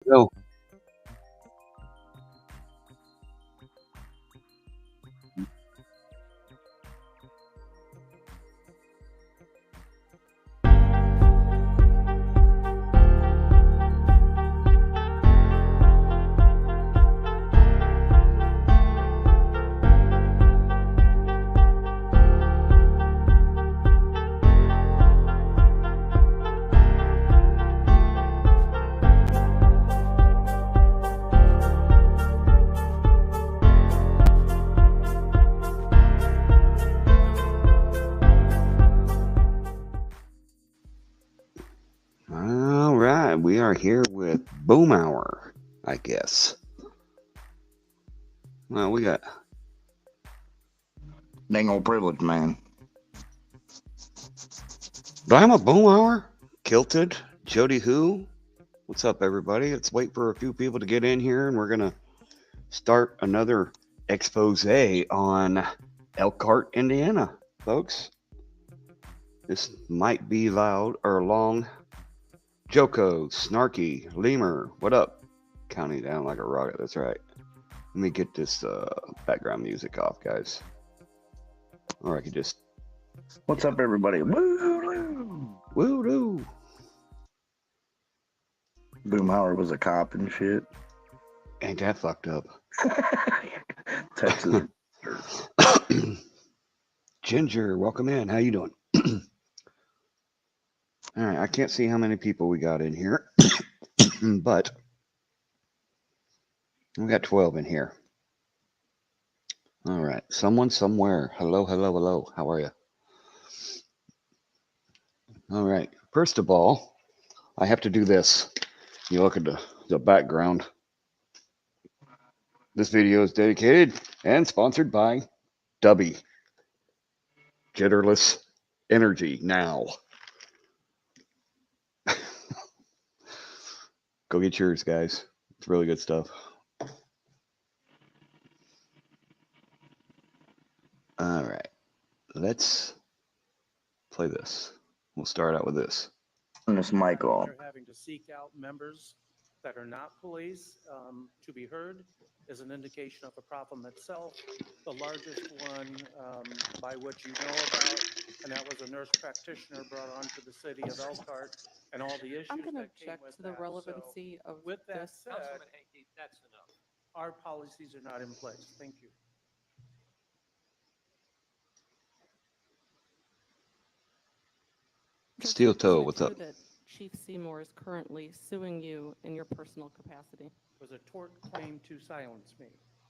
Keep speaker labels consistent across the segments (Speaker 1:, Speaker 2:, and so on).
Speaker 1: Go. All right, we are here with Boom Hour, I guess. Well, we got
Speaker 2: Dang old privilege, man.
Speaker 1: do I have a Boom Hour? Kilted, Jody Who? What's up, everybody? Let's wait for a few people to get in here, and we're gonna start another expose on Elkhart, Indiana, folks. This might be loud or long. Joko, Snarky, Lemur, what up? Counting down like a rocket. That's right. Let me get this background music off, guys. Or I could just
Speaker 2: What's up, everybody? Woo!
Speaker 1: woo-doo.
Speaker 2: Boomhauer was a cop and shit.
Speaker 1: Ain't that fucked up?
Speaker 2: Texas.
Speaker 1: Ginger, welcome in. How you doing? All right, I can't see how many people we got in here, but we got 12 in here. All right, someone somewhere. Hello, hello, hello. How are you? All right. First of all, I have to do this. You look at the background. This video is dedicated and sponsored by Dubby. Jitterless energy now. Go get yours, guys. It's really good stuff. All right. Let's play this. We'll start out with this.
Speaker 2: Turn this mic off.
Speaker 3: They're having to seek out members that are not police to be heard is an indication of the problem itself. The largest one by which you know about, and that was a nurse practitioner brought onto the city of Elkhart and all the issues
Speaker 4: I'm going to
Speaker 3: that came
Speaker 4: object
Speaker 3: with
Speaker 4: to the
Speaker 3: that.
Speaker 4: relevancy
Speaker 3: So,
Speaker 4: of
Speaker 3: with that
Speaker 4: this.
Speaker 3: said, that's enough. Our policies are not in place. Thank you.
Speaker 1: Steel toe,
Speaker 4: Isn't it
Speaker 1: what's
Speaker 4: true
Speaker 1: up?
Speaker 4: that Chief Seymour is currently suing you in your personal capacity?
Speaker 3: It was a tort claim to silence me.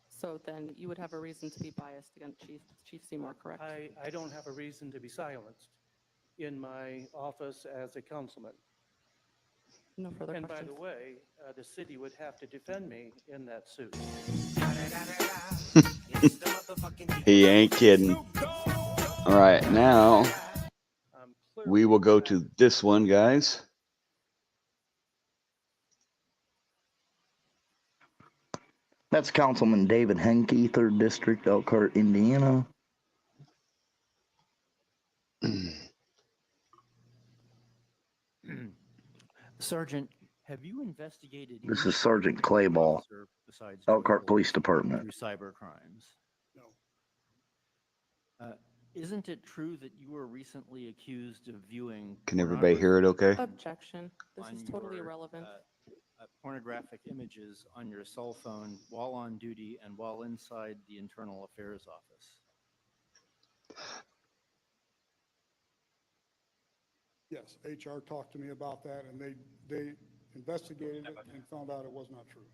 Speaker 4: So then you would have a reason to be biased against Chief Seymour, correct?
Speaker 3: I don't have a reason to be silenced in my office as a councilman.
Speaker 4: No further
Speaker 3: And
Speaker 4: questions.
Speaker 3: by the way, the city would have to defend me in that suit.
Speaker 1: He ain't kidding. All right, now we will go to this one, guys.
Speaker 2: That's Councilman David Henke, 3rd District, Elkhart, Indiana.
Speaker 5: Sergeant, have you investigated?
Speaker 2: This is Sergeant Clayball, Elkhart Police Department.
Speaker 5: Through cyber crimes?
Speaker 3: No.
Speaker 5: Isn't it true that you were recently accused of viewing?
Speaker 1: Can everybody hear it okay?
Speaker 4: Objection. This is totally irrelevant.
Speaker 5: Pornographic images on your cell phone while on duty and while inside the Internal Affairs Office?
Speaker 6: Yes, HR talked to me about that, and they investigated it and found out it was not true.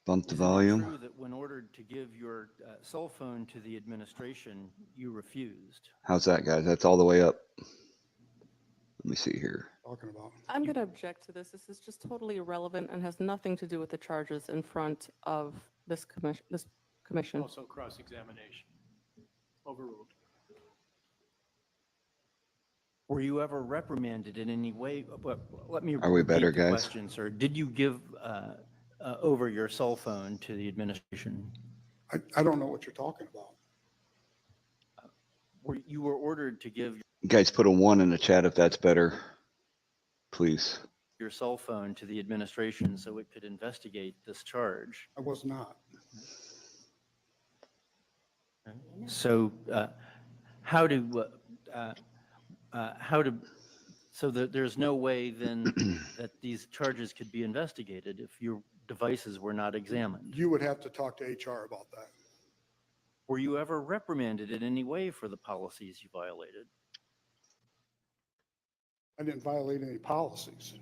Speaker 1: Bump the
Speaker 5: Isn't it
Speaker 1: volume.
Speaker 5: true that when ordered to give your cell phone to the administration, you refused?
Speaker 1: How's that, guys? That's all the way up. Let me see here.
Speaker 6: Talking about.
Speaker 4: I'm going to object to this. This is just totally irrelevant and has nothing to do with the charges in front of this commission.
Speaker 3: Also cross-examination. Overruled.
Speaker 5: Were you ever reprimanded in any way? Let me
Speaker 1: Are we better,
Speaker 5: repeat the
Speaker 1: guys?
Speaker 5: question, sir. Did you give over your cell phone to the administration?
Speaker 6: I don't know what you're talking about.
Speaker 5: You were ordered to give.
Speaker 1: You guys put a 1 in the chat if that's better, please.
Speaker 5: your cell phone to the administration so it could investigate this charge.
Speaker 6: I was not.
Speaker 5: So how do, so there's no way then that these charges could be investigated if your devices were not examined?
Speaker 6: You would have to talk to HR about that.
Speaker 5: Were you ever reprimanded in any way for the policies you violated?
Speaker 6: I didn't violate any policies.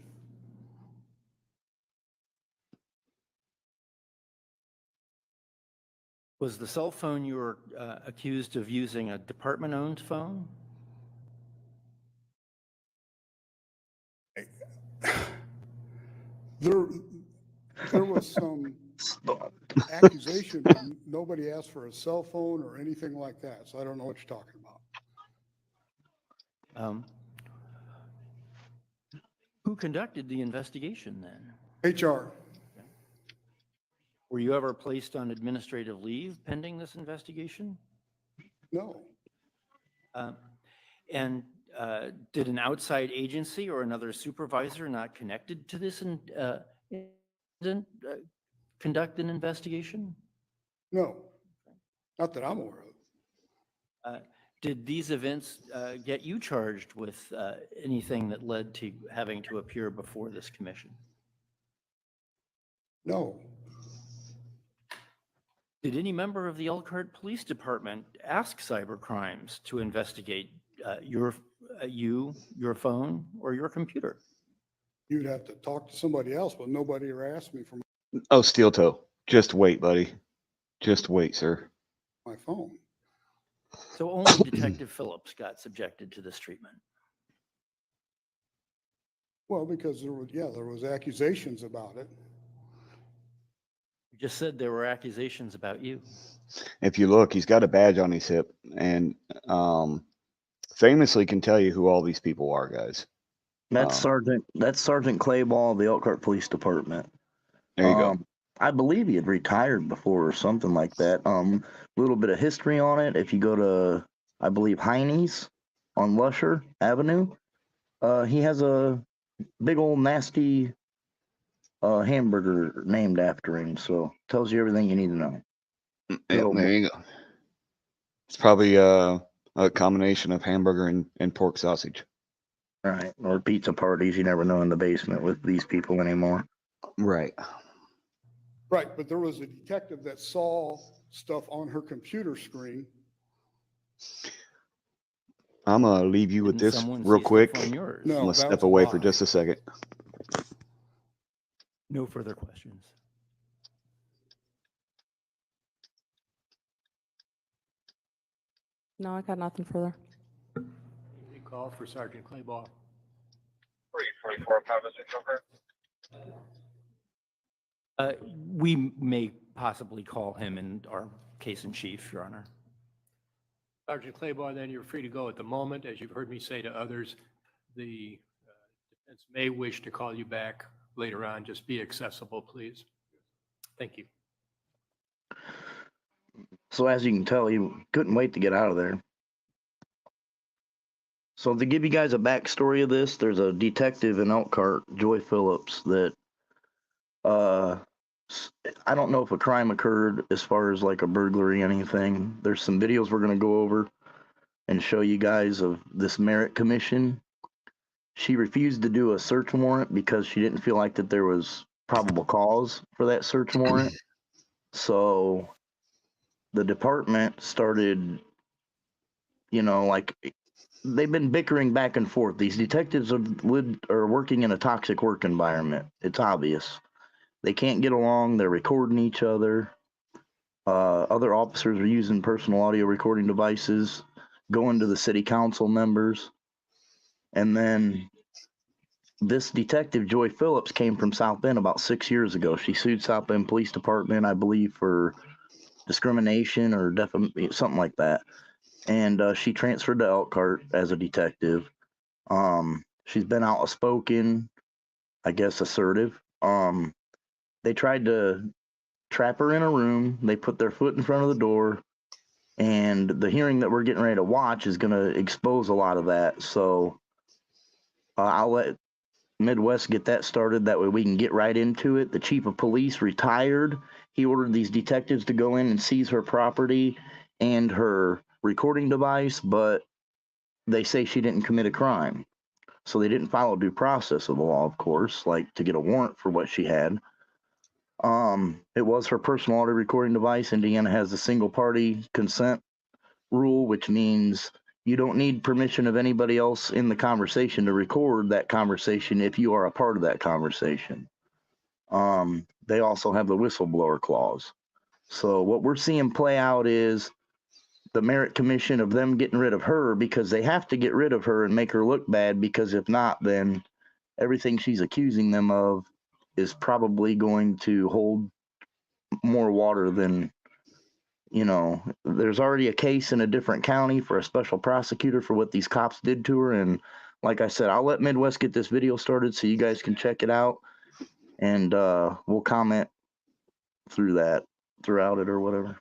Speaker 5: Was the cell phone you were accused of using a department-owned phone?
Speaker 6: There was some accusation, but nobody asked for a cell phone or anything like that, so I don't know what you're talking about.
Speaker 5: Who conducted the investigation then?
Speaker 6: HR,
Speaker 5: Were you ever placed on administrative leave pending this investigation?
Speaker 6: no.
Speaker 5: And did an outside agency or another supervisor not connected to this incident conduct an investigation?
Speaker 6: No, not that I'm aware of.
Speaker 5: Did these events get you charged with anything that led to having to appear before this commission?
Speaker 6: No,
Speaker 5: Did any member of the Elkhart Police Department ask cybercrimes to investigate your phone, or your computer?
Speaker 6: you'd have to talk to somebody else, but nobody ever asked me for
Speaker 1: Oh, steel toe. Just wait, buddy. Just wait, sir.
Speaker 6: my phone.
Speaker 5: So only Detective Phillips got subjected to this treatment.
Speaker 6: Well, because there was accusations about it.
Speaker 5: You just said there were accusations about you.
Speaker 1: If you look, he's got a badge on his hip and famously can tell you who all these people are, guys.
Speaker 2: That's Sergeant Clayball of the Elkhart Police Department.
Speaker 1: There you go.
Speaker 2: I believe he had retired before or something like that. Little bit of history on it. If you go to, I believe, Heine's on Lusher Avenue, he has a big old nasty hamburger named after him. So tells you everything you need to know.
Speaker 1: Yeah, there you go. It's probably a combination of hamburger and pork sausage.
Speaker 2: All right, or pizza parties. You never know in the basement with these people anymore.
Speaker 1: Right.
Speaker 6: Right, but there was a detective that saw stuff on her computer screen.
Speaker 1: I'm going to leave you with
Speaker 5: Didn't
Speaker 1: this
Speaker 5: someone
Speaker 1: real
Speaker 5: see stuff
Speaker 1: quick.
Speaker 5: on yours?
Speaker 6: No.
Speaker 1: I'm going to
Speaker 6: that
Speaker 1: step
Speaker 6: was a
Speaker 1: away for
Speaker 6: lie.
Speaker 1: just a second.
Speaker 5: No further questions.
Speaker 4: No, I got nothing further.
Speaker 7: Call for Sergeant Clayball.
Speaker 8: 344 Pavasek over.
Speaker 5: We may possibly call him in our case in chief, Your Honor.
Speaker 7: Sergeant Clayball, then you're free to go at the moment. As you've heard me say to others, the defense may wish to call you back later on. Just be accessible, please. Thank you.
Speaker 2: So as you can tell, he couldn't wait to get out of there. So to give you guys a backstory of this, there's a detective in Elkhart, Joy Phillips, that I don't know if a crime occurred as far as like a burglary, anything. There's some videos we're going to go over and show you guys of this merit commission. She refused to do a search warrant because she didn't feel like that there was probable cause for that search warrant. So the department started, like they've been bickering back and forth. These detectives are working in a toxic work environment. It's obvious. They can't get along. They're recording each other. Other officers are using personal audio recording devices, going to the city council members. And then this detective, Joy Phillips, came from South Bend about 6 years ago. She sued South Bend Police Department, I believe, for discrimination or something like that. And she transferred to Elkhart as a detective. She's been outspoken, I guess assertive. They tried to trap her in a room. They put their foot in front of the door. And the hearing that we're getting ready to watch is going to expose a lot of that. So I'll let Midwest get that started. That way we can get right into it. The chief of police retired. He ordered these detectives to go in and seize her property and her recording device, but they say she didn't commit a crime. So they didn't follow due process of the law, of course, like to get a warrant for what she had. It was her personal audio recording device. Indiana has the single party consent rule, which means you don't need permission of anybody else in the conversation to record that conversation if you are a part of that conversation. They also have the whistleblower clause. So what we're seeing play out is the merit commission of them getting rid of her because they have to get rid of her and make her look bad, because if not, then everything she's accusing them of is probably going to hold more water than, there's already a case in a different county for a special prosecutor for what these cops did to her. And like I said, I'll let Midwest get this video started so you guys can check it out, and we'll comment throughout it or whatever.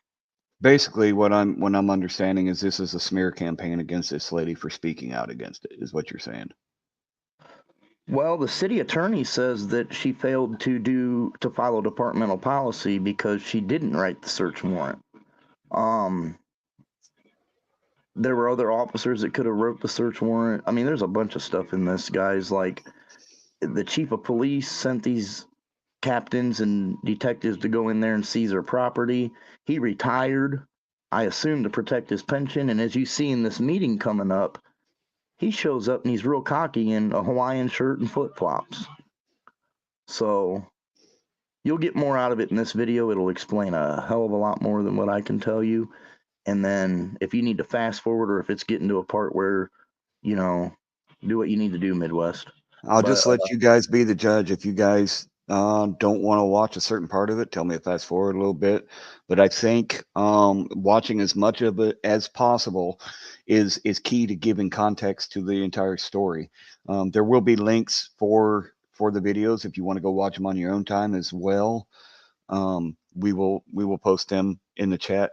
Speaker 1: Basically, what I'm understanding is this is a smear campaign against this lady for speaking out against it, is what you're saying.
Speaker 2: Well, the city attorney says that she failed to follow departmental policy because she didn't write the search warrant. There were other officers that could have wrote the search warrant. I mean, there's a bunch of stuff in this, guys. Like, the chief of police sent these captains and detectives to go in there and seize her property. He retired, I assume, to protect his pension. And as you see in this meeting coming up, he shows up and he's real cocky in a Hawaiian shirt and flip-flops. So you'll get more out of it in this video. It'll explain a hell of a lot more than what I can tell you. And then if you need to fast forward, or if it's getting to a part where, do what you need to do, Midwest.
Speaker 1: I'll just let you guys be the judge. If you guys don't want to watch a certain part of it, tell me to fast forward a little bit. But I think watching as much of it as possible is key to giving context to the entire story. There will be links for the videos if you want to go watch them on your own time as well. We will post them in the chat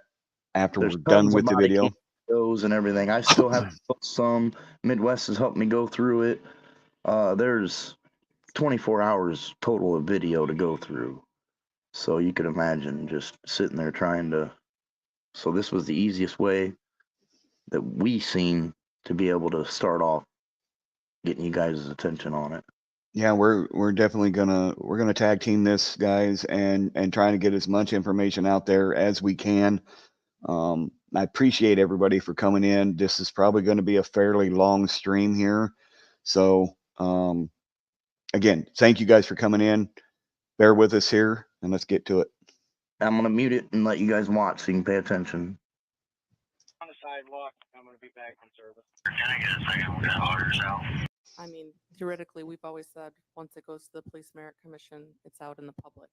Speaker 1: after we're done with the video.
Speaker 2: Videos and everything. I still have some. Midwest has helped me go through it. There's 24 hours total of video to go through. So you could imagine just sitting there trying to. So this was the easiest way that we seen to be able to start off getting you guys' attention on it.
Speaker 1: Yeah, we're definitely gonna tag team this, guys, and trying to get as much information out there as we can. I appreciate everybody for coming in. This is probably going to be a fairly long stream here. So, again, thank you guys for coming in. Bear with us here, and let's get to it.
Speaker 2: I'm going to mute it and let you guys watch so you can pay attention.
Speaker 8: On the sidewalk, I'm going to be back on service. Can I get a second? We're going to order yourself.
Speaker 4: I mean, theoretically, we've always said, once it goes to the Police Merit Commission, it's out in the public.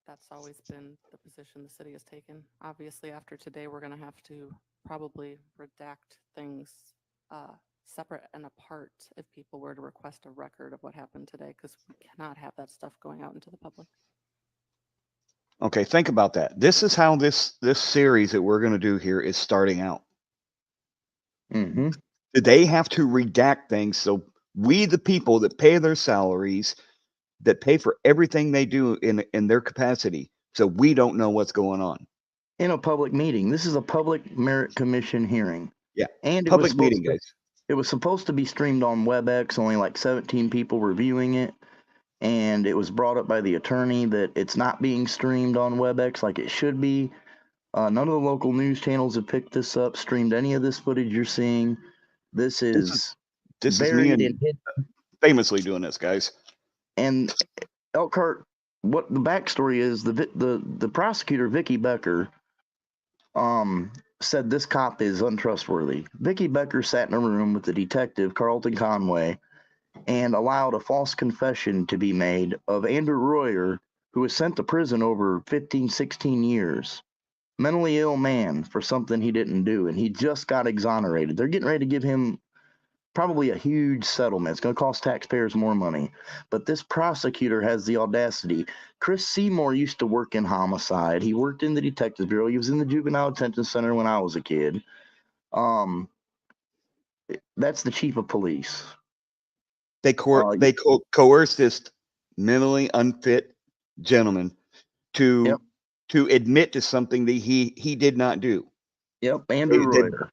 Speaker 4: That's always been the position the city has taken. Obviously, after today, we're going to have to probably redact things separate and apart if people were to request a record of what happened today, because we cannot have that stuff going out into the public.
Speaker 1: Okay, think about that. This is how this series that we're going to do here is starting out.
Speaker 2: Mm-hmm.
Speaker 1: They have to redact things so we, the people that pay their salaries, that pay for everything they do in their capacity, so we don't know what's going on.
Speaker 2: In a public meeting. This is a public merit commission hearing.
Speaker 1: Yeah,
Speaker 2: and
Speaker 1: public meeting, guys.
Speaker 2: It was supposed to be streamed on WebEx, only like 17 people were viewing it. And it was brought up by the attorney that it's not being streamed on WebEx like it should be. None of the local news channels have picked this up, streamed any of this footage you're seeing. This is
Speaker 1: me and famously doing this, guys.
Speaker 2: And Elkhart, what the backstory is, the prosecutor, Vicki Becker, said this cop is untrustworthy. Vicki Becker sat in a room with the detective, Carlton Conway, and allowed a false confession to be made of Andrew Royer, who was sent to prison over 15, 16 years. Mentally ill man for something he didn't do, and he just got exonerated. They're getting ready to give him probably a huge settlement. It's going to cost taxpayers more money. But this prosecutor has the audacity. Chris Seymour used to work in homicide. He worked in the Detectives Bureau. He was in the Juvenile Detention Center when I was a kid. That's the chief of police.
Speaker 1: coerced this mentally unfit gentleman to
Speaker 2: Yep.
Speaker 1: to admit to something that he did not do.
Speaker 2: Yep, Andrew
Speaker 1: They,
Speaker 2: Reuter.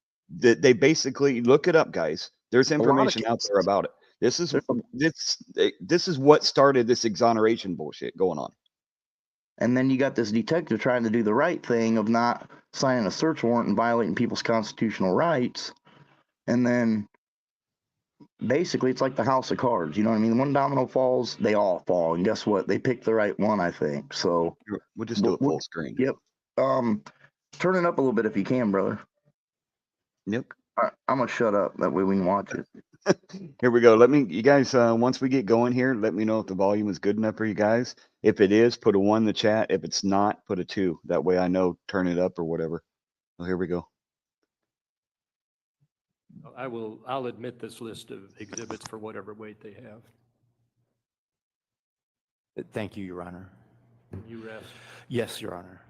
Speaker 1: they basically look it up, guys. There's
Speaker 2: A lot of
Speaker 1: information out there
Speaker 2: cases.
Speaker 1: about it. This is
Speaker 2: There's
Speaker 1: this is what started this exoneration bullshit going on.
Speaker 2: And then you got this detective trying to do the right thing of not signing a search warrant and violating people's constitutional rights. And then basically it's like the house of cards. You know what I mean? One domino falls, they all fall. And guess what? They picked the right one, I think. So
Speaker 1: We'll just do it full screen.
Speaker 2: Yep. Turn it up a little bit if you can, brother.
Speaker 1: Yep.
Speaker 2: All right, I'm gonna shut up. That way we can watch it.
Speaker 1: Here we go. You guys, once we get going here, let me know if the volume is good enough for you guys. If it is, put a 1 in the chat. If it's not, put a 2. That way I know, turn it up or whatever. Well, here we go.
Speaker 7: I'll admit this list of exhibits for whatever weight they have.
Speaker 5: Thank you, Your Honor.
Speaker 7: You rest.
Speaker 5: Yes, Your Honor.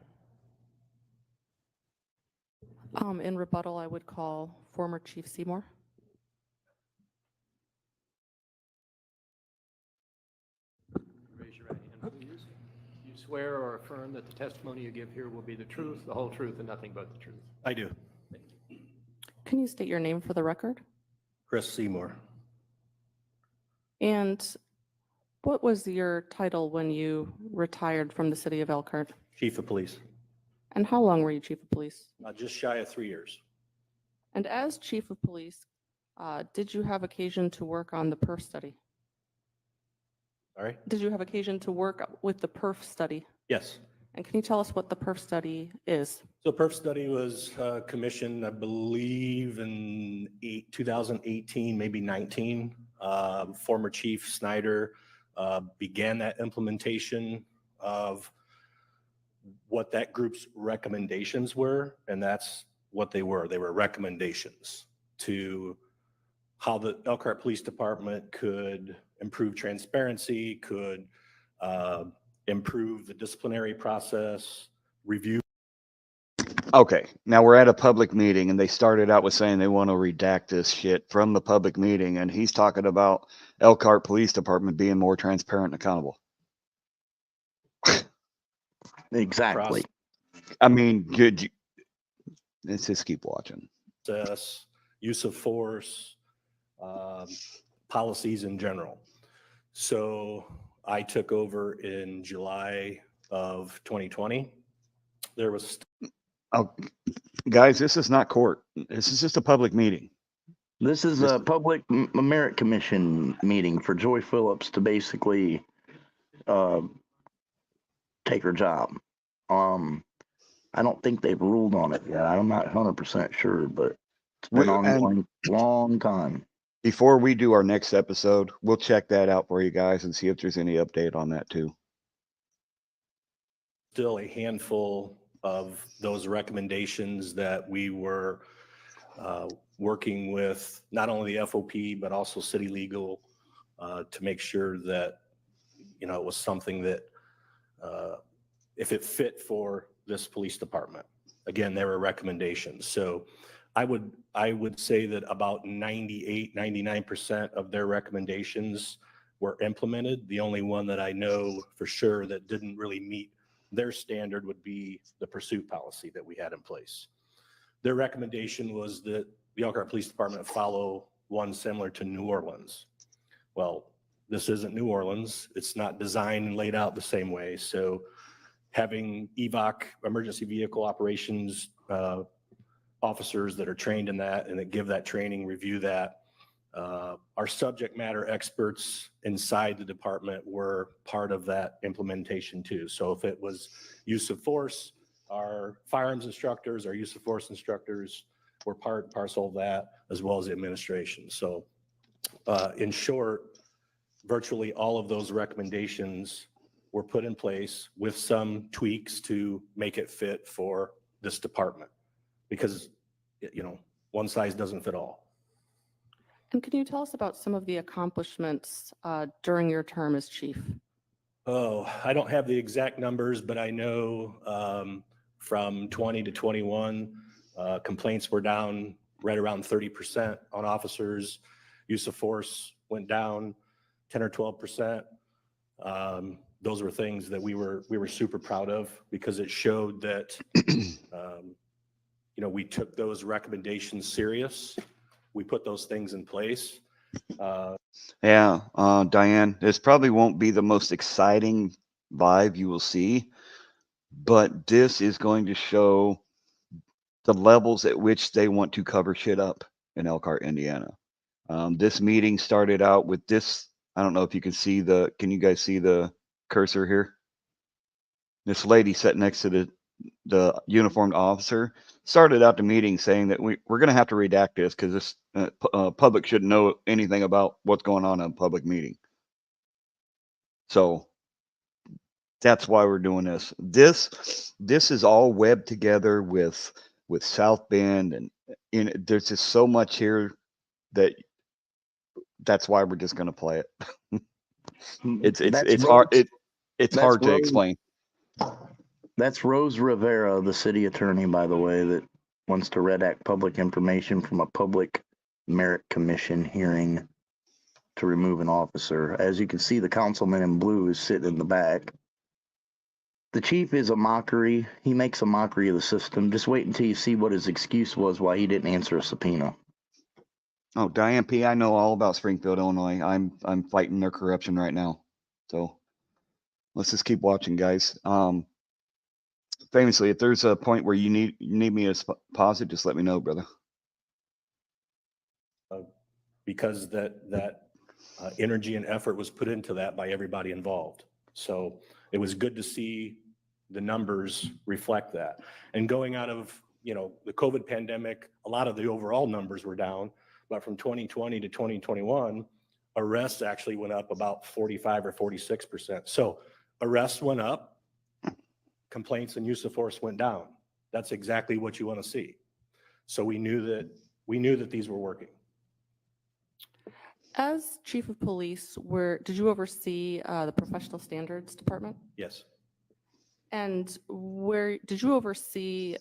Speaker 4: In rebuttal, I would call former Chief Seymour.
Speaker 7: Raise your right hand, please. You swear or affirm that the testimony you give here will be the truth, the whole truth, and nothing but the truth?
Speaker 9: I do.
Speaker 4: Can you state your name for the record?
Speaker 9: Chris Seymour.
Speaker 4: And what was your title when you retired from the city of Elkhart?
Speaker 9: Chief of Police.
Speaker 4: And how long were you chief of police?
Speaker 9: Just shy of 3 years.
Speaker 4: And as chief of police, did you have occasion to work on the perf study?
Speaker 9: All right?
Speaker 4: Did you have occasion to work with the perf study?
Speaker 9: Yes.
Speaker 4: And can you tell us what the perf study is?
Speaker 9: So perf study was commissioned, I believe, in 2018, maybe 19. Former Chief Snyder began that implementation of what that group's recommendations were, and that's what they were. They were recommendations to how the Elkhart Police Department could improve transparency, could improve the disciplinary process, review.
Speaker 1: Okay, now we're at a public meeting, and they started out with saying they want to redact this shit from the public meeting, and he's talking about Elkhart Police Department being more transparent and accountable.
Speaker 2: Exactly.
Speaker 1: I mean, let's just keep watching.
Speaker 9: Process, use of force, policies in general. So I took over in July of 2020. There was
Speaker 1: Oh, guys, this is not court. This is just a public meeting.
Speaker 2: This is a public merit commission meeting for Joy Phillips to basically take her job. I don't think they've ruled on it yet. I'm not 100% sure, but it's been ongoing a long time.
Speaker 1: Before we do our next episode, we'll check that out for you guys and see if there's any update on that too.
Speaker 9: still a handful of those recommendations that we were working with not only the FOP, but also city legal to make sure that, you know, it was something that if it fit for this police department. Again, there were recommendations. So I would say that about 98, 99% of their recommendations were implemented. The only one that I know for sure that didn't really meet their standard would be the pursuit policy that we had in place. Their recommendation was that the Elkhart Police Department follow one similar to New Orleans. Well, this isn't New Orleans. It's not designed and laid out the same way. So having EVOC, emergency vehicle operations officers that are trained in that and that give that training, review that. Our subject matter experts inside the department were part of that implementation too. So if it was use of force, our firearms instructors, our use of force instructors were part and parcel of that, as well as the administration. So in short, virtually all of those recommendations were put in place with some tweaks to make it fit for this department because, you know, one size doesn't fit all.
Speaker 4: And can you tell us about some of the accomplishments during your term as chief?
Speaker 9: Oh, I don't have the exact numbers, but I know from 20 to 21, complaints were down right around 30% on officers. Use of force went down. 10 or 12%. Those were things that we were super proud of because it showed that, we took those recommendations serious. We put those things in place.
Speaker 1: Yeah, Diane, this probably won't be the most exciting vibe you will see, but this is going to show the levels at which they want to cover shit up in Elkhart, Indiana. This meeting started out with this. I don't know if you can see can you guys see the cursor here? This lady sat next to the uniformed officer started out the meeting saying that we're going to have to redact this because this public shouldn't know anything about what's going on in a public meeting. So that's why we're doing this. This is all webbed together with South Bend, and there's just so much here that's why we're just going to play it. It's hard. It's hard to explain.
Speaker 2: That's Rose Rivera, the city attorney, by the way, that wants to redact public information from a public merit commission hearing to remove an officer. As you can see, the councilman in blue is sitting in the back. The chief is a mockery. He makes a mockery of the system. Just wait until you see what his excuse was why he didn't answer a subpoena.
Speaker 1: Oh, Diane P., I know all about Springfield, Illinois. I'm fighting their corruption right now. So let's just keep watching, guys. Famously, if there's a point where you need me to pause it, just let me know, brother.
Speaker 9: Because that energy and effort was put into that by everybody involved. So it was good to see the numbers reflect that. And going out of, the COVID pandemic, a lot of the overall numbers were down, but from 2020 to 2021, arrests actually went up about 45 or 46%. So arrests went up, complaints and use of force went down. That's exactly what you want to see. So we knew that these were working.
Speaker 4: As chief of police, did you oversee the professional standards department?
Speaker 9: Yes.
Speaker 4: And did you oversee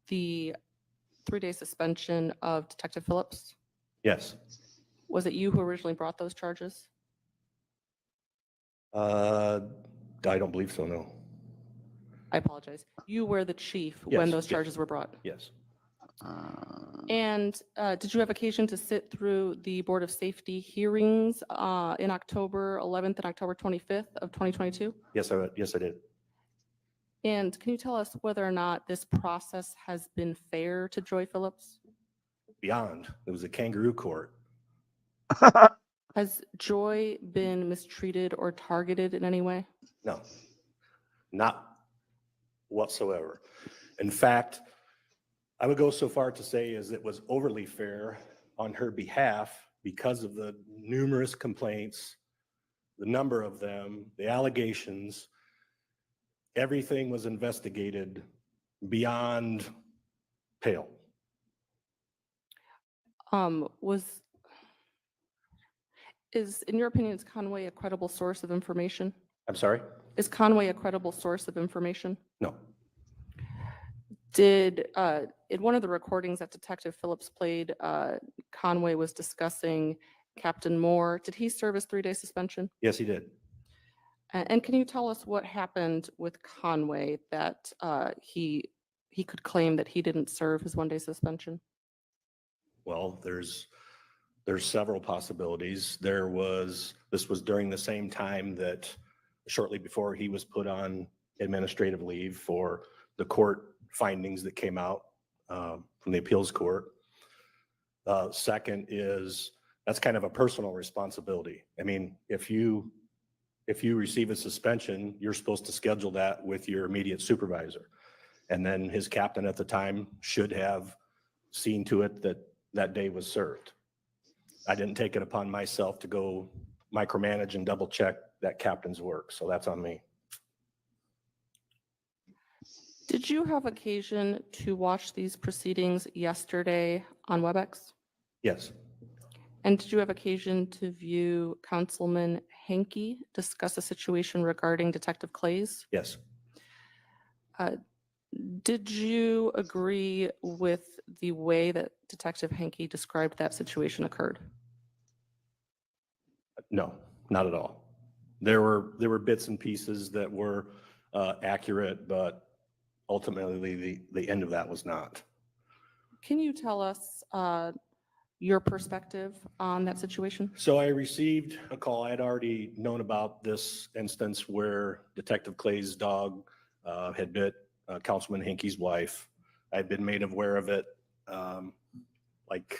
Speaker 4: the 3-day suspension of Detective Phillips?
Speaker 9: Yes.
Speaker 4: Was it you who originally brought those charges?
Speaker 9: I don't believe so, no.
Speaker 4: I apologize. You were the chief
Speaker 9: Yes,
Speaker 4: when those
Speaker 9: yes.
Speaker 4: charges were brought?
Speaker 9: Yes.
Speaker 4: And did you have occasion to sit through the Board of Safety hearings in October 11th and October 25th of 2022?
Speaker 9: Yes, I did.
Speaker 4: And can you tell us whether or not this process has been fair to Joy Phillips?
Speaker 9: Beyond. It was a kangaroo court.
Speaker 4: Has Joy been mistreated or targeted in any way?
Speaker 9: No, not whatsoever. In fact, I would go so far to say as it was overly fair on her behalf because of the numerous complaints, the number of them, the allegations. Everything was investigated beyond pale.
Speaker 4: In your opinion, is Conway a credible source of information?
Speaker 9: I'm sorry?
Speaker 4: Is Conway a credible source of information?
Speaker 9: No.
Speaker 4: In one of the recordings that Detective Phillips played, Conway was discussing Captain Moore. Did he serve his 3-day suspension?
Speaker 9: Yes, he did.
Speaker 4: And can you tell us what happened with Conway that he could claim that he didn't serve his 1-day suspension?
Speaker 9: Well, there's several possibilities. This was during the same time that shortly before he was put on administrative leave for the court findings that came out from the appeals court. Second is that's kind of a personal responsibility. I mean, if you receive a suspension, you're supposed to schedule that with your immediate supervisor. And then his captain at the time should have seen to it that that day was served. I didn't take it upon myself to go micromanage and double check that captain's work. So that's on me.
Speaker 4: Did you have occasion to watch these proceedings yesterday on WebEx?
Speaker 9: Yes.
Speaker 4: And did you have occasion to view Councilman Hankey discuss a situation regarding Detective Clays?
Speaker 9: Yes.
Speaker 4: Did you agree with the way that Detective Hankey described that situation occurred?
Speaker 9: No, not at all. There were bits and pieces that were accurate, but ultimately the end of that was not.
Speaker 4: Can you tell us your perspective on that situation?
Speaker 9: So I received a call. I had already known about this instance where Detective Clay's dog had bit Councilman Hinkey's wife. I'd been made aware of it like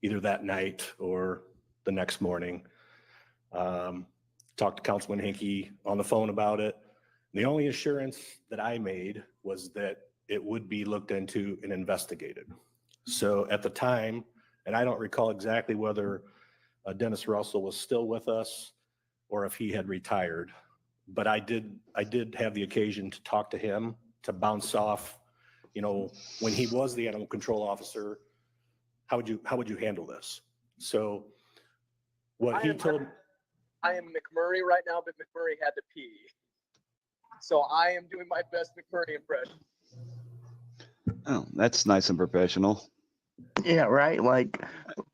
Speaker 9: either that night or the next morning. Talked to Councilman Hinkey on the phone about it. The only assurance that I made was that it would be looked into and investigated. So at the time, and I don't recall exactly whether Dennis Russell was still with us or if he had retired, but I did have the occasion to talk to him to bounce off, you know, when he was the animal control officer, how would you handle this? So what he told.
Speaker 10: I am McMurray right now, but McMurray had to pee. So I am doing my best McMurray impression.
Speaker 1: Oh, that's nice and professional.
Speaker 2: Yeah, right. Like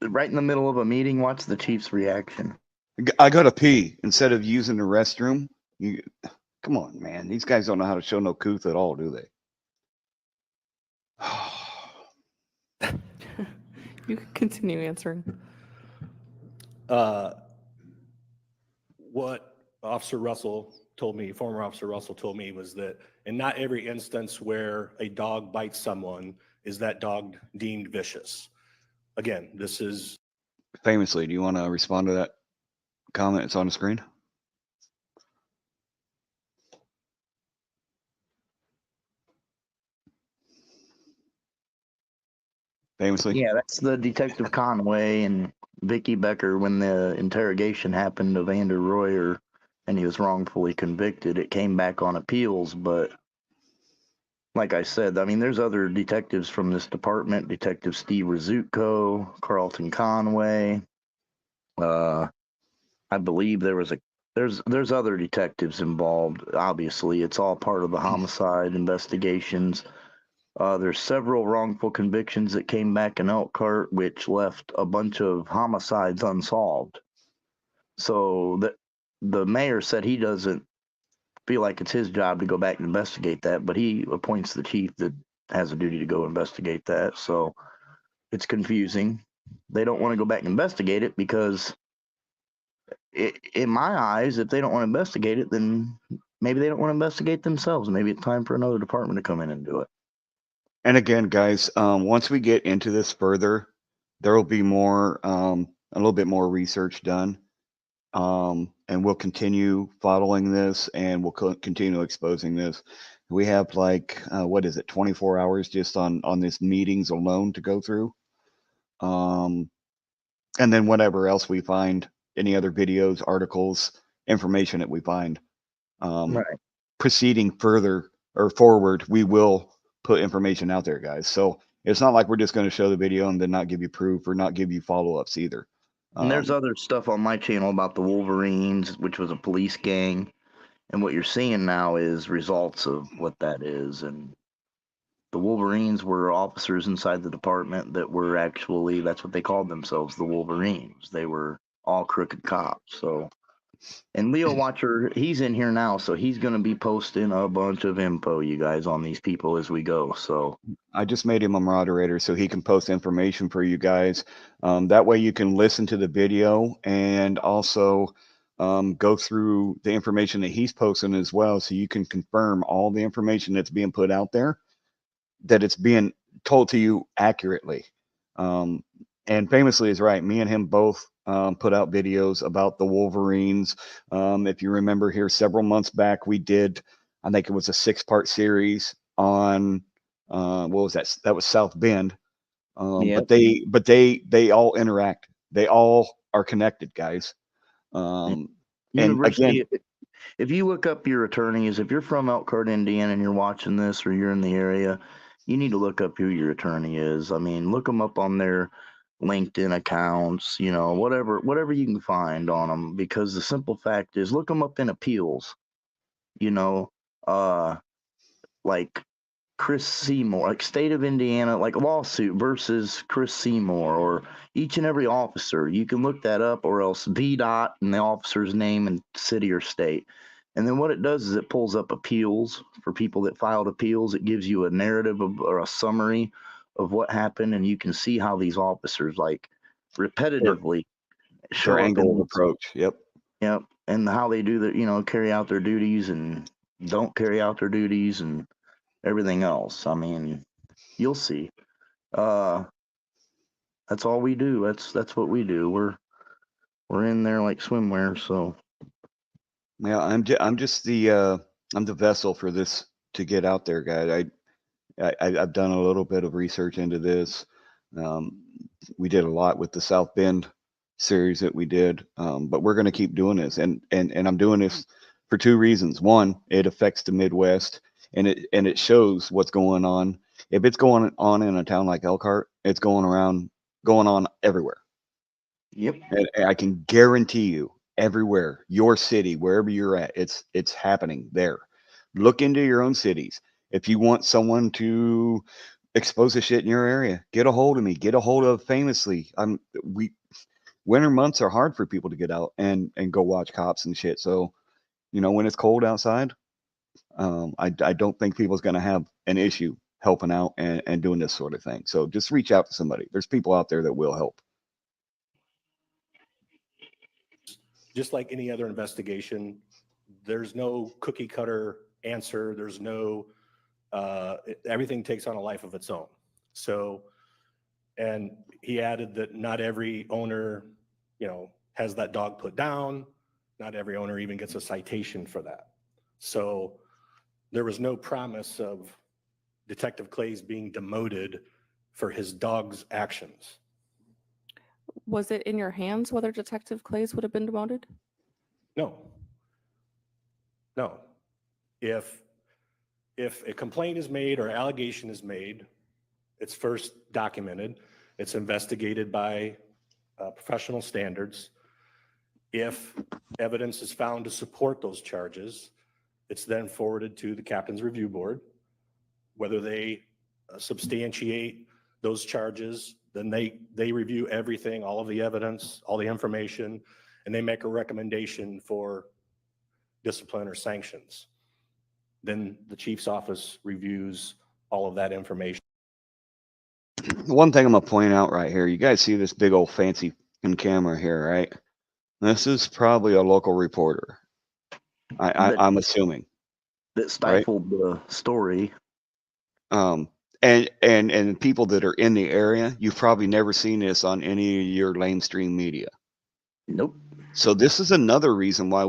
Speaker 2: right in the middle of a meeting, watch the chief's reaction.
Speaker 1: I gotta pee instead of using the restroom. You, come on, man. These guys don't know how to show no couth at all, do they?
Speaker 4: You can continue answering.
Speaker 9: What Officer Russell told me, former Officer Russell told me, was that in not every instance where a dog bites someone is that dog deemed vicious. Again, this is
Speaker 1: Famously, do you want to respond to that comment? It's on the screen. Famously.
Speaker 2: Yeah, that's the Detective Conway and Vicky Becker when the interrogation happened of Andrew Royer and he was wrongfully convicted. It came back on appeals, but like I said, I mean, there's other detectives from this department, Detective Steve Rizzuto, Carlton Conway. I believe there's other detectives involved. Obviously, it's all part of the homicide investigations. There's several wrongful convictions that came back in Elkhart, which left a bunch of homicides unsolved. So the mayor said he doesn't feel like it's his job to go back and investigate that, but he appoints the chief that has a duty to go investigate that. So it's confusing. They don't want to go back and investigate it because, in my eyes, if they don't want to investigate it, then maybe they don't want to investigate themselves. Maybe it's time for another department to come in and do it.
Speaker 1: And again, guys, once we get into this further, there will be more, a little bit more research done. And we'll continue following this and we'll continue exposing this. We have like, what is it, 24 hours just on this meetings alone to go through. And then whatever else we find, any other videos, articles, information that we find,
Speaker 2: Right.
Speaker 1: proceeding further or forward, we will put information out there, guys. So it's not like we're just going to show the video and then not give you proof or not give you follow-ups either.
Speaker 2: And there's other stuff on my channel about the Wolverines, which was a police gang. And what you're seeing now is results of what that is. And the Wolverines were officers inside the department that were actually, that's what they called themselves, the Wolverines. They were all crooked cops. So, and Leo Watcher, he's in here now, so he's going to be posting a bunch of info, you guys, on these people as we go. So
Speaker 1: I just made him a moderator so he can post information for you guys. That way you can listen to the video and also go through the information that he's posting as well, so you can confirm all the information that's being put out there, that it's being told to you accurately. And famously is right. Me and him both put out videos about the Wolverines. If you remember here, several months back, we did, I think it was a 6-part series on, what was that? That was South Bend.
Speaker 2: Yep.
Speaker 1: But they all interact. They all are connected, guys. And
Speaker 2: University,
Speaker 1: again,
Speaker 2: if you look up your attorneys, if you're from Elkhart, Indiana, and you're watching this or you're in the area, you need to look up who your attorney is. I mean, look them up on their LinkedIn accounts, you know, whatever you can find on them, because the simple fact is, look them up in appeals, you know, like Chris Seymour, like state of Indiana, like lawsuit versus Chris Seymour, or each and every officer. You can look that up, or else VDOT and the officer's name and city or state. And then what it does is it pulls up appeals for people that filed appeals. It gives you a narrative or a summary of what happened, and you can see how these officers like repetitively
Speaker 1: Their
Speaker 2: show up
Speaker 1: angle of
Speaker 2: in
Speaker 1: approach. Yep.
Speaker 2: yep, and how they do the carry out their duties and don't carry out their duties and everything else. I mean, you'll see. That's all we do. That's what we do. We're in there like swimwear. So
Speaker 1: Yeah, I'm just the I'm the vessel for this to get out there, guys. I've done a little bit of research into this. Um, we did a lot with the South Bend series that we did, but we're going to keep doing this, and I'm doing this for two reasons. One, it affects the Midwest, and it shows what's going on. If it's going on in a town like Elkhart, it's going on everywhere.
Speaker 2: yep.
Speaker 1: And I can guarantee you, everywhere, your city, wherever you're at, it's happening there. Look into your own cities. If you want someone to expose the shit in your area, get a hold of me. Get a hold of Famously. We winter months are hard for people to get out and go watch cops and shit. So when it's cold outside, I don't think people's gonna have an issue helping out and doing this sort of thing. So just reach out to somebody. There's people out there that will help.
Speaker 9: Just like any other investigation, there's no cookie cutter answer. There's no, everything takes on a life of its own. So, and he added that not every owner, has that dog put down. Not every owner even gets a citation for that. So there was no promise of Detective Clays being demoted for his dog's actions.
Speaker 4: Was it in your hands whether Detective Clays would have been demoted?
Speaker 9: No. If a complaint is made or allegation is made, it's first documented. It's investigated by professional standards. If evidence is found to support those charges, it's then forwarded to the captain's review board. Whether they substantiate those charges, then they review everything, all of the evidence, all the information, and they make a recommendation for discipline or sanctions. Then the chief's office reviews all of that information.
Speaker 1: One thing I'm gonna point out right here, you guys see this big old fancy camera here, right? This is probably a local reporter. I'm assuming.
Speaker 2: That stifled the story.
Speaker 1: And people that are in the area, you've probably never seen this on any of your lamestream media.
Speaker 2: Nope.
Speaker 1: So this is another reason why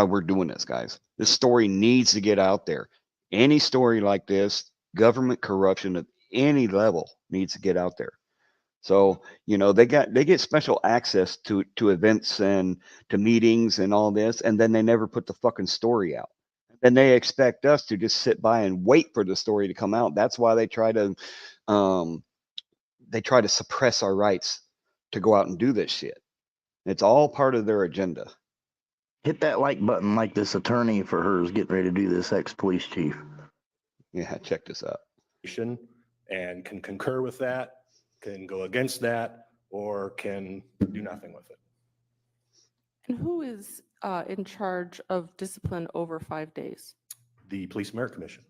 Speaker 1: we're doing this, guys. This story needs to get out there. Any story like this, government corruption at any level needs to get out there. So, they get special access to events and to meetings and all this, and then they never put the fucking story out. Then they expect us to just sit by and wait for the story to come out. That's why they try to suppress our rights to go out and do this shit. It's all part of their agenda.
Speaker 2: Hit that like button like this attorney for her is getting ready to do this, ex-police chief.
Speaker 1: Yeah, check this out.
Speaker 9: And can concur with that, can go against that, or can do nothing with it.
Speaker 4: And who is in charge of discipline over 5 days?
Speaker 9: The Police Merit Commission.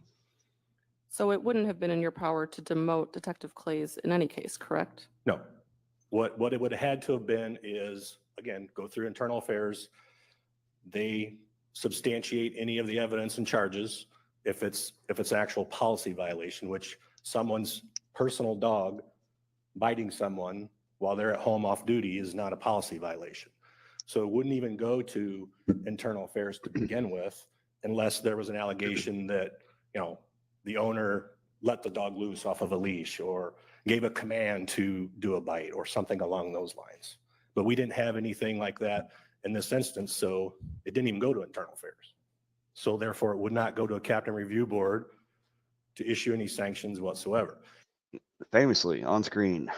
Speaker 4: So it wouldn't have been in your power to demote Detective Clays in any case, correct?
Speaker 9: No. What it would have had to have been is, again, go through internal affairs. They substantiate any of the evidence and charges. If it's actual policy violation, which someone's personal dog biting someone while they're at home off duty is not a policy violation. So it wouldn't even go to internal affairs to begin with, unless there was an allegation that, the owner let the dog loose off of a leash or gave a command to do a bite or something along those lines. But we didn't have anything like that in this instance, so it didn't even go to internal affairs. So therefore, it would not go to a captain review board to issue any sanctions whatsoever.
Speaker 1: Famously on screen,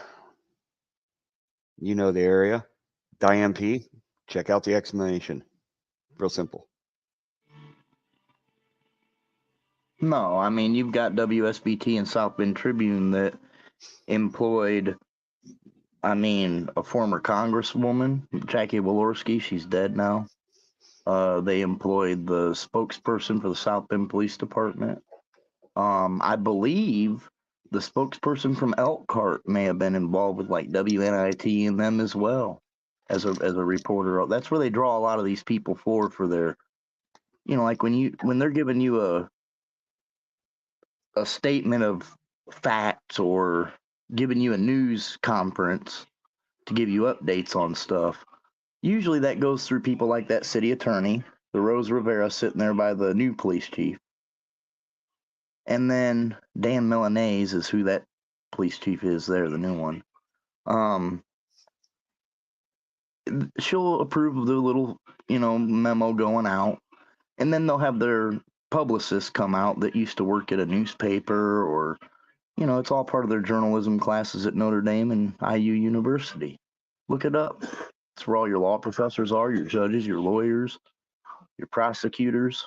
Speaker 1: the area, Diane P. Check out the explanation. Real simple.
Speaker 2: No, I mean, you've got WSBT and South Bend Tribune that employed, I mean, a former congresswoman, Jackie Walorski, she's dead now. They employed the spokesperson for the South Bend Police Department. I believe the spokesperson from Elkhart may have been involved with like WNIT and them as well as a reporter. That's where they draw a lot of these people for their, you know, like when they're giving you a statement of facts or giving you a news conference to give you updates on stuff. Usually that goes through people like that city attorney, the Rose Rivera sitting there by the new police chief. And then Dan Milanese is who that police chief is there, the new one. She'll approve of the little, you know, memo going out. And then they'll have their publicists come out that used to work at a newspaper or, you know, it's all part of their journalism classes at Notre Dame and IU University. Look it up. It's where all your law professors are, your judges, your lawyers, your prosecutors.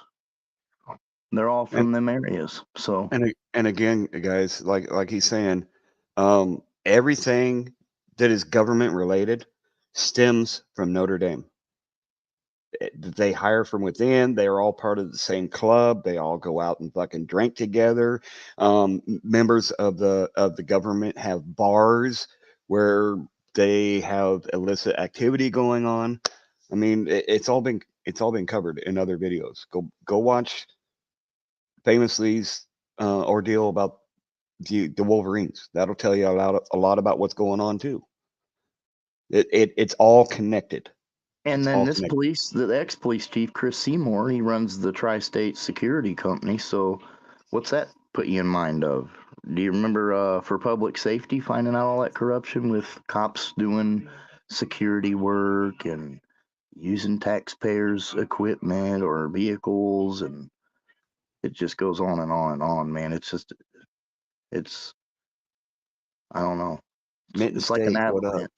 Speaker 2: They're all from them areas. So
Speaker 1: And again, guys, like he's saying, everything that is government related stems from Notre Dame. They hire from within. They are all part of the same club. They all go out and fucking drink together. Members of the government have bars where they have illicit activity going on. I mean, it's all been covered in other videos. Go watch Famously's ordeal about the Wolverines. That'll tell you a lot about what's going on too. It's all connected.
Speaker 2: and
Speaker 1: It's
Speaker 2: then
Speaker 1: all
Speaker 2: this
Speaker 1: connected.
Speaker 2: police, the ex-police chief, Chris Seymour, he runs the Tri-State Security Company. So what's that put you in mind of? Do you remember for public safety finding out all that corruption with cops doing security work and using taxpayers' equipment or vehicles, and it just goes on and on and on, man. It's I don't know.
Speaker 1: Minton
Speaker 2: It's like an
Speaker 1: State, what up?
Speaker 2: avalanche.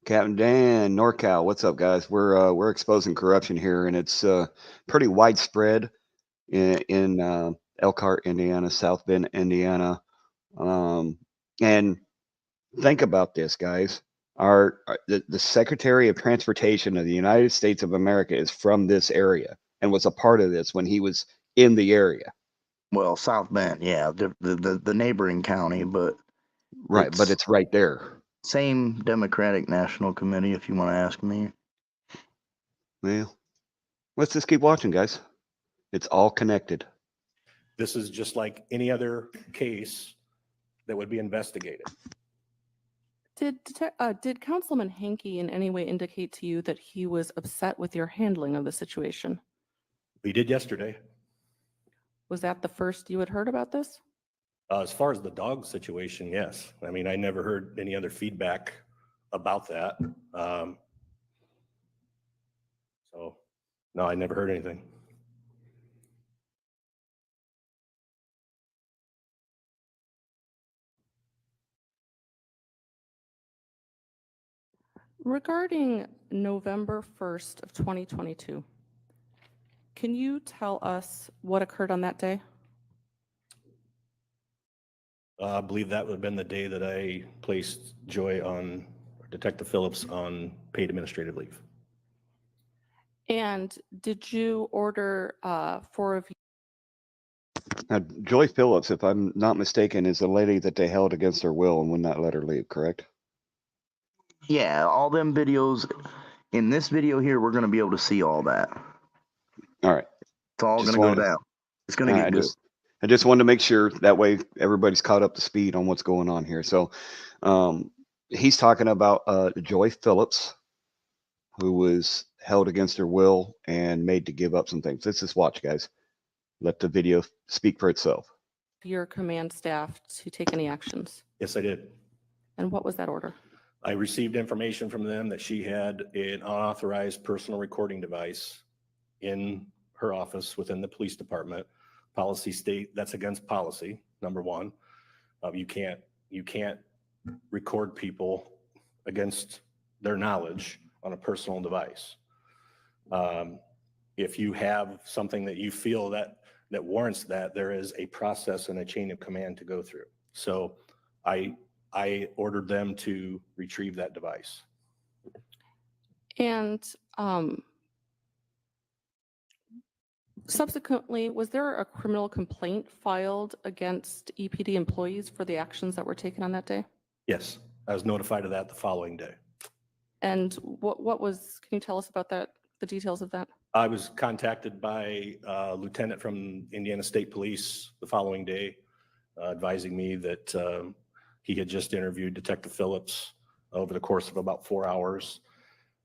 Speaker 1: Captain Dan, NorCal, what's up, guys? We're exposing corruption here, and it's pretty widespread in Elkhart, Indiana, South Bend, Indiana. And think about this, guys. The Secretary of Transportation of the United States of America is from this area and was a part of this when he was in the area.
Speaker 2: Well, South Bend, yeah, the neighboring county, but
Speaker 1: Right, but
Speaker 2: it's
Speaker 1: it's right there.
Speaker 2: same Democratic National Committee, if you want to ask me.
Speaker 1: Well, let's just keep watching, guys. It's all connected.
Speaker 9: This is just like any other case that would be investigated.
Speaker 4: Did Councilman Hankey in any way indicate to you that he was upset with your handling of the situation?
Speaker 9: We did yesterday.
Speaker 4: Was that the first you had heard about this?
Speaker 9: As far as the dog situation, yes. I mean, I never heard any other feedback about that. So, no, I never heard anything.
Speaker 4: Regarding November 1st of 2022, can you tell us what occurred on that day?
Speaker 9: I believe that would have been the day that I placed Detective Phillips on paid administrative leave.
Speaker 4: And did you order 4 of you?
Speaker 1: Now, Joy Phillips, if I'm not mistaken, is the lady that they held against her will and would not let her leave, correct?
Speaker 2: Yeah, all them videos. In this video here, we're going to be able to see all that.
Speaker 1: All right.
Speaker 2: It's all
Speaker 1: Just
Speaker 2: going to go
Speaker 1: wanted-
Speaker 2: down. It's going to get good.
Speaker 1: I just wanted to make sure that way everybody's caught up to speed on what's going on here. So he's talking about Joy Phillips, who was held against her will and made to give up some things. Let's just watch, guys. Let the video speak for itself.
Speaker 4: Your command staff to take any actions?
Speaker 9: Yes, I did.
Speaker 4: And what was that order?
Speaker 9: I received information from them that she had an unauthorized personal recording device in her office within the police department. Policy state that's against policy, number one. You can't record people against their knowledge on a personal device. If you have something that you feel that that warrants that, there is a process and a chain of command to go through. So I ordered them to retrieve that device.
Speaker 4: And subsequently, was there a criminal complaint filed against EPD employees for the actions that were taken on that day?
Speaker 9: Yes, I was notified of that the following day.
Speaker 4: And what was, can you tell us about that, the details of that?
Speaker 9: I was contacted by a lieutenant from Indiana State Police the following day, advising me that he had just interviewed Detective Phillips over the course of about 4 hours.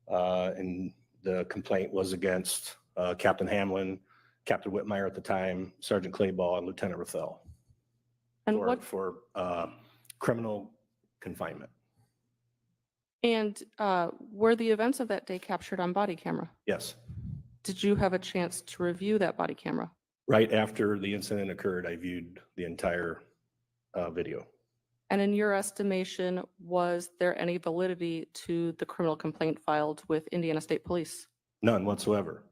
Speaker 9: And the complaint was against Captain Hamlin, Captain Whitmire at the time, Sergeant Clayball, and Lieutenant Rathel
Speaker 4: And what,
Speaker 9: for criminal confinement.
Speaker 4: and were the events of that day captured on body camera?
Speaker 9: Yes.
Speaker 4: Did you have a chance to review that body camera?
Speaker 9: Right after the incident occurred, I viewed the entire video.
Speaker 4: And in your estimation, was there any validity to the criminal complaint filed with Indiana State Police?
Speaker 9: None whatsoever.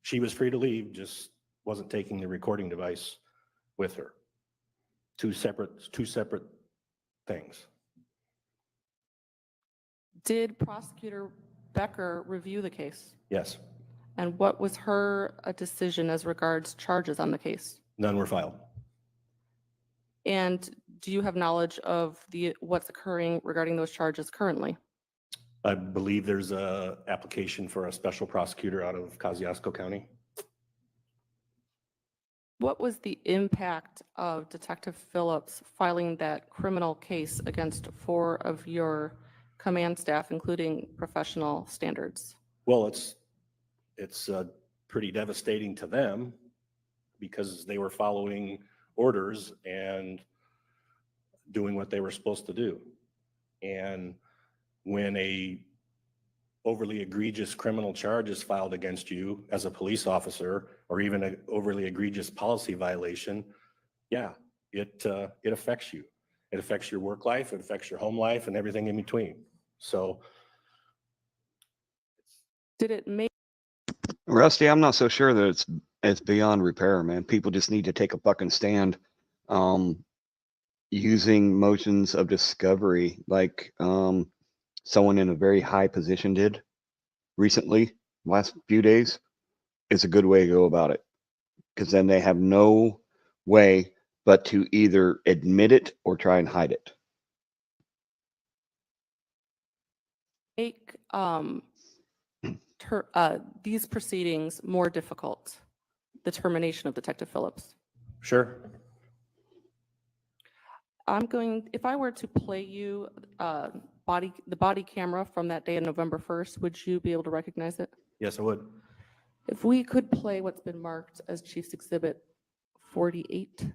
Speaker 9: She was free to leave, just wasn't taking the recording device with her. Two separate things.
Speaker 4: Did Prosecutor Becker review the case?
Speaker 9: Yes,
Speaker 4: And what was her decision as regards charges on the case?
Speaker 9: none were filed.
Speaker 4: And do you have knowledge of what's occurring regarding those charges currently?
Speaker 9: I believe there's a application for a special prosecutor out of Kosciuszko County.
Speaker 4: What was the impact of Detective Phillips filing that criminal case against 4 of your command staff, including professional standards?
Speaker 9: Well, it's pretty devastating to them because they were following orders and doing what they were supposed to do. And when a overly egregious criminal charge is filed against you as a police officer, or even an overly egregious policy violation, yeah, it affects you. It affects your work life, it affects your home life, and everything in between. So,
Speaker 4: Did it make
Speaker 1: Rusty, I'm not so sure that it's beyond repair, man. People just need to take a fucking stand. Using motions of discovery like someone in a very high position did recently, last few days, is a good way to go about it. Because then they have no way but to either admit it or try and hide it.
Speaker 4: make these proceedings more difficult, the termination of Detective Phillips?
Speaker 9: sure.
Speaker 4: If I were to play you the body camera from that day on November 1st, would you be able to recognize it?
Speaker 9: Yes, I would.
Speaker 4: If we could play what's been marked as Chief's Exhibit 48.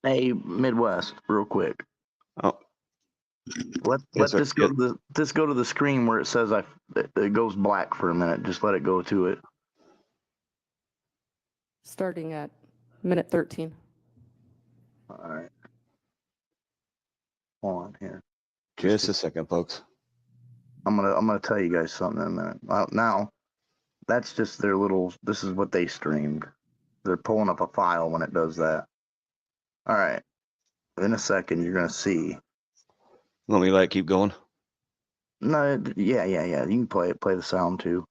Speaker 2: Hey, Midwest, real quick.
Speaker 1: Oh,
Speaker 2: Let
Speaker 1: Yes, sir.
Speaker 2: this go to the screen where it says it goes black for a minute. Just let it go to it.
Speaker 4: Starting at minute 13.
Speaker 2: All right. Hold on here.
Speaker 1: just a second, folks.
Speaker 2: I'm gonna tell you guys something in a minute. Now, that's just their little. This is what they streamed. They're pulling up a file when it does that. All right. In a second, you're gonna see.
Speaker 1: Let me keep going.
Speaker 2: No, yeah. You can play it. Play the sound too.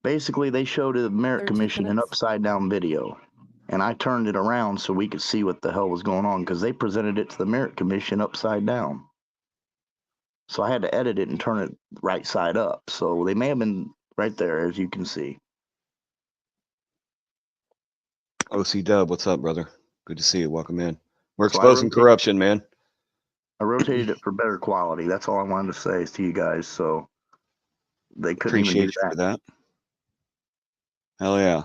Speaker 2: Basically, they showed the Merit
Speaker 4: 13
Speaker 2: Commission an
Speaker 4: minutes.
Speaker 2: upside down video, and I turned it around so we could see what the hell was going on because they presented it to the Merit Commission upside down. So I had to edit it and turn it right side up. So they may have been right there, as you can see.
Speaker 1: OC Dub, what's up, brother? Good to see you. Welcome in. We're
Speaker 2: So I
Speaker 1: exposing
Speaker 2: rotate-
Speaker 1: corruption, man.
Speaker 2: I rotated it for better quality. That's all I wanted to say to you guys. So they couldn't even
Speaker 1: Appreciate
Speaker 2: do
Speaker 1: you for
Speaker 2: that.
Speaker 1: that. Hell yeah.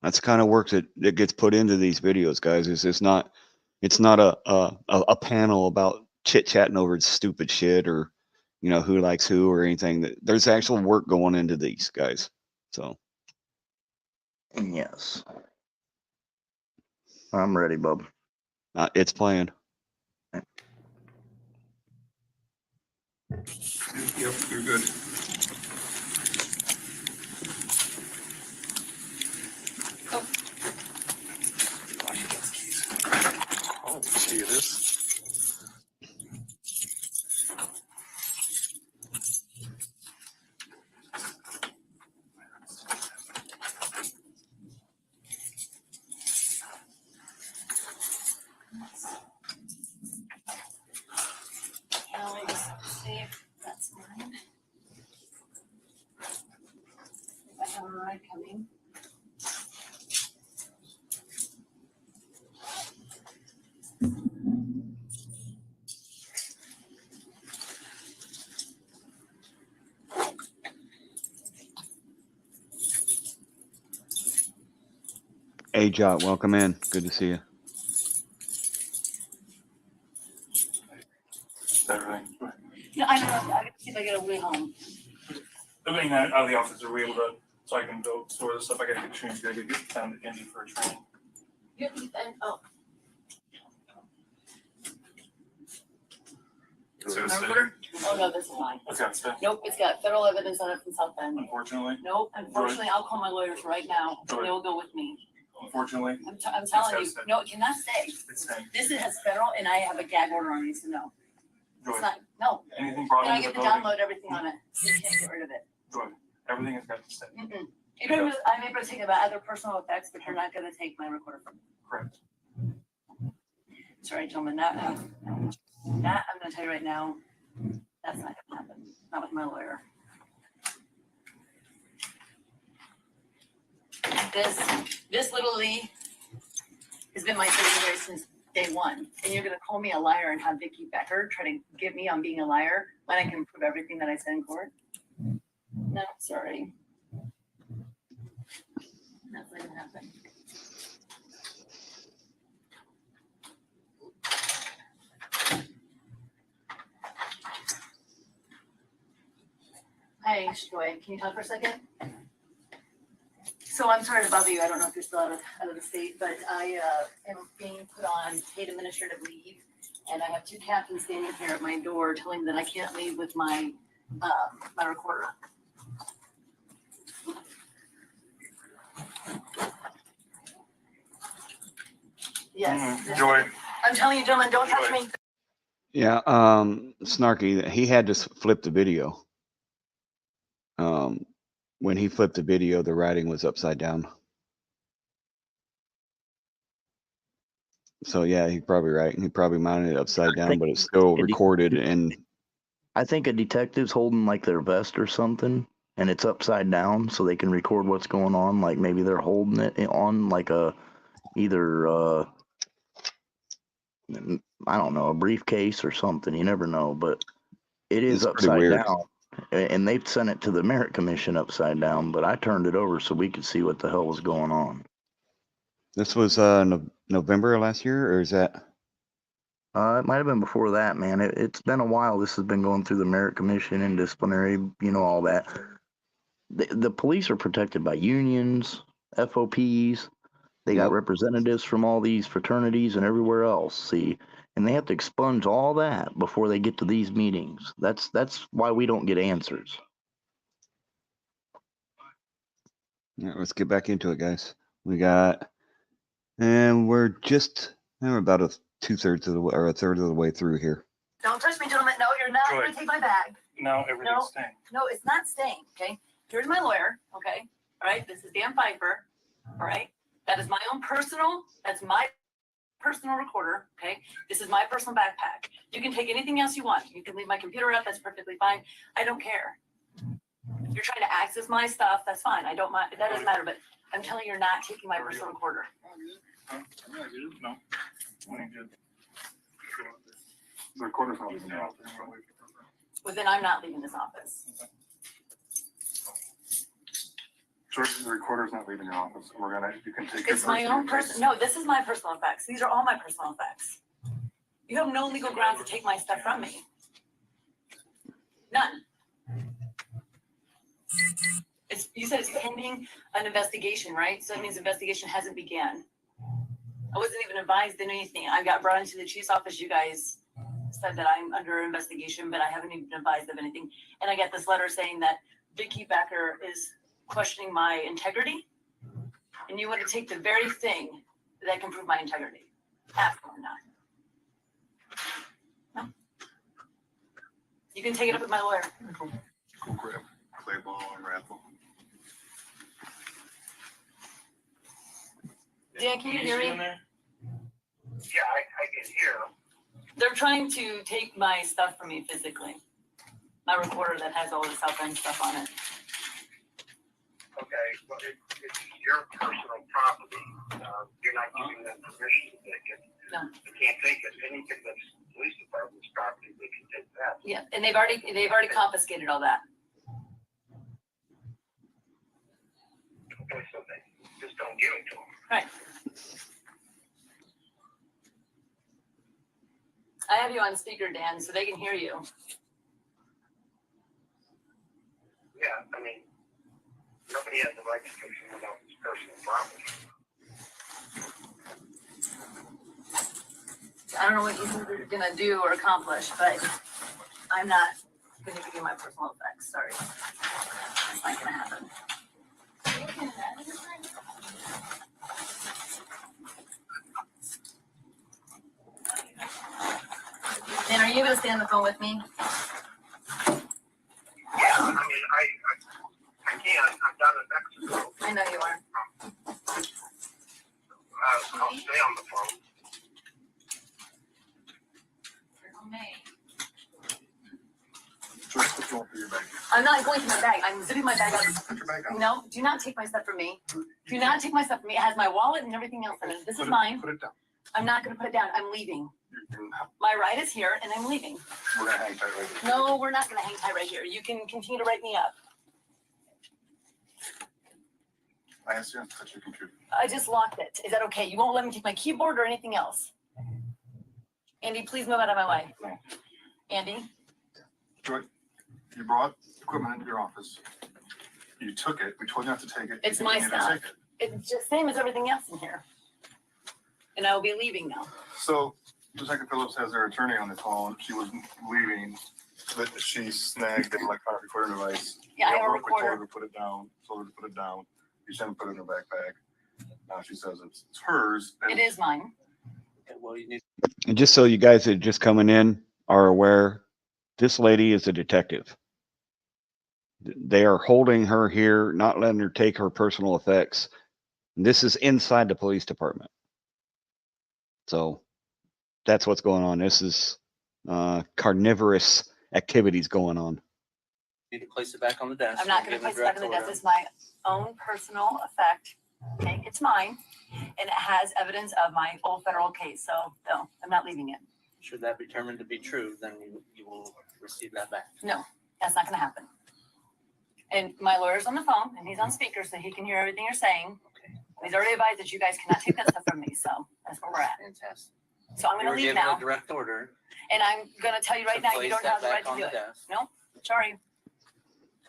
Speaker 1: That's the kind of work that gets put into these videos, guys. It's not a panel about chit chatting over stupid shit or who likes who or anything. There's actual work going into these guys. So
Speaker 2: Yes. I'm ready, bub.
Speaker 1: it's playing.
Speaker 11: Yep, you're good.
Speaker 4: mind coming?
Speaker 1: Hey, Jot, welcome in. Good to see you.
Speaker 11: Yeah, I know. I can see if I get a way home.
Speaker 12: Living out of the office, are we able to, so I can go store the stuff I gotta get changed, gotta get down to Indy for a training?
Speaker 11: You and oh,
Speaker 12: So it's
Speaker 11: my
Speaker 12: the-
Speaker 11: recorder? Oh no, this is mine.
Speaker 12: It's got stuff,
Speaker 11: Nope, it's got federal evidence on it from South Bend.
Speaker 12: unfortunately,
Speaker 11: Nope, unfortunately, I'll call my lawyers right now. And they will go with me.
Speaker 12: unfortunately,
Speaker 11: I'm telling you,
Speaker 12: It's got-
Speaker 11: no, it cannot stay.
Speaker 12: it's saying,
Speaker 11: This has federal and I have a gag order on it, so no. It's
Speaker 12: Joy,
Speaker 11: not, no.
Speaker 12: anything
Speaker 11: And
Speaker 12: brought
Speaker 11: I
Speaker 12: into
Speaker 11: get
Speaker 12: the
Speaker 11: to
Speaker 12: building,
Speaker 11: download everything on it. So you can't get rid of it.
Speaker 12: Joy, everything has got to stay,
Speaker 11: Mm-mm. I'm able to take about other personal effects, but you're not gonna take my recorder from me.
Speaker 12: correct?
Speaker 11: Sorry, gentlemen, that I'm gonna tell you right now, that's not gonna happen, not with my lawyer. This literally has been my secretary since day one, and you're gonna call me a liar and have Vicky Becker try to get me on being a liar when I can prove everything that I said in court? No, sorry. That's not gonna happen. Hi, Joy, can you talk for a second? So I'm sorry to bother you. I don't know if you're still out of the state, but I am being put on paid administrative leave. And I have two captains standing here at my door telling me that I can't leave with my my recorder. Yes.
Speaker 12: Joy,
Speaker 11: I'm telling you, gentlemen, don't touch me.
Speaker 1: Yeah, Snarky, he had to flip the video. When he flipped the video, the writing was upside down. So yeah, he's probably right. He probably mounted it upside down, but it's still recorded. And
Speaker 2: I think a detective's holding like their vest or something, and it's upside down so they can record what's going on. Like maybe they're holding it on like a either I don't know, a briefcase or something. You never know, but it is
Speaker 1: It's pretty
Speaker 2: upside
Speaker 1: weird.
Speaker 2: down. And they've sent it to the Merit Commission upside down, but I turned it over so we could see what the hell was going on.
Speaker 1: This was November of last year, or is that?
Speaker 2: It might have been before that, man. It's been a while. This has been going through the Merit Commission and disciplinary, you know, all that. The police are protected by unions, FOPs. They got
Speaker 1: Yep.
Speaker 2: representatives from all these fraternities and everywhere else. See, and they have to expunge all that before they get to these meetings. That's why we don't get answers.
Speaker 1: Yeah, let's get back into it, guys. We're about a 2/3 of the way, or a third of the way through here.
Speaker 11: Don't touch me, gentlemen. No, you're not
Speaker 12: Joy.
Speaker 11: gonna take my bag.
Speaker 12: now everything's
Speaker 11: No.
Speaker 12: staying.
Speaker 11: No, it's not staying, okay? Here's my lawyer, okay? All right, this is Dan Pfeiffer, all right? That is my own personal, that's my personal recorder, okay? This is my personal backpack. You can take anything else you want. You can leave my computer up, that's perfectly fine. I don't care. If you're trying to access my stuff, that's fine. I don't mind, that doesn't matter, but I'm telling you, you're not taking my personal recorder.
Speaker 12: No. We need to- The recorder's not in the office.
Speaker 11: Well, then I'm not leaving this office.
Speaker 12: George, the recorder's not leaving your office. You can take.
Speaker 11: It's my own person, no, this is my personal effects. These are all my personal effects. You have no legal grounds to take my stuff from me. None. You said it's pending an investigation, right? So that means investigation hasn't began. I wasn't even advised in anything. I got brought into the chief's office. You guys said that I'm under investigation, but I haven't even been advised of anything. And I got this letter saying that Vicky Becker is questioning my integrity. And you want to take the very thing that can prove my integrity. Absolutely not. No. You can take it up with my lawyer.
Speaker 12: Go grab clay ball and raffle.
Speaker 11: Dan, can you hear me?
Speaker 12: Yeah, I can hear.
Speaker 11: They're trying to take my stuff from me physically. My recorder that has all the South End stuff on it.
Speaker 12: Okay,
Speaker 8: but it's your personal property. You're not giving them permission to take it.
Speaker 11: No.
Speaker 8: They can't take it. Anything that's police department's property, they can take that.
Speaker 11: Yeah, and they've already confiscated all that.
Speaker 8: Okay, so they just don't give it to them.
Speaker 11: Right. I have you on speaker, Dan, so they can hear you.
Speaker 8: Yeah, I mean, nobody has the right to take someone else's personal property.
Speaker 11: I don't know what you're gonna do or accomplish, but I'm not gonna give you my personal effects, sorry. It's not gonna happen. Dan, are you able to stay on the phone with me?
Speaker 8: Yeah, I mean, I can't. I'm down in Mexico.
Speaker 11: I know you are.
Speaker 8: I'll stay on the phone.
Speaker 11: I'm not going to my bag. I'm zipping my bag up.
Speaker 8: Put your bag on.
Speaker 11: No, do not take my stuff from me. Do not take my stuff from me. It has my wallet and everything else in it. This is mine.
Speaker 8: Put it down.
Speaker 11: I'm not gonna put it down. I'm leaving. My ride is here and I'm leaving.
Speaker 8: We're gonna hang tight right here.
Speaker 11: No, we're not gonna hang tight right here. You can continue to write me up.
Speaker 8: I asked you not to touch your computer.
Speaker 11: I just locked it. Is that okay? You won't let me take my keyboard or anything else? Andy, please move out of my way.
Speaker 8: No.
Speaker 11: Andy?
Speaker 8: Joy, you brought equipment into your office. You took it. We told you not to take it.
Speaker 11: It's
Speaker 8: You
Speaker 11: my
Speaker 8: didn't
Speaker 11: stuff.
Speaker 8: take it.
Speaker 11: It's just same as everything else in here. And I will be leaving now.
Speaker 8: So, Detective Phillips has her attorney on the phone. She was leaving, but she snagged an electronic recording device.
Speaker 11: Yeah, I have a
Speaker 8: We told her
Speaker 11: recorder.
Speaker 8: to put it down. Told her to put it down. You shouldn't put it in her backpack. Now she says it's hers.
Speaker 11: It is mine.
Speaker 8: Well, you need.
Speaker 1: And just so you guys that are just coming in are aware, this lady is a detective. They are holding her here, not letting her take her personal effects. And this is inside the police department. So that's what's going on. This is carnivorous activities going on.
Speaker 13: Need to place it back on the desk.
Speaker 11: I'm not gonna place it back on the desk. It's my own personal effect. Okay, it's mine. And it has evidence of my old federal case. So no, I'm not leaving it.
Speaker 13: Should that be determined to be true, then you will receive that back.
Speaker 11: No, that's not gonna happen. And my lawyer's on the phone and he's on speaker so he can hear everything you're saying. He's already advised that you guys cannot take that stuff from me, so that's where we're at.
Speaker 13: Fantastic.
Speaker 11: So I'm
Speaker 13: You
Speaker 11: gonna
Speaker 13: were
Speaker 11: leave
Speaker 13: given
Speaker 11: now,
Speaker 13: a direct order.
Speaker 11: and I'm gonna tell you right
Speaker 13: to
Speaker 11: now, you
Speaker 13: place
Speaker 11: don't
Speaker 13: that
Speaker 11: have the right
Speaker 13: back
Speaker 11: to
Speaker 13: on
Speaker 11: do
Speaker 13: the
Speaker 11: it.
Speaker 13: desk.
Speaker 11: No, sorry.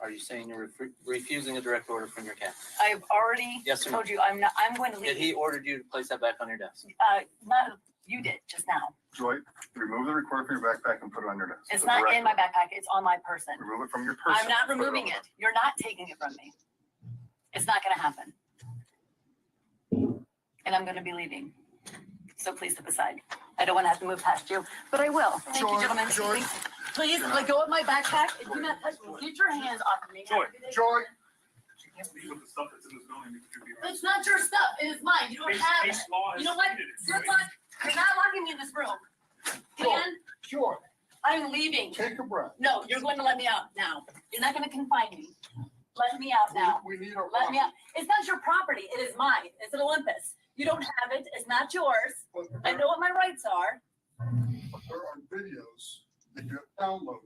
Speaker 13: Are you saying you're refusing a direct order from your captain?
Speaker 11: I've already
Speaker 13: Yes or no?
Speaker 11: told you, I'm going to
Speaker 13: Did he
Speaker 11: leave.
Speaker 13: order you to place that back on your desk?
Speaker 11: Not, you did just now.
Speaker 8: Joy, remove the recorder from your backpack and put it on your desk.
Speaker 11: It's
Speaker 8: The
Speaker 11: not
Speaker 8: direct
Speaker 11: in my
Speaker 8: order.
Speaker 11: backpack, it's on my person.
Speaker 8: Remove it from your person.
Speaker 11: I'm not
Speaker 8: and put
Speaker 11: removing
Speaker 8: on
Speaker 11: it. You're not taking it from me. It's not gonna happen. And I'm gonna be leaving. So please step aside. I don't wanna have to move past you, but I will. Thank you, gentlemen. Please, let go of my backpack. Do not touch me. Get your hands off of me.
Speaker 8: Joy, Joy. You can't leave with the stuff that's in this building. It could be right.
Speaker 11: It's not your stuff. It is mine. You don't have it. You know what? You're not locking me in this room. Dan,
Speaker 6: Joy,
Speaker 11: I'm leaving.
Speaker 6: take a breath.
Speaker 11: No, you're going to let me out now. You're not gonna confine me. Let me out now.
Speaker 6: We need our.
Speaker 11: Let me out. It's not your property. It is mine. It's an Olympus. You don't have it. It's not yours.
Speaker 6: But
Speaker 11: I know what my rights are.
Speaker 6: there are videos that you have downloaded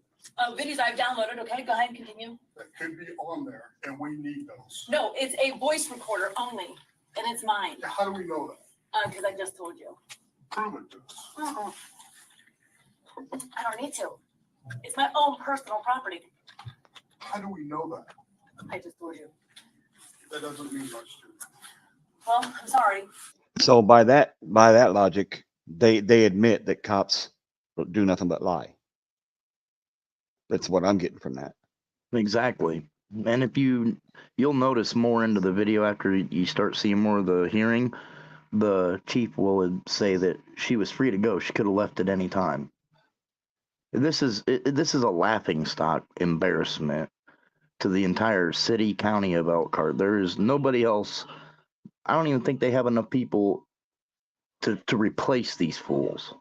Speaker 11: Videos I've downloaded. Okay, go ahead and continue.
Speaker 6: that could be on there, and we need those.
Speaker 11: No, it's a voice recorder only, and it's mine.
Speaker 6: How do we know that?
Speaker 11: Because I just told you.
Speaker 6: Prove it to us.
Speaker 11: Uh-uh. I don't need to. It's my own personal property.
Speaker 6: How do we know that?
Speaker 11: I just told you.
Speaker 6: That doesn't mean much to me.
Speaker 11: Well, I'm sorry.
Speaker 1: So by that logic, they admit that cops do nothing but lie. That's what I'm getting from that.
Speaker 2: Exactly. And if you'll notice more into the video after you start seeing more of the hearing, the chief will say that she was free to go. She could have left at any time. This is a laughing stock embarrassment to the entire city, county of Elkhart. There is nobody else. I don't even think they have enough people to replace these fools.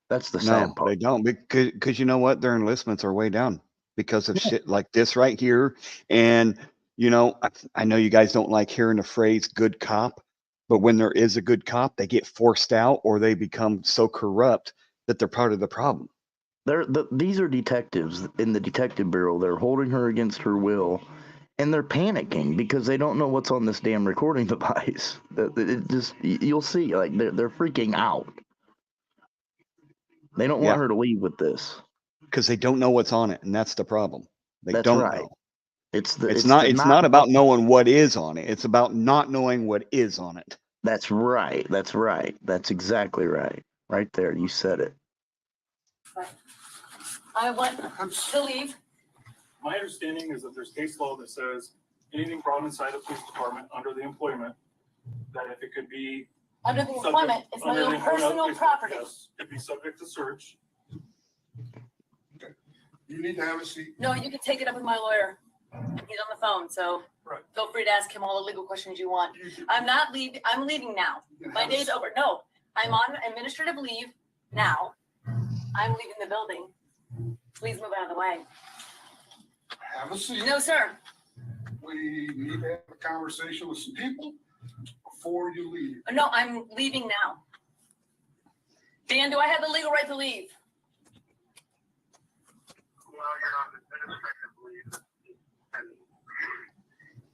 Speaker 2: That's the sad
Speaker 1: No,
Speaker 2: part.
Speaker 1: they don't, because you know what? Their enlistments are way down because of shit like this right here. And You know, I know you guys don't like hearing the phrase good cop, but when there is a good cop, they get forced out or they become so corrupt that they're part of the problem.
Speaker 2: These are detectives in the detective bureau. They're holding her against her will, and they're panicking because they don't know what's on this damn recording device. It just you'll see, like they're freaking out. They don't want
Speaker 1: Yeah,
Speaker 2: her to leave with this.
Speaker 1: because they don't know what's on it, and that's the problem. They
Speaker 2: That's
Speaker 1: don't
Speaker 2: right.
Speaker 1: know.
Speaker 2: It's
Speaker 1: It's
Speaker 2: the
Speaker 1: it's
Speaker 2: not
Speaker 1: not
Speaker 2: know.
Speaker 1: about knowing what is on it. It's about not knowing what is on it.
Speaker 2: That's right. That's right. That's exactly right. Right there, you said it.
Speaker 11: I want to leave.
Speaker 12: My understanding is that there's case law that says anything brought inside a police department under the employment, that if it could be.
Speaker 11: Under the employment, it's my own personal property.
Speaker 12: Yes, it'd be subject to search.
Speaker 6: You need to have a seat.
Speaker 11: No, you can take it up with my lawyer. He's on the phone, so
Speaker 12: Right.
Speaker 11: feel free to ask him all the legal questions you want. I'm not leaving. I'm leaving now. My day's over. No, I'm on administrative leave now. I'm leaving the building. Please move out of the way.
Speaker 6: Have a seat.
Speaker 11: No, sir.
Speaker 6: We need to have a conversation with some people before you leave.
Speaker 11: No, I'm leaving now. Dan, do I have the legal right to leave?
Speaker 14: Well, you're on administrative leave, and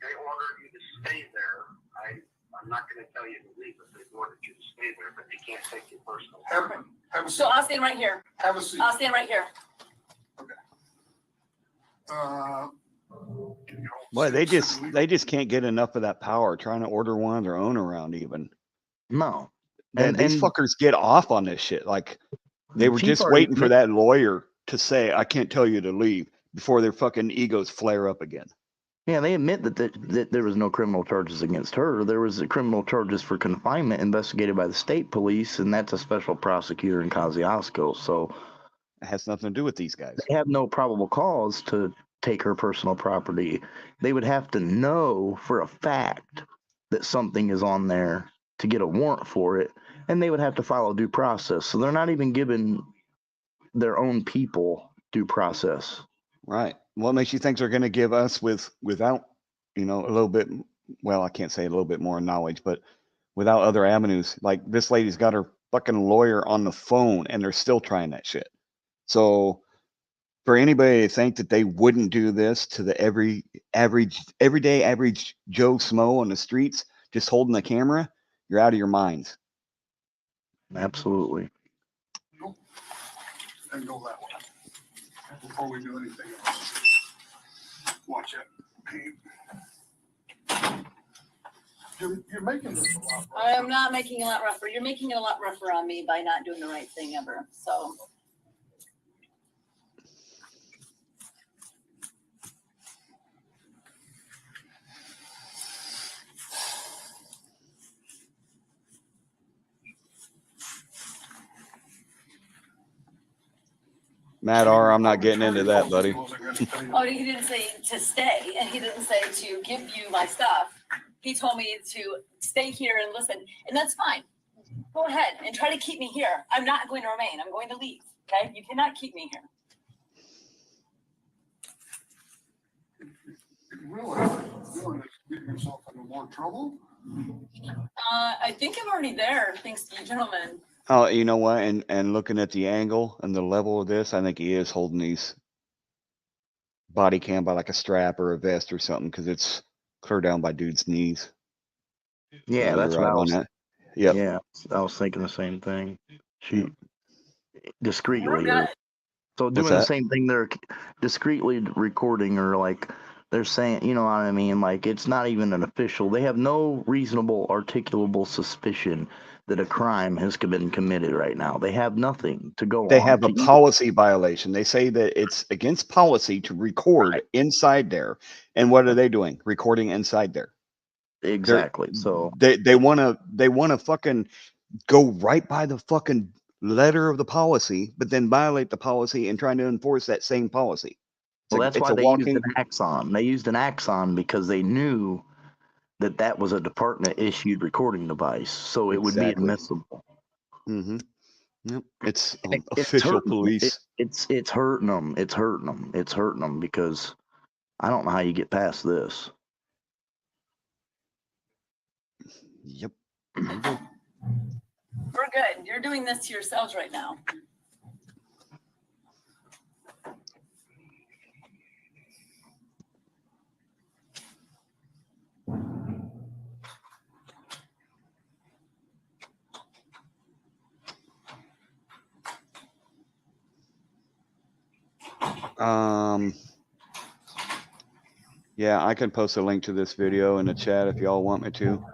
Speaker 14: they ordered you to stay there. I'm not going to tell you to leave if they ordered you to stay there, but they can't take your personal property.
Speaker 6: Have a seat.
Speaker 11: So I'll stand right here.
Speaker 6: Have a seat.
Speaker 11: I'll stand right here.
Speaker 1: Boy, they just can't get enough of that power trying to order one of their own around even.
Speaker 2: No.
Speaker 1: These fuckers get off on this shit. Like they were
Speaker 2: Chief
Speaker 1: just
Speaker 2: already
Speaker 1: waiting for that lawyer to say, I can't tell you to leave before their fucking egos flare up again.
Speaker 2: Yeah, they admit that there was no criminal charges against her. There was criminal charges for confinement investigated by the state police, and that's a special prosecutor in Kosciuszko. So
Speaker 1: it has nothing to do with these guys.
Speaker 2: They have no probable cause to take her personal property. They would have to know for a fact that something is on there to get a warrant for it, and they would have to follow due process. So they're not even giving their own people due process.
Speaker 1: Right. What makes you think they're going to give us without, a little bit, well, I can't say a little bit more knowledge, but without other avenues? Like this lady's got her fucking lawyer on the phone and they're still trying that shit. So for anybody to think that they wouldn't do this to the everyday average Joe Smo on the streets, just holding the camera, you're out of your minds.
Speaker 2: Absolutely.
Speaker 6: And go that way before we do anything else. Watch it. You're making this a lot rougher.
Speaker 11: I am not making it a lot rougher. You're making it a lot rougher on me by not doing the right thing ever. So.
Speaker 1: Matt R., I'm not getting into that, buddy.
Speaker 11: Oh, he didn't say to stay, and he didn't say to give you my stuff. He told me to stay here and listen, and that's fine. Go ahead and try to keep me here. I'm not going to remain. I'm going to leave. Okay? You cannot keep me here.
Speaker 6: You realize you're doing this to get yourself into more trouble?
Speaker 11: I think I'm already there, thanks to you gentlemen.
Speaker 1: Oh, you know what? And looking at the angle and the level of this, I think he is holding these body cam by like a strap or a vest or something because it's clear down by dude's knees.
Speaker 2: Yeah, that's
Speaker 1: right
Speaker 2: what I
Speaker 1: on
Speaker 2: was.
Speaker 1: that. Yep.
Speaker 2: Yeah, I was thinking the same thing. She discreetly. So
Speaker 1: What's
Speaker 2: doing the
Speaker 1: that?
Speaker 2: same thing, they're discreetly recording or like they're saying, you know what I mean? Like it's not even an official. They have no reasonable articulable suspicion that a crime has been committed right now. They have nothing to go on.
Speaker 1: They have a
Speaker 2: to
Speaker 1: policy violation. They say that it's against policy to record inside there. And what are they doing? Recording inside there.
Speaker 2: Exactly. So
Speaker 1: they want to fucking go right by the fucking letter of the policy, but then violate the policy and trying to enforce that same policy.
Speaker 2: Well, that's why they used an axon. They used an axon because they knew that that was a department issued recording device, so it would be admissible.
Speaker 1: Mm-hmm. Yep. It's official police.
Speaker 2: It's hurting them. It's hurting them. It's hurting them because I don't know how you get past this.
Speaker 1: Yep. I'm good.
Speaker 11: We're good. You're doing this to yourselves right now.
Speaker 1: Yeah, I can post a link to this video in the chat if y'all want me to.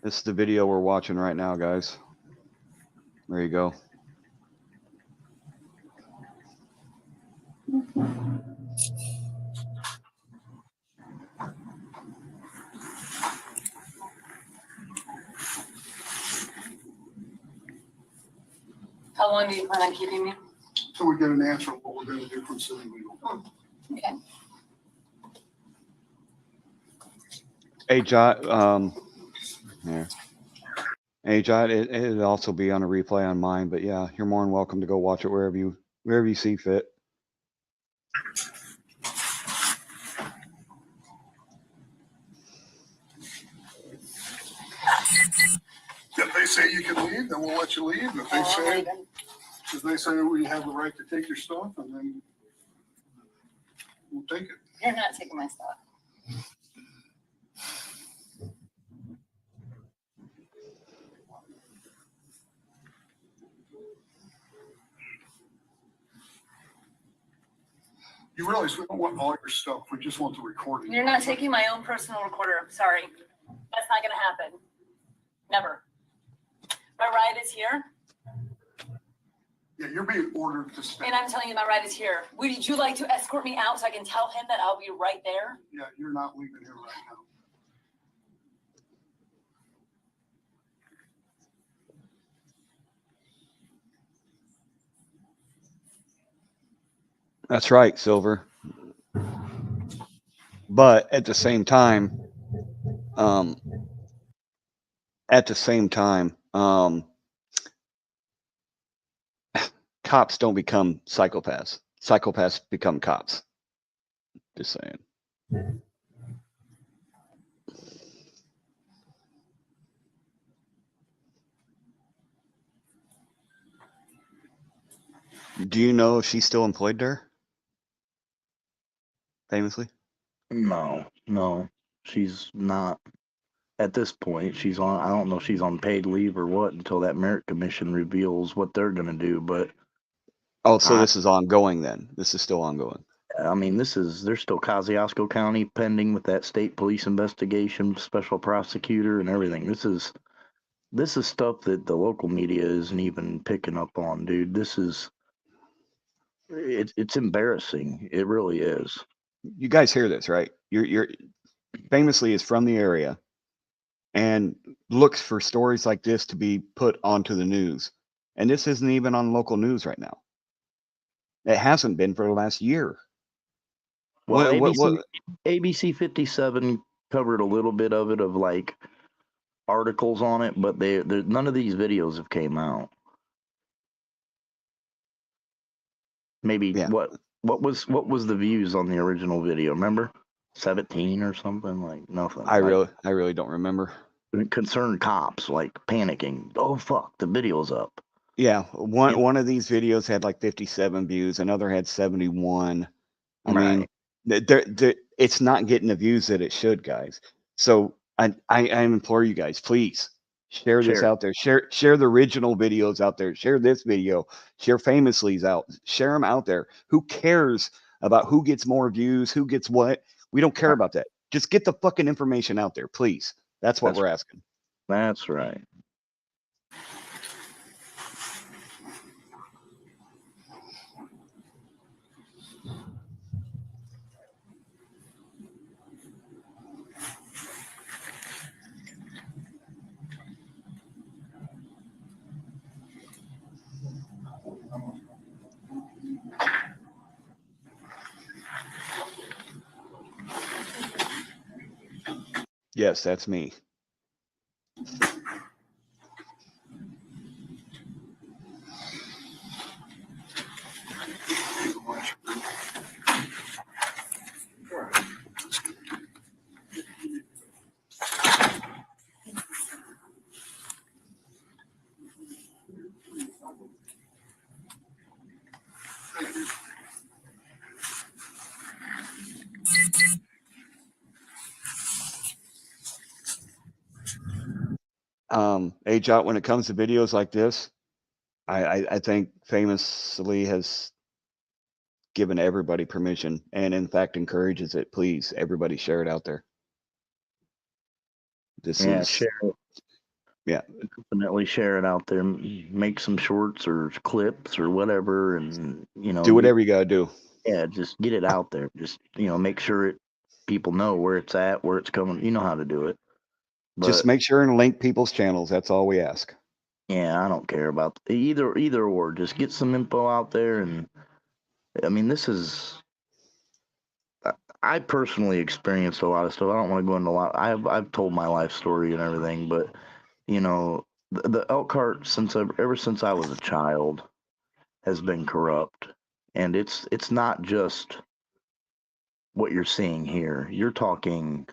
Speaker 1: This is the video we're watching right now, guys. There you go.
Speaker 11: How long do you plan on keeping me?
Speaker 6: Till we get an answer on what we're gonna do from city legal.
Speaker 11: Okay.
Speaker 1: Hey, Jot, yeah. Hey, Jot, it'll also be on a replay on mine, but yeah, you're more than welcome to go watch it wherever you see fit.
Speaker 6: If they say you can leave, then we'll let you leave. If they say we have the right to take your stuff, and then we'll take it.
Speaker 11: You're not taking my stuff.
Speaker 6: You realize we don't want all your stuff. We just want the recording.
Speaker 11: You're not taking my own personal recorder. Sorry. That's not gonna happen. Never. My ride is here,
Speaker 6: Yeah, you're being ordered to stay.
Speaker 11: and I'm telling you my ride is here. Would you like to escort me out so I can tell him that I'll be right there?
Speaker 6: Yeah, you're not leaving here right now.
Speaker 1: That's right, Silver. But at the same time, cops don't become psychopaths. Psychopaths become cops. Just saying. Do you know if she's still employed there? Famously?
Speaker 2: No, she's not. At this point, she's on, I don't know if she's on paid leave or what until that merit commission reveals what they're going to do. But
Speaker 1: Oh, so this is ongoing then. This is still ongoing.
Speaker 2: I mean, there's still Kosciuszko County pending with that state police investigation, special prosecutor and everything. This is stuff that the local media isn't even picking up on, dude. It's embarrassing. It really is.
Speaker 1: You guys hear this, right? You're famously is from the area and looks for stories like this to be put onto the news. And this isn't even on local news right now. It hasn't been for the last year.
Speaker 2: Well, ABC 57 covered a little bit of it, of like articles on it, but none of these videos have came out. Maybe what was the views on the original video? Remember, 17 or something, like nothing.
Speaker 1: I really don't remember.
Speaker 2: Concerned cops like panicking. Oh fuck, the video's up.
Speaker 1: Yeah, one of these videos had like 57 views, another had 71. I mean, it's not getting the views that it should, guys. So I implore you guys, please share this out there. Share the original videos out there. Share this video. Share Famously's out. Share them out there. Who cares about who gets more views, who gets what? We don't care about that. Just get the fucking information out there, please. That's what we're asking.
Speaker 2: That's right.
Speaker 1: Yes, that's me. Hey, Jot, when it comes to videos like this, I think famously has given everybody permission and in fact encourages it. Please, everybody share it out there. This
Speaker 2: Yeah,
Speaker 1: is,
Speaker 2: share it.
Speaker 1: yeah,
Speaker 2: Definitely share it out there. Make some shorts or clips or whatever, and
Speaker 1: do whatever you got to do.
Speaker 2: yeah, just get it out there. Just make sure people know where it's at, where it's coming. You know how to do it.
Speaker 1: Just
Speaker 2: But
Speaker 1: make sure and link people's channels. That's all we ask.
Speaker 2: yeah, I don't care about either or. Just get some info out there, and I mean, this is. I personally experienced a lot of stuff. I don't want to go into a lot. I've told my life story and everything, but the Elkhart ever since I was a child has been corrupt, and it's not just what you're seeing here. You're talking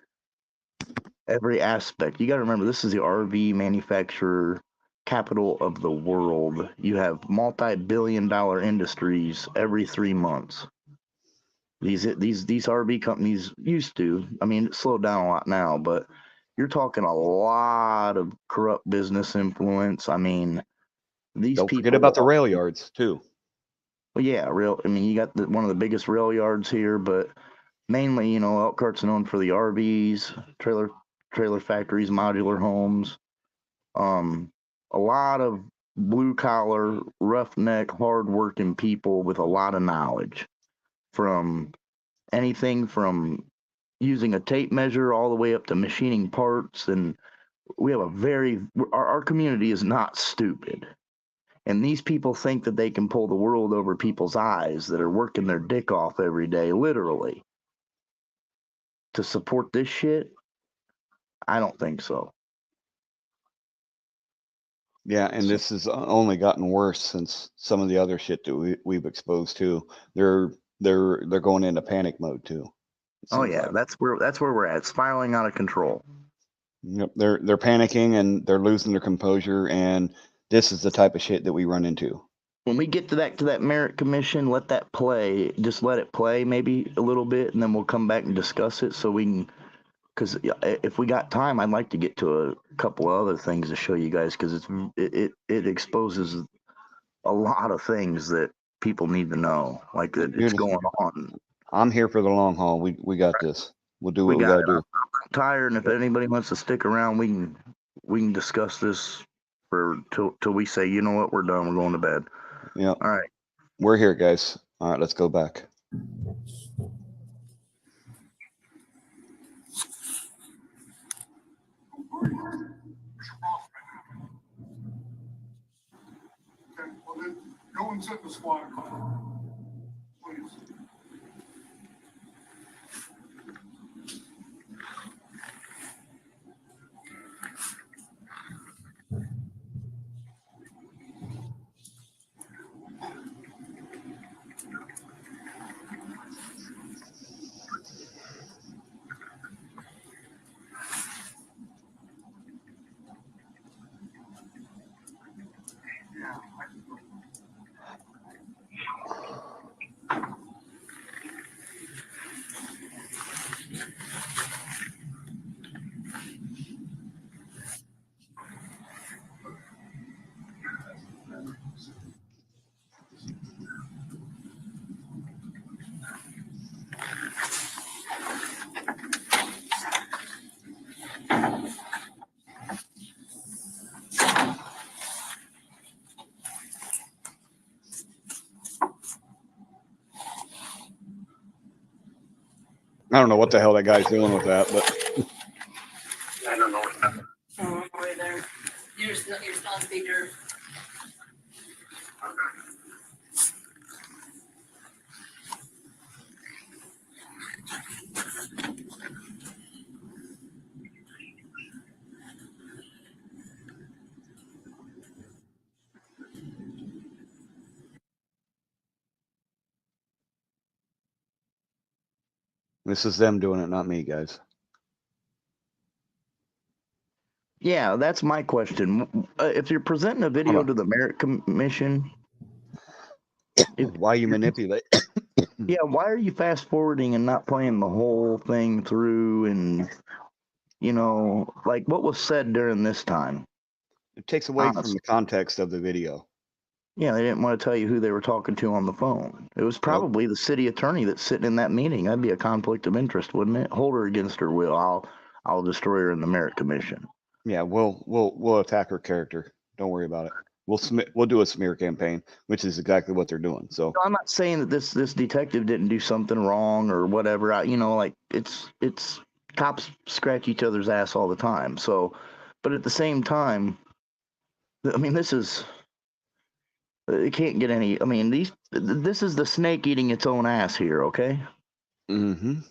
Speaker 2: every aspect. You got to remember, this is the RV manufacturer capital of the world. You have multi-billion-dollar industries every 3 months. These RV companies used to. I mean, it slowed down a lot now, but you're talking a lot of corrupt business influence. I mean, these
Speaker 1: Don't forget
Speaker 2: people
Speaker 1: about the rail yards too.
Speaker 2: well, yeah, I mean, you got one of the biggest rail yards here, but mainly, Elkhart's known for the RVs, trailer factories, modular homes. A lot of blue collar, roughneck, hard working people with a lot of knowledge, from anything from using a tape measure all the way up to machining parts. And we have our community is not stupid. And these people think that they can pull the world over people's eyes that are working their dick off every day, literally, to support this shit. I don't think so.
Speaker 1: Yeah, and this has only gotten worse since some of the other shit that we've exposed to. They're going into panic mode too.
Speaker 2: Oh yeah, that's where we're at. It's spiraling out of control.
Speaker 1: Yep, they're panicking and they're losing their composure, and this is the type of shit that we run into.
Speaker 2: When we get to that merit commission, let that play. Just let it play maybe a little bit, and then we'll come back and discuss it so we can. Because if we got time, I'd like to get to a couple of other things to show you guys, because it exposes a lot of things that people need to know, like that it's going on.
Speaker 1: I'm here for the long haul. We got this. We'll do what
Speaker 2: We
Speaker 1: we
Speaker 2: got
Speaker 1: got
Speaker 2: it.
Speaker 1: to do.
Speaker 2: I'm tired, and if anybody wants to stick around, we can discuss this till we say, you know what, we're done. We're going to bed.
Speaker 1: Yeah.
Speaker 2: All right.
Speaker 1: We're here, guys. All right, let's go back.
Speaker 6: Okay, well then, go and sit in the squad car, please.
Speaker 1: I don't know what the hell that guy's doing with that, but
Speaker 14: I don't know what happened.
Speaker 11: Oh, right there. You're still on speaker.
Speaker 1: this is them doing it, not me, guys.
Speaker 2: Yeah, that's my question. If you're presenting a video to the merit commission,
Speaker 1: Why you manipulate?
Speaker 2: yeah, why are you fast forwarding and not playing the whole thing through? And like what was said during this time?
Speaker 1: It takes away from
Speaker 2: Honest.
Speaker 1: the context of the video.
Speaker 2: Yeah, they didn't want to tell you who they were talking to on the phone. It was probably the city attorney that's sitting in that meeting. That'd be a conflict of interest, wouldn't it? Hold her against her will. I'll destroy her in the merit commission.
Speaker 1: Yeah, we'll attack her character. Don't worry about it. We'll do a smear campaign, which is exactly what they're doing. So
Speaker 2: I'm not saying that this detective didn't do something wrong or whatever. It's cops scratch each other's ass all the time. So, but at the same time, I mean, this is. It can't get any. I mean, this is the snake eating its own ass here. Okay.
Speaker 1: Mm-hmm.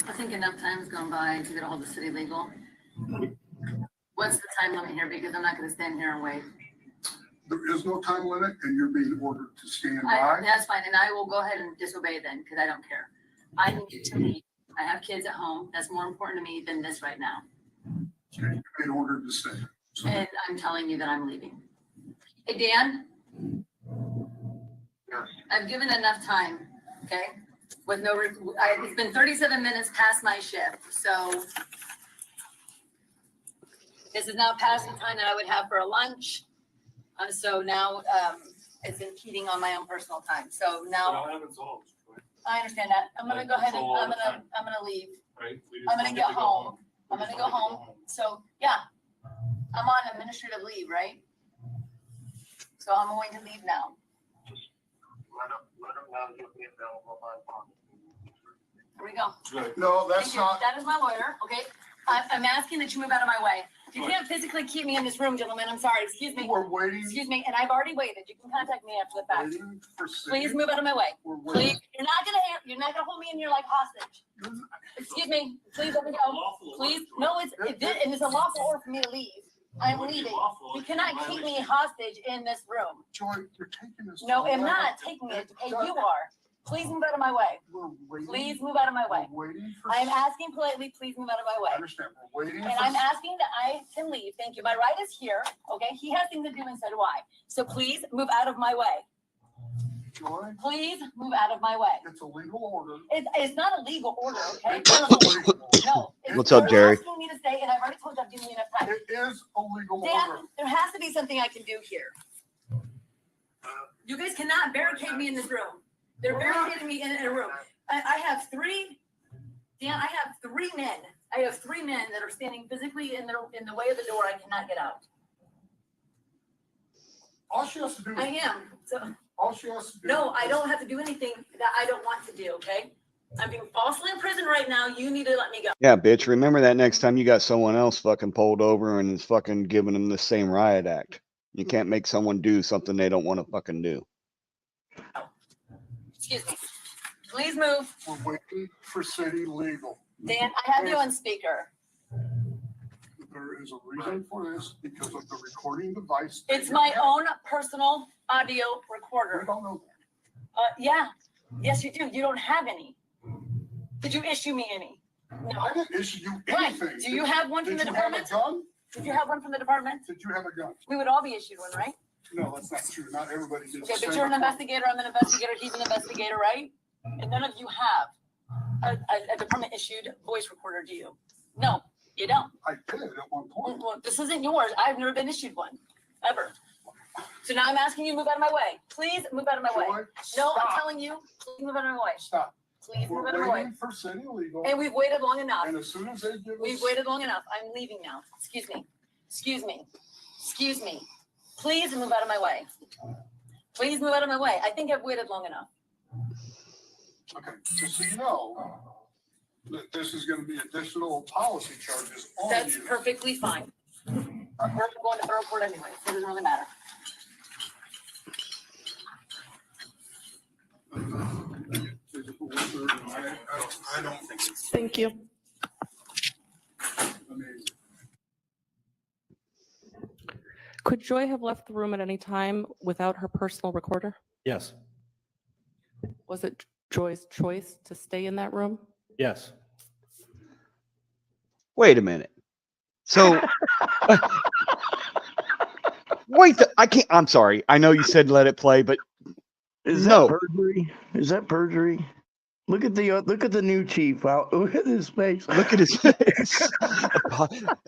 Speaker 11: I think enough time's gone by to get a hold of city legal. What's the time limit here? Because I'm not gonna stand here and wait.
Speaker 6: There is no time limit, and you're being ordered to stand by.
Speaker 11: That's fine, and I will go ahead and disobey then, because I don't care. I need to leave. I have kids at home. That's more important to me than this right now.
Speaker 6: You're being ordered to stay. So
Speaker 11: And I'm telling you that I'm leaving. Hey, Dan,
Speaker 14: Yes.
Speaker 11: I've given enough time, okay? With no, it's been 37 minutes past my shift, so this is now past the time that I would have for a lunch. So now, it's impeding on my own personal time. So now, I understand that. I'm gonna go ahead and, I'm gonna leave. I'm gonna get home. I'm gonna go home. So, yeah, I'm on administrative leave, right? So I'm going to leave now.
Speaker 14: Let them know you'll be available by phone.
Speaker 11: Here we go.
Speaker 6: No, that's
Speaker 11: Thank you.
Speaker 6: not.
Speaker 11: That is my lawyer, okay? I'm asking that you move out of my way. You can't physically keep me in this room, gentlemen. I'm sorry. Excuse me.
Speaker 6: We're waiting.
Speaker 11: Excuse me, and I've already waited. You can contact me after the fact.
Speaker 6: Waiting for
Speaker 11: Please move out of my way.
Speaker 6: We're
Speaker 11: Please,
Speaker 6: waiting.
Speaker 11: you're not gonna hold me in here like hostage. Excuse me, please let me go. Please, no, and it's a lawful order for me to leave. I'm leaving. You cannot keep me hostage in this room.
Speaker 6: Joy, you're taking this.
Speaker 11: No, I'm not taking it. Hey, you are. Please move out of my way.
Speaker 6: We're waiting.
Speaker 11: Please move out of my way.
Speaker 6: We're waiting for.
Speaker 11: I am asking politely, please move out of my
Speaker 6: I
Speaker 11: way.
Speaker 6: understand. We're waiting.
Speaker 11: And I'm asking that I can leave. Thank you. My right is here. Okay, he has things to do and so do I. So please move out of my way.
Speaker 6: Joy,
Speaker 11: Please move out of my way.
Speaker 6: it's a legal order.
Speaker 11: It's not a legal order, okay?
Speaker 6: It's a legal order.
Speaker 11: No. it's-
Speaker 1: What's up,
Speaker 11: they're
Speaker 1: Jerry?
Speaker 11: asking me to stay, and I've already told you I've given you enough time.
Speaker 6: It is a legal
Speaker 11: Dan,
Speaker 6: order.
Speaker 11: there has to be something I can do here. You guys cannot barricade me in this room. They're barricading me in a room. I have three, Dan, I have 3 men. I have 3 men that are standing physically in the way of the door. I cannot get out.
Speaker 6: All she has to do.
Speaker 11: I am. So,
Speaker 6: All she has to do.
Speaker 11: no, I don't have to do anything that I don't want to do, okay? I'm being falsely imprisoned right now. You need to let me go.
Speaker 1: Yeah, bitch. Remember that next time you got someone else fucking pulled over and is fucking giving them the same riot act. You can't make someone do something they don't want to fucking do.
Speaker 11: Excuse me. Please move.
Speaker 6: We're waiting for city legal.
Speaker 11: Dan, I have you on speaker.
Speaker 6: There is a reason for this because of the recording device.
Speaker 11: It's my own personal audio
Speaker 6: We
Speaker 11: recorder.
Speaker 6: don't know.
Speaker 11: Yeah. Yes, you do. You don't have any. Did you issue me any? No.
Speaker 6: I didn't issue you
Speaker 11: Right.
Speaker 6: anything.
Speaker 11: Do you have one from
Speaker 6: Did
Speaker 11: the
Speaker 6: you have a
Speaker 11: department?
Speaker 6: gun?
Speaker 11: Did you have one from the department?
Speaker 6: Did you have a gun?
Speaker 11: We would all be issued one, right?
Speaker 6: No, that's not true. Not everybody gets.
Speaker 11: Okay,
Speaker 6: the
Speaker 11: but
Speaker 6: same
Speaker 11: you're an
Speaker 6: record.
Speaker 11: investigator, I'm an investigator, he's an investigator, right? And none of you have a department issued voice recorder, do you? No, you don't.
Speaker 6: I did at one point.
Speaker 11: Well, this isn't yours. I've never been issued one, ever. So now I'm asking you to move out of my way. Please move out of my way.
Speaker 6: Joy,
Speaker 11: No, I'm
Speaker 6: stop.
Speaker 11: telling you, please move out of my way.
Speaker 6: Stop.
Speaker 11: Please move
Speaker 6: We're
Speaker 11: out of my way.
Speaker 6: waiting for city legal.
Speaker 11: And we've waited long enough.
Speaker 6: And as soon as they give us.
Speaker 11: We've waited long enough. I'm leaving now. Excuse me. Excuse me. Excuse me. Please move out of my way. Please move out of my way. I think I've waited long enough.
Speaker 6: Okay, just so you know, that this is gonna be additional policy charges on
Speaker 11: That's
Speaker 6: you.
Speaker 11: perfectly fine. We're going to throw a court anyway, so it doesn't really matter.
Speaker 6: I don't think it's
Speaker 4: Thank you.
Speaker 6: amazing.
Speaker 4: Could Joy have left the room at any time without her personal recorder?
Speaker 9: Yes,
Speaker 4: Was it Joy's choice to stay in that room?
Speaker 9: yes.
Speaker 1: Wait a minute. So, wait, I can't. I'm sorry. I know you said let it play, but
Speaker 2: Is that
Speaker 1: No.
Speaker 2: perjury? Is that perjury? Look at the new chief out. Look at his face.
Speaker 1: Look at his face.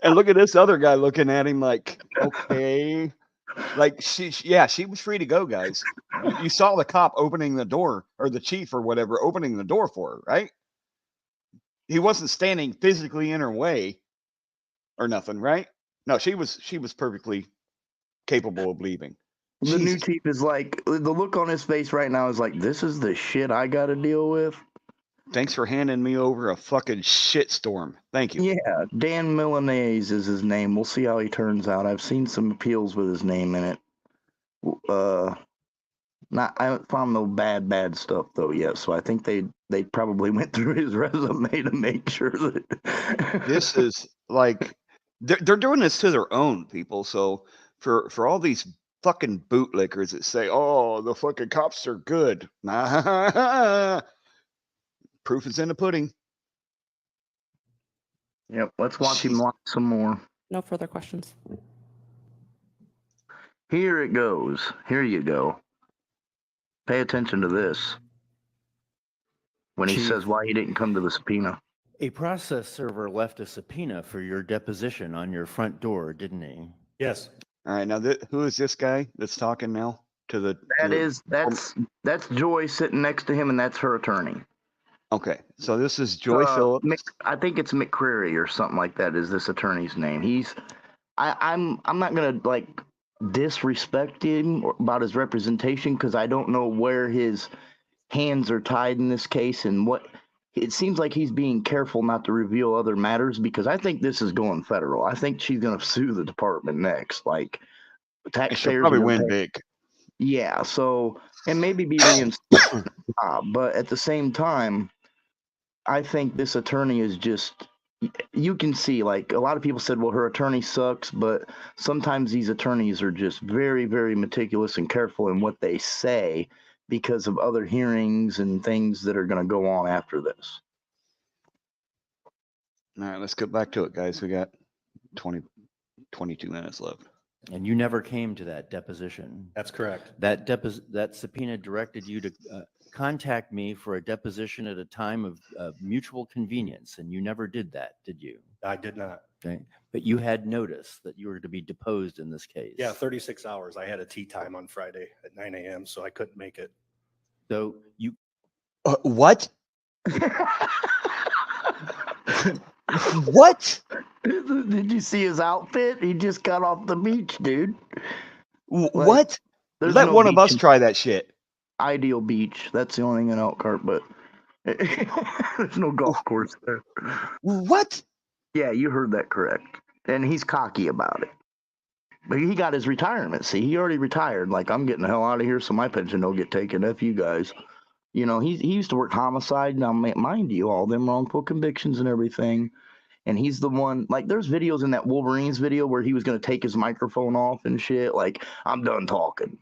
Speaker 1: And look at this other guy looking at him like, okay. Like she was free to go, guys. You saw the cop opening the door, or the chief or whatever opening the door for her, right? He wasn't standing physically in her way or nothing, right? No, she was perfectly capable of leaving.
Speaker 2: The new
Speaker 1: Jesus.
Speaker 2: chief is like, the look on his face right now is like, this is the shit I got to deal with.
Speaker 1: Thanks for handing me over a fucking shitstorm. Thank you.
Speaker 2: Yeah, Dan Milanese is his name. We'll see how he turns out. I've seen some appeals with his name in it. I haven't found no bad stuff though yet. So I think they probably went through his resume to make sure that
Speaker 1: This is like they're doing this to their own people. So for all these fucking bootlickers that say, "Oh, the fucking cops are good," proof is in the pudding.
Speaker 2: Yep, let's watch him watch some more.
Speaker 4: No further questions.
Speaker 2: Here it goes. Here you go. Pay attention to this. When he
Speaker 5: Chief.
Speaker 2: says why he didn't come to the subpoena.
Speaker 5: A process server left a subpoena for your deposition on your front door, didn't he?
Speaker 9: Yes.
Speaker 1: All right, now who is this guy that's talking now to the?
Speaker 2: That's Joy sitting next to him, and that's her attorney.
Speaker 1: Okay, so this is Joy Phillips.
Speaker 2: I think it's McCreary or something like that. Is this attorney's name? I'm not gonna like disrespect him about his representation because I don't know where his hands are tied in this case and what. It seems like he's being careful not to reveal other matters because I think this is going federal. I think she's going to sue the department next. Like taxpayers
Speaker 1: She'll probably win big.
Speaker 2: Yeah. So, and maybe be reinstated. But at the same time, I think this attorney is just, you can see like a lot of people said, well, her attorney sucks, but sometimes these attorneys are just very, very meticulous and careful in what they say because of other hearings and things that are going to go on after this.
Speaker 1: All right, let's get back to it, guys. We got 22 minutes left.
Speaker 5: And you never came to that deposition.
Speaker 9: That's correct.
Speaker 5: That subpoena directed you to contact me for a deposition at a time of mutual convenience, and you never did that, did you?
Speaker 9: I did not.
Speaker 5: Okay. But you had notice that you were to be deposed in this case.
Speaker 9: Yeah, 36 hours. I had a tea time on Friday at 9 a.m., so I couldn't make it.
Speaker 5: So you...
Speaker 1: What? What?
Speaker 2: Did you see his outfit? He just got off the beach, dude.
Speaker 1: What? Let one of us try that shit.
Speaker 2: Ideal Beach. That's the only thing in Elkhart, but there's no golf course there.
Speaker 1: What?
Speaker 2: Yeah, you heard that correct. And he's cocky about it. But he got his retirement. See, he already retired. Like, I'm getting the hell out of here so my pension don't get taken. F you guys. You know, he used to work homicide. Now, mind you, all them wrongful convictions and everything. And he's the one, like, there's videos in that Wolverines video where he was going to take his microphone off and shit. Like, I'm done talking.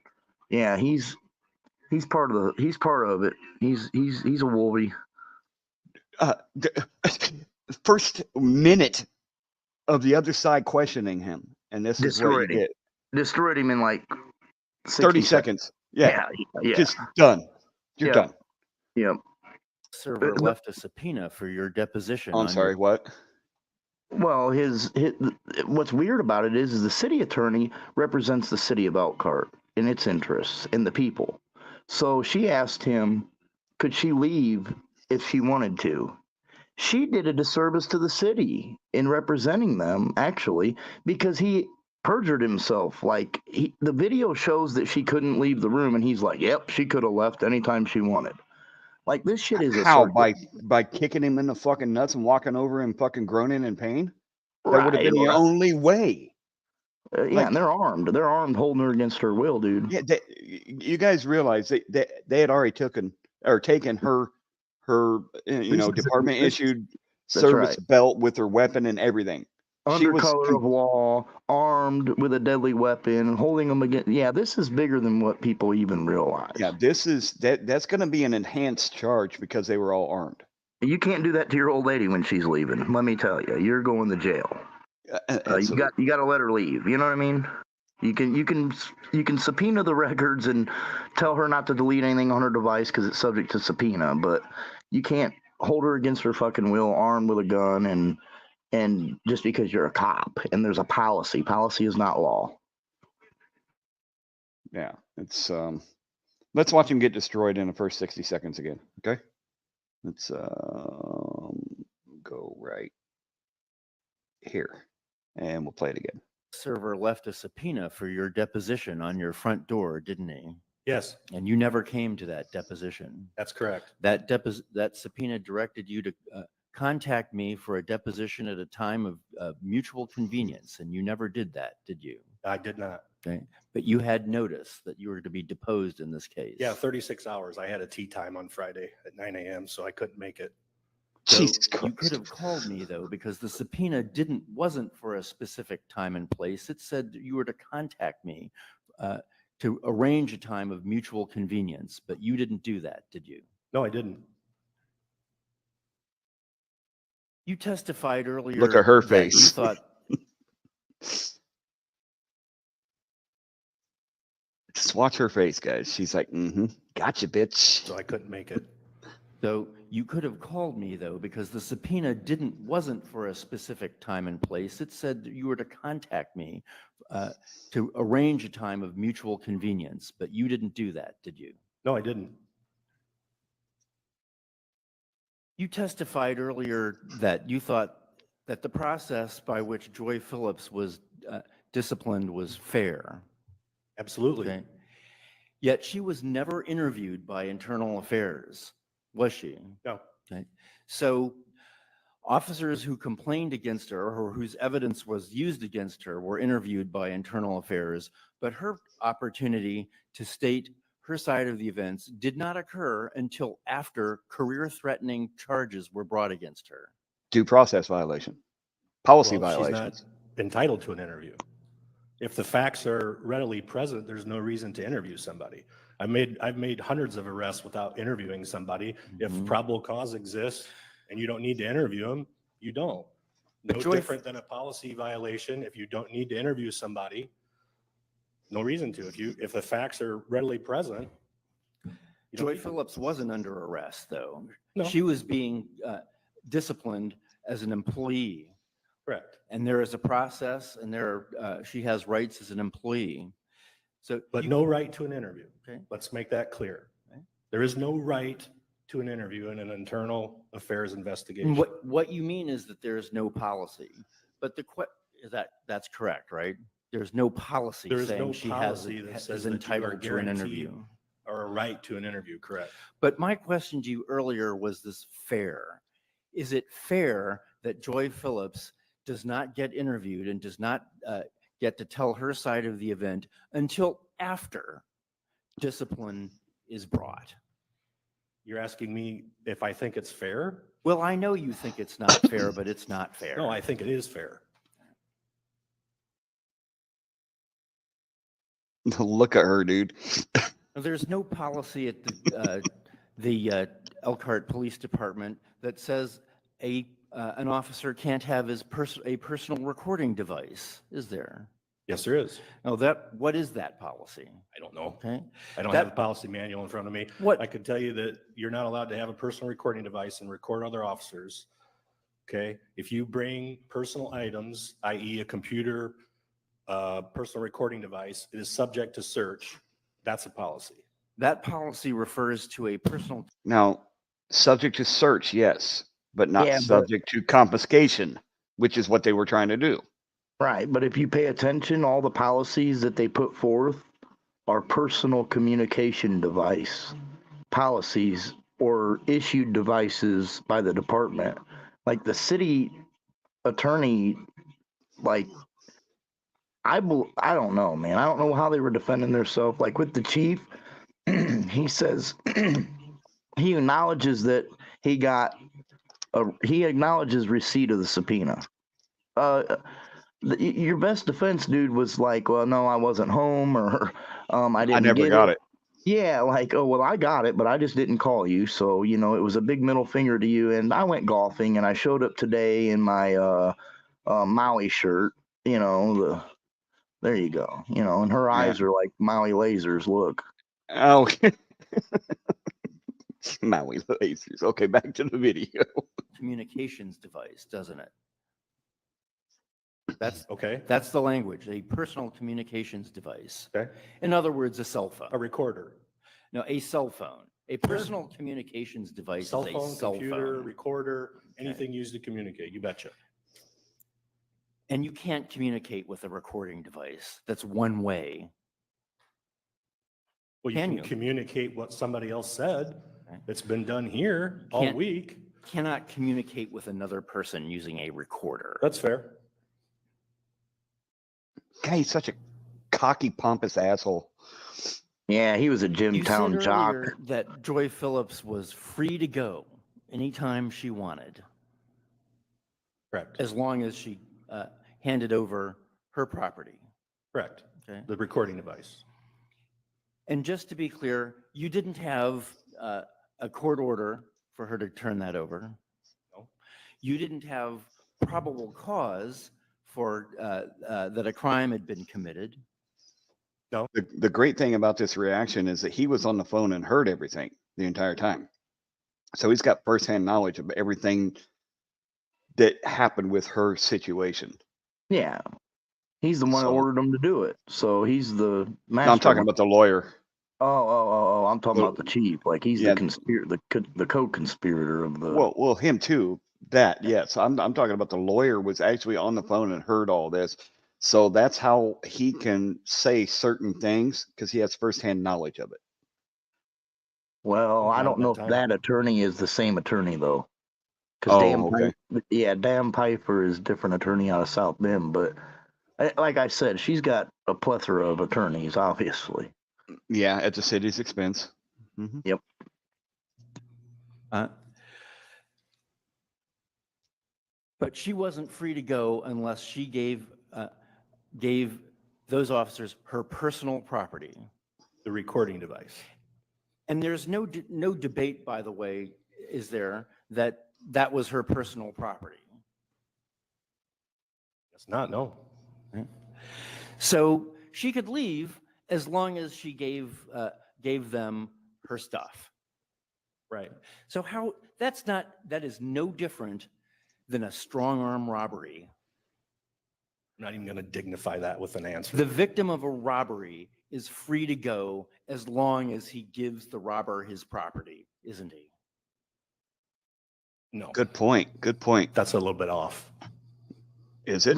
Speaker 2: Yeah, he's part of it. He's a Wolvie.
Speaker 1: First minute of the other side questioning him, and this is what you get.
Speaker 2: Destroyed him in like
Speaker 1: 30 seconds. Yeah. Just done. You're done.
Speaker 2: Yep.
Speaker 5: Server left a subpoena for your deposition.
Speaker 1: I'm sorry, what?
Speaker 2: Well, his what's weird about it is the city attorney represents the city of Elkhart and its interests and the people. So she asked him, could she leave if she wanted to? She did a disservice to the city in representing them, actually, because he perjured himself. Like, the video shows that she couldn't leave the room, and he's like, yep, she could have left anytime she wanted. Like, this shit is
Speaker 1: how? By kicking him in the fucking nuts and walking over and fucking groaning in pain? That would have been the only way.
Speaker 2: Yeah, and they're armed. They're armed, holding her against her will, dude.
Speaker 1: Yeah, you guys realize they had already taken her department issued service belt with her weapon and everything.
Speaker 2: Under color of law, armed with a deadly weapon, holding them against. Yeah, this is bigger than what people even realize.
Speaker 1: Yeah, that's going to be an enhanced charge because they were all armed.
Speaker 2: You can't do that to your old lady when she's leaving. Let me tell you, you're going to jail. You got to let her leave. You know what I mean? You can subpoena the records and tell her not to delete anything on her device because it's subject to subpoena, but you can't hold her against her fucking will, armed with a gun, and just because you're a cop and there's a policy. Policy is not law.
Speaker 1: Yeah, it's let's watch him get destroyed in the first 60 seconds again. Okay, let's go right here, and we'll play it again.
Speaker 5: Server left a subpoena for your deposition on your front door, didn't he?
Speaker 9: Yes,
Speaker 5: And you never came to that deposition.
Speaker 9: that's correct.
Speaker 5: That subpoena directed you to contact me for a deposition at a time of mutual convenience, and you never did that, did you?
Speaker 9: I did not.
Speaker 5: Okay, but you had notice that you were to be deposed in this case.
Speaker 9: Yeah, 36 hours. I had a tea time on Friday at 9 a.m., so I couldn't make it.
Speaker 5: So
Speaker 1: Jesus Christ.
Speaker 5: you could have called me though, because the subpoena wasn't for a specific time and place. It said that you were to contact me to arrange a time of mutual convenience, but you didn't do that, did you?
Speaker 9: No, I didn't.
Speaker 5: You testified earlier.
Speaker 1: Look at her
Speaker 5: that
Speaker 1: face.
Speaker 5: You thought.
Speaker 1: Just watch her face, guys. She's like, gotcha, bitch.
Speaker 9: So I couldn't make it.
Speaker 5: So you could have called me though, because the subpoena wasn't for a specific time and place. It said that you were to contact me to arrange a time of mutual convenience, but you didn't do that, did you?
Speaker 9: No, I didn't.
Speaker 5: You testified earlier that you thought that the process by which Joy Phillips was disciplined was fair.
Speaker 9: Absolutely.
Speaker 5: Okay. Yet she was never interviewed by Internal Affairs, was she?
Speaker 9: No.
Speaker 5: Okay. So officers who complained against her or whose evidence was used against her were interviewed by Internal Affairs, but her opportunity to state her side of the events did not occur until after career-threatening charges were brought against her.
Speaker 1: Due process violation. Policy
Speaker 9: Well,
Speaker 1: violations.
Speaker 9: she's not entitled to an interview. If the facts are readily present, there's no reason to interview somebody. I've made hundreds of arrests without interviewing somebody. If probable cause exists and you don't need to interview them, you don't. No different than a policy violation. If you don't need to interview somebody, no reason to. If the facts are readily present.
Speaker 5: Joy Phillips wasn't under arrest, though.
Speaker 9: No.
Speaker 5: She was being disciplined as an employee.
Speaker 9: Correct.
Speaker 5: And there is a process, and she has rights as an employee. So,
Speaker 9: but no right to an interview.
Speaker 5: Okay.
Speaker 9: Let's make that clear.
Speaker 5: Okay.
Speaker 9: There is no right to an interview in an internal affairs investigation.
Speaker 5: What you mean is that there is no policy, but that's correct, right? There's no policy saying she is entitled to an interview.
Speaker 9: Or a right to an interview, correct.
Speaker 5: But my question to you earlier was this fair? Is it fair that Joy Phillips does not get interviewed and does not get to tell her side of the event until after discipline is brought?
Speaker 9: You're asking me if I think it's fair?
Speaker 5: Well, I know you think it's not fair, but it's not fair.
Speaker 9: No, I think it is fair.
Speaker 1: Look at her, dude.
Speaker 5: There's no policy at the Elkhart Police Department that says an officer can't have a personal recording device, is there?
Speaker 9: Yes, there is.
Speaker 5: Now, what is that policy?
Speaker 9: I don't know.
Speaker 5: Okay.
Speaker 9: I don't have a policy manual in front of me.
Speaker 5: What?
Speaker 9: I could tell you that you're not allowed to have a personal recording device and record other officers. Okay. If you bring personal items, i.e. a computer, personal recording device, it is subject to search. That's a policy.
Speaker 5: That policy refers to a personal.
Speaker 1: Now, subject to search, yes, but not subject to confiscation, which is what they were trying to do.
Speaker 2: Right, but if you pay attention, all the policies that they put forth are personal communication device policies or issued devices by the department. Like the city attorney, like, I don't know, man. I don't know how they were defending themselves. Like with the chief, he says he acknowledges that he acknowledges receipt of the subpoena. Your best defense, dude, was like, well, no, I wasn't home, or I didn't.
Speaker 1: I never got it.
Speaker 2: Yeah, like, oh, well, I got it, but I just didn't call you. So, it was a big middle finger to you. And I went golfing, and I showed up today in my Maui shirt, the There you go. You know, and her
Speaker 1: Yeah.
Speaker 2: eyes are like Maui lasers. Look.
Speaker 1: Oh, Maui lasers. Okay, back to the video.
Speaker 5: Communications device, doesn't it? That's
Speaker 9: Okay,
Speaker 5: That's the language, a personal communications device.
Speaker 9: okay.
Speaker 5: In other words, a cell phone.
Speaker 9: A recorder.
Speaker 5: No, a cell phone. A personal communications device
Speaker 9: Cell
Speaker 5: is a
Speaker 9: phone,
Speaker 5: cell
Speaker 9: computer,
Speaker 5: phone.
Speaker 9: recorder, anything used to communicate, you betcha.
Speaker 5: And you can't communicate with a recording device. That's one way.
Speaker 9: Well, you
Speaker 5: Can
Speaker 9: can
Speaker 5: you?
Speaker 9: communicate what somebody else said.
Speaker 5: Okay.
Speaker 9: It's been done here all
Speaker 5: Can't-
Speaker 9: week.
Speaker 5: Cannot communicate with another person using a recorder.
Speaker 9: That's fair.
Speaker 1: God, he's such a cocky, pompous asshole.
Speaker 2: Yeah, he was a
Speaker 5: You said
Speaker 2: Jimtown jock.
Speaker 5: earlier that Joy Phillips was free to go anytime she wanted,
Speaker 9: Correct.
Speaker 5: as long as she handed over her property.
Speaker 9: Correct.
Speaker 5: Okay.
Speaker 9: The recording device.
Speaker 5: And just to be clear, you didn't have a court order for her to turn that over.
Speaker 9: No.
Speaker 5: You didn't have probable cause for that a crime had been committed.
Speaker 9: No.
Speaker 1: The great thing about this reaction is that he was on the phone and heard everything the entire time. So he's got firsthand knowledge of everything that happened with her situation.
Speaker 2: Yeah. He's the one that
Speaker 1: So-
Speaker 2: ordered him to do it. So he's the master.
Speaker 1: No, I'm talking about the lawyer.
Speaker 2: Oh, I'm talking
Speaker 1: Well,
Speaker 2: about the chief. Like he's
Speaker 1: yeah.
Speaker 2: the co-conspirator of the.
Speaker 1: Well, him too. That, yes. I'm talking about the lawyer was actually on the phone and heard all this. So that's how he can say certain things because he has firsthand knowledge of it.
Speaker 2: Well, I
Speaker 9: Around
Speaker 2: don't know
Speaker 9: that
Speaker 2: if
Speaker 9: time.
Speaker 2: that attorney is the same attorney though. Because
Speaker 1: Oh, okay.
Speaker 2: Dan Piper is different attorney out of South Bend, but like I said, she's got a plethora of attorneys, obviously.
Speaker 1: Yeah, at the city's expense. Mm-hmm.
Speaker 2: Yep.
Speaker 5: But she wasn't free to go unless she gave those officers her personal property.
Speaker 9: The recording device.
Speaker 5: And there's no debate, by the way, is there, that was her personal property.
Speaker 9: It's not, no.
Speaker 5: So she could leave as long as she gave them her stuff.
Speaker 9: Right.
Speaker 5: So that is no different than a strong arm robbery.
Speaker 9: I'm not even going to dignify that with an answer.
Speaker 5: The victim of a robbery is free to go as long as he gives the robber his property, isn't he?
Speaker 9: No.
Speaker 1: Good point. Good point.
Speaker 9: That's a little bit off.
Speaker 1: Is it?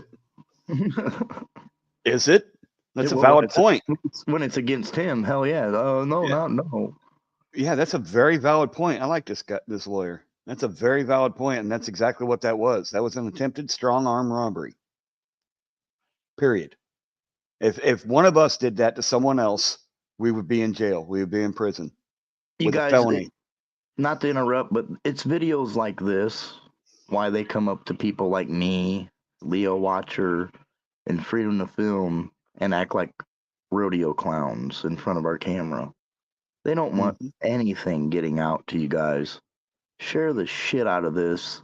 Speaker 1: Is it? That's a
Speaker 2: Well,
Speaker 1: valid point.
Speaker 2: When it's against him, hell yeah. Oh no,
Speaker 1: Yeah.
Speaker 2: no.
Speaker 1: Yeah, that's a very valid point. I like this lawyer. That's a very valid point, and that's exactly what that was. That was an attempted strong arm robbery. Period. If one of us did that to someone else, we would be in jail. We would be in prison
Speaker 2: You
Speaker 1: with a
Speaker 2: guys,
Speaker 1: felony.
Speaker 2: not to interrupt, but it's videos like this why they come up to people like me, Leo Watcher, and Freedom to Film and act like rodeo clowns in front of our camera. They don't want anything getting out to you guys. Share the shit out of this.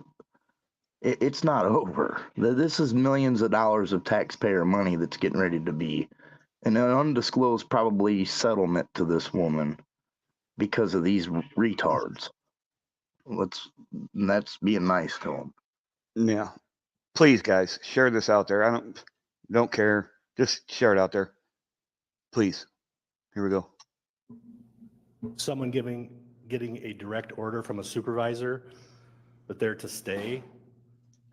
Speaker 2: It's not over. This is millions of dollars of taxpayer money that's getting ready to be an undisclosed probably settlement to this woman because of these retards. That's being nice to them.
Speaker 1: Yeah. Please, guys, share this out there. I don't care. Just share it out there. Please. Here we go.
Speaker 9: Someone getting a direct order from a supervisor that they're to stay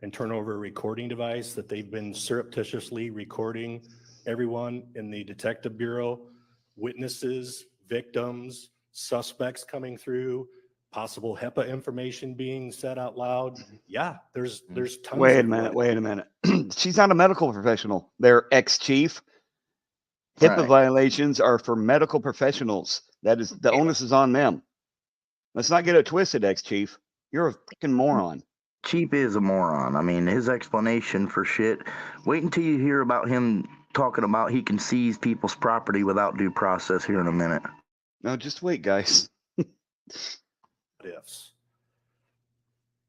Speaker 9: and turn over a recording device, that they've been surreptitiously recording everyone in the detective bureau, witnesses, victims, suspects coming through, possible HEPA information being said out loud. Yeah, there's tons.
Speaker 1: Wait a minute. She's not a medical professional. They're ex-chief. HIPAA
Speaker 2: Right.
Speaker 1: violations are for medical professionals. That is, the onus is on them. Let's not get it twisted, ex-chief. You're a freaking moron.
Speaker 2: Chief is a moron. I mean, his explanation for shit. Wait until you hear about him talking about he can seize people's property without due process here in a minute.
Speaker 1: No, just wait, guys.
Speaker 9: Ifs.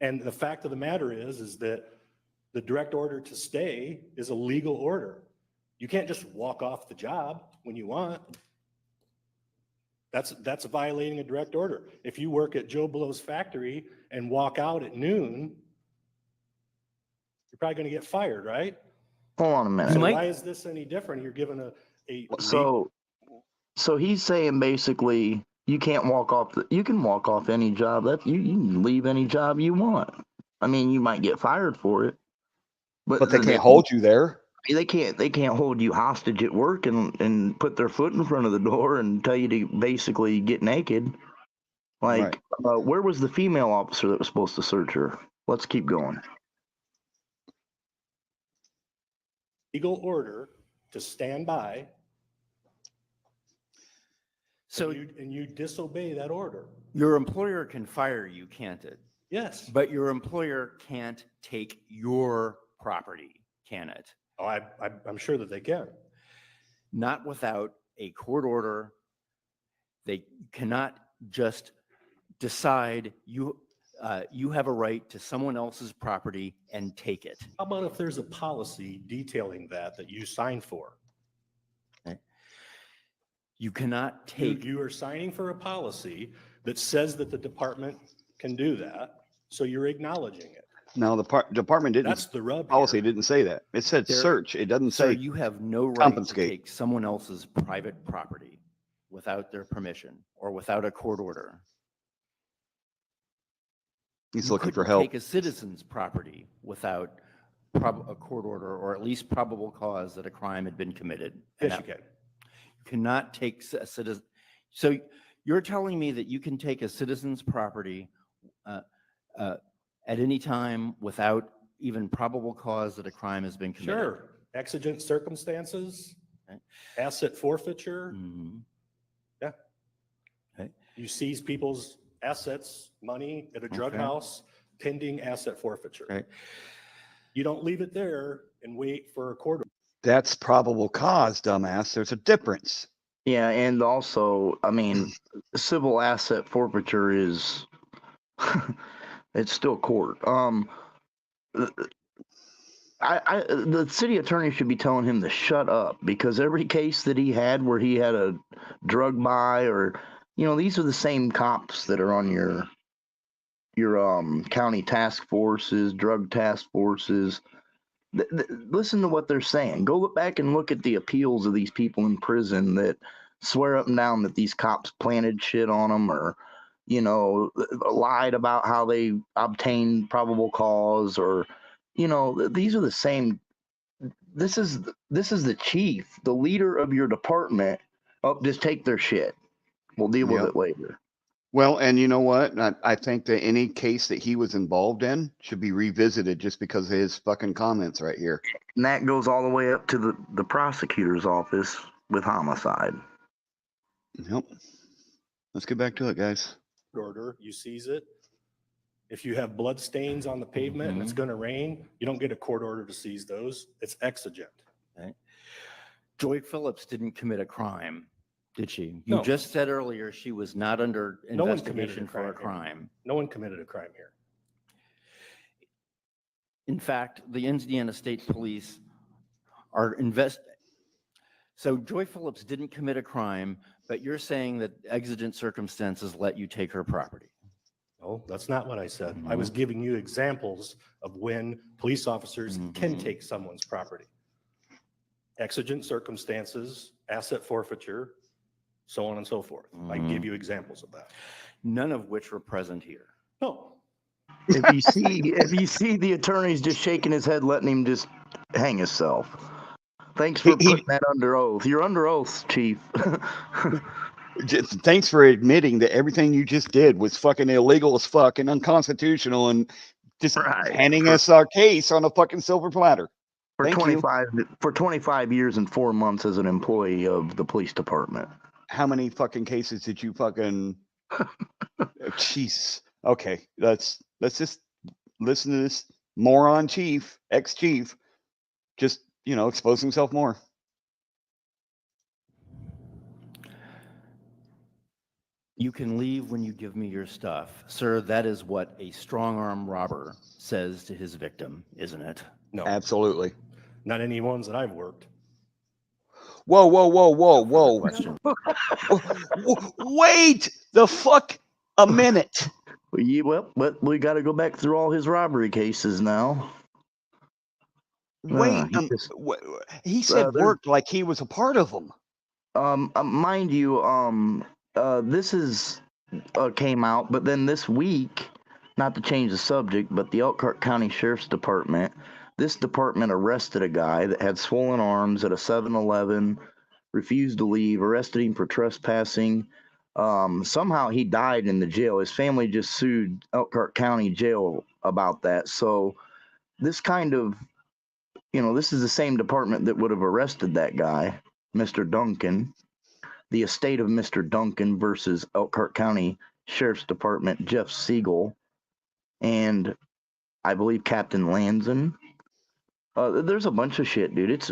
Speaker 9: And the fact of the matter is that the direct order to stay is a legal order. You can't just walk off the job when you want. That's violating a direct order. If you work at Joe Blow's factory and walk out at noon, you're probably going to get fired, right?
Speaker 2: Hold on a minute.
Speaker 9: So why is this any different? You're given a
Speaker 2: So he's saying basically you can't walk off. You can walk off any job. You can leave any job you want. I mean, you might get fired for it,
Speaker 1: But they can't hold you there.
Speaker 2: They can't hold you hostage at work and put their foot in front of the door and tell you to basically get naked. Like, where was the female officer that was supposed to search her? Let's keep going.
Speaker 9: legal order to stand by.
Speaker 5: So
Speaker 9: and you disobey that order.
Speaker 5: Your employer can fire you, can't it?
Speaker 9: Yes.
Speaker 5: But your employer can't take your property, can it?
Speaker 9: Oh, I'm sure that they can.
Speaker 5: Not without a court order. They cannot just decide you have a right to someone else's property and take it.
Speaker 9: How about if there's a policy detailing that you sign for?
Speaker 5: Okay. You cannot take.
Speaker 9: You are signing for a policy that says that the department can do that, so you're acknowledging it.
Speaker 1: No, the department didn't.
Speaker 9: That's the rub.
Speaker 1: Policy didn't say that. It said search. It doesn't say
Speaker 5: you have no right
Speaker 1: confiscate.
Speaker 5: to take someone else's private property without their permission or without a court order.
Speaker 1: He's
Speaker 5: You
Speaker 1: looking for
Speaker 5: couldn't
Speaker 1: help.
Speaker 5: Take a citizen's property without a court order or at least probable cause that a crime had been committed.
Speaker 9: Yes, you can.
Speaker 5: You cannot take a citizen. So you're telling me that you can take a citizen's property at any time without even probable cause that a crime has been committed?
Speaker 9: Sure. Exigent circumstances,
Speaker 5: Okay.
Speaker 9: asset forfeiture.
Speaker 5: Mhm.
Speaker 9: Yeah.
Speaker 5: Okay.
Speaker 9: You seize people's assets, money at a drug
Speaker 5: Okay.
Speaker 9: house, pending asset forfeiture.
Speaker 5: Okay.
Speaker 9: You don't leave it there and wait for a court order.
Speaker 1: That's probable cause, dumbass. There's a difference.
Speaker 2: Yeah, and also, I mean, civil asset forfeiture is it's still court. The city attorney should be telling him to shut up, because every case that he had where he had a drug buy, or these are the same cops that are on your county task forces, drug task forces. Listen to what they're saying. Go look back and look at the appeals of these people in prison that swear up and down that these cops planted shit on them, or lied about how they obtained probable cause, or these are the same. This is the chief, the leader of your department. Oh, just take their shit. We'll deal with it later.
Speaker 1: Well, and you know what? I think that any case that he was involved in should be revisited just because of his fucking comments right here.
Speaker 2: And that goes all the way up to the prosecutor's office with homicide.
Speaker 1: Yep. Let's get back to it, guys.
Speaker 9: Order, you seize it. If you have blood stains on the pavement and it's going to rain, you don't get a court order to seize those. It's exigent.
Speaker 5: Okay. Joy Phillips didn't commit a crime, did she? You
Speaker 9: No.
Speaker 5: just said earlier she was not under
Speaker 9: No one committed
Speaker 5: investigation for a crime.
Speaker 9: No one committed a crime here.
Speaker 5: In fact, the Indiana State Police are So Joy Phillips didn't commit a crime, but you're saying that exigent circumstances let you take her property.
Speaker 9: No, that's not what I said. I was giving you examples of when police officers can take someone's property. Exigent circumstances, asset forfeiture, so on and so forth. I can give you examples of that.
Speaker 5: None of which were present here.
Speaker 9: No.
Speaker 2: If you see the attorney's just shaking his head, letting him just hang himself. Thanks for putting that under oath. You're under oath, Chief.
Speaker 1: Thanks for admitting that everything you just did was fucking illegal as fuck and unconstitutional, and just handing us our case on a fucking silver platter.
Speaker 2: For 25 years and 4 months as an employee of the police department.
Speaker 1: How many fucking cases did you fucking? Jeez. Okay, let's just listen to this moron chief, ex-chief, just expose himself more.
Speaker 5: You can leave when you give me your stuff. Sir, that is what a strong-arm robber says to his victim, isn't it?
Speaker 9: No.
Speaker 1: Absolutely.
Speaker 9: Not any ones that I've worked.
Speaker 1: Whoa.
Speaker 5: Question.
Speaker 1: Wait the fuck a minute.
Speaker 2: Well, but we got to go back through all his robbery cases now.
Speaker 1: Wait,
Speaker 2: He just,
Speaker 1: he said
Speaker 2: there's-
Speaker 1: worked like he was a part of them.
Speaker 2: mind you, this is came out, but then this week, not to change the subject, but the Elkhart County Sheriff's Department, this department arrested a guy that had swollen arms at a 7-Eleven, refused to leave, arrested him for trespassing. Somehow he died in the jail. His family just sued Elkhart County Jail about that. So this kind of, this is the same department that would have arrested that guy, Mr. Duncan. The estate of Mr. Duncan versus Elkhart County Sheriff's Department, Jeff Siegel, and I believe Captain Lanzon. There's a bunch of shit, dude. It's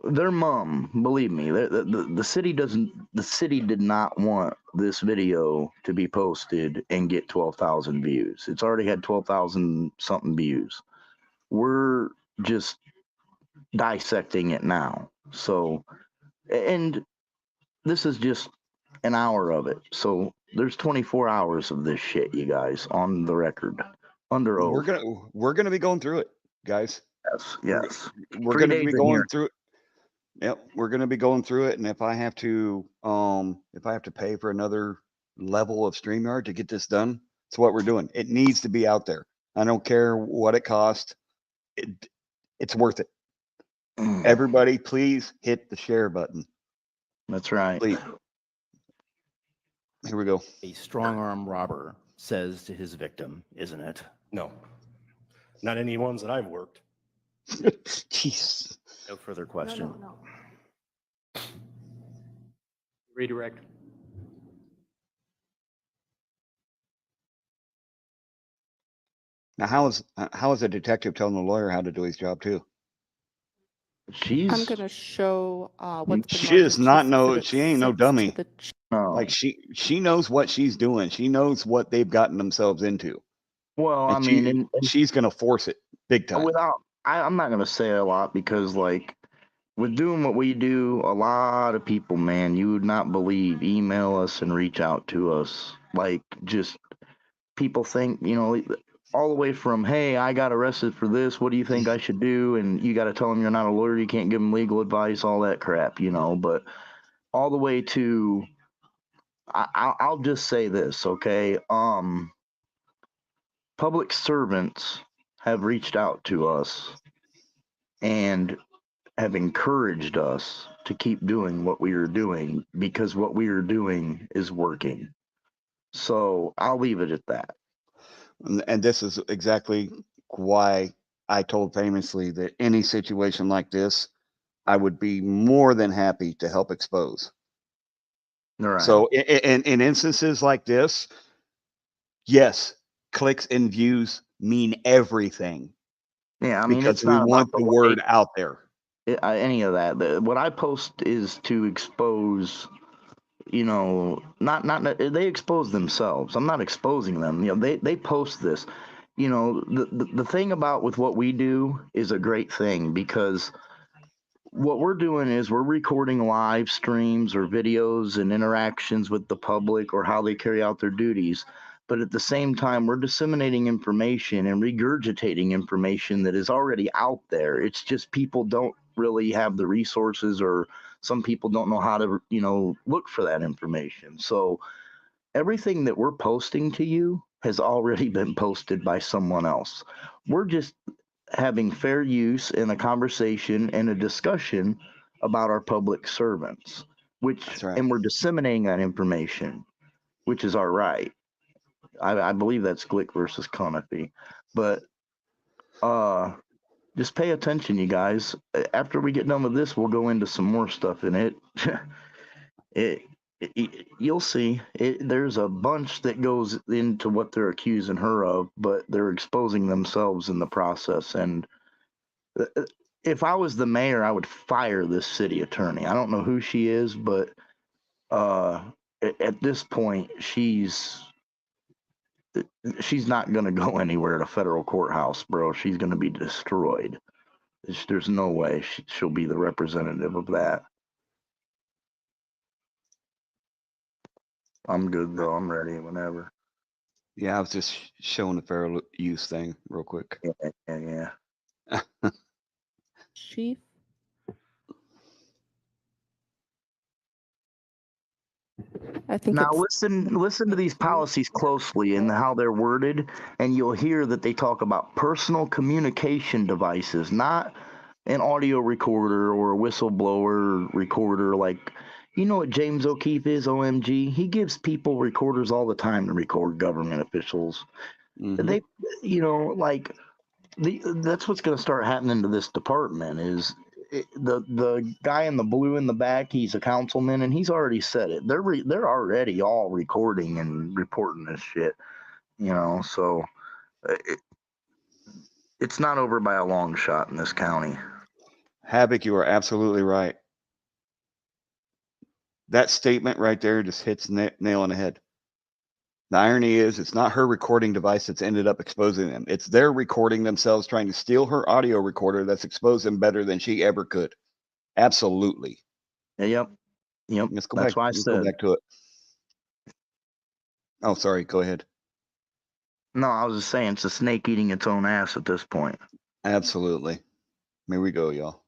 Speaker 2: their mom. Believe me, the city doesn't. The city did not want this video to be posted and get 12,000 views. It's already had 12,000 something views. We're just dissecting it now. So, and this is just an hour of it. So there's 24 hours of this shit, you guys, on the record, under oath.
Speaker 1: We're gonna be going through it, guys.
Speaker 2: Yes.
Speaker 1: We're
Speaker 2: 3
Speaker 1: gonna
Speaker 2: days
Speaker 1: be
Speaker 2: in
Speaker 1: going
Speaker 2: here.
Speaker 1: through it. Yep, we're gonna be going through it, and if I have to pay for another level of StreamYard to get this done, it's what we're doing. It needs to be out there. I don't care what it costs. It's worth it. Everybody, please hit the share button.
Speaker 2: That's right.
Speaker 1: Please. Here we go.
Speaker 5: A strong arm robber says to his victim, isn't it?
Speaker 9: No, not any ones that I've worked.
Speaker 1: Jeez.
Speaker 5: No further question.
Speaker 7: Redirect.
Speaker 1: Now, how is a detective telling the lawyer how to do his job too?
Speaker 4: I'm gonna show what's been
Speaker 1: She does not
Speaker 4: marked as
Speaker 1: know.
Speaker 4: Exhibit
Speaker 1: She ain't no
Speaker 4: 6 to
Speaker 1: dummy.
Speaker 4: the
Speaker 1: Like she knows what she's doing. She knows what they've gotten themselves into.
Speaker 2: Well,
Speaker 1: And
Speaker 2: I mean,
Speaker 1: she's gonna force it big time.
Speaker 2: I'm not gonna say a lot because, like, with doing what we do, a lot of people, man, you would not believe, email us and reach out to us. Like, just people think, all the way from, hey, I got arrested for this. What do you think I should do? And you got to tell them you're not a lawyer. You can't give them legal advice, all that crap, But all the way to, I'll just say this, okay? Public servants have reached out to us and have encouraged us to keep doing what we are doing because what we are doing is working. So I'll leave it at that.
Speaker 1: And this is exactly why I told Famously that any situation like this, I would be more than happy to help expose.
Speaker 2: Right.
Speaker 1: So in instances like this, yes, clicks and views mean everything.
Speaker 2: Yeah, I mean,
Speaker 1: because
Speaker 2: it's
Speaker 1: we
Speaker 2: not
Speaker 1: want
Speaker 2: about
Speaker 1: the word out there.
Speaker 2: Any of that. What I post is to expose, not they expose themselves. I'm not exposing them. They post this. The thing about with what we do is a great thing because what we're doing is we're recording live streams or videos and interactions with the public or how they carry out their duties. But at the same time, we're disseminating information and regurgitating information that is already out there. It's just people don't really have the resources, or some people don't know how to, look for that information. So everything that we're posting to you has already been posted by someone else. We're just having fair use in a conversation and a discussion about our public servants, and we're disseminating that information, which is our right. I believe that's Glick versus Conopy, but just pay attention, you guys. After we get done with this, we'll go into some more stuff in it. You'll see. There's a bunch that goes into what they're accusing her of, but they're exposing themselves in the process. And if I was the mayor, I would fire this city attorney. I don't know who she is, but at this point, she's not going to go anywhere at a federal courthouse, bro. She's going to be destroyed. There's no way she'll be the representative of that. I'm good though. I'm ready whenever.
Speaker 1: Yeah, I was just showing the fair use thing real quick.
Speaker 2: Yeah.
Speaker 4: Chief? I think
Speaker 2: Now
Speaker 4: it's
Speaker 2: listen to these policies closely and how they're worded, and you'll hear that they talk about personal communication devices, not an audio recorder or a whistleblower recorder. Like, you know what James O'Keefe is, OMG? He gives people recorders all the time to record government officials.
Speaker 1: Mhm.
Speaker 2: They, you know, like that's what's going to start happening to this department is the guy in the blue in the back. He's a councilman, and he's already said it. They're already all recording and reporting this shit. You know, so it's not over by a long shot in this county.
Speaker 1: Havoc, you are absolutely right. That statement right there just hits nail on the head. The irony is, it's not her recording device that's ended up exposing them. It's their recording themselves trying to steal her audio recorder that's exposed them better than she ever could. Absolutely.
Speaker 2: Yep.
Speaker 1: Let's go
Speaker 2: That's
Speaker 1: back.
Speaker 2: why I
Speaker 1: Let's go
Speaker 2: said.
Speaker 1: back to it. Oh, sorry. Go ahead.
Speaker 2: No, I was just saying it's a snake eating its own ass at this point.
Speaker 1: Absolutely. Here we go, y'all.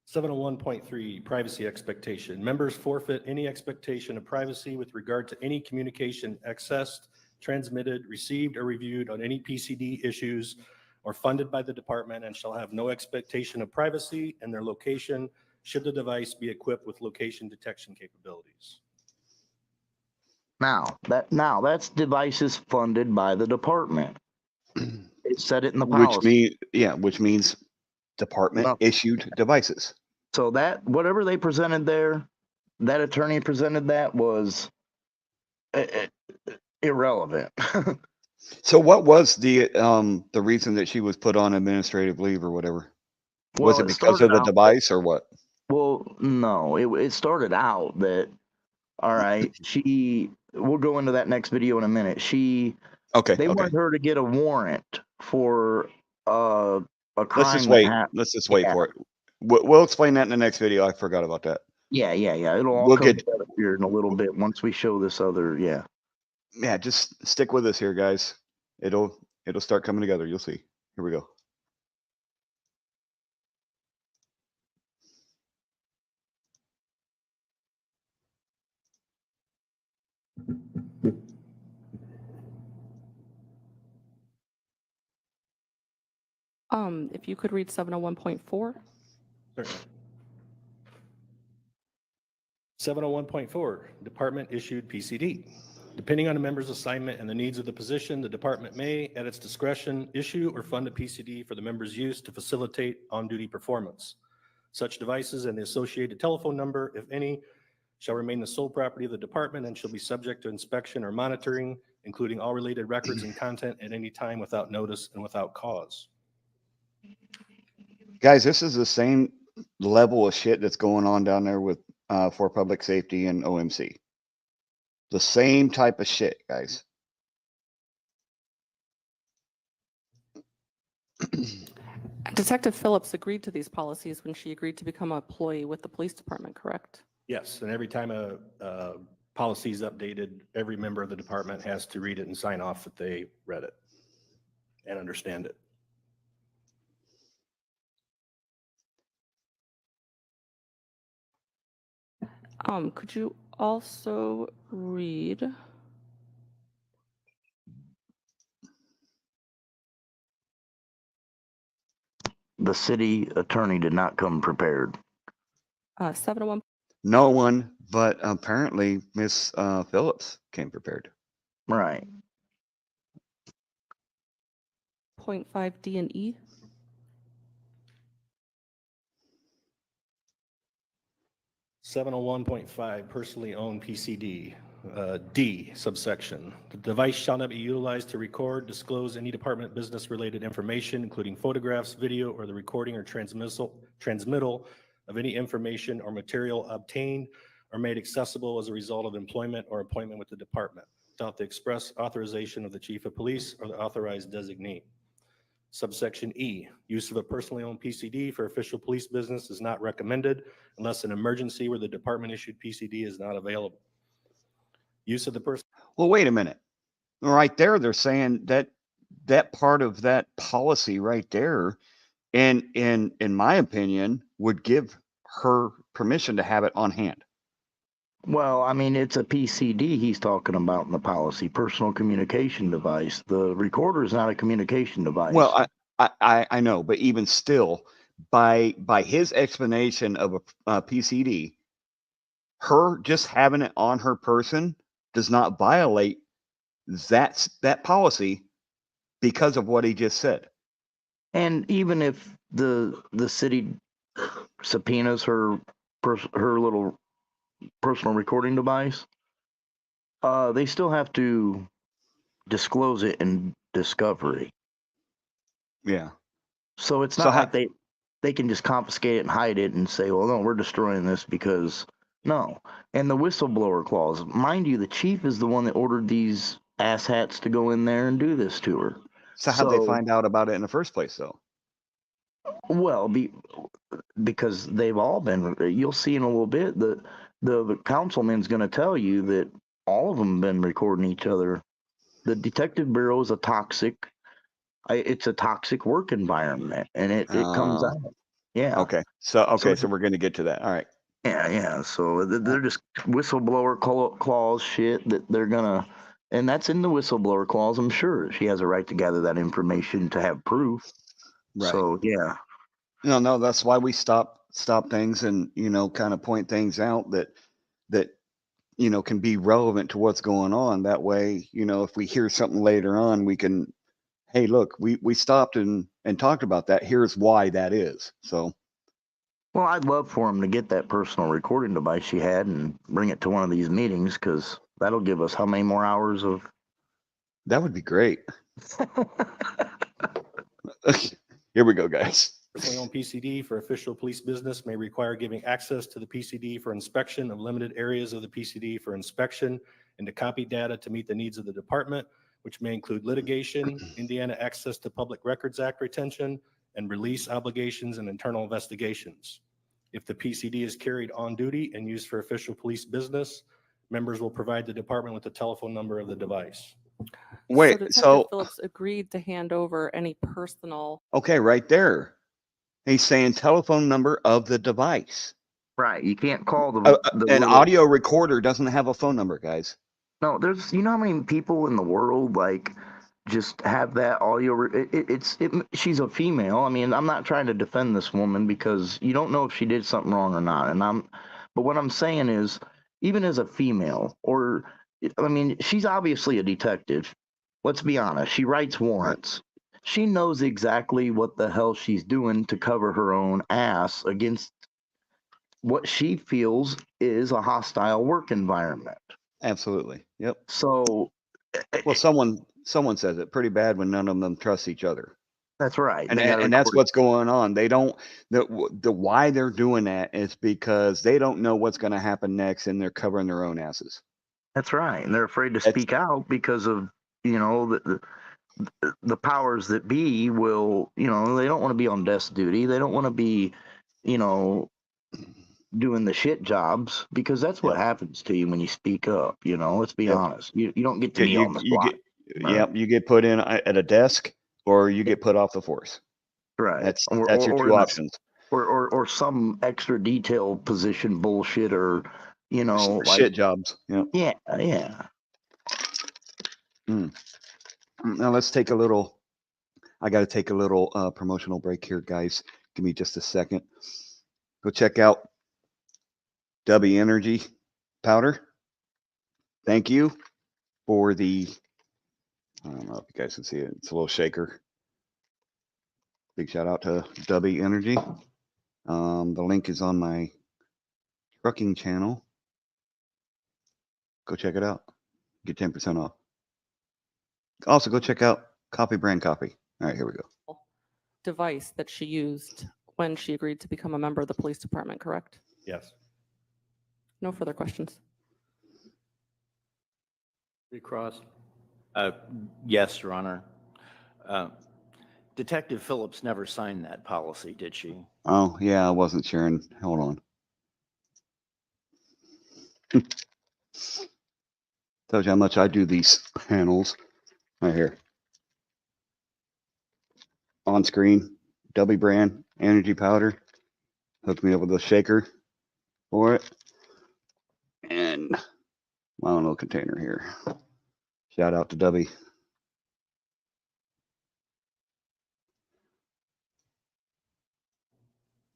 Speaker 9: 701.3, privacy expectation. Members forfeit any expectation of privacy with regard to any communication accessed, transmitted, received, or reviewed on any PCD issues or funded by the department, and shall have no expectation of privacy in their location should the device be equipped with location detection capabilities.
Speaker 2: Now that's devices funded by the department. It said it in the
Speaker 1: policy.
Speaker 2: policy.
Speaker 1: Which means department issued devices.
Speaker 2: So that whatever they presented there, that attorney presented that was irrelevant.
Speaker 1: So what was the reason that she was put on administrative leave or whatever? Was it because of the device or what?
Speaker 2: Well, no, it started out that, all right, we'll go into that next video in a minute. They wanted her to get a warrant for a crime.
Speaker 1: Let's just wait. Let's just wait for it. We'll explain that in the next video. I forgot about that.
Speaker 2: Yeah. It'll all come together here in a little bit once we show this other.
Speaker 1: Yeah, just stick with us here, guys. It'll start coming together. You'll see. Here we go.
Speaker 4: If you could read 701.4.
Speaker 9: 701.4, department issued PCD. Depending on the member's assignment and the needs of the position, the department may, at its discretion, issue or fund a PCD for the member's use to facilitate on-duty performance. Such devices and the associated telephone number, if any, shall remain the sole property of the department and shall be subject to inspection or monitoring, including all related records and content at any time without notice and without cause.
Speaker 1: Guys, this is the same level of shit that's going on down there with for public safety and OMC. The same type of shit, guys.
Speaker 4: Detective Phillips agreed to these policies when she agreed to become an employee with the police department, correct?
Speaker 9: Yes, and every time a policy is updated, every member of the department has to read it and sign off that they read it and understand it.
Speaker 4: Could you also read
Speaker 2: The city attorney did not come prepared.
Speaker 4: 701.
Speaker 1: No one, but apparently Miss Phillips came prepared.
Speaker 2: Right.
Speaker 4: 0.5 D and E.
Speaker 9: .5 personally owned PCD. D subsection. The device shall not be utilized to record, disclose any department business related information, including photographs, video, or the recording or transmittal of any information or material obtained or made accessible as a result of employment or appointment with the department without the express authorization of the chief of police or the authorized designee. Subsection E, use of a personally owned PCD for official police business is not recommended unless an emergency where the department issued PCD is not available. Use of the person.
Speaker 1: Well, wait a minute. Right there, they're saying that that part of that policy right there, and in my opinion, would give her permission to have it on hand.
Speaker 2: Well, I mean, it's a PCD he's talking about in the policy, personal communication device. The recorder is not a communication device.
Speaker 1: Well, I know, but even still, by his explanation of a PCD, her just having it on her person does not violate that policy because of what he just said.
Speaker 2: And even if the city subpoenas her little personal recording device, they still have to disclose it in discovery.
Speaker 1: Yeah.
Speaker 2: So it's
Speaker 1: So
Speaker 2: not
Speaker 1: how-
Speaker 2: like they can just confiscate it and hide it and say, well, no, we're destroying this because no. And the whistleblower clause, mind you, the chief is the one that ordered these asshats to go in there and do this to her.
Speaker 1: So how'd they find out about it in the first place, though?
Speaker 2: Well, because they've all been. You'll see in a little bit that the councilman's going to tell you that all of them have been recording each other. The detective bureau is it's a toxic work environment, and it comes
Speaker 1: Oh.
Speaker 2: out. Yeah.
Speaker 1: Okay. So we're going to get to that. All right.
Speaker 2: Yeah. So they're just whistleblower clause shit that they're gonna, and that's in the whistleblower clause. I'm sure she has a right to gather that information to have proof.
Speaker 1: Right.
Speaker 2: So yeah.
Speaker 1: No, that's why we stop things and kind of point things out that can be relevant to what's going on. That way, if we hear something later on, we can, hey, look, we stopped and talked about that. Here's why that is. So.
Speaker 2: Well, I'd love for him to get that personal recording device she had and bring it to one of these meetings, because that'll give us how many more hours of.
Speaker 1: That would be great. Here we go, guys.
Speaker 9: Personally owned PCD for official police business may require giving access to the PCD for inspection of limited areas of the PCD for inspection and to copy data to meet the needs of the department, which may include litigation, Indiana Access to Public Records Act retention, and release obligations and internal investigations. If the PCD is carried on duty and used for official police business, members will provide the department with the telephone number of the device.
Speaker 1: Wait,
Speaker 4: Detective Phillips agreed to hand over any personal.
Speaker 1: Okay, right there. He's saying telephone number of the device.
Speaker 2: Right. You can't call
Speaker 1: an audio recorder doesn't have a phone number, guys.
Speaker 2: No, there's, how many people in the world just have that audio. She's a female. I mean, I'm not trying to defend this woman because you don't know if she did something wrong or not. But what I'm saying is, even as a female, she's obviously a detective. Let's be honest. She writes warrants. She knows exactly what the hell she's doing to cover her own ass against what she feels is a hostile work environment.
Speaker 1: Absolutely. Yep.
Speaker 2: So,
Speaker 1: well, someone says it pretty bad when none of them trust each other.
Speaker 2: That's right.
Speaker 1: And that's what's going on. They don't, the why they're doing that is because they don't know what's going to happen next, and they're covering their own asses.
Speaker 2: That's right. And they're afraid to speak out because of, the powers that be will, they don't want to be on desk duty. They don't want to be, doing the shit jobs, because that's what happens to you when you speak up. Let's be honest. You don't get to be on the spot.
Speaker 1: Yep. You get put in at a desk, or you get put off the force.
Speaker 2: Right.
Speaker 1: That's your two options.
Speaker 2: Or some extra detail position bullshit, or
Speaker 1: shit jobs. Yep.
Speaker 2: Yeah.
Speaker 1: Now let's take a little. I got to take a little promotional break here, guys. Give me just a second. Go check out W Energy powder. Thank you for the. I don't know if you guys can see it. It's a little shaker. Big shout out to W Energy. The link is on my trucking channel. Go check it out. Get 10% off. Also, go check out Coffee Brand Coffee. All right, here we go.
Speaker 4: Device that she used when she agreed to become a member of the police department, correct?
Speaker 9: Yes.
Speaker 4: No further questions.
Speaker 7: Recross.
Speaker 5: Yes, Your Honor. Detective Phillips never signed that policy, did she?
Speaker 1: Oh, yeah, I wasn't sharing. Hold on. Tells you how much I do these panels right here. On screen, W brand energy powder. Hooked me up with a shaker for it. And my own little container here. Shout out to W.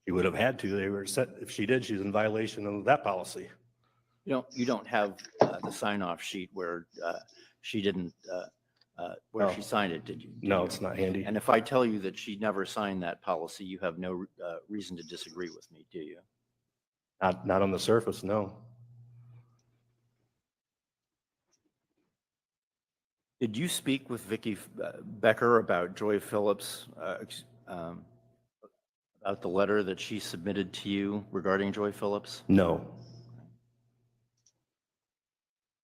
Speaker 9: She would have had to. They were set. If she did, she's in violation of that policy.
Speaker 5: You don't have the sign-off sheet where she didn't, where
Speaker 9: No.
Speaker 5: she signed it, did you? Did
Speaker 9: No,
Speaker 5: you?
Speaker 9: it's not handy.
Speaker 5: And if I tell you that she never signed that policy, you have no reason to disagree with me, do you?
Speaker 9: Not on the surface, no.
Speaker 5: Did you speak with Vicki Becker about Joy Phillips, about the letter that she submitted to you regarding Joy Phillips?
Speaker 9: No.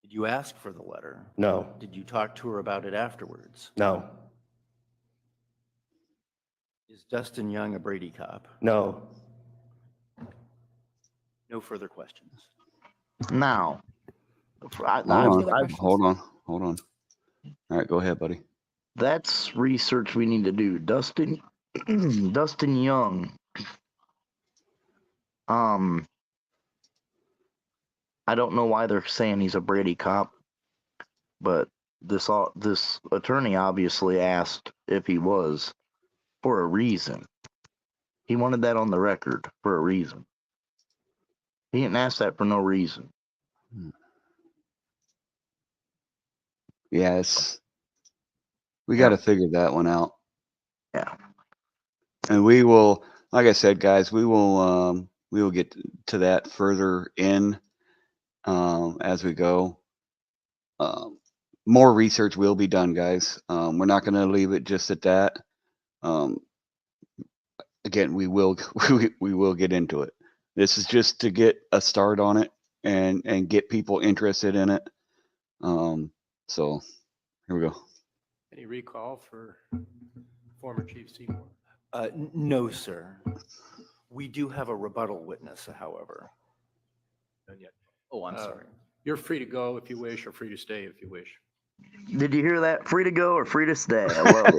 Speaker 5: Did you ask for the letter?
Speaker 9: No.
Speaker 5: Did you talk to her about it afterwards?
Speaker 9: No.
Speaker 5: Is Dustin Young a Brady cop?
Speaker 9: No.
Speaker 5: No further questions.
Speaker 2: Now,
Speaker 1: Hold on. All right, go ahead, buddy.
Speaker 2: that's research we need to do. Dustin Young. I don't know why they're saying he's a Brady cop, but this attorney obviously asked if he was for a reason. He wanted that on the record for a reason. He didn't ask that for no reason.
Speaker 1: Yes. We got to figure that one out.
Speaker 2: Yeah.
Speaker 1: And we will, like I said, guys, we will get to that further in as we go. More research will be done, guys. We're not going to leave it just at that. Again, we will get into it. This is just to get a start on it and get people interested in it. So here we go.
Speaker 7: Any recall for former Chief Seymour?
Speaker 5: No, sir. We do have a rebuttal witness, however.
Speaker 7: None yet.
Speaker 5: Oh, I'm sorry.
Speaker 7: You're free to go if you wish, or free to stay if you wish.
Speaker 2: Did you hear that? Free to go or free to stay? I love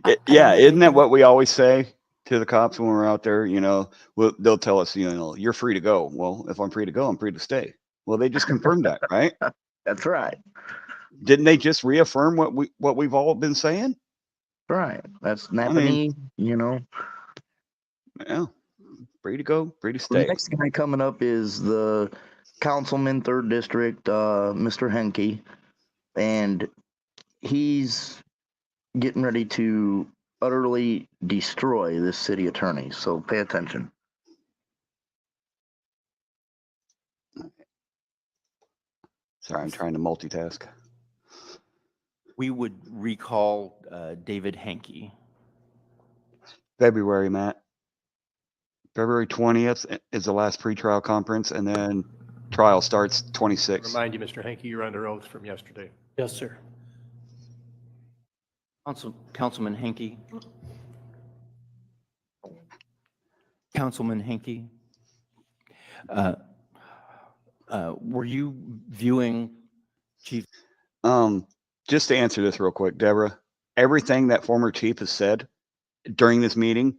Speaker 2: it.
Speaker 1: Yeah, isn't that what we always say to the cops when we're out there? You know, they'll tell us, you know, you're free to go. Well, if I'm free to go, I'm free to stay. Well, they just confirmed that, right?
Speaker 2: That's right.
Speaker 1: Didn't they just reaffirm what we've all been saying?
Speaker 2: Right. That's Napanee, you know.
Speaker 1: Yeah. Free to go, free to
Speaker 2: The
Speaker 1: stay.
Speaker 2: next guy coming up is the councilman, 3rd District, Mr. Henke, and he's getting ready to utterly destroy this city attorney. So pay attention.
Speaker 1: Sorry, I'm trying to multitask.
Speaker 5: We would recall David Henke.
Speaker 1: February, Matt. February 20th is the last pretrial conference, and then trial starts 26th.
Speaker 7: Remind you, Mr. Henke, you're under oath from yesterday.
Speaker 3: Yes, sir.
Speaker 5: Councilman Henke. Councilman Henke. Were you viewing Chief?
Speaker 1: Just to answer this real quick, Deborah, everything that former chief has said during this meeting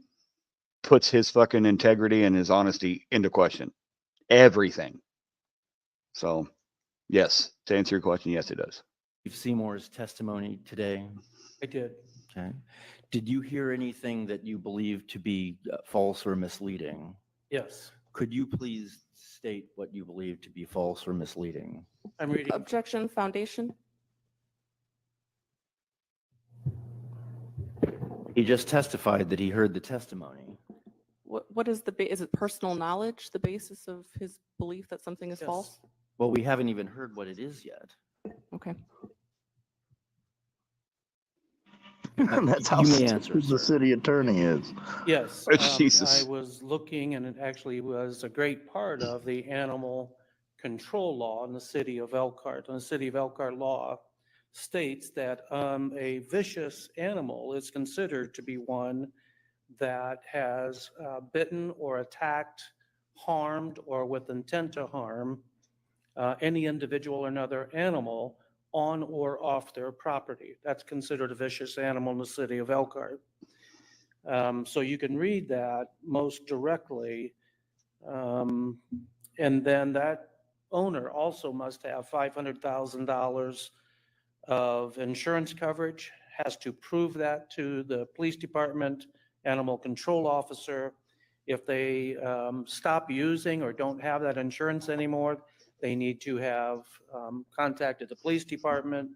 Speaker 1: puts his fucking integrity and his honesty into question. Everything. So, yes, to answer your question, yes, it does.
Speaker 5: Chief Seymour's testimony today?
Speaker 3: I did.
Speaker 5: Okay. Did you hear anything that you believe to be false or misleading?
Speaker 3: Yes.
Speaker 5: Could you please state what you believe to be false or misleading?
Speaker 3: I'm reading.
Speaker 4: Objection, foundation.
Speaker 5: He just testified that he heard the testimony.
Speaker 4: What is is it personal knowledge, the basis of his belief that something is
Speaker 3: Yes.
Speaker 4: false?
Speaker 5: Well, we haven't even heard what it is yet.
Speaker 4: Okay.
Speaker 2: That's how
Speaker 5: You may answer,
Speaker 2: stupid the
Speaker 5: sir.
Speaker 2: city attorney is.
Speaker 3: Yes,
Speaker 1: Jesus.
Speaker 3: I was looking, and it actually was a great part of the animal control law in the city of Elkhart. In the city of Elkhart law, states that a vicious animal is considered to be one that has bitten or attacked, harmed, or with intent to harm any individual or another animal on or off their property. That's considered a vicious animal in the city of Elkhart. So you can read that most directly. And then that owner also must have $500,000 of insurance coverage, has to prove that to the police department, animal control officer. If they stop using or don't have that insurance anymore, they need to have contacted the police department.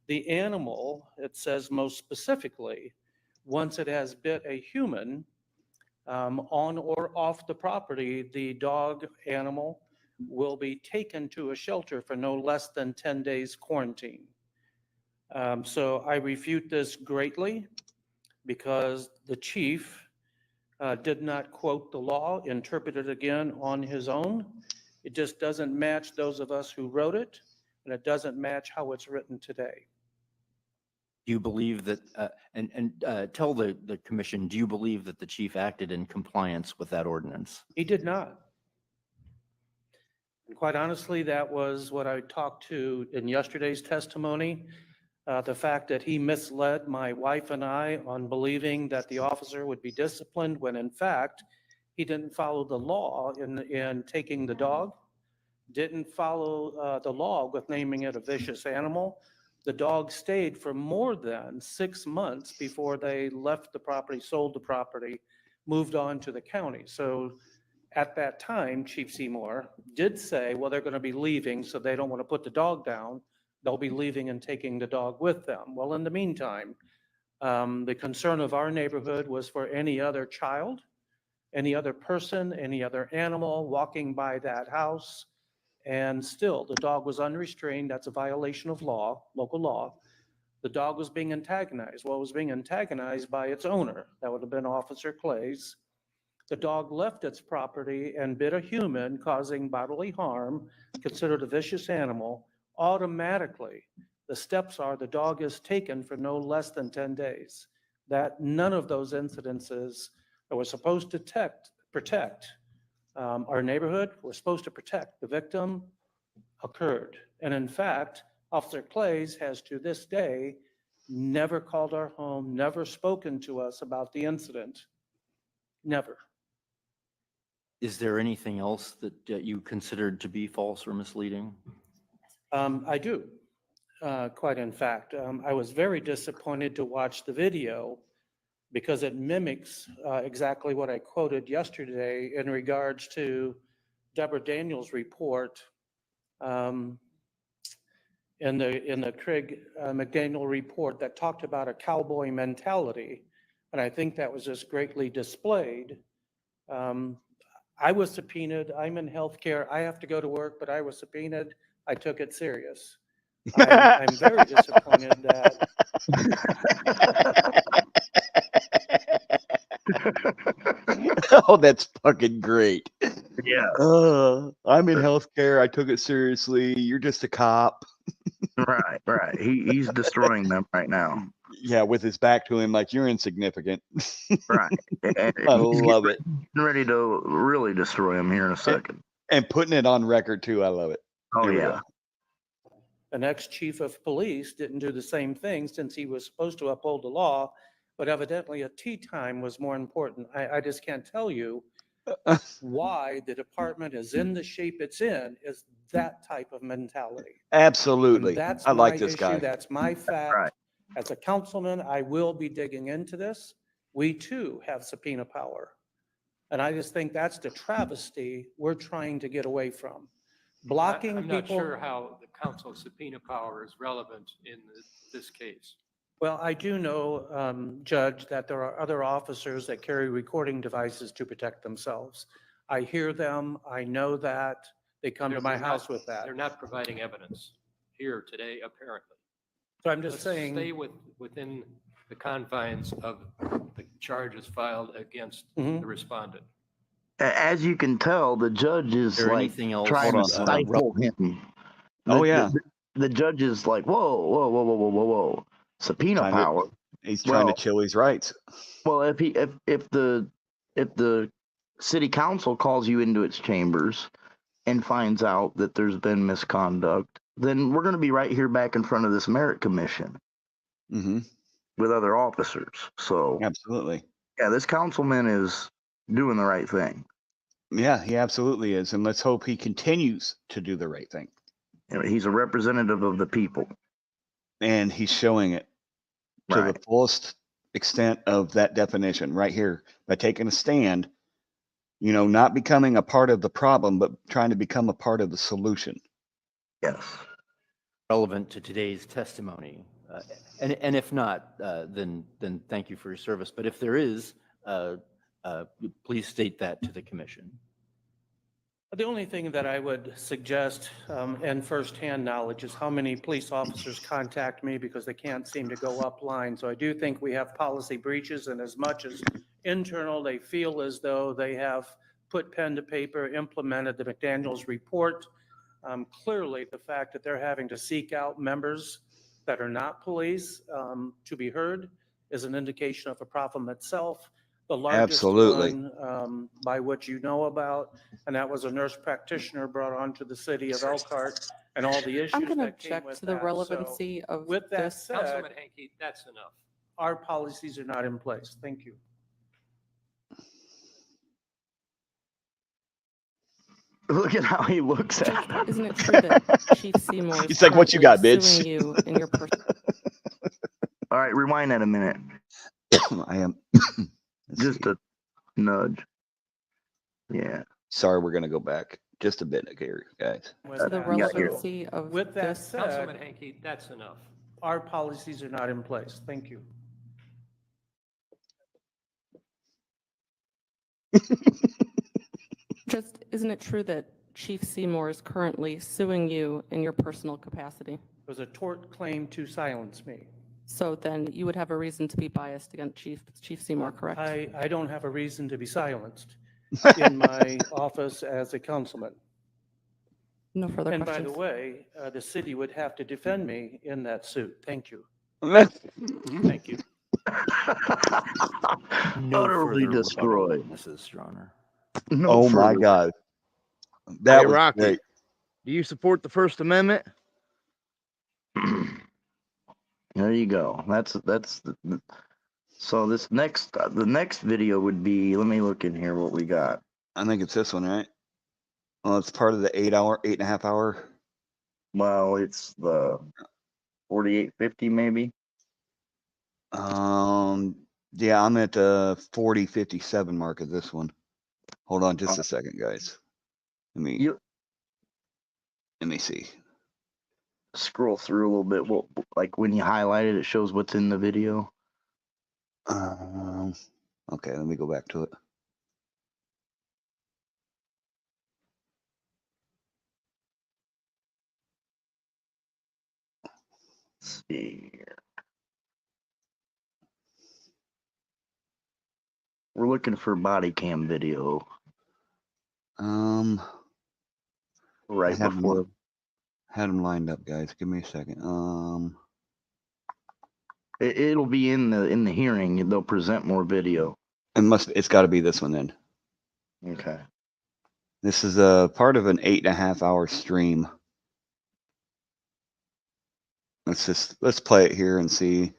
Speaker 3: The animal, it says most specifically, once it has bit a human on or off the property, the dog animal will be taken to a shelter for no less than 10 days quarantine. So I refute this greatly because the chief did not quote the law, interpret it again on his own. It just doesn't match those of us who wrote it, and it doesn't match how it's written today.
Speaker 5: Do you believe that, tell the commission, do you believe that the chief acted in compliance with that ordinance?
Speaker 3: He did not. And quite honestly, that was what I talked to in yesterday's testimony. The fact that he misled my wife and I on believing that the officer would be disciplined when in fact he didn't follow the law in taking the dog, didn't follow the law with naming it a vicious animal. The dog stayed for more than 6 months before they left the property, sold the property, moved on to the county. So at that time, Chief Seymour did say, well, they're going to be leaving, so they don't want to put the dog down. They'll be leaving and taking the dog with them. Well, in the meantime, the concern of our neighborhood was for any other child, any other person, any other animal walking by that house. And still, the dog was unrestrained. That's a violation of law, local law. The dog was being antagonized. Well, it was being antagonized by its owner. That would have been Officer Clays. The dog left its property and bit a human, causing bodily harm, considered a vicious animal. Automatically, the steps are the dog is taken for no less than 10 days. That none of those incidences that were supposed to protect our neighborhood, were supposed to protect the victim, occurred. And in fact, Officer Clays has to this day never called our home, never spoken to us about the incident. Never.
Speaker 5: Is there anything else that you considered to be false or misleading?
Speaker 3: I do, quite in fact. I was very disappointed to watch the video because it mimics exactly what I quoted yesterday in regards to Deborah Daniels' report in the Craig McDaniel report that talked about a cowboy mentality. And I think that was just greatly displayed. I was subpoenaed. I'm in healthcare. I have to go to work, but I was subpoenaed. I took it serious. I'm very disappointed that.
Speaker 1: Oh, that's fucking great.
Speaker 2: Yeah.
Speaker 1: I'm in healthcare. I took it seriously. You're just a cop.
Speaker 2: Right. He's destroying them right now.
Speaker 1: Yeah, with his back to him, like you're insignificant.
Speaker 2: Right.
Speaker 1: I love it.
Speaker 2: Ready to really destroy him here in a second.
Speaker 1: And putting it on record too. I love it.
Speaker 2: Oh,
Speaker 1: Here we
Speaker 2: yeah.
Speaker 1: go.
Speaker 3: An ex-chief of police didn't do the same thing since he was supposed to uphold the law, but evidently a tea time was more important. I just can't tell you why the department is in the shape it's in, is that type of mentality.
Speaker 1: Absolutely.
Speaker 3: And that's
Speaker 1: I like
Speaker 3: my
Speaker 1: this
Speaker 3: issue.
Speaker 1: guy.
Speaker 3: That's my fact.
Speaker 2: Right.
Speaker 3: As a councilman, I will be digging into this. We too have subpoena power. And I just think that's the travesty we're trying to get away from. Blocking
Speaker 7: I'm not
Speaker 3: people.
Speaker 7: sure how the council's subpoena power is relevant in this case.
Speaker 3: Well, I do know, Judge, that there are other officers that carry recording devices to protect themselves. I hear them. I know that. They come to my house with that.
Speaker 7: They're not providing evidence here today, apparently.
Speaker 3: So I'm just
Speaker 7: Let's
Speaker 3: saying.
Speaker 7: stay within the confines of the charges filed against
Speaker 3: Mhm.
Speaker 7: the respondent.
Speaker 2: As you can tell, the judge is
Speaker 5: there
Speaker 2: like
Speaker 5: anything else?
Speaker 2: trying to
Speaker 5: Hold on.
Speaker 2: stifle him.
Speaker 1: Oh, yeah.
Speaker 2: the judge is like, whoa, whoa, whoa, whoa, whoa, whoa, whoa, subpoena
Speaker 1: Trying to-
Speaker 2: power.
Speaker 1: He's trying to
Speaker 2: Well,
Speaker 1: chill his rights.
Speaker 2: well, if the city council calls you into its chambers and finds out that there's been misconduct, then we're going to be right here back in front of this merit commission
Speaker 1: Mm-hmm.
Speaker 2: with other officers. So
Speaker 1: Absolutely.
Speaker 2: yeah, this councilman is doing the right thing.
Speaker 1: Yeah, he absolutely is. And let's hope he continues to do the right thing.
Speaker 2: You know, he's a representative of the people.
Speaker 1: And he's showing it to the fullest extent of that definition right here by taking a stand, you know, not becoming a part of the problem, but trying to become a part of the solution.
Speaker 2: Yes.
Speaker 5: Relevant to today's testimony. And if not, then thank you for your service. But if there is, please state that to the commission.
Speaker 3: The only thing that I would suggest, and firsthand knowledge, is how many police officers contact me because they can't seem to go upline. So I do think we have policy breaches, and as much as internal, they feel as though they have put pen to paper, implemented the McDaniels report. Clearly, the fact that they're having to seek out members that are not police to be heard is an indication of a problem itself. The largest one by what you know about, and that was a nurse practitioner brought onto the city of Elkhart and all the issues
Speaker 4: I'm going to
Speaker 3: that came
Speaker 4: object
Speaker 3: with
Speaker 4: to the
Speaker 3: that.
Speaker 4: relevancy
Speaker 3: So,
Speaker 4: of
Speaker 3: with that
Speaker 4: this.
Speaker 3: said,
Speaker 7: Councilman Hanke, that's enough.
Speaker 3: our policies are not in place. Thank you.
Speaker 2: Look at how he looks at him.
Speaker 4: Isn't it true that Chief Seymour is
Speaker 1: He's like, "What you got,
Speaker 4: currently
Speaker 1: bitch?"
Speaker 4: suing you in your person?
Speaker 2: All right, rewind that a minute.
Speaker 1: I am
Speaker 2: Just a nudge. Yeah.
Speaker 1: sorry, we're gonna go back just a bit here, guys.
Speaker 4: To the relevancy of
Speaker 3: With that
Speaker 4: this.
Speaker 7: Councilman
Speaker 3: said,
Speaker 7: Hanke, that's enough.
Speaker 3: our policies are not in place. Thank you.
Speaker 4: Just, isn't it true that Chief Seymour is currently suing you in your personal capacity?
Speaker 3: It was a tort claim to silence me.
Speaker 4: So then you would have a reason to be biased against Chief Seymour, correct?
Speaker 3: I don't have a reason to be silenced in my office as a councilman.
Speaker 4: No further
Speaker 3: And by
Speaker 4: questions.
Speaker 3: the way, the city would have to defend me in that suit. Thank you.
Speaker 7: Thank you.
Speaker 5: No
Speaker 2: Utterly
Speaker 5: further
Speaker 2: destroyed.
Speaker 5: Mrs. Your Honor.
Speaker 2: No
Speaker 1: Oh my
Speaker 2: further.
Speaker 1: God. That
Speaker 15: Hey,
Speaker 1: was
Speaker 15: Rocky,
Speaker 1: great.
Speaker 15: do you support the First Amendment?
Speaker 2: There you go. So this next, the next video would be, let me look in here what we got.
Speaker 1: I think it's this one, right? Well, it's part of the 8.5 hour.
Speaker 2: Well, it's the 4850 maybe.
Speaker 1: Yeah, I'm at the 40:57 mark of this one. Hold on just a second, guys. Let me see.
Speaker 2: Scroll through a little bit. Well, like when you highlight it, it shows what's in the video.
Speaker 1: Okay, let me go back to it.
Speaker 2: Let's see here. We're looking for body cam video. Right before.
Speaker 1: Had them lined up, guys. Give me a second.
Speaker 2: It'll be in the hearing. They'll present more video.
Speaker 1: It's got to be this one then.
Speaker 2: Okay.
Speaker 1: This is a part of an 8.5 hour stream. Let's play it here and see.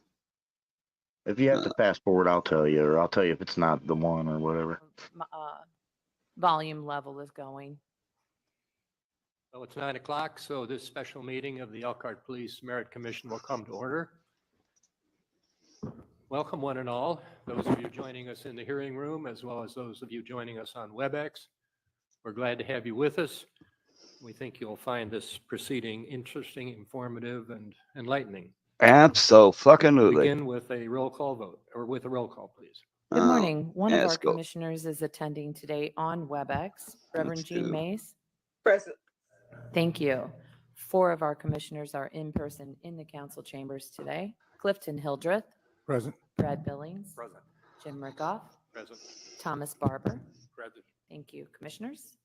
Speaker 2: If you have to fast forward, I'll tell you, or I'll tell you if it's not the one or whatever.
Speaker 16: Volume level is going.
Speaker 7: So it's 9 o'clock, so this special meeting of the Elkhart Police Merit Commission will come to order. Welcome one and all, those of you joining us in the hearing room, as well as those of you joining us on WebEx. We're glad to have you with us. We think you'll find this proceeding interesting, informative, and enlightening.
Speaker 1: Abso-fucking-lutely.
Speaker 7: Begin with a roll call vote, or with a roll call, please.
Speaker 16: Good morning. One of our
Speaker 1: let's go.
Speaker 16: commissioners is attending today on WebEx. Reverend Jean
Speaker 1: do.
Speaker 16: Mace.
Speaker 10: Present.
Speaker 16: Thank you. 4 of our commissioners are in person in the council chambers today. Clifton Hildreth.
Speaker 12: Present.
Speaker 16: Brad Billings.
Speaker 7: Present.
Speaker 16: Jim Rickoff.
Speaker 7: Present.
Speaker 16: Thomas Barber.
Speaker 7: Present.
Speaker 16: Thank you, commissioners.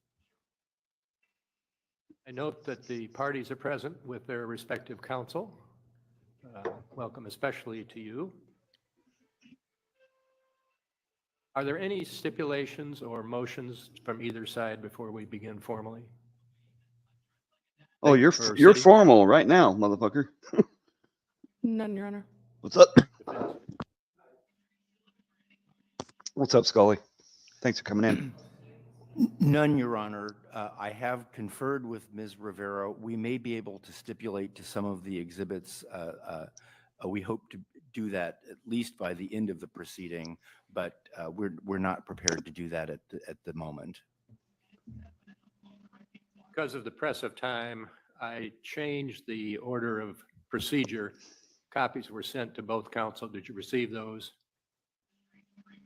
Speaker 7: I note that the parties are present with their respective counsel. Welcome especially to you. Are there any stipulations or motions from either side before we begin formally?
Speaker 1: Oh, you're
Speaker 7: For
Speaker 1: you're
Speaker 7: city-
Speaker 1: formal right now, motherfucker.
Speaker 4: None, Your Honor.
Speaker 1: What's up? What's up, Scully? Thanks for coming in.
Speaker 5: None, Your Honor. I have conferred with Ms. Rivera. We may be able to stipulate to some of the exhibits. We hope to do that at least by the end of the proceeding, but we're not prepared to do that at the moment.
Speaker 7: Because of the press of time, I changed the order of procedure. Copies were sent to both counsel. Did you receive those?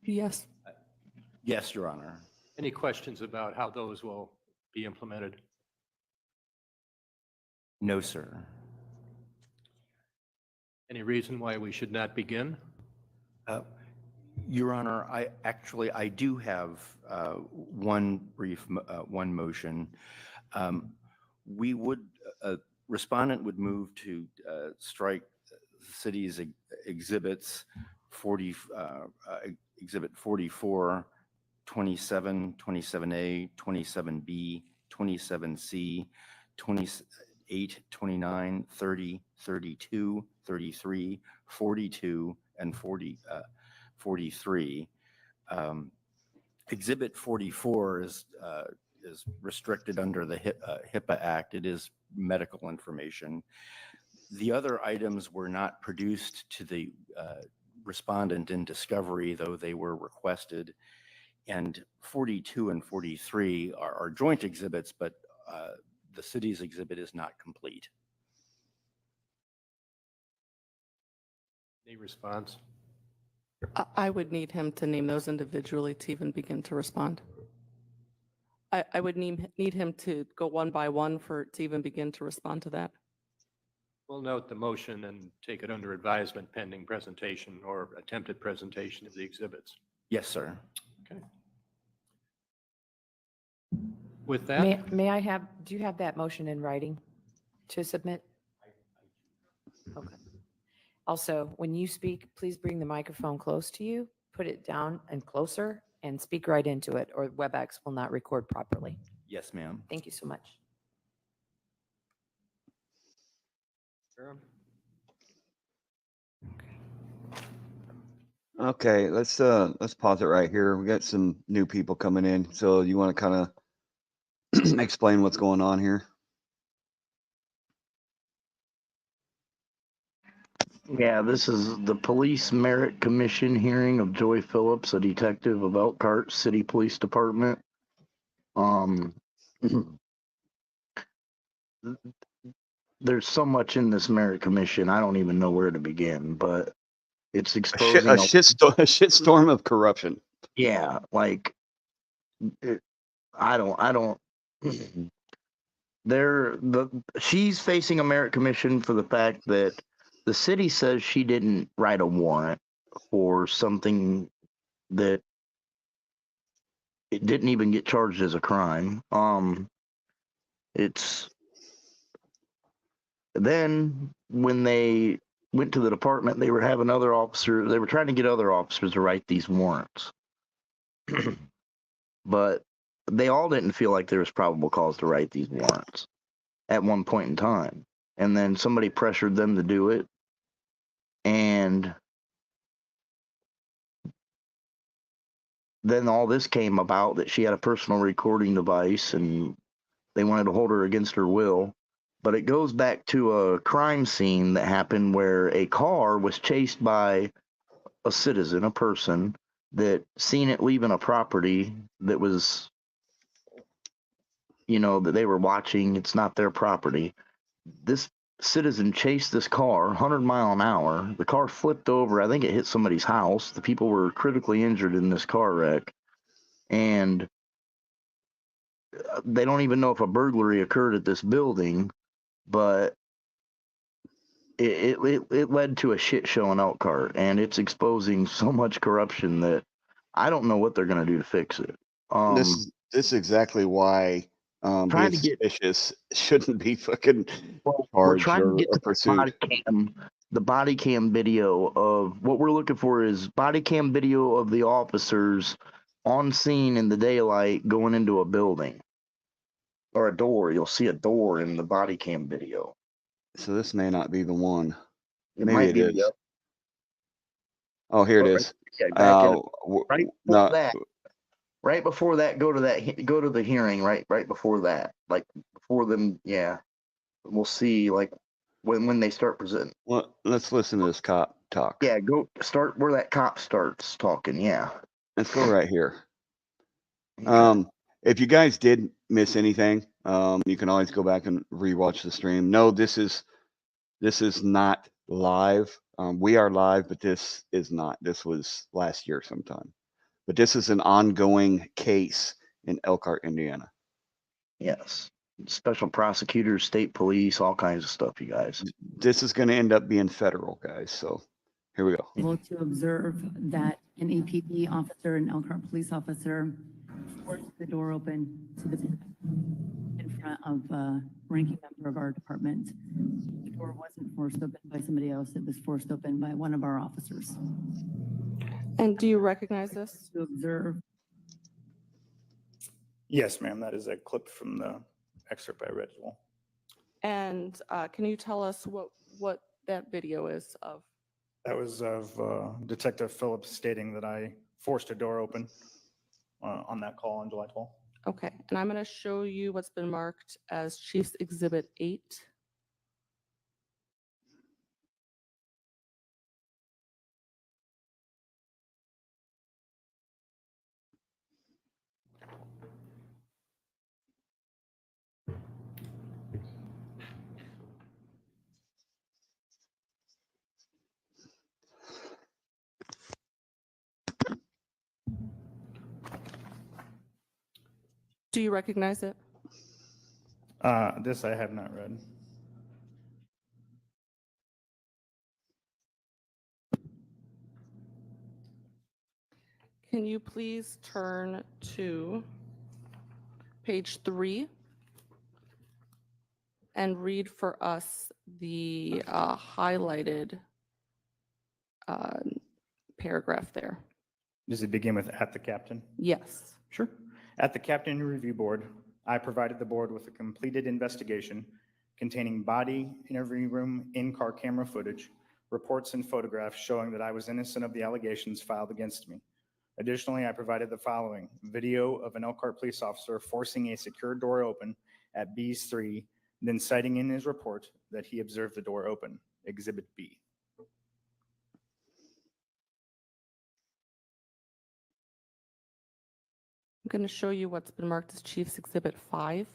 Speaker 4: Yes.
Speaker 5: Yes, Your Honor.
Speaker 7: Any questions about how those will be implemented?
Speaker 5: No, sir.
Speaker 7: Any reason why we should not begin?
Speaker 5: Your Honor, I do have one motion. We would, respondent would move to strike the city's exhibits 40, exhibit 44, 27, 27A, 27B, 27C, 28, 29, 30, 32, 33, 42, and 43. Exhibit 44 is restricted under the HIPAA Act. It is medical information. The other items were not produced to the respondent in discovery, though they were requested. And 42 and 43 are joint exhibits, but the city's exhibit is not complete.
Speaker 7: Any response?
Speaker 4: I would need him to name those individually to even begin to respond. I would need him to go one by one to even begin to respond to that.
Speaker 7: We'll note the motion and take it under advisement pending presentation or attempted presentation of the exhibits.
Speaker 5: Yes, sir.
Speaker 7: Okay. With that,
Speaker 16: May I have, do you have that motion in writing to submit? Okay. Also, when you speak, please bring the microphone close to you, put it down and closer, and speak right into it, or WebEx will not record properly.
Speaker 5: Yes, ma'am.
Speaker 16: Thank you so much.
Speaker 1: Okay, let's pause it right here. We got some new people coming in, so you want to kind of explain what's going on here?
Speaker 2: Yeah, this is the Police Merit Commission hearing of Joy Phillips, a detective of Elkhart City Police Department. There's so much in this Merit Commission, I don't even know where to begin, but it's exposing
Speaker 1: a shitstorm of corruption.
Speaker 2: Yeah, like I don't. She's facing a Merit Commission for the fact that the city says she didn't write a warrant for something that it didn't even get charged as a crime. It's then when they went to the department, they were having other officers, they were trying to get other officers to write these warrants. But they all didn't feel like there was probable cause to write these warrants at one point in time. And then somebody pressured them to do it. And then all this came about that she had a personal recording device and they wanted to hold her against her will. But it goes back to a crime scene that happened where a car was chased by a citizen, a person that seen it leaving a property that was, that they were watching. It's not their property. This citizen chased this car 100 miles an hour. The car flipped over. I think it hit somebody's house. The people were critically injured in this car wreck. And they don't even know if a burglary occurred at this building, but it led to a shit show in Elkhart, and it's exposing so much corruption that I don't know what they're going to do to fix it.
Speaker 1: This is exactly why
Speaker 2: Trying
Speaker 1: being
Speaker 2: to get
Speaker 1: suspicious shouldn't be fucking
Speaker 2: we're
Speaker 1: charged
Speaker 2: trying to
Speaker 1: or
Speaker 2: get to
Speaker 1: pursued.
Speaker 2: the body cam video of what we're looking for is body cam video of the officers on scene in the daylight going into a building or a door. You'll see a door in the body cam video.
Speaker 1: So this may not be the one.
Speaker 2: It
Speaker 1: Maybe
Speaker 2: might
Speaker 1: it
Speaker 2: be
Speaker 1: is. Oh, here it
Speaker 2: oh,
Speaker 1: is.
Speaker 2: yeah, back in, right before
Speaker 1: No,
Speaker 2: that. Right before that, go to the hearing. Right before that, like before them. Yeah, we'll see. Like when they start presenting.
Speaker 1: well, let's listen to this cop talk.
Speaker 2: Yeah, go start where that cop starts talking. Yeah.
Speaker 1: Let's go right here.
Speaker 2: Okay.
Speaker 1: If you guys did miss anything, you can always go back and rewatch the stream. No, this is not live. We are live, but this is not. This was last year sometime. But this is an ongoing case in Elkhart, Indiana.
Speaker 2: Yes. Special prosecutors, state police, all kinds of stuff, you guys.
Speaker 1: This is going to end up being federal, guys. So here we go.
Speaker 17: Able to observe that an APD officer, an Elkhart police officer, forced the door open to the in front of a ranking member of our department. The door wasn't forced open by somebody else. It was forced open by one of our officers.
Speaker 4: And do you recognize this?
Speaker 17: To observe.
Speaker 18: Yes, ma'am. That is a clip from the excerpt I read as well.
Speaker 4: And can you tell us what that video is of?
Speaker 18: That was of Detective Phillips stating that I forced a door open on that call on July 12th.
Speaker 4: Okay, and I'm going to show you what's been marked as Chief's Exhibit 8. Do you recognize it?
Speaker 18: This I have not read.
Speaker 4: Can you please turn to page 3 and read for us the highlighted paragraph there?
Speaker 18: Does it begin with "at the captain"?
Speaker 4: Yes.
Speaker 18: Sure. At the Captain Review Board, I provided the board with a completed investigation containing body, interview room, in-car camera footage, reports and photographs showing that I was innocent of the allegations filed against me. Additionally, I provided the following: video of an Elkhart police officer forcing a secure door open at B's 3, then citing in his report that he observed the door open, Exhibit B.
Speaker 4: I'm going to show you what's been marked as Chief's Exhibit 5.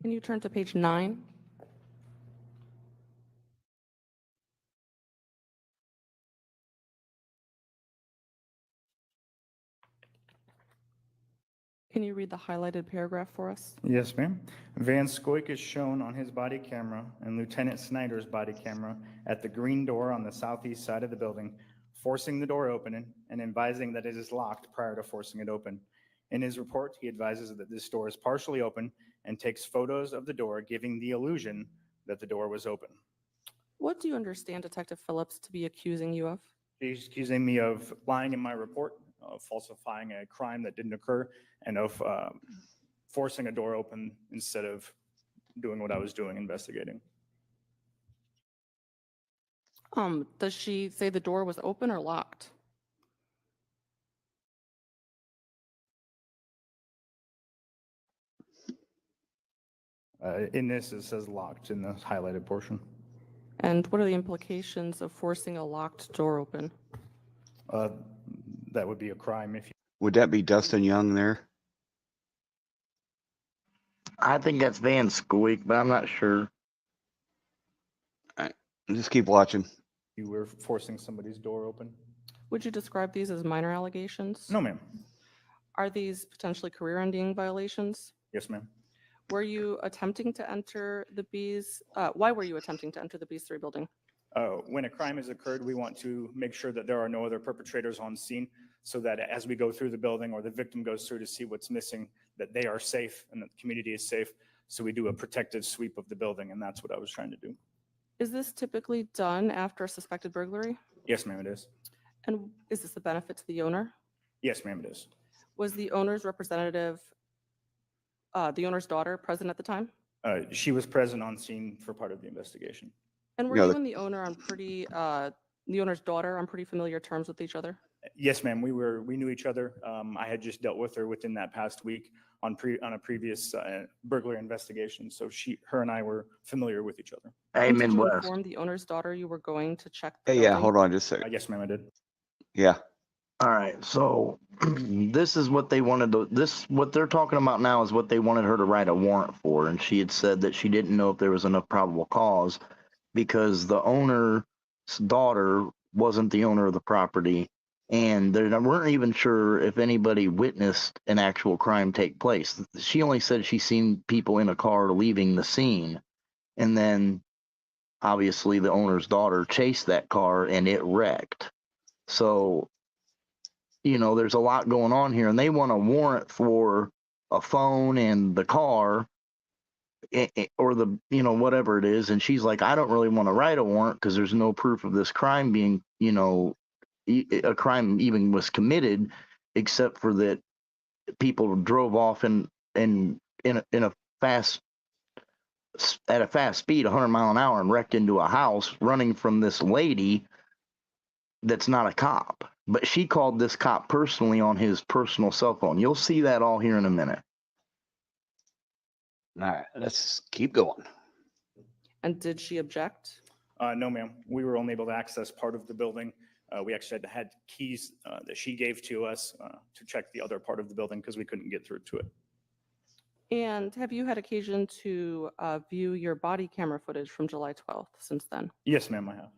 Speaker 4: Can you turn to page 9? Can you read the highlighted paragraph for us?
Speaker 18: Yes, ma'am. Van Scoik is shown on his body camera and Lieutenant Snyder's body camera at the green door on the southeast side of the building, forcing the door open and advising that it is locked prior to forcing it open. In his report, he advises that this door is partially open and takes photos of the door, giving the illusion that the door was open.
Speaker 4: What do you understand Detective Phillips to be accusing you of?
Speaker 18: He's accusing me of lying in my report, of falsifying a crime that didn't occur, and of forcing a door open instead of doing what I was doing, investigating.
Speaker 4: Does she say the door was open or locked?
Speaker 18: In this, it says locked in the highlighted portion.
Speaker 4: And what are the implications of forcing a locked door open?
Speaker 18: That would be a crime if you...
Speaker 1: Would that be Dustin Young there?
Speaker 2: I think that's Van Scoik, but I'm not sure.
Speaker 1: All right, just keep watching.
Speaker 18: You were forcing somebody's door open?
Speaker 4: Would you describe these as minor allegations?
Speaker 18: No, ma'am.
Speaker 4: Are these potentially career-ending violations?
Speaker 18: Yes, ma'am.
Speaker 4: Were you attempting to enter the B's? Why were you attempting to enter the B3 building?
Speaker 18: When a crime has occurred, we want to make sure that there are no other perpetrators on scene so that as we go through the building or the victim goes through to see what's missing, that they are safe and that the community is safe. So we do a protective sweep of the building, and that's what I was trying to do.
Speaker 4: Is this typically done after a suspected burglary?
Speaker 18: Yes, ma'am, it is.
Speaker 4: And is this a benefit to the owner?
Speaker 18: Yes, ma'am, it is.
Speaker 4: Was the owner's representative, the owner's daughter, present at the time?
Speaker 18: She was present on scene for part of the investigation.
Speaker 4: And were
Speaker 1: No,
Speaker 4: you
Speaker 1: the-
Speaker 4: and the owner on the owner's daughter on pretty familiar terms with each other?
Speaker 18: Yes, ma'am, we knew each other. I had just dealt with her within that past week on a previous burglary investigation. So her and I were familiar with each other.
Speaker 2: Hey,
Speaker 4: And did you
Speaker 2: Midwest.
Speaker 4: inform the owner's daughter you were going to check the
Speaker 1: Hey, yeah,
Speaker 4: building?
Speaker 1: hold on just a second.
Speaker 18: Yes, ma'am, I did.
Speaker 1: Yeah.
Speaker 2: All right, so this is what they wanted to, what they're talking about now is what they wanted her to write a warrant for. And she had said that she didn't know if there was enough probable cause because the owner's daughter wasn't the owner of the property. And they weren't even sure if anybody witnessed an actual crime take place. She only said she seen people in a car leaving the scene. And then obviously the owner's daughter chased that car and it wrecked. So, you know, there's a lot going on here, and they want a warrant for a phone and the car or the, you know, whatever it is. And she's like, I don't really want to write a warrant because there's no proof of this crime being, you know, a crime even was committed, except for that people drove off in a fast speed, 100 mile an hour, and wrecked into a house running from this lady that's not a cop. But she called this cop personally on his personal cell phone. You'll see that all here in a minute.
Speaker 1: All right, let's keep going.
Speaker 4: And did she object?
Speaker 18: No, ma'am. We were only able to access part of the building. We actually had keys that she gave to us to check the other part of the building because we couldn't get through to it.
Speaker 4: And have you had occasion to view your body camera footage from July 12th since then?
Speaker 18: Yes, ma'am, I have.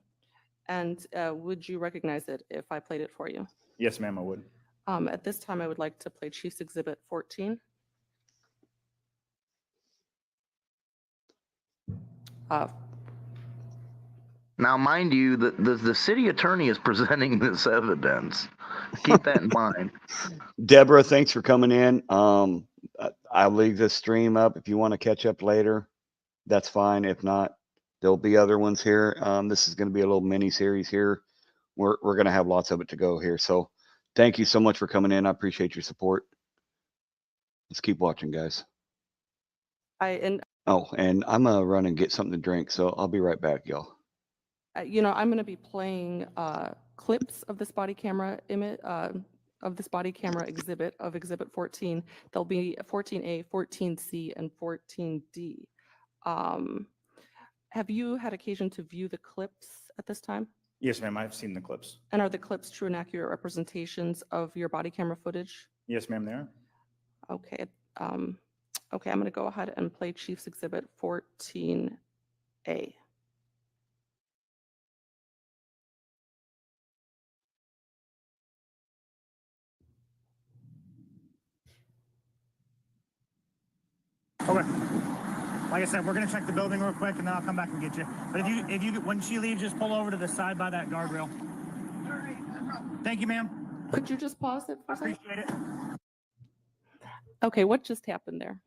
Speaker 4: And would you recognize it if I played it for you?
Speaker 18: Yes, ma'am, I would.
Speaker 4: At this time, I would like to play Chief's Exhibit 14.
Speaker 2: Now, mind you, the city attorney is presenting this evidence. Keep that in mind.
Speaker 1: Deborah, thanks for coming in. I'll leave this stream up. If you want to catch up later, that's fine. If not, there'll be other ones here. This is going to be a little mini series here. We're going to have lots of it to go here. So thank you so much for coming in. I appreciate your support. Let's keep watching, guys. Oh, and I'm going to run and get something to drink. So I'll be right back, y'all.
Speaker 4: You know, I'm going to be playing clips of this body camera image, of this body camera exhibit of Exhibit 14. There'll be 14A, 14C, and 14D. Have you had occasion to view the clips at this time?
Speaker 18: Yes, ma'am, I've seen the clips.
Speaker 4: And are the clips true and accurate representations of your body camera footage?
Speaker 18: Yes, ma'am, they are.
Speaker 4: Okay. Okay, I'm going to go ahead and play Chief's Exhibit 14A.
Speaker 18: Okay. Like I said, we're gonna check the building real quick, and then I'll come back and get you. But if you when she leaves, just pull over to the side by that guardrail. Thank you, ma'am.
Speaker 4: Could you just pause it for a second?
Speaker 18: Appreciate it.
Speaker 4: Okay, what just happened there?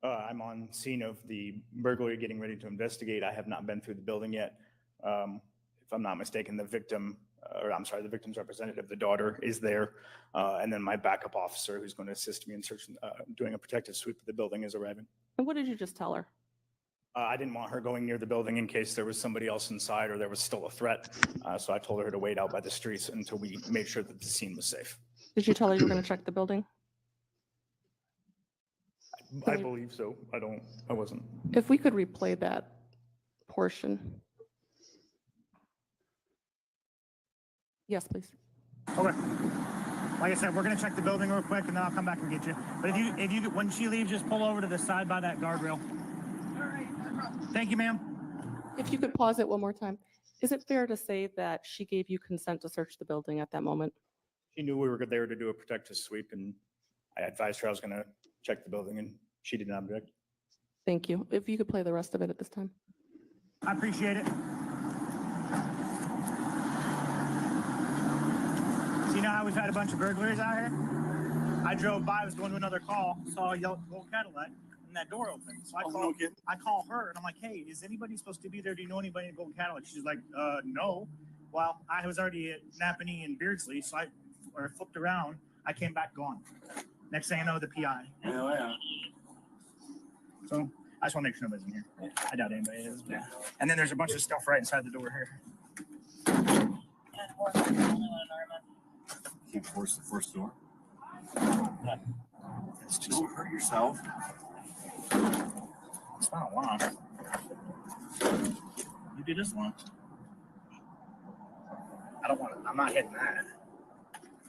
Speaker 18: I'm on scene of the burglary, getting ready to investigate. I have not been through the building yet. If I'm not mistaken, the victim's representative, the daughter, is there. And then my backup officer, who's going to assist me in searching, doing a protective sweep of the building, is arriving.
Speaker 4: And what did you just tell her?
Speaker 18: I didn't want her going near the building in case there was somebody else inside or there was still a threat. So I told her to wait out by the streets until we made sure that the scene was safe.
Speaker 4: Did you tell her you were going to check the building?
Speaker 18: I believe so. I wasn't.
Speaker 4: If we could replay that portion. Yes, please.
Speaker 18: Okay. Like I said, we're gonna check the building real quick, and then I'll come back and get you. But if you when she leaves, just pull over to the side by that guardrail. Thank you, ma'am.
Speaker 4: If you could pause it one more time. Is it fair to say that she gave you consent to search the building at that moment?
Speaker 18: She knew we were there to do a protective sweep, and I advised her I was going to check the building, and she did not object.
Speaker 4: Thank you. If you could play the rest of it at this time.
Speaker 18: I appreciate it. So you know how we've had a bunch of burglaries out here? I drove by, I was going to another call, saw a yellow gold Cadillac, and that door opened. So I call her, and I'm like, hey, is anybody supposed to be there? Do you know anybody in Golden Cadillac? She's like, no. Well, I was already at Napanee and Beardsley, so I flipped around. I came back gone. Next thing I know, the PI. Yeah. So I just want to make sure nobody's in here. Yeah. I doubt anybody is. But... Yeah. And then there's a bunch of stuff right inside the door here.
Speaker 8: Can't force the first door. Yeah. Don't hurt yourself.
Speaker 18: It's not a lock. You do this one. I don't want to. I'm not hitting that.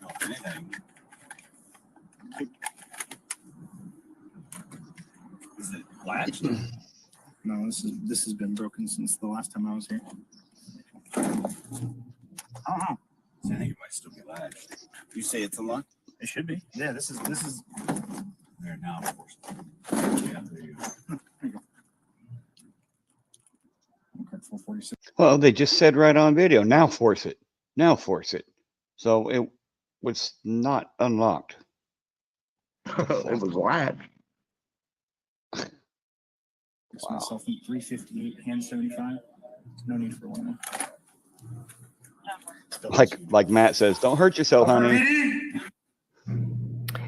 Speaker 8: No, anything. Is it latched?
Speaker 18: No, this has been broken since the last time I was here. I don't know.
Speaker 8: So I think it might still be latched. You say it's unlocked?
Speaker 18: It should be. Yeah, this is.
Speaker 8: There now, of course. Yeah, there you go.
Speaker 18: There you go. Okay, 446.
Speaker 1: Well, they just said right on video, now force it. Now force it. So it was not unlocked.
Speaker 2: It was latched.
Speaker 18: Wow. Myself in 358, hand 75. No need for one more.
Speaker 1: Like Matt says, don't hurt yourself, honey.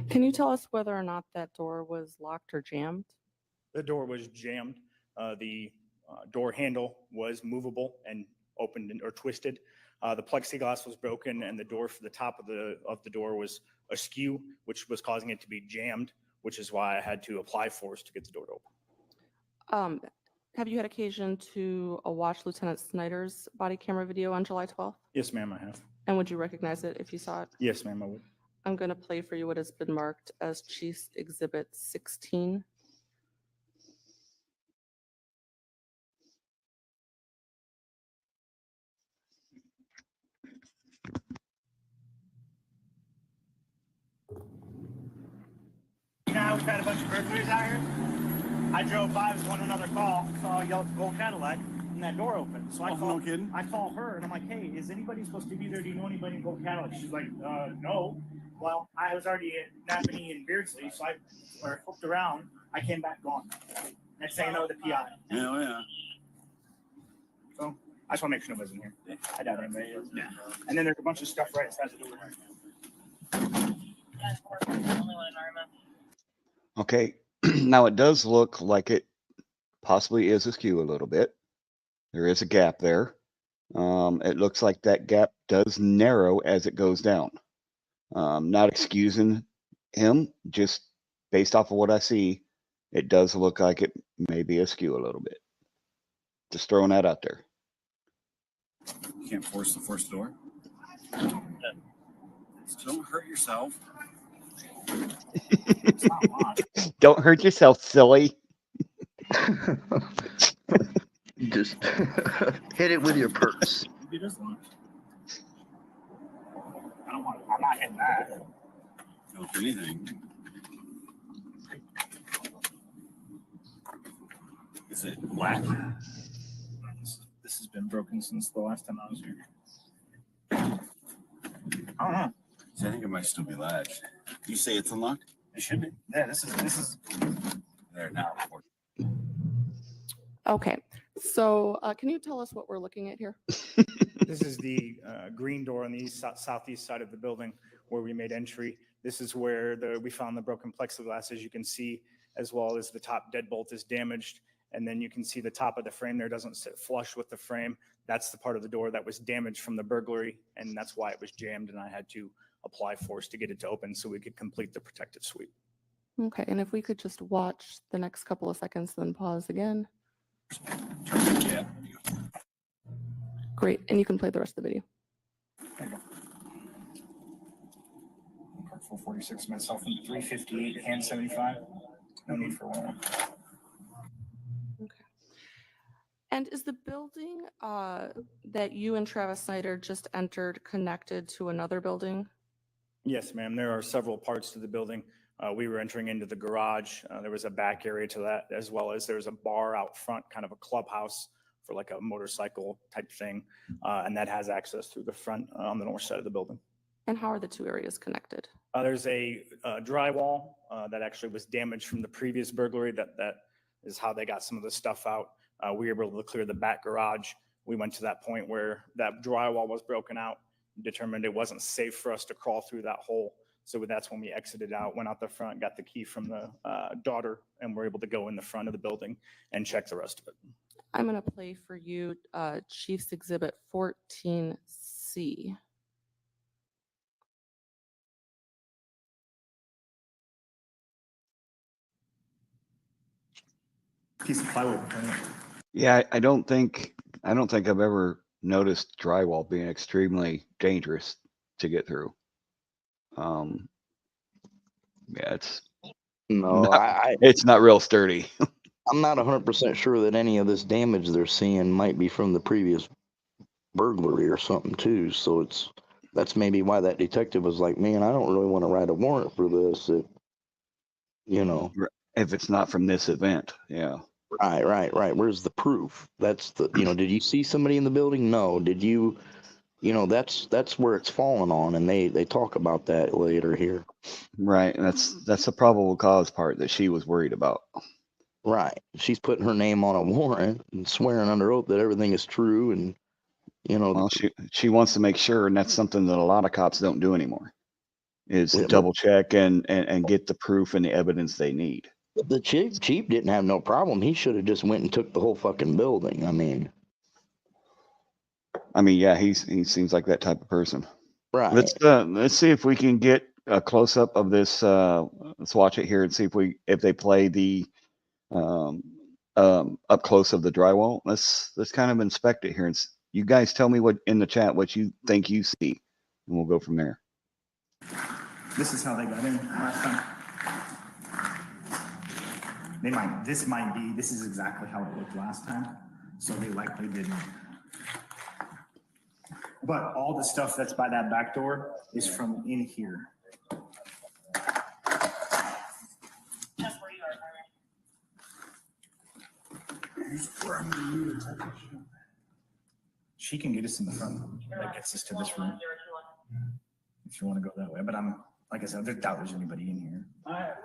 Speaker 4: Can you tell us whether or not that door was locked or jammed?
Speaker 18: The door was jammed. The door handle was movable and opened or twisted. The plexiglass was broken, and the door for the top of the door was askew, which was causing it to be jammed, which is why I had to apply force to get the door to open.
Speaker 4: Have you had occasion to watch Lieutenant Snyder's body camera video on July 12th?
Speaker 18: Yes, ma'am, I have.
Speaker 4: And would you recognize it if you saw it?
Speaker 18: Yes, ma'am, I would.
Speaker 4: I'm going to play for you what has been marked as Chief's Exhibit 16.
Speaker 18: You know how we've had a bunch of burglaries out here? I drove by, was on another call, saw a yellow gold Cadillac, and that door opened. So I call her, and I'm like, hey, is anybody supposed to be there? Do you know anybody in Gold Cadillac? She's like, no. Well, I was already at Napanee and Beardsley, so I flipped around. I came back gone. Next thing I know, the PI.
Speaker 8: Yeah.
Speaker 18: So I just want to make sure nobody's in here. I doubt anybody is. Yeah. And then there's a bunch of stuff right inside the door.
Speaker 1: Okay. Now it does look like it possibly is askew a little bit. There is a gap there. It looks like that gap does narrow as it goes down. Not excusing him, just based off of what I see, it does look like it may be askew a little bit. Just throwing that out there.
Speaker 8: You can't force the first door. Don't hurt yourself.
Speaker 1: Don't hurt yourself, silly.
Speaker 2: Just hit it with your purse.
Speaker 18: I'm not hitting that.
Speaker 8: Don't do anything. Is it black?
Speaker 18: This has been broken since the last time I was here. I don't know.
Speaker 8: So I think it might still be latched. You say it's unlocked?
Speaker 18: It should be. Yeah, this is
Speaker 8: there now.
Speaker 4: Okay. So can you tell us what we're looking at here?
Speaker 18: This is the green door on the southeast side of the building where we made entry. This is where we found the broken plexiglass, as you can see, as well as the top deadbolt is damaged. And then you can see the top of the frame there doesn't sit flush with the frame. That's the part of the door that was damaged from the burglary, and that's why it was jammed, and I had to apply force to get it to open so we could complete the protective sweep.
Speaker 4: Okay. And if we could just watch the next couple of seconds, then pause again.
Speaker 8: Yeah.
Speaker 4: Great. And you can play the rest of the video.
Speaker 18: There you go. 446, myself in 358, hand 75. No need for one.
Speaker 4: Okay. And is the building that you and Travis Snyder just entered connected to another building?
Speaker 18: Yes, ma'am. There are several parts to the building. We were entering into the garage. There was a back area to that, as well as there's a bar out front, kind of a clubhouse for like a motorcycle type thing. And that has access through the front on the north side of the building.
Speaker 4: And how are the two areas connected?
Speaker 18: There's a drywall that actually was damaged from the previous burglary. That is how they got some of the stuff out. We were able to clear the back garage. We went to that point where that drywall was broken out, determined it wasn't safe for us to crawl through that hole. So that's when we exited out, went out the front, got the key from the daughter, and were able to go in the front of the building and check the rest of it.
Speaker 4: I'm going to play for you Chiefs Exhibit 14C.
Speaker 18: Piece of plywood.
Speaker 1: Yeah, I don't think I've ever noticed drywall being extremely dangerous to get through. Yeah, it's not real sturdy.
Speaker 2: I'm not 100% sure that any of this damage they're seeing might be from the previous burglary or something too. So that's maybe why that detective was like, man, I don't really want to write a warrant for this.
Speaker 1: If it's not from this event, yeah.
Speaker 2: Right. Where's the proof? That's did you see somebody in the building? No. Did you, that's where it's fallen on. And they talk about that later here.
Speaker 1: Right. That's the probable cause part that she was worried about.
Speaker 2: Right. She's putting her name on a warrant and swearing under oath that everything is true. And,
Speaker 1: well, she wants to make sure, and that's something that a lot of cops don't do anymore, is double check and get the proof and the evidence they need.
Speaker 2: The chief didn't have no problem. He should have just went and took the whole fucking building. I mean,
Speaker 1: yeah, he seems like that type of person.
Speaker 2: Right.
Speaker 1: Let's see if we can get a close up of this. Let's watch it here and see if they play the up close of the drywall. Let's kind of inspect it here, and you guys tell me what in the chat what you think you see, and we'll go from there.
Speaker 18: This is how they got in last time. This is exactly how it looked last time, so they likely didn't. But all the stuff that's by that back door is from in here. She can get us in the front. That gets us to this room. If you want to go that way, but like I said, I doubt there's anybody in here.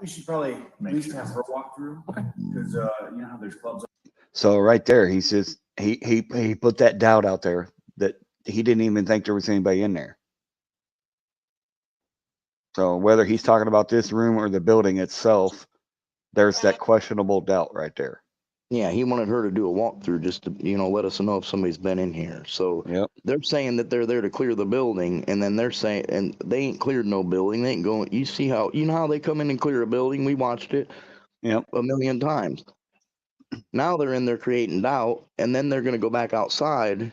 Speaker 5: We should probably at least have her walk through. Okay. Because you know how there's clubs.
Speaker 1: So right there, he says he put that doubt out there that he didn't even think there was anybody in there. So whether he's talking about this room or the building itself, there's that questionable doubt right there.
Speaker 2: Yeah, he wanted her to do a walkthrough just to, let us know if somebody's been in here. So they're saying that they're there to clear the building, and then they're saying, and they ain't cleared no building. They ain't going. You see how they come in and clear a building? We watched it a million times. Now they're in there creating doubt, and then they're going to go back outside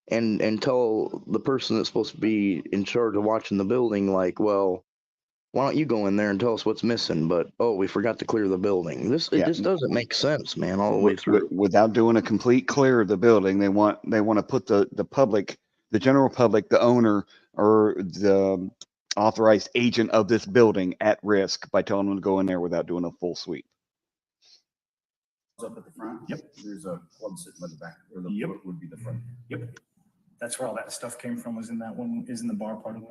Speaker 2: and tell the person that's supposed to be in charge of watching the building, like, well, why don't you go in there and tell us what's missing? But, we forgot to clear the building. It just doesn't make sense, man, all the way through.
Speaker 1: Without doing a complete clear of the building, they want to put the public, the general public, the owner, or the authorized agent of this building at risk by telling them to go in there without doing a full sweep.
Speaker 5: Up at the front.
Speaker 18: Yep.
Speaker 5: There's a club sitting by the back, or the would be the front.
Speaker 18: Yep. That's where all that stuff came from. Was in that one? Is in the bar part of it.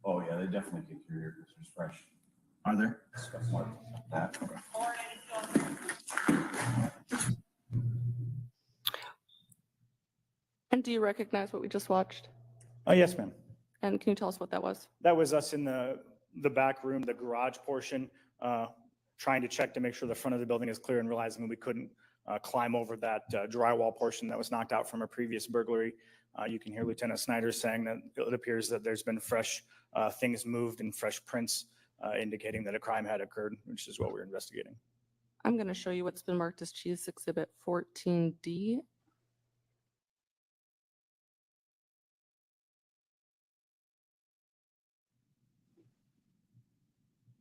Speaker 5: Oh yeah, they definitely take care of your Christmas fresh.
Speaker 18: Are there?
Speaker 5: Stuff like that.
Speaker 18: Okay.
Speaker 4: And do you recognize what we just watched?
Speaker 18: Oh, yes, ma'am.
Speaker 4: And can you tell us what that was?
Speaker 18: That was us in the back room, the garage portion, trying to check to make sure the front of the building is clear and realizing we couldn't climb over that drywall portion that was knocked out from a previous burglary. You can hear Lieutenant Snyder saying that it appears that there's been fresh things moved and fresh prints indicating that a crime had occurred, which is what we're investigating.
Speaker 4: I'm going to show you what's been marked as Chiefs Exhibit 14D.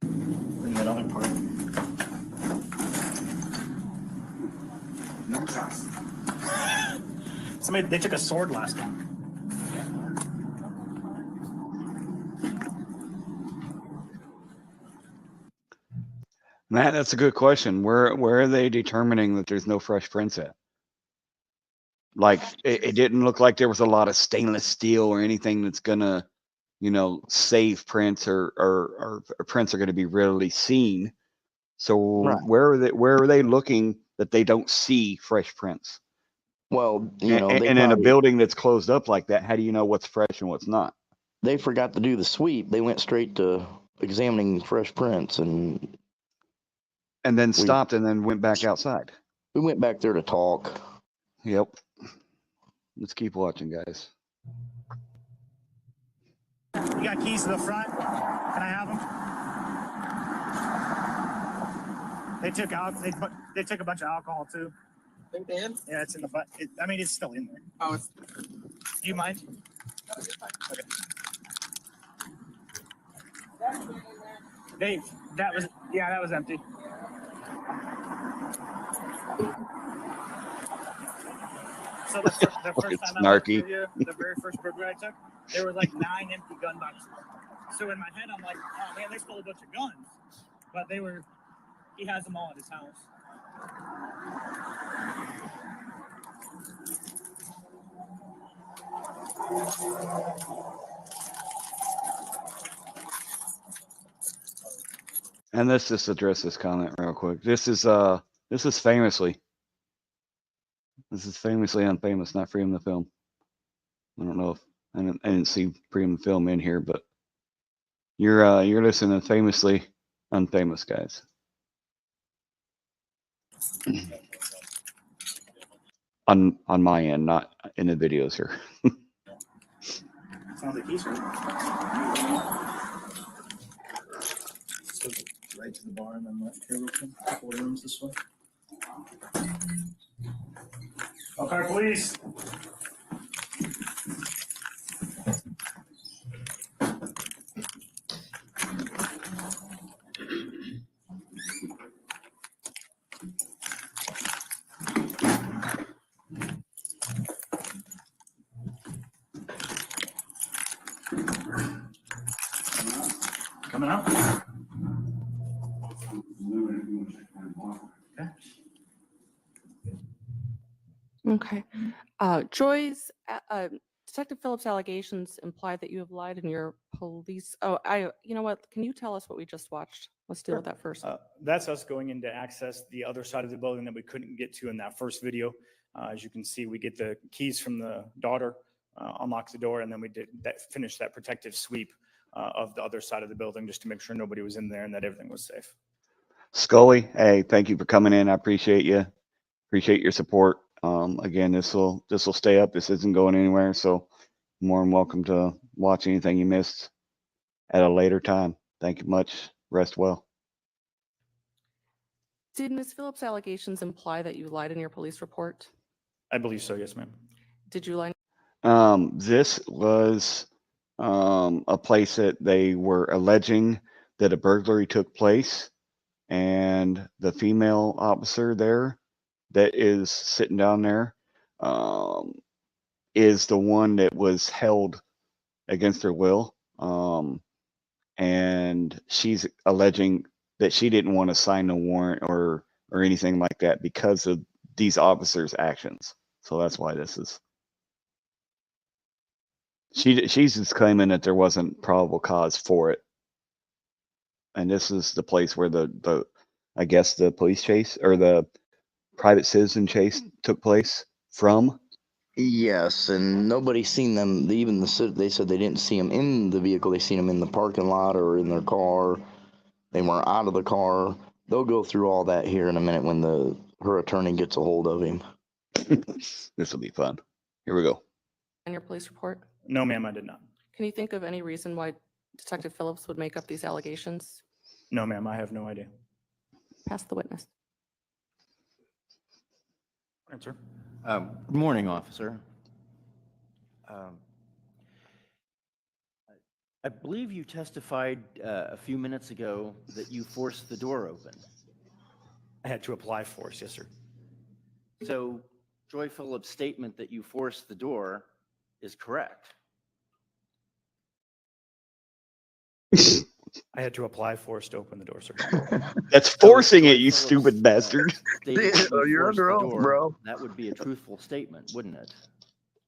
Speaker 18: Bring that other part. No shots. They took a sword last time.
Speaker 1: Matt, that's a good question. Where are they determining that there's no fresh prints at? Like it didn't look like there was a lot of stainless steel or anything that's gonna, save prints or prints are gonna be readily seen. So
Speaker 2: Right.
Speaker 1: where are they looking that they don't see fresh prints?
Speaker 2: Well, they
Speaker 1: And in a
Speaker 2: probably,
Speaker 1: building that's closed up like that, how do you know what's fresh and what's not?
Speaker 2: they forgot to do the sweep. They went straight to examining fresh prints, and
Speaker 1: And then stopped and then went back outside.
Speaker 2: we went back there to talk.
Speaker 1: Yep. Let's keep watching, guys.
Speaker 19: You got keys to the front? Can I have them? They took out. They took a bunch of alcohol too.
Speaker 10: They did?
Speaker 19: Yeah, it's in the butt. I mean, it's still in there.
Speaker 10: Oh, it's.
Speaker 19: Do you mind? Okay. That was empty. So the first time I went
Speaker 1: Snarky.
Speaker 19: through here, the very first burglary I took, there were like 9 empty gun boxes. So in my head, I'm like, oh man, they stole a bunch of guns. But he has them all at his house.
Speaker 1: And let's just address this comment real quick. This is famously unfamous, not freedom of the film. I don't know if I didn't see freedom of the film in here, but you're listening to famously unfamous, guys. on my end, not in the videos here.
Speaker 19: Sounds like he's right. So right to the bar and then left here open. Couple of rooms this way. Elkhart Police. Coming up.
Speaker 4: Okay. Joy's, Detective Phillips' allegations imply that you have lied in your police. Oh, you know what? Can you tell us what we just watched? Let's deal with that first.
Speaker 18: That's us going in to access the other side of the building that we couldn't get to in that first video. As you can see, we get the keys from the daughter, unlock the door, and then we finish that protective sweep of the other side of the building just to make sure nobody was in there and that everything was safe.
Speaker 1: Scully, hey, thank you for coming in. I appreciate you. Appreciate your support. Again, this will stay up. This isn't going anywhere. So more than welcome to watch anything you missed at a later time. Thank you much. Rest well.
Speaker 4: Did Ms. Phillips' allegations imply that you lied in your police report?
Speaker 18: I believe so, yes, ma'am.
Speaker 4: Did you lie?
Speaker 1: This was a place that they were alleging that a burglary took place, and the female officer there that is sitting down there is the one that was held against her will. And she's alleging that she didn't want to sign the warrant or anything like that because of these officers' actions. So that's why this is. She's just claiming that there wasn't probable cause for it. And this is the place where the I guess the police chase or the private citizen chase took place from.
Speaker 2: Yes, and nobody's seen them. They said they didn't see them in the vehicle. They seen them in the parking lot or in their car. They weren't out of the car. They'll go through all that here in a minute when her attorney gets a hold of him.
Speaker 1: This will be fun. Here we go.
Speaker 4: In your police report?
Speaker 18: No, ma'am, I did not.
Speaker 4: Can you think of any reason why Detective Phillips would make up these allegations?
Speaker 18: No, ma'am, I have no idea.
Speaker 4: Pass the witness.
Speaker 18: Answer.
Speaker 5: Good morning, officer. I believe you testified a few minutes ago that you forced the door open.
Speaker 18: I had to apply force, yes, sir.
Speaker 5: So Joy Phillips' statement that you forced the door is correct.
Speaker 18: I had to apply force to open the door, sir.
Speaker 1: That's forcing it, you stupid bastard.
Speaker 5: Stated that you
Speaker 2: You're
Speaker 5: forced
Speaker 2: under
Speaker 5: the
Speaker 2: oath,
Speaker 5: door,
Speaker 2: bro.
Speaker 5: that would be a truthful statement, wouldn't it?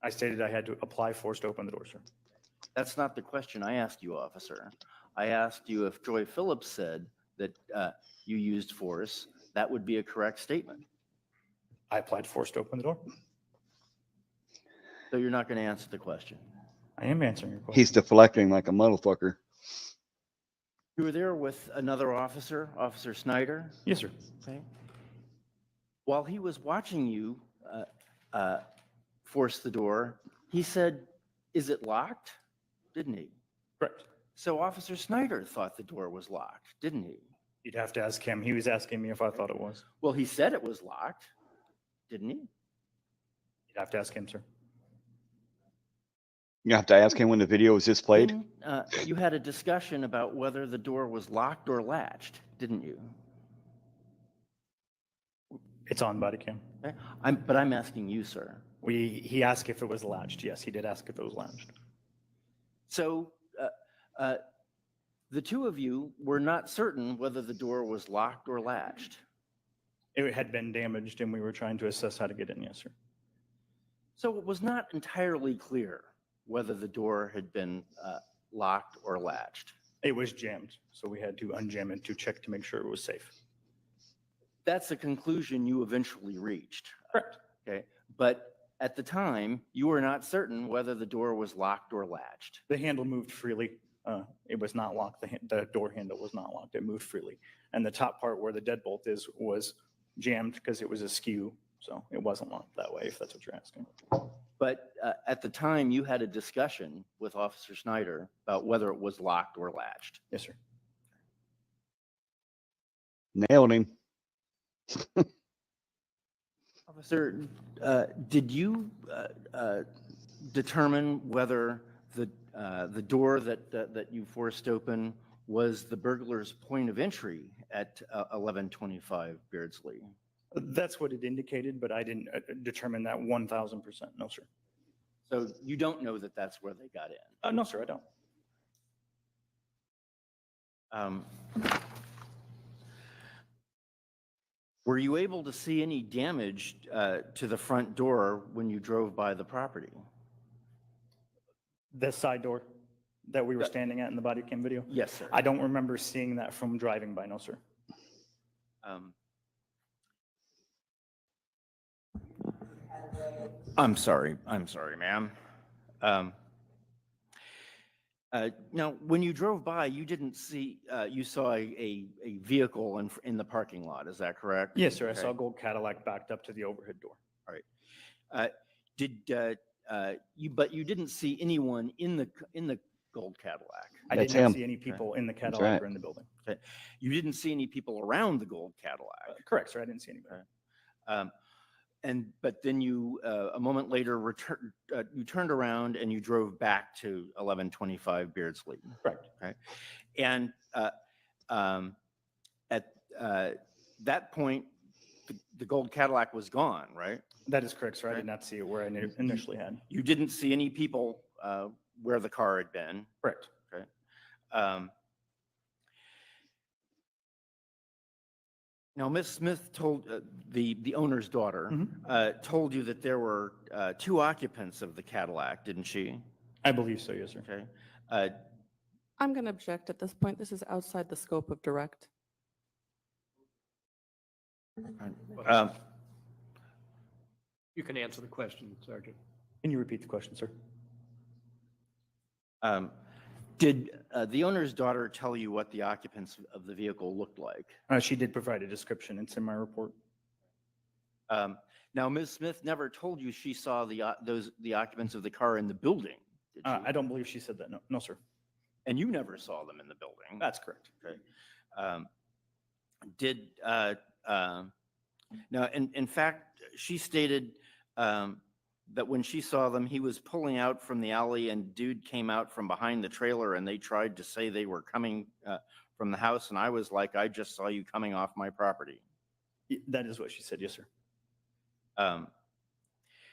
Speaker 18: I stated I had to apply force to open the door, sir.
Speaker 5: That's not the question I asked you, officer. I asked you if Joy Phillips said that you used force, that would be a correct statement.
Speaker 18: I applied force to open the door.
Speaker 5: So you're not going to answer the question.
Speaker 18: I am answering your question.
Speaker 1: He's deflecting like a motherfucker.
Speaker 5: You were there with another officer, Officer Snyder?
Speaker 18: Yes, sir.
Speaker 5: Okay. While he was watching you force the door, he said, "Is it locked?" Didn't he?
Speaker 18: Correct.
Speaker 5: So Officer Snyder thought the door was locked, didn't he?
Speaker 18: You'd have to ask him. He was asking me if I thought it was.
Speaker 5: Well, he said it was locked, didn't he?
Speaker 18: You'd have to ask him, sir.
Speaker 1: You have to ask him when the video was just played.
Speaker 5: Then, you had a discussion about whether the door was locked or latched, didn't you?
Speaker 18: It's on body cam.
Speaker 5: Okay. But I'm asking you, sir.
Speaker 18: He asked if it was latched. Yes, he did ask if it was latched.
Speaker 5: So the two of you were not certain whether the door was locked or latched.
Speaker 18: It had been damaged, and we were trying to assess how to get in. Yes, sir.
Speaker 5: So it was not entirely clear whether the door had been locked or latched.
Speaker 18: It was jammed, so we had to unjam it to check to make sure it was safe.
Speaker 5: That's the conclusion you eventually reached.
Speaker 18: Correct.
Speaker 5: Okay. But at the time, you were not certain whether the door was locked or latched.
Speaker 18: The handle moved freely. It was not locked. The door handle was not locked. It moved freely. And the top part where the deadbolt is was jammed because it was askew. So it wasn't locked that way, if that's what you're asking.
Speaker 5: But at the time, you had a discussion with Officer Snyder about whether it was locked or latched.
Speaker 18: Yes, sir.
Speaker 1: Nailed him.
Speaker 5: Officer, did you determine whether the door that you forced open was the burglar's point of entry at 1125 Beardsley?
Speaker 18: That's what it indicated, but I didn't determine that 1,000%. No, sir.
Speaker 5: So you don't know that that's where they got in?
Speaker 18: No, sir, I don't.
Speaker 5: Were you able to see any damage to the front door when you drove by the property?
Speaker 18: The side door that we were standing at in the body cam video?
Speaker 5: Yes, sir.
Speaker 18: I don't remember seeing that from driving by. No, sir.
Speaker 5: I'm sorry, ma'am. Now, when you drove by, you didn't see, you saw a vehicle in the parking lot, is that correct?
Speaker 18: Yes, sir.
Speaker 5: Okay.
Speaker 18: I saw a gold Cadillac backed up to the overhead door.
Speaker 5: All right. But you didn't see anyone in the gold Cadillac?
Speaker 18: I did not see any people in the Cadillac or in the building.
Speaker 5: Okay. You didn't see any people around the gold Cadillac?
Speaker 18: Correct, sir. I didn't see anybody.
Speaker 5: But then you, a moment later, you turned around and you drove back to 1125 Beardsley.
Speaker 18: Correct.
Speaker 5: Okay. And at that point, the gold Cadillac was gone, right?
Speaker 18: That is correct, sir. I did not see it where I initially had.
Speaker 5: You didn't see any people where the car had been?
Speaker 18: Correct.
Speaker 5: Okay. Now, Ms. Smith told the owner's daughter told you that there were two occupants of the Cadillac, didn't she?
Speaker 18: I believe so, yes, sir.
Speaker 5: Okay.
Speaker 4: I'm going to object at this point. This is outside the scope of direct.
Speaker 7: You can answer the question, Sergeant.
Speaker 18: Can you repeat the question, sir?
Speaker 5: Did the owner's daughter tell you what the occupants of the vehicle looked like?
Speaker 18: She did provide a description. It's in my report.
Speaker 5: Now, Ms. Smith never told you she saw the occupants of the car in the building, did she?
Speaker 18: I don't believe she said that. No, no, sir.
Speaker 5: And you never saw them in the building?
Speaker 18: That's correct.
Speaker 5: Okay. Now, in fact, she stated that when she saw them, he was pulling out from the alley and dude came out from behind the trailer and they tried to say they were coming from the house. And I was like, I just saw you coming off my property.
Speaker 18: That is what she said. Yes, sir.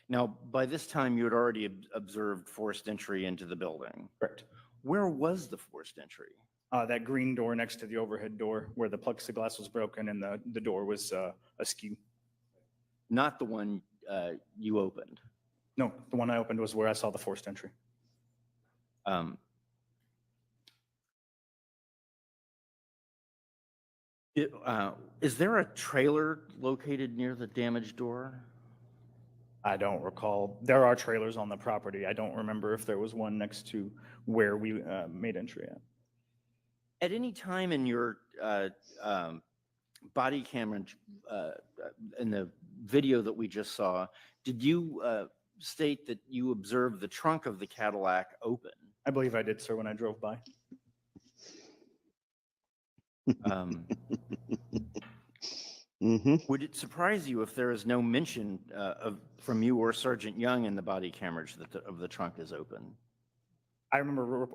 Speaker 5: Now, by this time, you had already observed forced entry into the building.
Speaker 18: Correct.
Speaker 5: Where was the forced entry?
Speaker 18: That green door next to the overhead door where the plexiglass was broken and the door was askew.
Speaker 5: Not the one you opened.
Speaker 18: No, the one I opened was where I saw the forced entry.
Speaker 5: Is there a trailer located near the damaged door?
Speaker 18: I don't recall. There are trailers on the property. I don't remember if there was one next to where we made entry at.
Speaker 5: At any time in your body camera, in the video that we just saw, did you state that you observed the trunk of the Cadillac open?
Speaker 18: I believe I did, sir, when I drove by.
Speaker 5: Would it surprise you if there is no mention from you or Sergeant Young in the body cameras of the trunk is open?
Speaker 18: I remember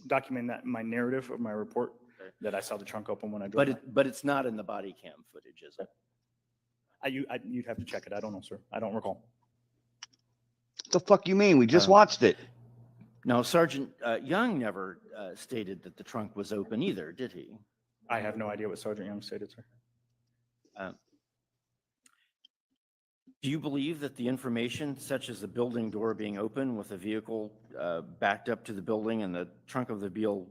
Speaker 18: documenting that in my narrative of my report that I saw the trunk open when I drove by.
Speaker 5: But it's not in the body cam footage, is it?
Speaker 18: You'd have to check it. I don't know, sir. I don't recall.
Speaker 1: What the fuck you mean? We just watched it.
Speaker 5: No, Sergeant Young never stated that the trunk was open either, did he?
Speaker 18: I have no idea what Sergeant Young stated, sir.
Speaker 5: Do you believe that the information, such as the building door being open with a vehicle backed up to the building and the trunk of the vehicle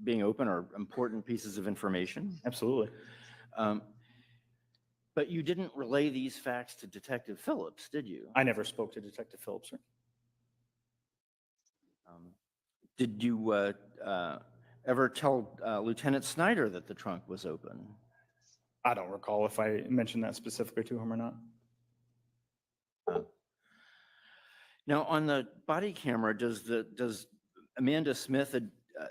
Speaker 5: being open, are important pieces of information?
Speaker 18: Absolutely.
Speaker 5: But you didn't relay these facts to Detective Phillips, did you?
Speaker 18: I never spoke to Detective Phillips, sir.
Speaker 5: Did you ever tell Lieutenant Snyder that the trunk was open?
Speaker 18: I don't recall if I mentioned that specifically to him or not.
Speaker 5: Now, on the body camera, does Amanda Smith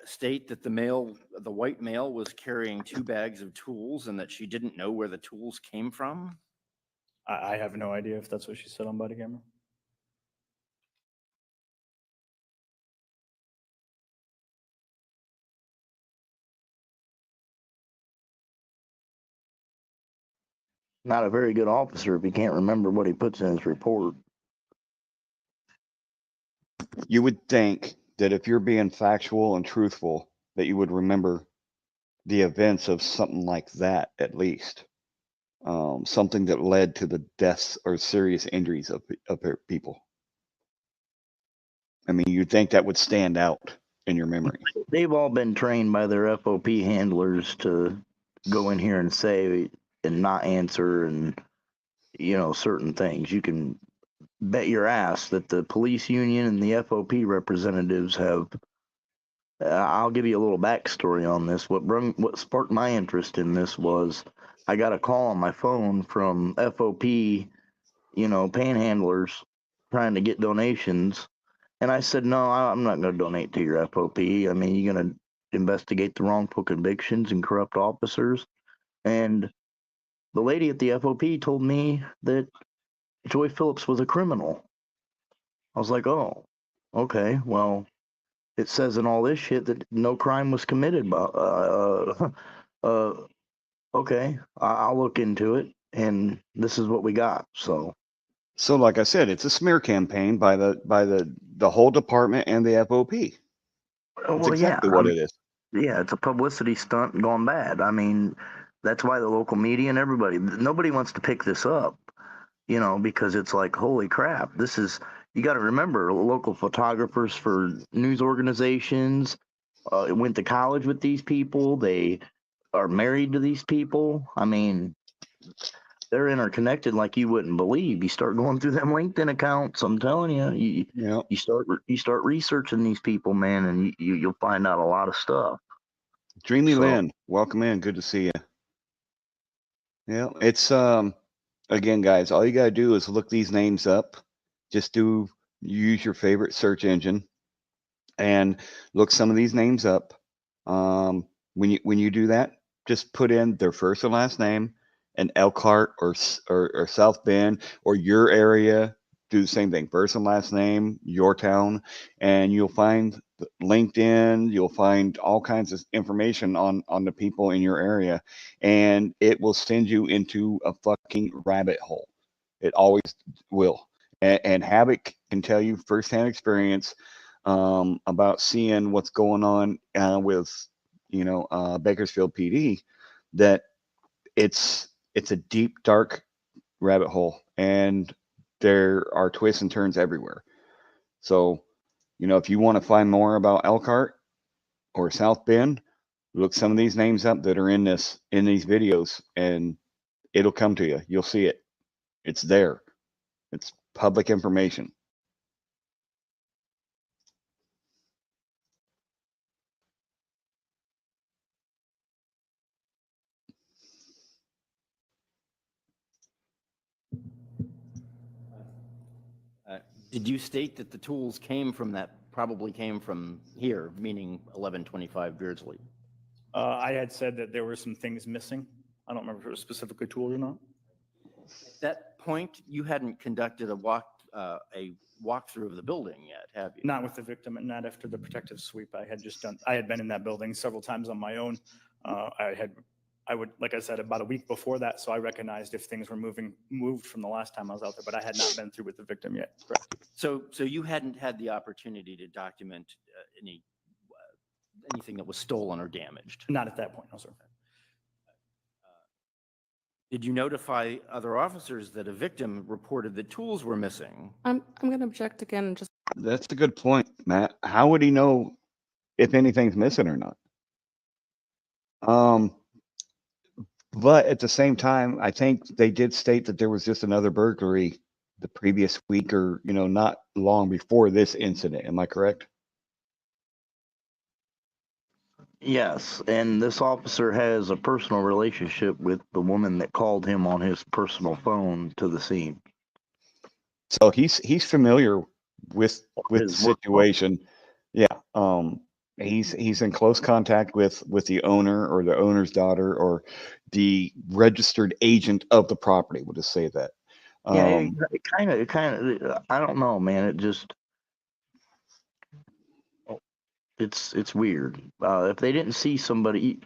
Speaker 5: state that the white male was carrying 2 bags of tools and that she didn't know where the tools came from?
Speaker 18: I have no idea if that's what she said on body camera.
Speaker 2: Not a very good officer if he can't remember what he puts in his report.
Speaker 1: You would think that if you're being factual and truthful, that you would remember the events of something like that, at least. Something that led to the deaths or serious injuries of people. I mean, you'd think that would stand out in your memory.
Speaker 2: They've all been trained by their FOP handlers to go in here and say and not answer and, certain things. You can bet your ass that the police union and the FOP representatives have. I'll give you a little backstory on this. What sparked my interest in this was I got a call on my phone from FOP, panhandlers trying to get donations. And I said, no, I'm not going to donate to your FOP. I mean, you're going to investigate the wrongful convictions and corrupt officers. And the lady at the FOP told me that Joy Phillips was a criminal. I was like, oh, okay, well, it says in all this shit that no crime was committed. Okay, I'll look into it, and this is what we got. So
Speaker 1: like I said, it's a smear campaign by the whole department and the FOP. That's exactly what it is.
Speaker 2: Yeah, it's a publicity stunt gone bad. I mean, that's why the local media and nobody wants to pick this up, because it's like, holy crap, you got to remember, local photographers for news organizations went to college with these people. They are married to these people. I mean, they're interconnected like you wouldn't believe. You start going through them LinkedIn accounts, I'm telling you, you start researching these people, man, and you'll find out a lot of stuff.
Speaker 1: Dreamy Lynn, welcome in. Good to see you. Yeah, it's again, guys, all you gotta do is look these names up. Just use your favorite search engine and look some of these names up. When you do that, just put in their first and last name and Elkhart or South Bend or your area. Do the same thing, first and last name, your town, and you'll find LinkedIn. You'll find all kinds of information on the people in your area, and it will send you into a fucking rabbit hole. It always will. And Havoc can tell you firsthand experience about seeing what's going on with Bakersfield PD, that it's a deep, dark rabbit hole, and there are twists and turns everywhere. So, if you want to find more about Elkhart or South Bend, look some of these names up that are in these videos, and it'll come to you. You'll see it. It's there. It's public information.
Speaker 5: Did you state that the tools probably came from here, meaning 1125 Beardsley?
Speaker 18: I had said that there were some things missing. I don't remember if it was specifically tools or not.
Speaker 5: At that point, you hadn't conducted a walkthrough of the building yet, have you?
Speaker 18: Not with the victim and not after the protective sweep. I had been in that building several times on my own. Like I said, about a week before that, so I recognized if things were moved from the last time I was out there, but I had not been through with the victim yet. Correct.
Speaker 5: So you hadn't had the opportunity to document anything that was stolen or damaged?
Speaker 18: Not at that point, no, sir.
Speaker 5: Did you notify other officers that a victim reported that tools were missing?
Speaker 4: I'm going to object again and just.
Speaker 1: That's a good point, Matt. How would he know if anything's missing or not? But at the same time, I think they did state that there was just another burglary the previous week, or not long before this incident. Am I correct?
Speaker 2: Yes, and this officer has a personal relationship with the woman that called him on his personal phone to the scene.
Speaker 1: So he's familiar with the situation. Yeah. He's in close contact with the owner or the owner's daughter or the registered agent of the property. We'll just say that.
Speaker 2: Yeah, it kind of, I don't know, man. It's weird. If they didn't see somebody,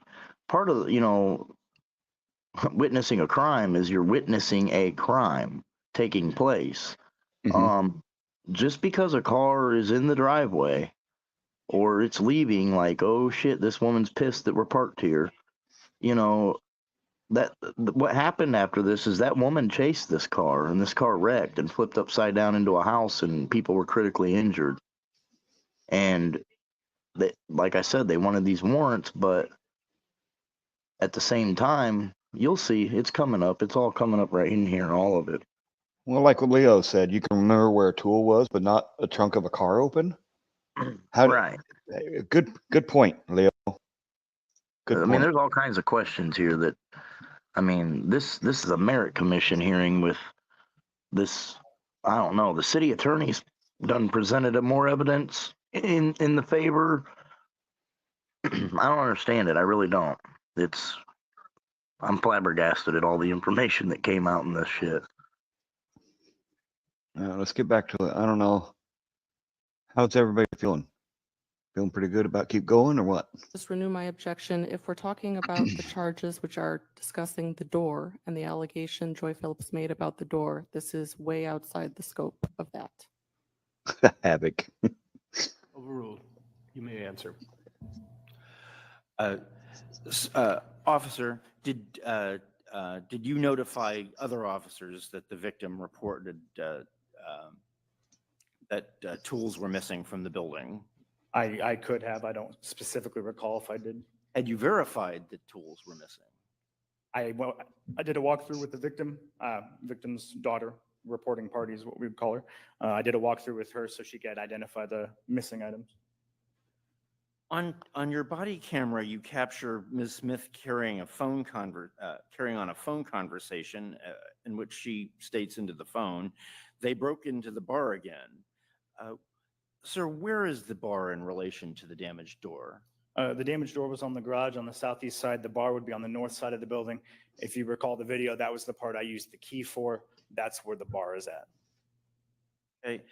Speaker 2: part of, witnessing a crime is you're witnessing a crime taking place. Just because a car is in the driveway or it's leaving, like, oh shit, this woman's pissed that we're parked here. What happened after this is that woman chased this car, and this car wrecked and flipped upside down into a house, and people were critically injured. And like I said, they wanted these warrants, but at the same time, you'll see it's coming up. It's all coming up right in here, all of it.
Speaker 1: Well, like what Leo said, you can remember where a tool was, but not a trunk of a car open.
Speaker 2: Right.
Speaker 1: Good point, Leo. Good point.
Speaker 2: I mean, there's all kinds of questions here that, this is a merit commission hearing with this, I don't know, the city attorney's done presented more evidence in the favor. I don't understand it. I really don't. I'm flabbergasted at all the information that came out in this shit.
Speaker 1: Let's get back to it. I don't know. How's everybody feeling? Feeling pretty good about keep going or what?
Speaker 4: Just renew my objection. If we're talking about the charges which are discussing the door and the allegation Joy Phillips made about the door, this is way outside the scope of that.
Speaker 1: Havoc.
Speaker 7: Overruled. You may answer.
Speaker 5: Officer, did you notify other officers that the victim reported that tools were missing from the building?
Speaker 18: I could have. I don't specifically recall if I did.
Speaker 5: Had you verified that tools were missing?
Speaker 18: I did a walkthrough with the victim's daughter, reporting party is what we would call her. I did a walkthrough with her so she could identify the missing items.
Speaker 5: On your body camera, you capture Ms. Smith carrying on a phone conversation in which she states into the phone, "They broke into the bar again." Sir, where is the bar in relation to the damaged door?
Speaker 18: The damaged door was on the garage on the southeast side. The bar would be on the north side of the building. If you recall the video, that was the part I used the key for. That's where the bar is at.
Speaker 5: Okay.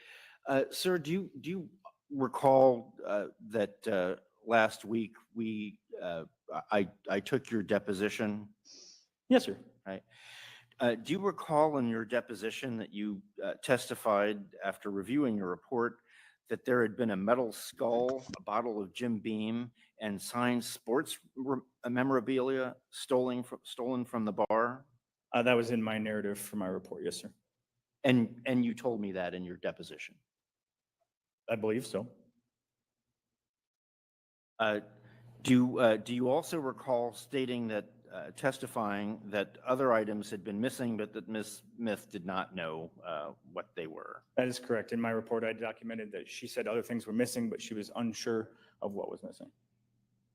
Speaker 5: Sir, do you recall that last week I took your deposition?
Speaker 18: Yes, sir.
Speaker 5: Right. Do you recall in your deposition that you testified after reviewing your report that there had been a metal skull, a bottle of Jim Beam, and signed sports memorabilia stolen from the bar?
Speaker 18: That was in my narrative for my report, yes, sir.
Speaker 5: And you told me that in your deposition.
Speaker 18: I believe so.
Speaker 5: Do you also recall stating that, testifying that other items had been missing, but that Ms. Smith did not know what they were?
Speaker 18: That is correct. In my report, I documented that she said other things were missing, but she was unsure of what was missing.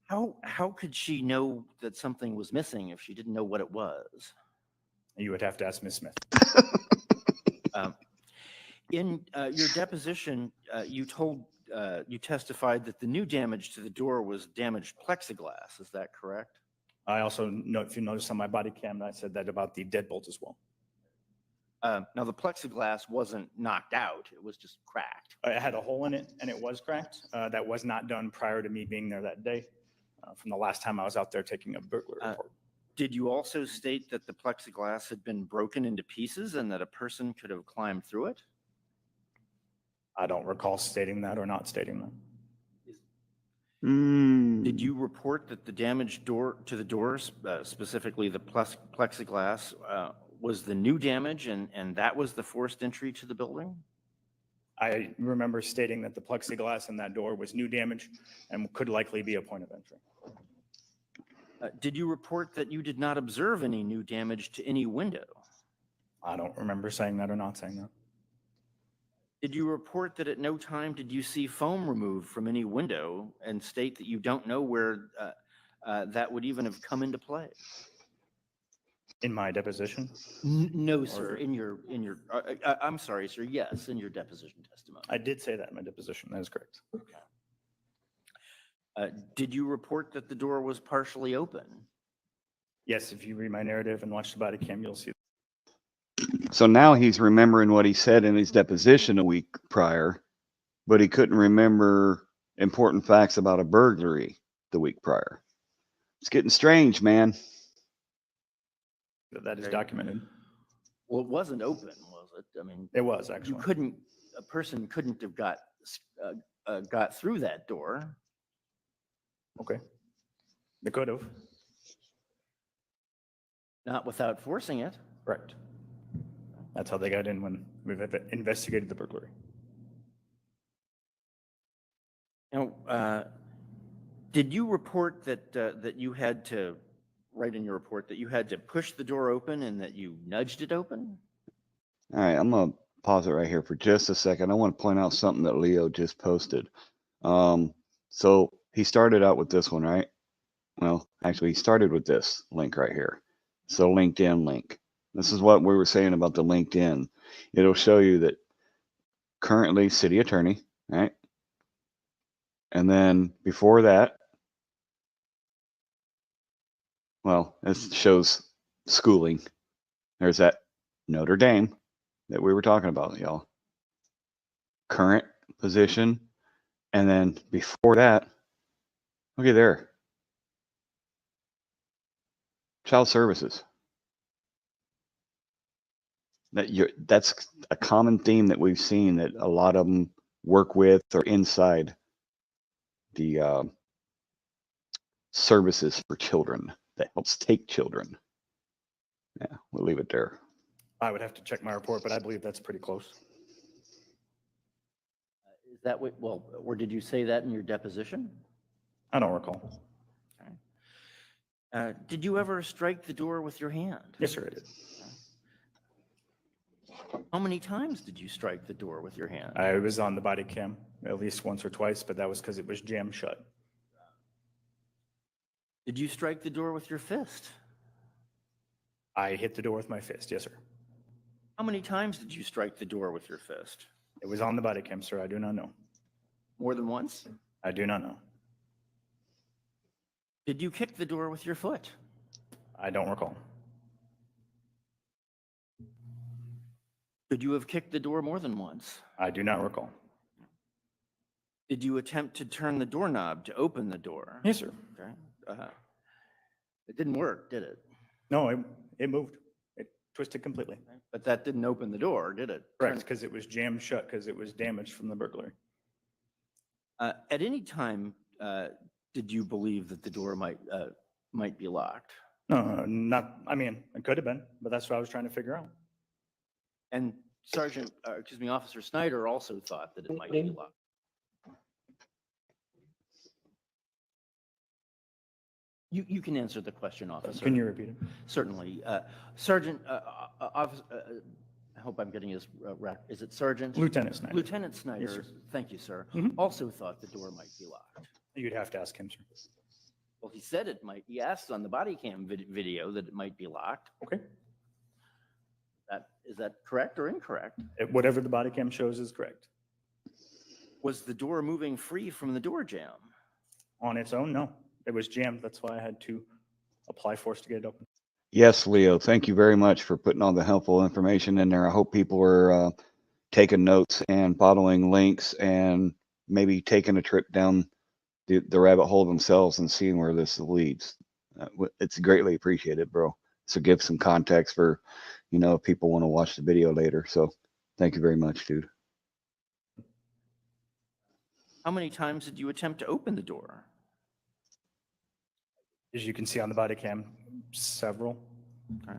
Speaker 5: How could she know that something was missing if she didn't know what it was?
Speaker 18: You would have to ask Ms. Smith.
Speaker 5: In your deposition, you testified that the new damage to the door was damaged plexiglass. Is that correct?
Speaker 18: I also know, if you notice on my body cam, I said that about the deadbolt as well.
Speaker 5: Now, the plexiglass wasn't knocked out. It was just cracked.
Speaker 18: It had a hole in it, and it was cracked. That was not done prior to me being there that day, from the last time I was out there taking a burglary report.
Speaker 5: Did you also state that the plexiglass had been broken into pieces and that a person could have climbed through it?
Speaker 18: I don't recall stating that or not stating that.
Speaker 5: Did you report that the damage to the doors, specifically the plexiglass, was the new damage and that was the forced entry to the building?
Speaker 18: I remember stating that the plexiglass in that door was new damage and could likely be a point of entry.
Speaker 5: Did you report that you did not observe any new damage to any window?
Speaker 18: I don't remember saying that or not saying that.
Speaker 5: Did you report that at no time did you see foam removed from any window and state that you don't know where that would even have come into play?
Speaker 18: In my deposition?
Speaker 5: No, sir. I'm sorry, sir. Yes, in your deposition testimony.
Speaker 18: I did say that in my deposition. That is correct.
Speaker 5: Did you report that the door was partially open?
Speaker 18: Yes, if you read my narrative and watch the body cam, you'll see.
Speaker 1: So now he's remembering what he said in his deposition a week prior, but he couldn't remember important facts about a burglary the week prior. It's getting strange, man.
Speaker 18: That is documented.
Speaker 5: Well, it wasn't open, was it? I mean,
Speaker 18: it was actually.
Speaker 5: A person couldn't have got through that door.
Speaker 18: Okay. They could have.
Speaker 5: Not without forcing it.
Speaker 18: Correct. That's how they got in when we've investigated the burglary.
Speaker 5: Now, did you report that you had to write in your report that you had to push the door open and that you nudged it open?
Speaker 1: All right, I'm going to pause it right here for just a second. I want to point out something that Leo just posted. So he started out with this one, right? Well, actually, he started with this link right here. So LinkedIn link. This is what we were saying about the LinkedIn. It'll show you that currently city attorney, right? And then before that, well, it shows schooling. There's that Notre Dame that we were talking about, y'all. Current position. And then before that, look at there. Child services. That's a common theme that we've seen, that a lot of them work with or inside the services for children that helps take children. Yeah, we'll leave it there.
Speaker 18: I would have to check my report, but I believe that's pretty close.
Speaker 5: Is that what, well, or did you say that in your deposition?
Speaker 18: I don't recall.
Speaker 5: Did you ever strike the door with your hand?
Speaker 18: Yes, sir, I did.
Speaker 5: How many times did you strike the door with your hand?
Speaker 18: I was on the body cam at least once or twice, but that was because it was jammed shut.
Speaker 5: Did you strike the door with your fist?
Speaker 18: I hit the door with my fist, yes, sir.
Speaker 5: How many times did you strike the door with your fist?
Speaker 18: It was on the body cam, sir. I do not know.
Speaker 5: More than once?
Speaker 18: I do not know.
Speaker 5: Did you kick the door with your foot?
Speaker 18: I don't recall.
Speaker 5: Could you have kicked the door more than once?
Speaker 18: I do not recall.
Speaker 5: Did you attempt to turn the doorknob to open the door?
Speaker 18: Yes, sir.
Speaker 5: Okay. It didn't work, did it?
Speaker 18: No, it moved. It twisted completely.
Speaker 5: But that didn't open the door, did it?
Speaker 18: Correct, because it was jammed shut because it was damaged from the burglary.
Speaker 5: At any time, did you believe that the door might be locked?
Speaker 18: No, not, I mean, it could have been, but that's what I was trying to figure out.
Speaker 5: And Officer Snyder also thought that it might be locked. You can answer the question, officer.
Speaker 18: Can you repeat it?
Speaker 5: Certainly. Sergeant, officer, I hope I'm getting his right. Is it Sergeant?
Speaker 18: Lieutenant Snyder.
Speaker 5: Lieutenant Snyder,
Speaker 18: Yes, sir.
Speaker 5: thank you, sir,
Speaker 18: Mhm.
Speaker 5: also thought the door might be locked.
Speaker 18: You'd have to ask him, sir.
Speaker 5: Well, he said it might. He asked on the body cam video that it might be locked.
Speaker 18: Okay.
Speaker 5: Is that correct or incorrect?
Speaker 18: Whatever the body cam shows is correct.
Speaker 5: Was the door moving free from the door jamb?
Speaker 18: On its own, no. It was jammed. That's why I had to apply force to get it open.
Speaker 1: Yes, Leo, thank you very much for putting all the helpful information in there. I hope people are taking notes and following links and maybe taking a trip down the rabbit hole themselves and seeing where this leads. It's greatly appreciated, bro. So give some context for, if people want to watch the video later. So thank you very much, dude.
Speaker 5: How many times did you attempt to open the door?
Speaker 18: As you can see on the body cam, several.
Speaker 5: Okay.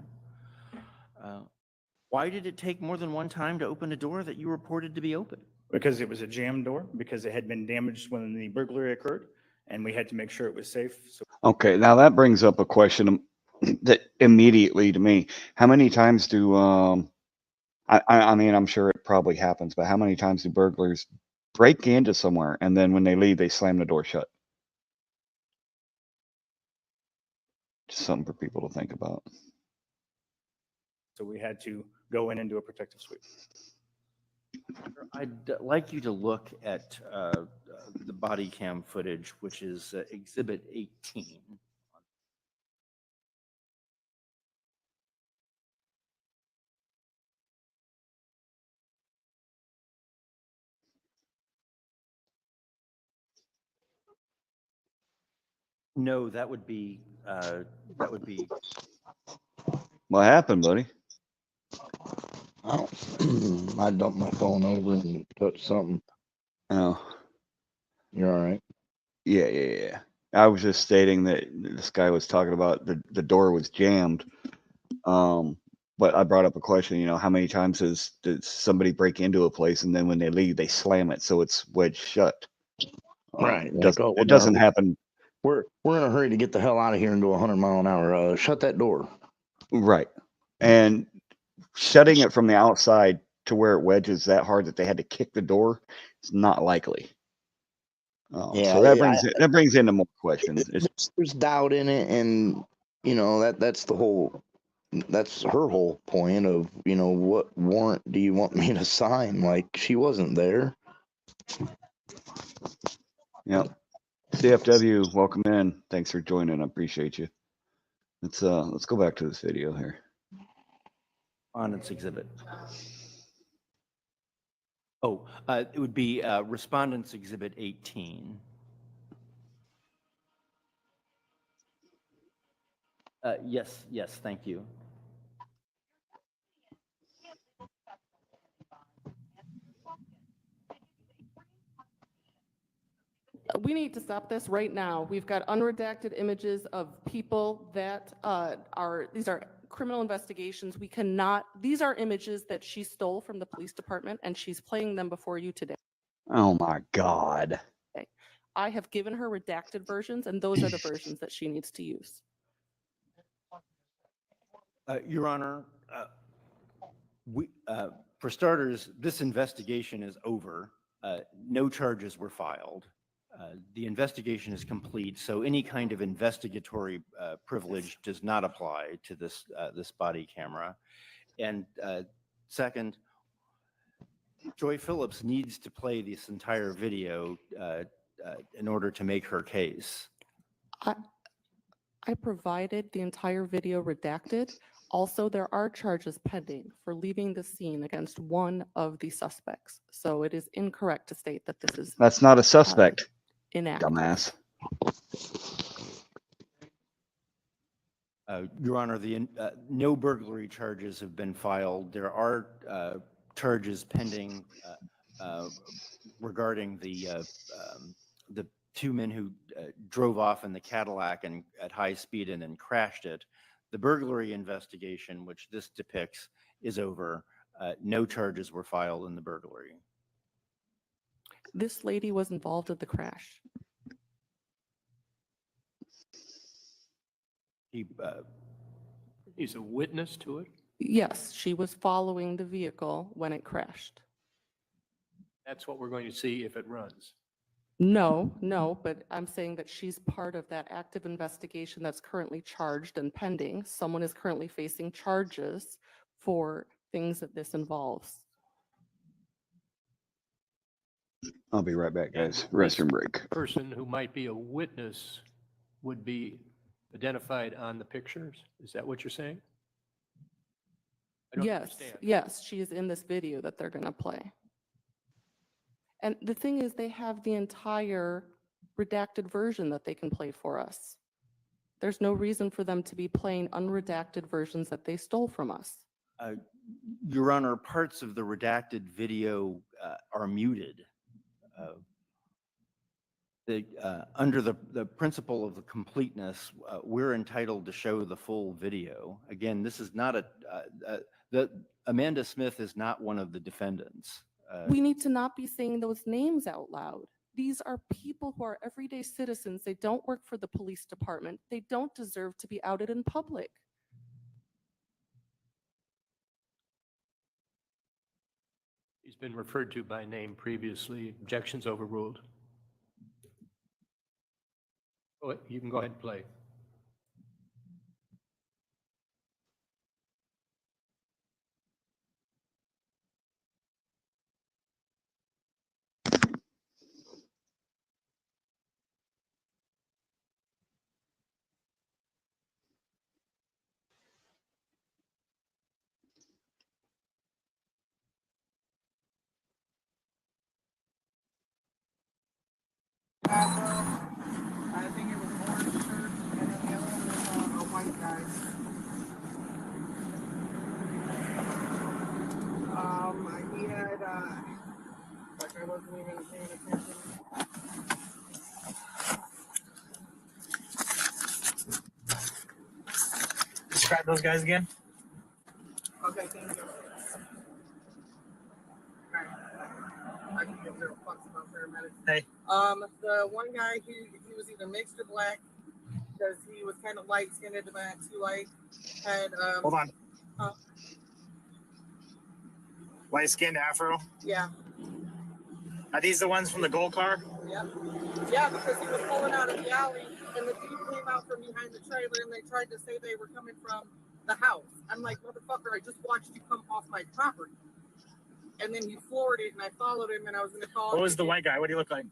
Speaker 5: Why did it take more than one time to open a door that you reported to be open?
Speaker 18: Because it was a jammed door, because it had been damaged when the burglary occurred, and we had to make sure it was safe. So
Speaker 1: Okay, now that brings up a question that immediately to me. How many times do I mean, I'm sure it probably happens, but how many times do burglars break into somewhere and then when they leave they slam the door shut? Just something for people to think about.
Speaker 18: So we had to go in and do a protective sweep.
Speaker 5: I'd like you to look at the body cam footage, which is Exhibit 18. No, that would be.
Speaker 1: What happened, buddy?
Speaker 2: I dumped my phone over and touched something.
Speaker 1: Oh.
Speaker 2: You're all right.
Speaker 1: Yeah. I was just stating that this guy was talking about the door was jammed. But I brought up a question, how many times does somebody break into a place and then when they leave, they slam it so it's wedged shut?
Speaker 2: Right.
Speaker 1: It doesn't happen.
Speaker 2: We're in a hurry to get the hell out of here and go 100 mile an hour. Shut that door.
Speaker 1: Right. And shutting it from the outside to where it wedges that hard that they had to kick the door is not likely. So that brings into more questions.
Speaker 2: There's doubt in it, and that's her whole point of what warrant do you want me to sign? Like, she wasn't there.
Speaker 1: Yep. CFW, welcome in. Thanks for joining. I appreciate you. Let's go back to this video here.
Speaker 5: On its exhibit. Oh, it would be Respondents Exhibit 18. Yes, thank you.
Speaker 4: We need to stop this right now. We've got unredacted images of people that these are criminal investigations. We cannot, these are images that she stole from the police department and she's playing them before you today.
Speaker 1: Oh my God.
Speaker 4: Okay. I have given her redacted versions and those are the versions that she needs to use.
Speaker 5: Your Honor, for starters, this investigation is over. No charges were filed. The investigation is complete, so any kind of investigatory privilege does not apply to this body camera. And second, Joy Phillips needs to play this entire video in order to make her case.
Speaker 4: I provided the entire video redacted. Also, there are charges pending for leaving the scene against one of the suspects. So it is incorrect to state that this is.
Speaker 1: That's not a suspect.
Speaker 4: Inactive.
Speaker 1: Dumbass.
Speaker 5: Your Honor, no burglary charges have been filed. There are charges pending regarding the two men who drove off in the Cadillac and at high speed and then crashed it. The burglary investigation, which this depicts, is over. No charges were filed in the burglary.
Speaker 4: This lady was involved in the crash.
Speaker 7: He's a witness to it?
Speaker 4: Yes, she was following the vehicle when it crashed.
Speaker 7: That's what we're going to see if it runs.
Speaker 4: No, but I'm saying that she's part of that active investigation that's currently charged and pending. Someone is currently facing charges for things that this involves.
Speaker 1: I'll be right back,
Speaker 7: And
Speaker 1: guys.
Speaker 7: this
Speaker 1: Restroom break.
Speaker 7: person who might be a witness would be identified on the pictures? Is that what you're saying? I don't
Speaker 4: Yes,
Speaker 7: understand.
Speaker 4: yes, she is in this video that they're going to play. And the thing is, they have the entire redacted version that they can play for us. There's no reason for them to be playing unredacted versions that they stole from us.
Speaker 5: Your Honor, parts of the redacted video are muted. Under the principle of the completeness, we're entitled to show the full video. Again, this is not Amanda Smith is not one of the defendants.
Speaker 4: We need to not be saying those names out loud. These are people who are everyday citizens. They don't work for the police department. They don't deserve to be outed in public.
Speaker 7: He's been referred to by name previously. Objections overruled. Oh, you can go ahead and play.
Speaker 20: I think it was an orange shirt, and then the other one was a white guy. He had, like I wasn't even paying attention. Describe those guys again. Okay, thank you. I can give zero fucks about paramedics. Hey. The one guy, he was either mixed or black because he was kind of light skinned, but not too light. Had
Speaker 19: Hold on. Light skinned afro.
Speaker 20: Yeah.
Speaker 19: Are these the ones from the gold car?
Speaker 20: Yep. Yeah, because he was pulling out of the alley and the dude came out from behind the trailer and they tried to say they were coming from the house. I'm like, motherfucker, I just watched you come off my property. And then he floored it and I followed him and I was going to call him.
Speaker 19: What was the white guy? What do you look like?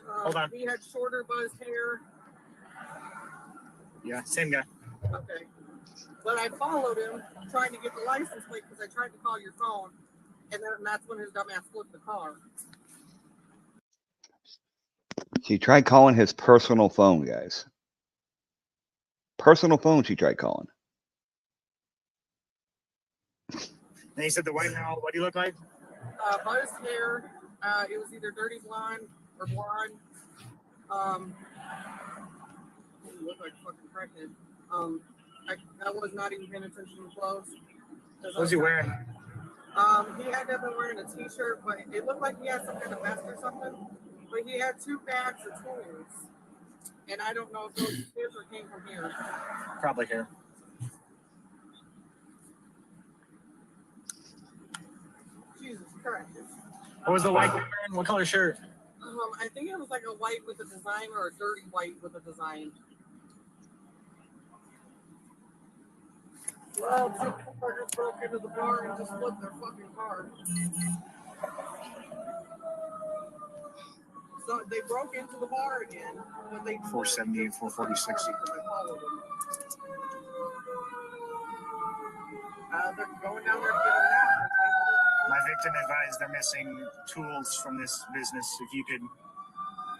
Speaker 19: Hold on.
Speaker 20: He had shorter buzzed hair.
Speaker 19: Yeah, same guy.
Speaker 20: Okay. But I followed him trying to get the license plate because I tried to call your phone. And then that's when his dumbass flipped the car.
Speaker 1: She tried calling his personal phone, guys. Personal phone she tried calling.
Speaker 19: And he said the white now, what do you look like?
Speaker 20: Buzzed hair. It was either dirty blonde or blonde. He looked like a fucking crackhead. I was not even paying attention to clothes.
Speaker 19: What was he wearing?
Speaker 20: He had to have been wearing a t-shirt, but it looked like he had some kind of vest or something. But he had 2 bags of tools. And I don't know if those kids or came from here.
Speaker 19: Probably here.
Speaker 20: Jesus Christ.
Speaker 19: What was the white guy wearing? What color shirt?
Speaker 20: I think it was like a white with a design or a dirty white with a design. Well, 2 motherfuckers broke into the bar and just flipped their fucking car. So they broke into the bar again, but they
Speaker 19: 470, 446.
Speaker 20: They're going down there to get a nap.
Speaker 19: My victim advised they're missing tools from this business. If you could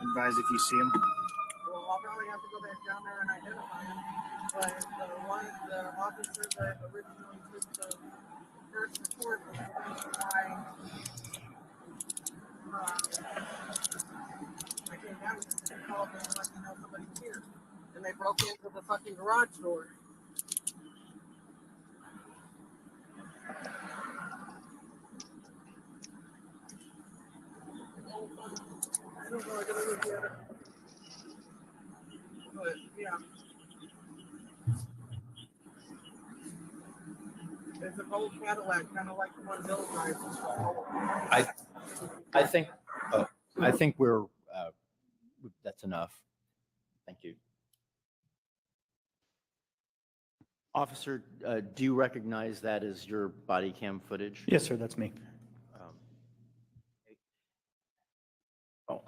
Speaker 19: advise if you see them.
Speaker 20: Well, I'll probably have to go back down there and identify them. But the officer that originally took the first report was the reason why they broke into the fucking garage door. I don't know, I gotta look at it. But, yeah. It's a gold Cadillac, kind of like the one Bill drives.
Speaker 5: I think we're, that's enough. Thank you. Officer, do you recognize that as your body cam footage?
Speaker 18: Yes, sir, that's me.
Speaker 5: Oh,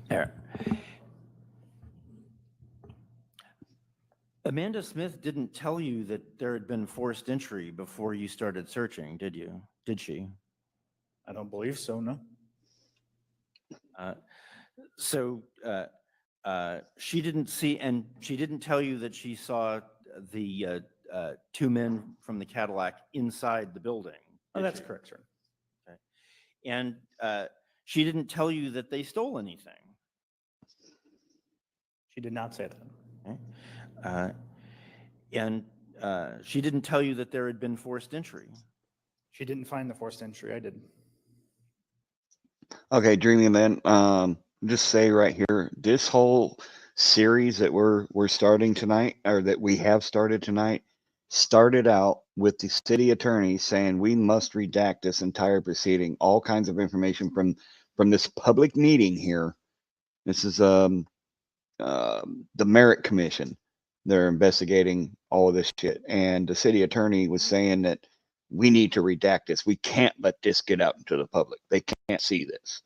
Speaker 5: there. Amanda Smith didn't tell you that there had been forced entry before you started searching, did you? Did she?
Speaker 18: I don't believe so, no.
Speaker 5: So she didn't see, and she didn't tell you that she saw the two men from the Cadillac inside the building.
Speaker 18: Oh, that's correct, sir.
Speaker 5: Okay. And she didn't tell you that they stole anything.
Speaker 18: She did not say that.
Speaker 5: Okay. And she didn't tell you that there had been forced entry.
Speaker 18: She didn't find the forced entry. I did.
Speaker 1: Okay, Dreamy Man. Just say right here, this whole series that we're starting tonight, or that we have started tonight, started out with the city attorney saying we must redact this entire proceeding, all kinds of information from this public meeting here. This is the Merit Commission. They're investigating all of this shit, and the city attorney was saying that we need to redact this. We can't let this get out into the public. They can't see this.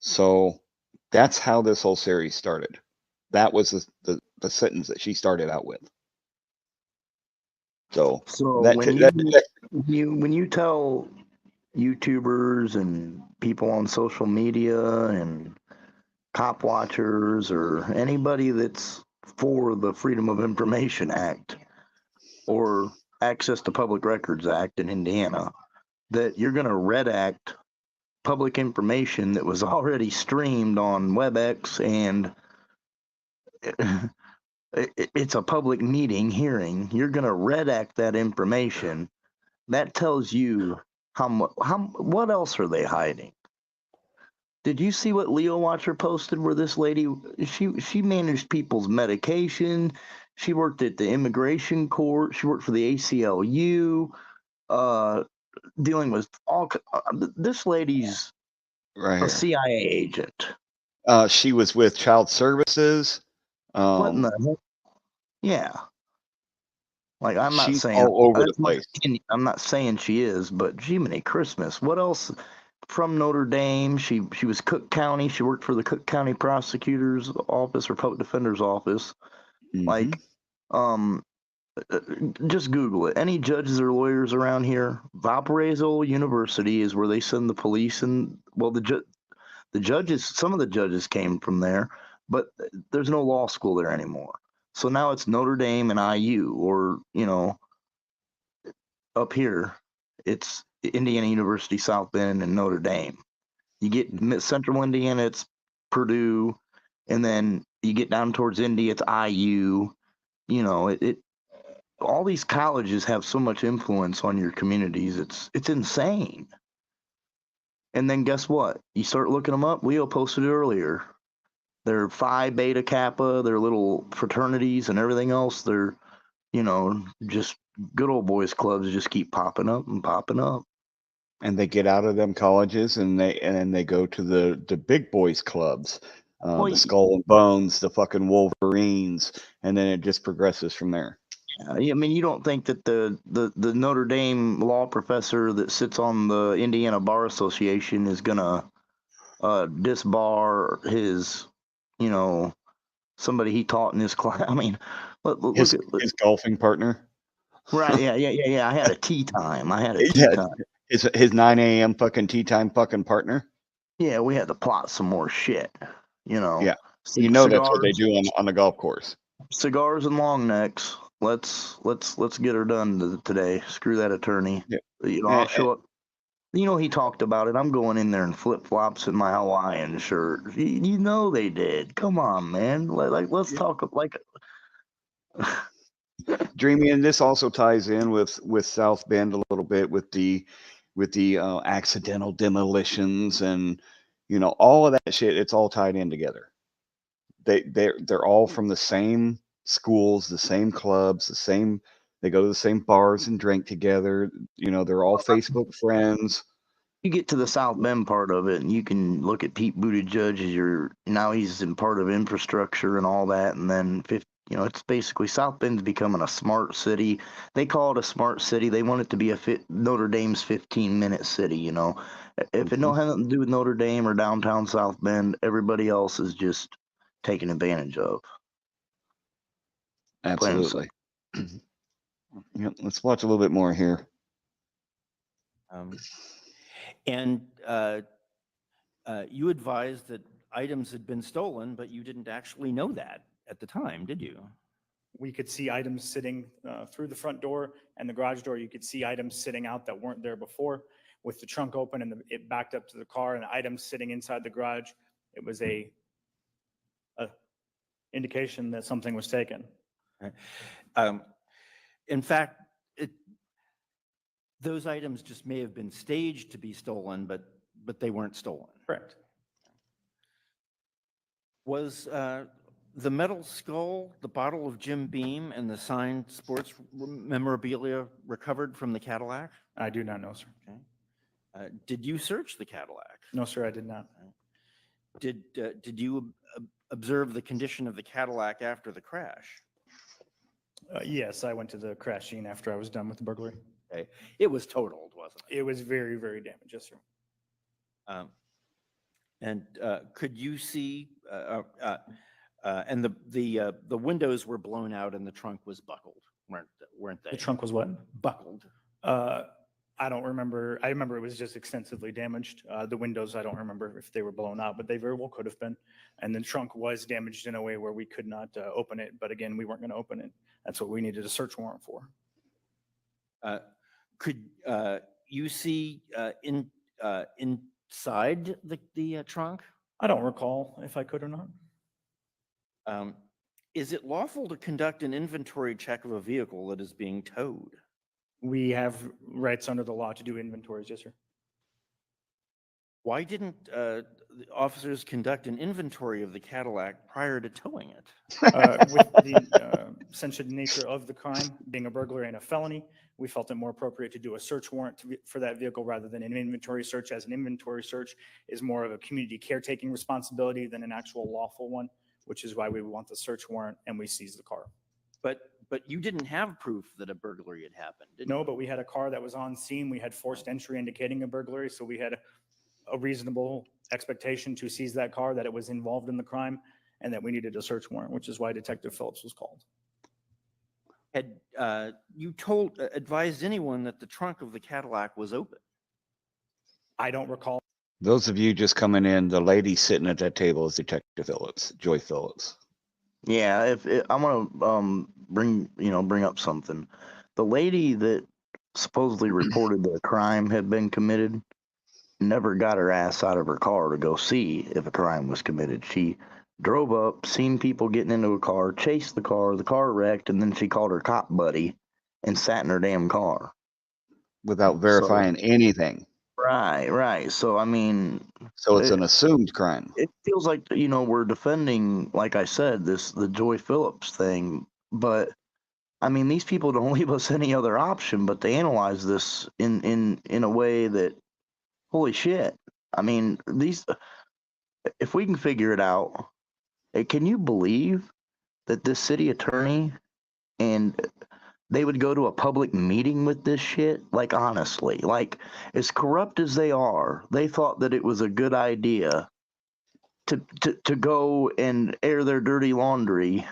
Speaker 1: So that's how this whole series started. That was the sentence that she started out with. So that,
Speaker 2: when you tell YouTubers and people on social media and cop watchers or anybody that's for the Freedom of Information Act or Access to Public Records Act in Indiana, that you're going to redact public information that was already streamed on WebEx, and it's a public meeting hearing, you're going to redact that information. That tells you what else are they hiding? Did you see what Leo Watcher posted where this lady, she managed people's medication, she worked at the immigration court, she worked for the ACLU, dealing with this lady's
Speaker 1: right
Speaker 2: a
Speaker 1: here.
Speaker 2: CIA agent.
Speaker 1: She was with Child Services.
Speaker 2: What in the heck? Yeah. Like, I'm not
Speaker 1: She's
Speaker 2: saying
Speaker 1: all over the
Speaker 2: that's my
Speaker 1: place.
Speaker 2: opinion. I'm not saying she is, but Jiminy Christmas. What else? From Notre Dame, she was Cook County. She worked for the Cook County Prosecutor's Office or Public Defender's Office. Like, just Google it. Any judges or lawyers around here? Valparaiso University is where they send the police, and well, the judges. Some of the judges came from there, but there's no law school there anymore. So now it's Notre Dame and IU, or up here, it's Indiana University South Bend and Notre Dame. You get Central Indiana, it's Purdue, and then you get down towards Indy, it's IU. All these colleges have so much influence on your communities. It's insane. And then guess what? You start looking them up. Leo posted it earlier. They're Phi Beta Kappa, their little fraternities and everything else. They're, just good old boys clubs just keep popping up and popping up.
Speaker 1: And they get out of them colleges and they go to the big boys clubs, the Skull and Bones, the fucking Wolverines, and then it just progresses from there.
Speaker 2: I mean, you don't think that the Notre Dame law professor that sits on the Indiana Bar Association is gonna disbar his, somebody he taught in his class? I mean, look
Speaker 1: his golfing partner.
Speaker 2: Right? Yeah. I had a tea time.
Speaker 1: His 9 a.m. fucking tea time fucking partner.
Speaker 2: Yeah, we had to plot some more shit.
Speaker 1: Yeah,
Speaker 2: cigars,
Speaker 1: that's what they do on the golf course.
Speaker 2: Cigars and long necks. Let's get her done today. Screw that attorney.
Speaker 1: Yeah.
Speaker 2: I'll show up. You know, he talked about it. I'm going in there in flip flops and my Hawaiian shirt. You know they did. Come on, man. Let's talk. Like,
Speaker 1: Dreamy, and this also ties in with South Bend a little bit with the accidental demolitions and all of that shit. It's all tied in together. They're all from the same schools, the same clubs, the same. They go to the same bars and drink together. They're all Facebook friends.
Speaker 2: you get to the South Bend part of it, and you can look at Pete Buttigieg as now he's in part of infrastructure and all that, and then it's basically South Bend's becoming a smart city. They call it a smart city. They want it to be Notre Dame's 15-minute city. If it don't have nothing to do with Notre Dame or downtown South Bend, everybody else is just taken advantage of.
Speaker 1: Absolutely. Yep, let's watch a little bit more here.
Speaker 5: And you advised that items had been stolen, but you didn't actually know that at the time, did you?
Speaker 18: We could see items sitting through the front door and the garage door. You could see items sitting out that weren't there before. With the trunk open and it backed up to the car and items sitting inside the garage, it was a indication that something was taken.
Speaker 5: In fact, those items just may have been staged to be stolen, but they weren't stolen.
Speaker 18: Correct.
Speaker 5: Was the metal skull, the bottle of Jim Beam, and the signed sports memorabilia recovered from the Cadillac?
Speaker 18: I do not know, sir.
Speaker 5: Okay. Did you search the Cadillac?
Speaker 18: No, sir, I did not.
Speaker 5: Did you observe the condition of the Cadillac after the crash?
Speaker 18: Yes, I went to the crash scene after I was done with the burglary.
Speaker 5: Okay. It was totaled, wasn't it?
Speaker 18: It was very, very damaged, yes, sir.
Speaker 5: And could you see? And the windows were blown out, and the trunk was buckled, weren't they?
Speaker 18: The trunk was what?
Speaker 5: Buckled.
Speaker 18: I don't remember. I remember it was just extensively damaged. The windows, I don't remember if they were blown out, but they very well could have been. And the trunk was damaged in a way where we could not open it. But again, we weren't going to open it. That's what we needed a search warrant for.
Speaker 5: Could you see inside the trunk?
Speaker 18: I don't recall if I could or not.
Speaker 5: Is it lawful to conduct an inventory check of a vehicle that is being towed?
Speaker 18: We have rights under the law to do inventories, yes, sir.
Speaker 5: Why didn't the officers conduct an inventory of the Cadillac prior to towing it?
Speaker 18: With the sensitive nature of the crime, being a burglary and a felony, we felt it more appropriate to do a search warrant for that vehicle rather than an inventory search, as an inventory search is more of a community caretaking responsibility than an actual lawful one, which is why we want the search warrant and we seize the car.
Speaker 5: But you didn't have proof that a burglary had happened, did you?
Speaker 18: No, but we had a car that was on scene. We had forced entry indicating a burglary, so we had a reasonable expectation to seize that car, that it was involved in the crime, and that we needed a search warrant, which is why Detective Phillips was called.
Speaker 5: Had you advised anyone that the trunk of the Cadillac was open?
Speaker 18: I don't recall.
Speaker 1: Those of you just coming in, the lady sitting at that table is Detective Phillips, Joy Phillips.
Speaker 2: Yeah, I'm gonna bring up something. The lady that supposedly reported that a crime had been committed never got her ass out of her car to go see if a crime was committed. She drove up, seen people getting into a car, chased the car wrecked, and then she called her cop buddy and sat in her damn car
Speaker 1: without verifying anything.
Speaker 2: Right. So I mean,
Speaker 1: so it's an assumed crime.
Speaker 2: It feels like we're defending, like I said, the Joy Phillips thing, but I mean, these people don't leave us any other option, but they analyze this in a way that, holy shit. I mean, if we can figure it out, can you believe that this city attorney and they would go to a public meeting with this shit? Like, honestly, like, as corrupt as they are, they thought that it was a good idea to go and air their dirty laundry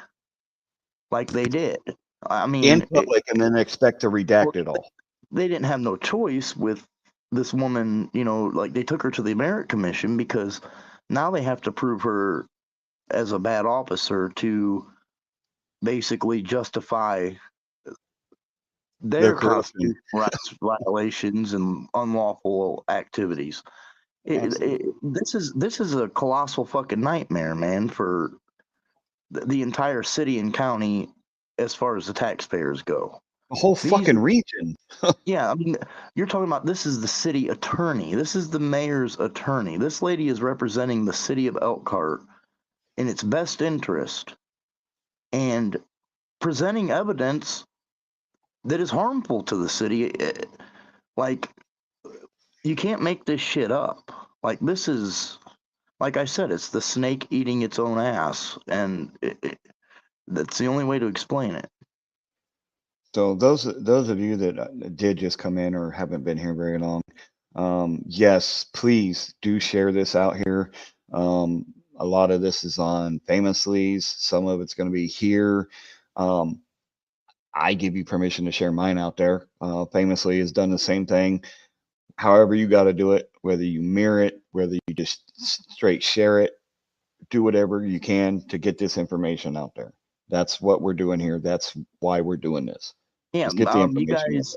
Speaker 2: like they did. I mean,
Speaker 1: in public, and then expect to redact it all.
Speaker 2: They didn't have no choice with this woman, like they took her to the Merit Commission because now they have to prove her as a bad officer to basically justify their
Speaker 1: corruption.
Speaker 2: constitutional rights violations and unlawful activities. This is a colossal fucking nightmare, man, for the entire city and county as far as the taxpayers go.
Speaker 1: The whole fucking region.
Speaker 2: Yeah, I mean, you're talking about this is the city attorney. This is the mayor's attorney. This lady is representing the city of Elkhart in its best interest and presenting evidence that is harmful to the city. Like, you can't make this shit up. Like, this is, like I said, it's the snake eating its own ass, and that's the only way to explain it.
Speaker 1: So those of you that did just come in or haven't been here very long, yes, please do share this out here. A lot of this is on Famously's. Some of it's going to be here. I give you permission to share mine out there. Famously has done the same thing. However you got to do it, whether you mirror it, whether you just straight share it, do whatever you can to get this information out there. That's what we're doing here. That's why we're doing this.
Speaker 2: Yeah,
Speaker 1: Just get the
Speaker 2: you
Speaker 1: information
Speaker 2: guys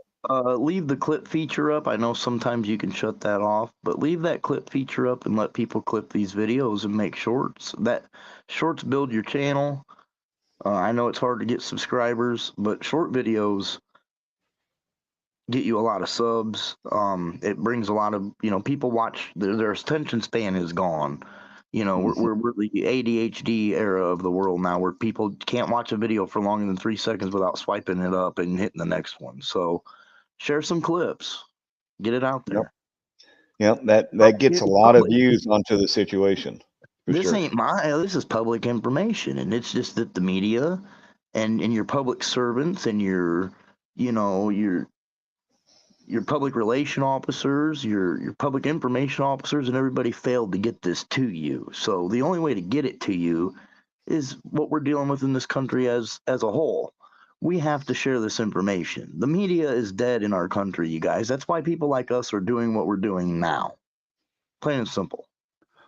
Speaker 2: leave the clip feature up. I know sometimes you can shut that off, but leave that clip feature up and let people clip these videos and make shorts. That shorts build your channel. I know it's hard to get subscribers, but short videos get you a lot of subs. It brings a lot of, people watch, their attention span is gone. We're the ADHD era of the world now, where people can't watch a video for longer than 3 seconds without swiping it up and hitting the next one. So share some clips, get it out there.
Speaker 1: Yep, that gets a lot of views onto the situation.
Speaker 2: This ain't this is public information, and it's just that the media and your public servants and your public relation officers, your public information officers, and everybody failed to get this to you. So the only way to get it to you is what we're dealing with in this country as a whole. We have to share this information. The media is dead in our country, you guys. That's why people like us are doing what we're doing now. Plain and simple.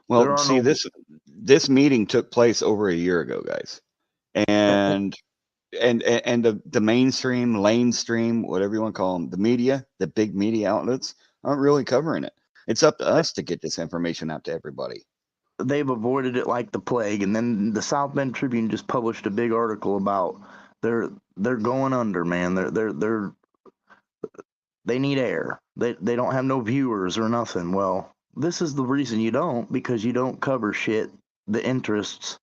Speaker 1: Well, see, this meeting took place over a year ago, guys, and the mainstream, lamestream, whatever you want to call them, the media, the big media outlets aren't really covering it. It's up to us to get this information out to everybody.
Speaker 2: They've avoided it like the plague, and then the South Bend Tribune just published a big article about they're going under, man. They need air. They don't have no viewers or nothing. Well, this is the reason you don't, because you don't cover shit that interests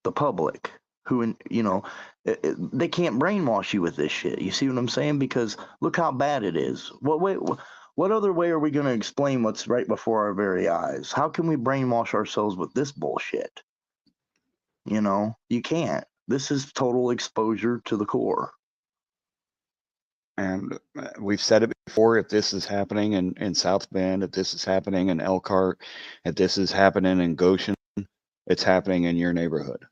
Speaker 2: the public, who, they can't brainwash you with this shit. You see what I'm saying? Because look how bad it is. What other way are we going to explain what's right before our very eyes? How can we brainwash ourselves with this bullshit? You can't. This is total exposure to the core.
Speaker 1: And we've said it before, if this is happening in South Bend, if this is happening in Elkhart, if this is happening in Goshen, it's happening in your neighborhood.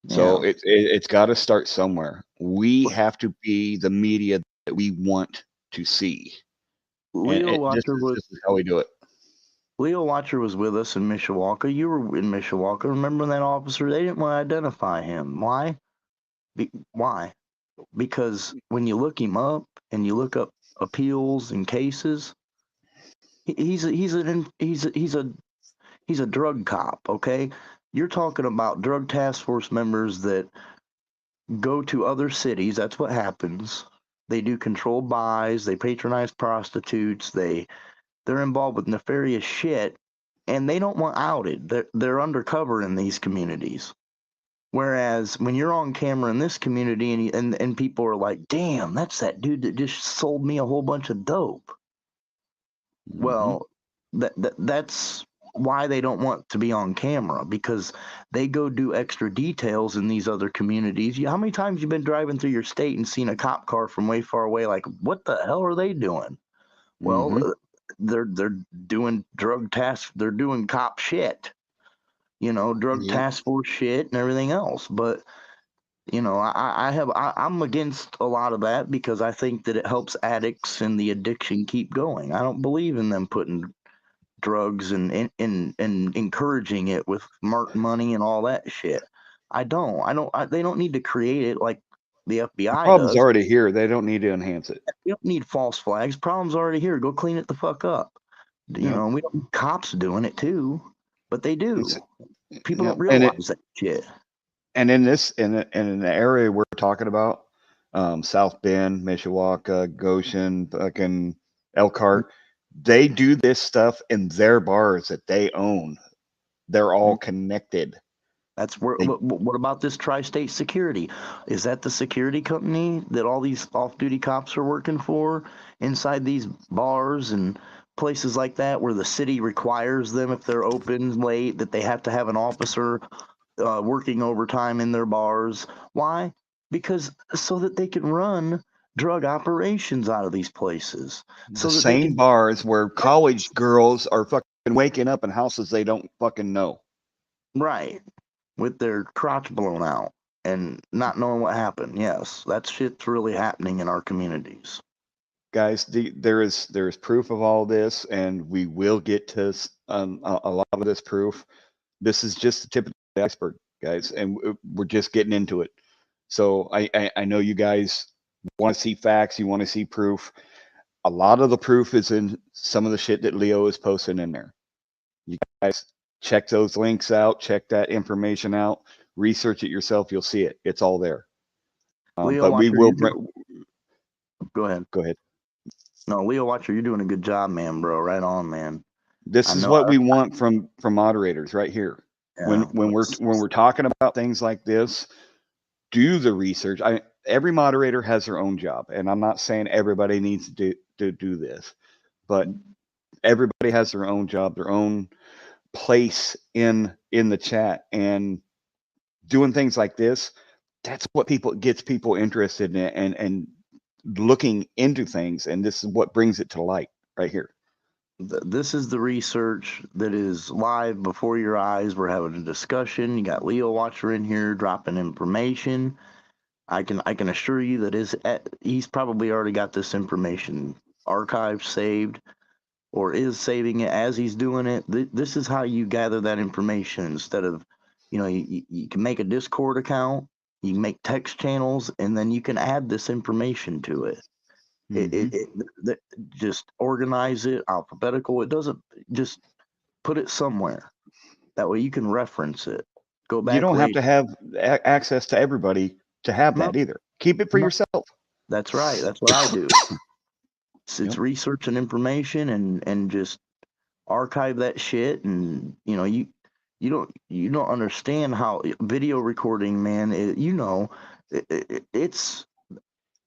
Speaker 1: So it's got to start somewhere. We have to be the media that we want to see.
Speaker 2: Leo Watcher
Speaker 1: this is how we do it.
Speaker 2: Leo Watcher was with us in Mishawaka. You were in Mishawaka. Remember that officer? They didn't want to identify him. Why? Why? Because when you look him up and you look up appeals and cases, he's a drug cop. Okay, you're talking about drug task force members that go to other cities. That's what happens. They do controlled buys. They patronize prostitutes. They're involved with nefarious shit, and they don't want outed. They're undercover in these communities. Whereas when you're on camera in this community and people are like, damn, that's that dude that just sold me a whole bunch of dope. Well, that's why they don't want to be on camera, because they go do extra details in these other communities. How many times you been driving through your state and seen a cop car from way far away? Like, what the hell are they doing? Well, they're doing drug tasks. They're doing cop shit. Drug task force shit and everything else. But, I'm against a lot of that, because I think that it helps addicts and the addiction keep going. I don't believe in them putting drugs and encouraging it with money and all that shit. They don't need to create it like the
Speaker 1: The
Speaker 2: FBI
Speaker 1: problem's
Speaker 2: does.
Speaker 1: already here. They don't need to enhance it.
Speaker 2: You don't need false flags. Problem's already here. Go clean it the fuck up. You
Speaker 1: Yep.
Speaker 2: know, we don't need cops doing it too, but they do.
Speaker 1: It's,
Speaker 2: People
Speaker 1: yep.
Speaker 2: don't realize that shit.
Speaker 1: And in this, in the area we're talking about, South Bend, Mishawaka, Goshen, fucking Elkhart, they do this stuff in their bars that they own. They're all connected.
Speaker 2: That's where.
Speaker 1: They,
Speaker 2: What about this Tri-State Security? Is that the security company that all these off-duty cops are working for inside these bars and places like that, where the city requires them, if they're open late, that they have to have an officer working overtime in their bars? Why? Because so that they can run drug operations out of these places.
Speaker 1: the same
Speaker 2: Can,
Speaker 1: bars where college girls are fucking waking up in houses they don't fucking know.
Speaker 2: right, with their crotch blown out and not knowing what happened. Yes, that shit's really happening in our communities.
Speaker 1: Guys, there is proof of all this, and we will get to a lot of this proof. This is just the tip of the iceberg, guys, and we're just getting into it. So I know you guys want to see facts, you want to see proof. A lot of the proof is in some of the shit that Leo is posting in there. You guys check those links out, check that information out, research it yourself. You'll see it. It's all there.
Speaker 2: Leo
Speaker 1: But we
Speaker 2: Watcher,
Speaker 1: will.
Speaker 2: go ahead.
Speaker 1: Go ahead.
Speaker 2: No, Leo Watcher, you're doing a good job, man, bro. Right on, man.
Speaker 1: This is what we want from moderators right here.
Speaker 2: Yeah,
Speaker 1: When we're talking about things like this, do the research. Every moderator has their own job, and I'm not saying everybody needs to do this, but everybody has their own job, their own place in the chat, and doing things like this. That's what gets people interested in and looking into things, and this is what brings it to light right here.
Speaker 2: This is the research that is live before your eyes. We're having a discussion. You got Leo Watcher in here dropping information. I can assure you that he's probably already got this information archived, saved, or is saving it as he's doing it. This is how you gather that information instead of, you can make a Discord account, you can make text channels, and then you can add this information to it. Just organize it alphabetical. It doesn't, just put it somewhere. That way you can reference it. Go back.
Speaker 1: You don't have
Speaker 2: later.
Speaker 1: to have access to everybody to have that either. Keep it for yourself.
Speaker 2: That's right. That's what I do. It's research and information, and just archive that shit. And you don't understand how video recording, man.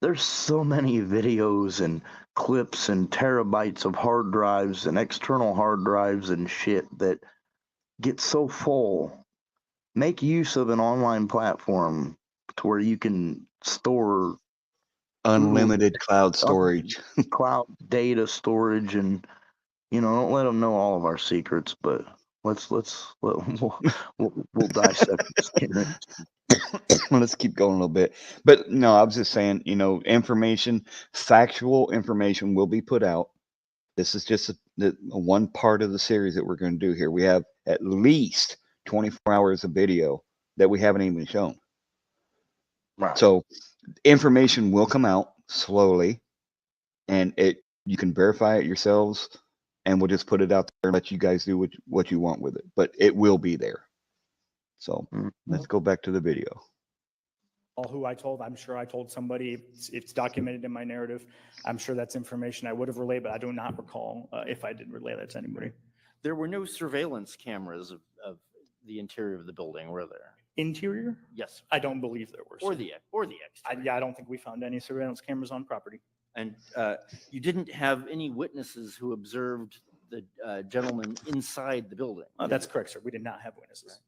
Speaker 2: There's so many videos and clips and terabytes of hard drives and external hard drives and shit that get so full. Make use of an online platform to where you can store
Speaker 1: unlimited cloud storage,
Speaker 2: cloud data storage, and don't let them know all of our secrets, but we'll dissect this.
Speaker 1: Let's keep going a little bit. But no, I was just saying, information, factual information will be put out. This is just one part of the series that we're going to do here. We have at least 24 hours of video that we haven't even shown.
Speaker 2: Right.
Speaker 1: So information will come out slowly, and you can verify it yourselves, and we'll just put it out there and let you guys do what you want with it. But it will be there. So let's go back to the video.
Speaker 18: All who I told, I'm sure I told somebody. It's documented in my narrative. I'm sure that's information I would have relayed, but I do not recall if I did relay that to anybody.
Speaker 5: There were no surveillance cameras of the interior of the building, were there?
Speaker 18: Interior?
Speaker 5: Yes.
Speaker 18: I don't believe there were.
Speaker 5: Or the exterior.
Speaker 18: I don't think we found any surveillance cameras on property.
Speaker 5: And you didn't have any witnesses who observed the gentleman inside the building?
Speaker 18: That's correct, sir. We did not have witnesses.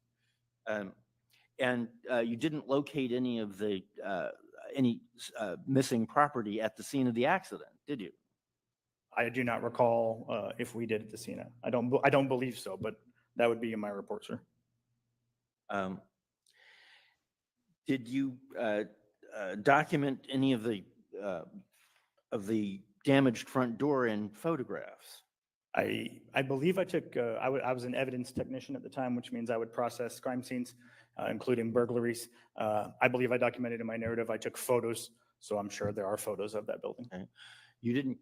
Speaker 5: And you didn't locate any of the missing property at the scene of the accident, did you?
Speaker 18: I do not recall if we did at the scene. I don't believe so, but that would be in my report, sir.
Speaker 5: Did you document any of the damaged front door in photographs?
Speaker 18: I believe I took, I was an evidence technician at the time, which means I would process crime scenes including burglaries. I believe I documented in my narrative, I took photos, so I'm sure there are photos of that building.
Speaker 5: Okay. You didn't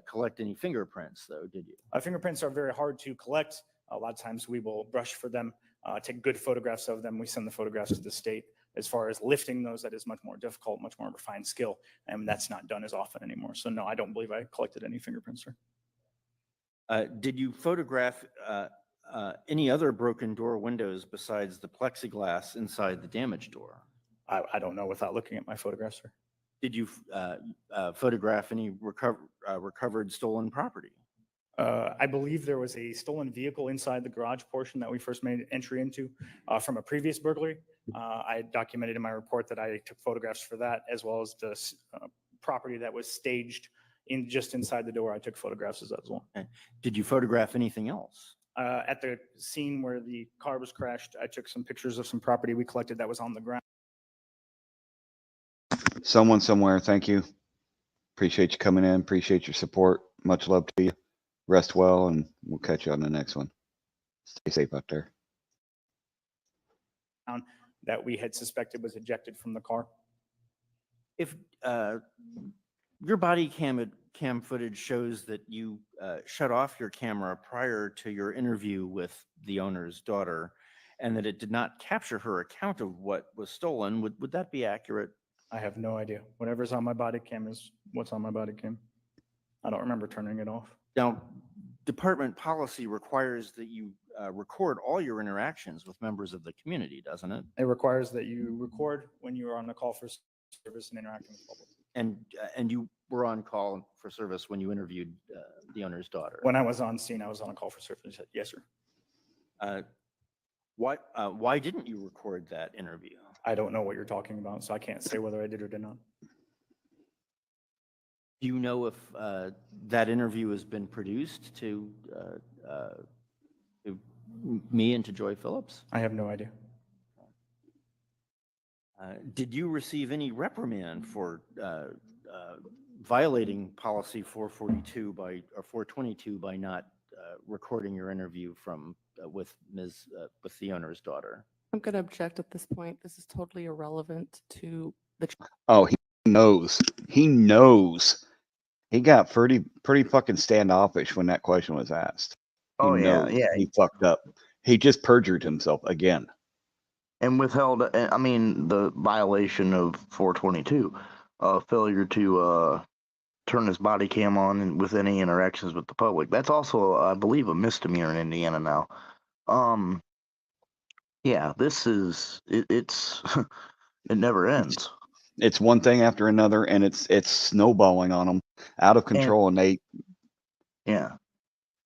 Speaker 5: collect any fingerprints, though, did you?
Speaker 18: Fingerprints are very hard to collect. A lot of times we will brush for them, take good photographs of them. We send the photographs to the state. As far as lifting those, that is much more difficult, much more refined skill, and that's not done as often anymore. So no, I don't believe I collected any fingerprints, sir.
Speaker 5: Did you photograph any other broken door windows besides the plexiglass inside the damaged door?
Speaker 18: I don't know without looking at my photographs, sir.
Speaker 5: Did you photograph any recovered stolen property?
Speaker 18: I believe there was a stolen vehicle inside the garage portion that we first made entry into from a previous burglary. I documented in my report that I took photographs for that, as well as the property that was staged just inside the door. I took photographs of that as well.
Speaker 5: Okay. Did you photograph anything else?
Speaker 18: At the scene where the car was crashed, I took some pictures of some property we collected that was on the ground.
Speaker 1: Someone somewhere, thank you. Appreciate you coming in. Appreciate your support. Much love to you. Rest well, and we'll catch you on the next one. Stay safe out there.
Speaker 18: That we had suspected was ejected from the car.
Speaker 5: If your body cam footage shows that you shut off your camera prior to your interview with the owner's daughter, and that it did not capture her account of what was stolen, would that be accurate?
Speaker 18: I have no idea. Whatever's on my body cam is what's on my body cam. I don't remember turning it off.
Speaker 5: Now, department policy requires that you record all your interactions with members of the community, doesn't it?
Speaker 18: It requires that you record when you are on a call for service and interacting with the public.
Speaker 5: And you were on call for service when you interviewed the owner's daughter?
Speaker 18: When I was on scene, I was on a call for service. Yes, sir.
Speaker 5: Why didn't you record that interview?
Speaker 18: I don't know what you're talking about, so I can't say whether I did or did not.
Speaker 5: Do you know if that interview has been produced to me and to Joy Phillips?
Speaker 18: I have no idea.
Speaker 5: Did you receive any reprimand for violating policy 442 or 422 by not recording your interview with the owner's daughter?
Speaker 4: I'm going to object at this point. This is totally irrelevant to the.
Speaker 1: Oh, he knows. He knows. He got pretty fucking standoffish when that question was asked.
Speaker 2: Oh, yeah.
Speaker 1: He fucked up. He just perjured himself again.
Speaker 2: And withheld, I mean, the violation of 422, failure to turn his body cam on and with any interactions with the public. That's also, I believe, a misdemeanor in Indiana now. Yeah, this is, it's, it never ends.
Speaker 1: It's one thing after another, and it's snowballing on them, out of control, and they.
Speaker 2: Yeah,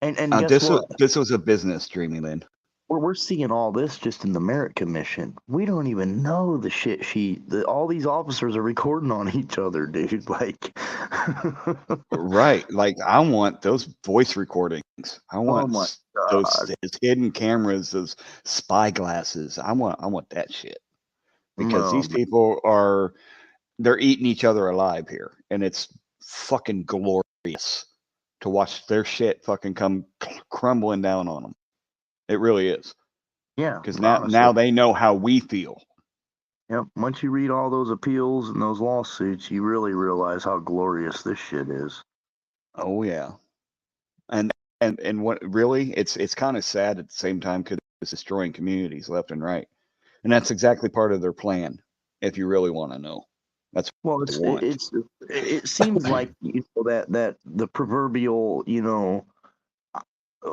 Speaker 2: and guess what?
Speaker 1: This was a business, Dreamy Lynn.
Speaker 2: We're seeing all this just in the Merit Commission. We don't even know the shit all these officers are recording on each other, dude. Like,
Speaker 1: right? Like, I want those voice recordings. I want those hidden cameras, those spy glasses. I want that shit because these people they're eating each other alive here, and it's fucking glorious to watch their shit fucking come crumbling down on them. It really is.
Speaker 2: Yeah.
Speaker 1: Because now they know how we feel.
Speaker 2: Yep. Once you read all those appeals and those lawsuits, you really realize how glorious this shit is.
Speaker 1: Oh yeah. And what really, it's kind of sad at the same time because it's destroying communities left and right. And that's exactly part of their plan, if you really want to know. That's
Speaker 2: well, it seems like that the proverbial,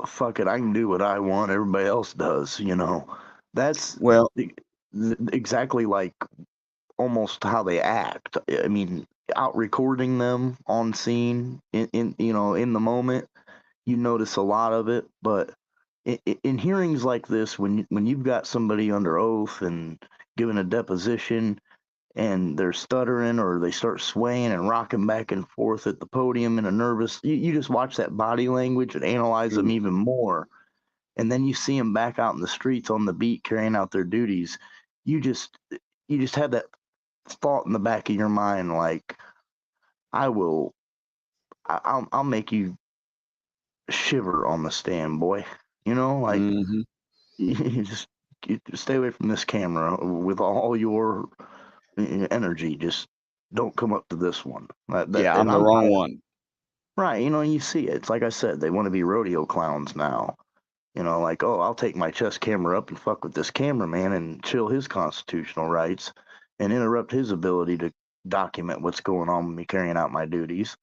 Speaker 2: fuck it, I can do what I want, everybody else does, That's exactly like almost how they act. I mean, out recording them on scene in the moment, you notice a lot of it, but in hearings like this, when you've got somebody under oath and given a deposition and they're stuttering or they start swaying and rocking back and forth at the podium in a nervous, you just watch that body language and analyze them even more. And then you see them back out in the streets on the beat carrying out their duties. You just have that thought in the back of your mind, like, I'll make you shiver on the stand, boy. Like, you just stay away from this camera with all your energy. Just don't come up to this one.
Speaker 1: Yeah, I'm
Speaker 2: And
Speaker 1: the wrong one.
Speaker 2: Right, you know, you see it. It's like I said, they want to be rodeo clowns now. You know, like, oh, I'll take my chest camera up and fuck with this cameraman and chill his constitutional rights and interrupt his ability to document what's going on with me carrying out my duties.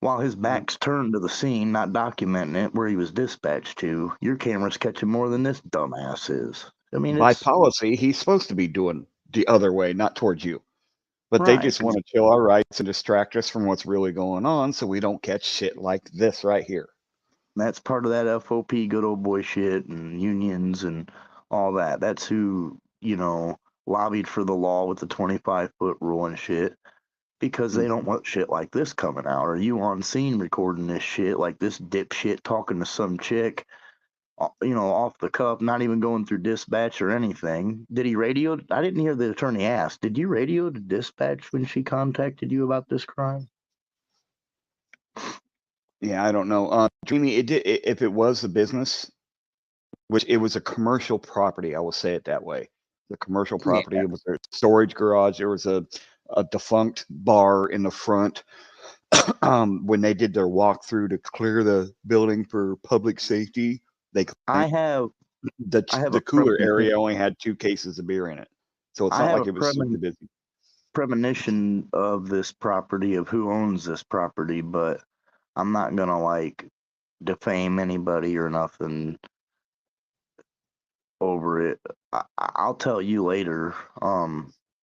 Speaker 2: While his back's turned to the scene, not documenting it where he was dispatched to, your camera's catching more than this dumbass is. I mean,
Speaker 1: By
Speaker 2: it's
Speaker 1: policy, he's supposed to be doing the other way, not towards you. But they
Speaker 2: right.
Speaker 1: just want to chill our rights and distract us from what's really going on so we don't catch shit like this right here.
Speaker 2: That's part of that FOP good old boy shit and unions and all that. That's who, you know, lobbied for the law with the 25-foot rule and shit because they don't want shit like this coming out. Are you on scene recording this shit like this dipshit talking to some chick, you know, off the cuff, not even going through dispatch or anything? Did he radio? I didn't hear the attorney ask. Did you radio to dispatch when she contacted you about this crime?
Speaker 1: Yeah, I don't know. Dreamy, if it was a business, which it was a commercial property, I will say it that way. The commercial property,
Speaker 2: Yeah.
Speaker 1: it was a storage garage. There was a defunct bar in the front. When they did their walkthrough to clear the building for public safety, they
Speaker 2: I have
Speaker 1: the
Speaker 2: a
Speaker 1: cooler
Speaker 2: premonition.
Speaker 1: area only had 2 cases of beer in it, so it's
Speaker 2: I
Speaker 1: not
Speaker 2: have
Speaker 1: like it was super busy.
Speaker 2: premonition of this property, of who owns this property, but I'm not gonna like defame anybody or nothing over it. I'll tell you later.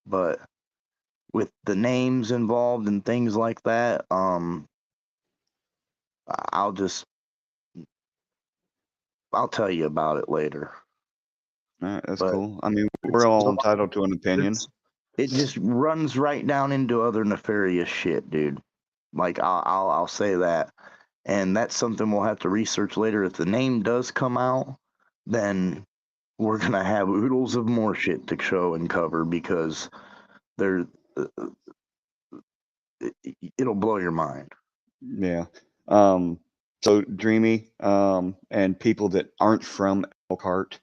Speaker 2: But with the names involved and things like that, I'll tell you about it later.
Speaker 1: All right, that's
Speaker 2: But
Speaker 1: cool. I mean, we're all entitled to an opinion.
Speaker 2: it just runs right down into other nefarious shit, dude. Like I'll say that, and that's something we'll have to research later. If the name does come out, then we're gonna have oodles of more shit to show and cover because there, it'll blow your mind.
Speaker 1: Yeah. So Dreamy, and people that aren't from Elkhart,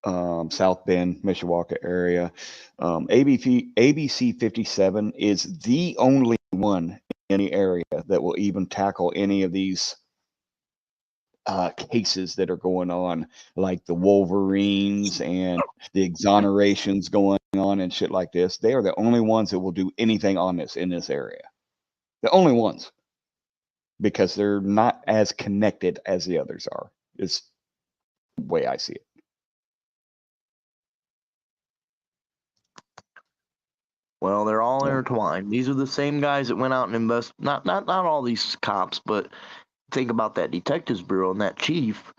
Speaker 1: South Bend, Mishawaka area, ABC 57 is the only one in the area that will even tackle any of these cases that are going on, like the Wolverines and the exonerations going on and shit like this. They are the only ones that will do anything on this in this area. The only ones, because they're not as connected as the others are. Is the way I see it.
Speaker 2: Well, they're all
Speaker 1: Yeah.
Speaker 2: intertwined. These are the same guys that went out and invest. Not all these cops, but think about that detectives bureau and that chief.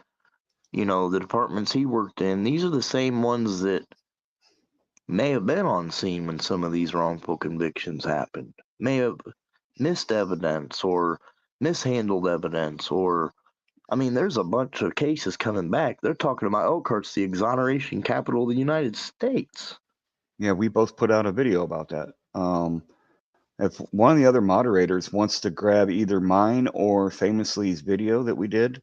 Speaker 2: You know, the departments he worked in. These are the same ones that may have been on scene when some of these wrongful convictions happened. May have missed evidence or mishandled evidence, or I mean, there's a bunch of cases coming back. They're talking about Elkhart's the exoneration capital of the United States.
Speaker 1: Yeah, we both put out a video about that. If one of the other moderators wants to grab either mine or Famously's video that we did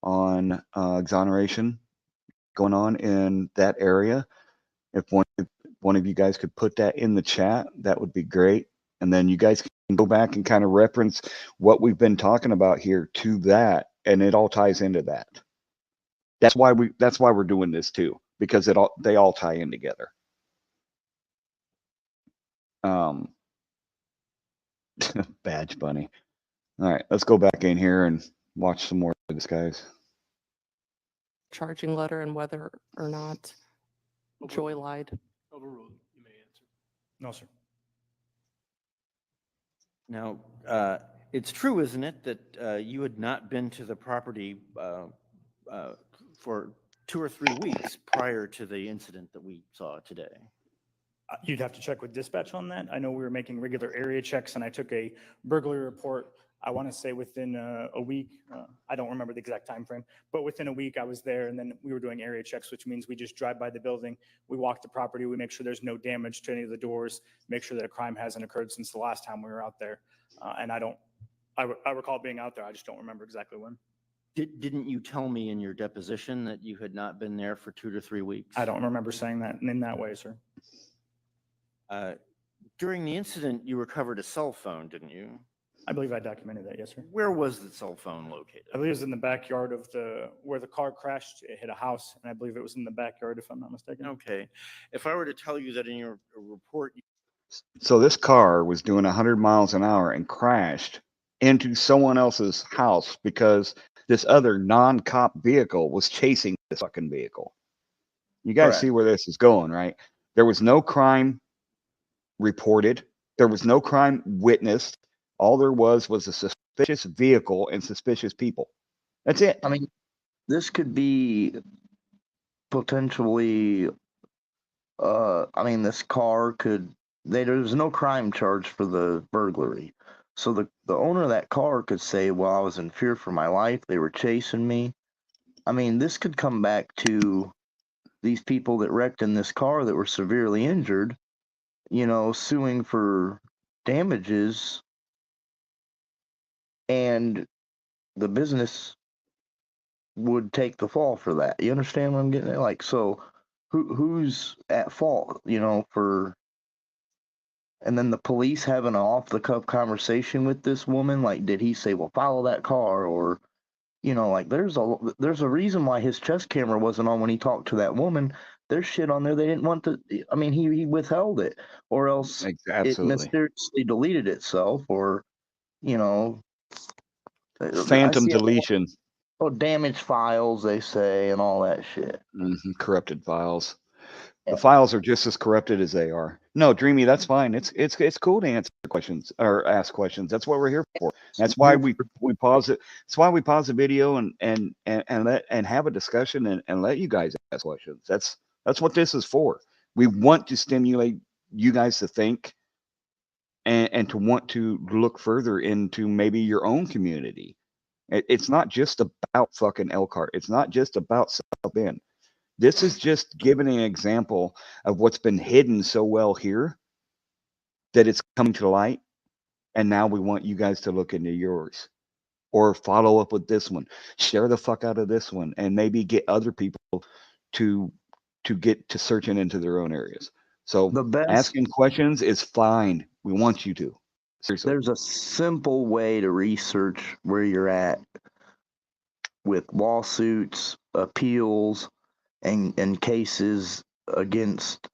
Speaker 1: on exoneration going on in that area, if one of you guys could put that in the chat, that would be great. And then you guys can go back and kind of reference what we've been talking about here to that, and it all ties into that. That's why we're doing this too, because they all tie in together. Badge Bunny. All right, let's go back in here and watch some more of this, guys.
Speaker 4: Charging letter and whether or not Joy lied.
Speaker 7: Overruled. You may answer.
Speaker 18: No, sir.
Speaker 5: Now, it's true, isn't it, that you had not been to the property for 2 or 3 weeks prior to the incident that we saw today?
Speaker 18: You'd have to check with dispatch on that. I know we were making regular area checks, and I took a burglary report, I want to say within a week. I don't remember the exact time frame, but within a week I was there, and then we were doing area checks, which means we just drive by the building, we walk the property, we make sure there's no damage to any of the doors, make sure that a crime hasn't occurred since the last time we were out there. And I recall being out there, I just don't remember exactly when.
Speaker 5: Didn't you tell me in your deposition that you had not been there for 2 to 3 weeks?
Speaker 18: I don't remember saying that in that way, sir.
Speaker 5: During the incident, you recovered a cell phone, didn't you?
Speaker 18: I believe I documented that, yes, sir.
Speaker 5: Where was the cell phone located?
Speaker 18: I believe it was in the backyard of where the car crashed. It hit a house, and I believe it was in the backyard, if I'm not mistaken.
Speaker 5: Okay. If I were to tell you that in your report,
Speaker 1: So this car was doing 100 miles an hour and crashed into someone else's house because this other non-cop vehicle was chasing this fucking vehicle. You guys
Speaker 2: Correct.
Speaker 1: see where this is going, right? There was no crime reported. There was no crime witnessed. All there was a suspicious vehicle and suspicious people. That's it.
Speaker 2: I mean, this could be potentially, I mean, this car could, there's no crime charge for the burglary. So the owner of that car could say, well, I was in fear for my life. They were chasing me. I mean, this could come back to these people that wrecked in this car that were severely injured, you know, suing for damages, and the business would take the fall for that. You understand what I'm getting at? Like, so who's at fault, you know, for, and then the police having an off the cuff conversation with this woman, like, did he say, well, follow that car? Or, you know, like, there's a reason why his chest camera wasn't on when he talked to that woman. There's shit on there they didn't want to, I mean, he withheld it, or else it
Speaker 1: Absolutely.
Speaker 2: mysteriously deleted itself, or, you know, I
Speaker 1: Phantom
Speaker 2: see
Speaker 1: deletion.
Speaker 2: damaged files, they say, and all that shit.
Speaker 1: Corrupted files. The files are just as corrupted as they are. No, Dreamy, that's fine. It's cool to answer questions or ask questions. That's what we're here for. That's why we pause it. That's why we pause the video and have a discussion and let you guys ask questions. That's what this is for. We want to stimulate you guys to think and to want to look further into maybe your own community. It's not just about fucking Elkhart. It's not just about South Bend. This is just giving an example of what's been hidden so well here that it's coming to light. And now we want you guys to look into yours or follow up with this one. Share the fuck out of this one and maybe get other people to get to searching into their own areas. So asking questions is fine. We want you to. Seriously.
Speaker 2: There's a simple way to research where you're at with lawsuits, appeals, and cases against.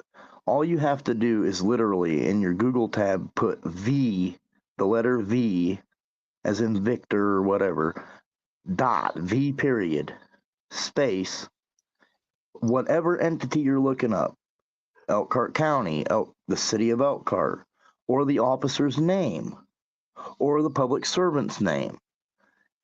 Speaker 2: All you have to do is literally in your Google tab put V, the letter V, as in Victor or whatever, dot, V period, space, whatever entity you're looking up, Elkhart County, the city of Elkhart, or the officer's name, or the public servant's name.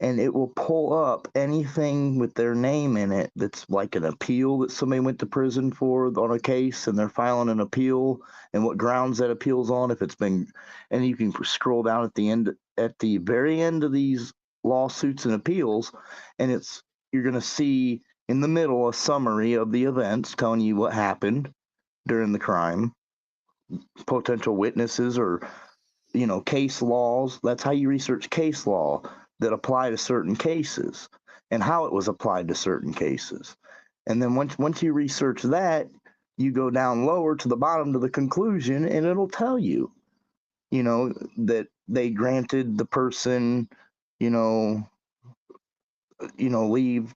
Speaker 2: And it will pull up anything with their name in it that's like an appeal that somebody went to prison for on a case and they're filing an appeal and what grounds that appeal's on, if it's been, and you can scroll down at the very end of these lawsuits and appeals, and you're going to see in the middle a summary of the events telling you what happened during the crime, potential witnesses, or, you know, case laws. That's how you research case law that apply to certain cases and how it was applied to certain cases. And then once you research that, you go down lower to the bottom to the conclusion, and it'll tell you, you know, that they granted the person, you know, leave.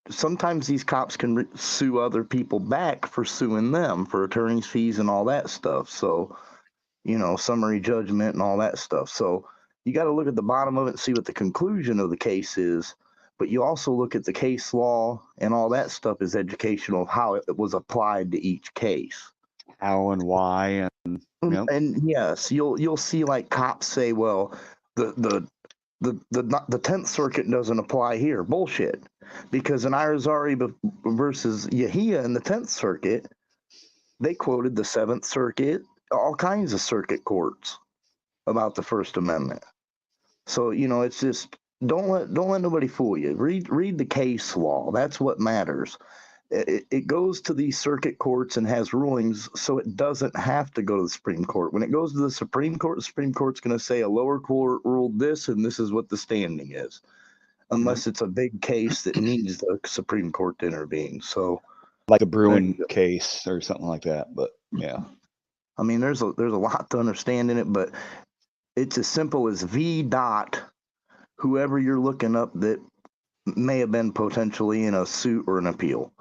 Speaker 2: Sometimes these cops can sue other people back for suing them for attorney's fees and all that stuff. So, you know, summary judgment and all that stuff. So you got to look at the bottom of it and see what the conclusion of the case is. But you also look at the case law, and all that stuff is educational of how it was applied to each case.
Speaker 1: How and why.
Speaker 2: And yes, you'll see like cops say, well, the 10th Circuit doesn't apply here. Bullshit. Because in Irizarry versus Yahia in the 10th Circuit, they quoted the 7th Circuit, all kinds of circuit courts about the First Amendment. So, you know, it's just don't let nobody fool you. Read the case law. That's what matters. It goes to these circuit courts and has rulings, so it doesn't have to go to the Supreme Court. When it goes to the Supreme Court's going to say a lower court ruled this, and this is what the standing is. unless it's a big case that needs the Supreme Court to intervene. So,
Speaker 1: like the Bruin case or something like that. But yeah,
Speaker 2: I mean, there's a lot to understand in it, but it's as simple as V dot, whoever you're looking up that may have been potentially in a suit or an appeal.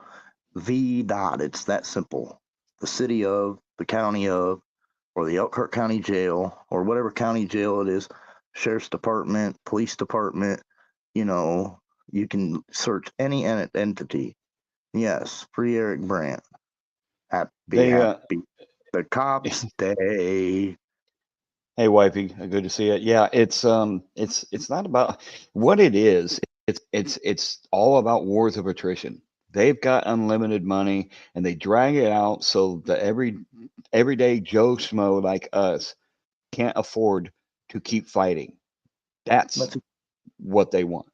Speaker 2: V dot, it's that simple. The city of, the county of, or the Elkhart County Jail, or whatever county jail it is, sheriff's department, police department, you know, you can search any entity. Yes, free Eric Brandt. Happy, happy. The cops day.
Speaker 1: Hey, wifey, good to see you. Yeah, it's not about what it is. It's all about wars of attrition. They've got unlimited money and they drag it out so that everyday Joe Schmo like us can't afford to keep fighting. That's what they want.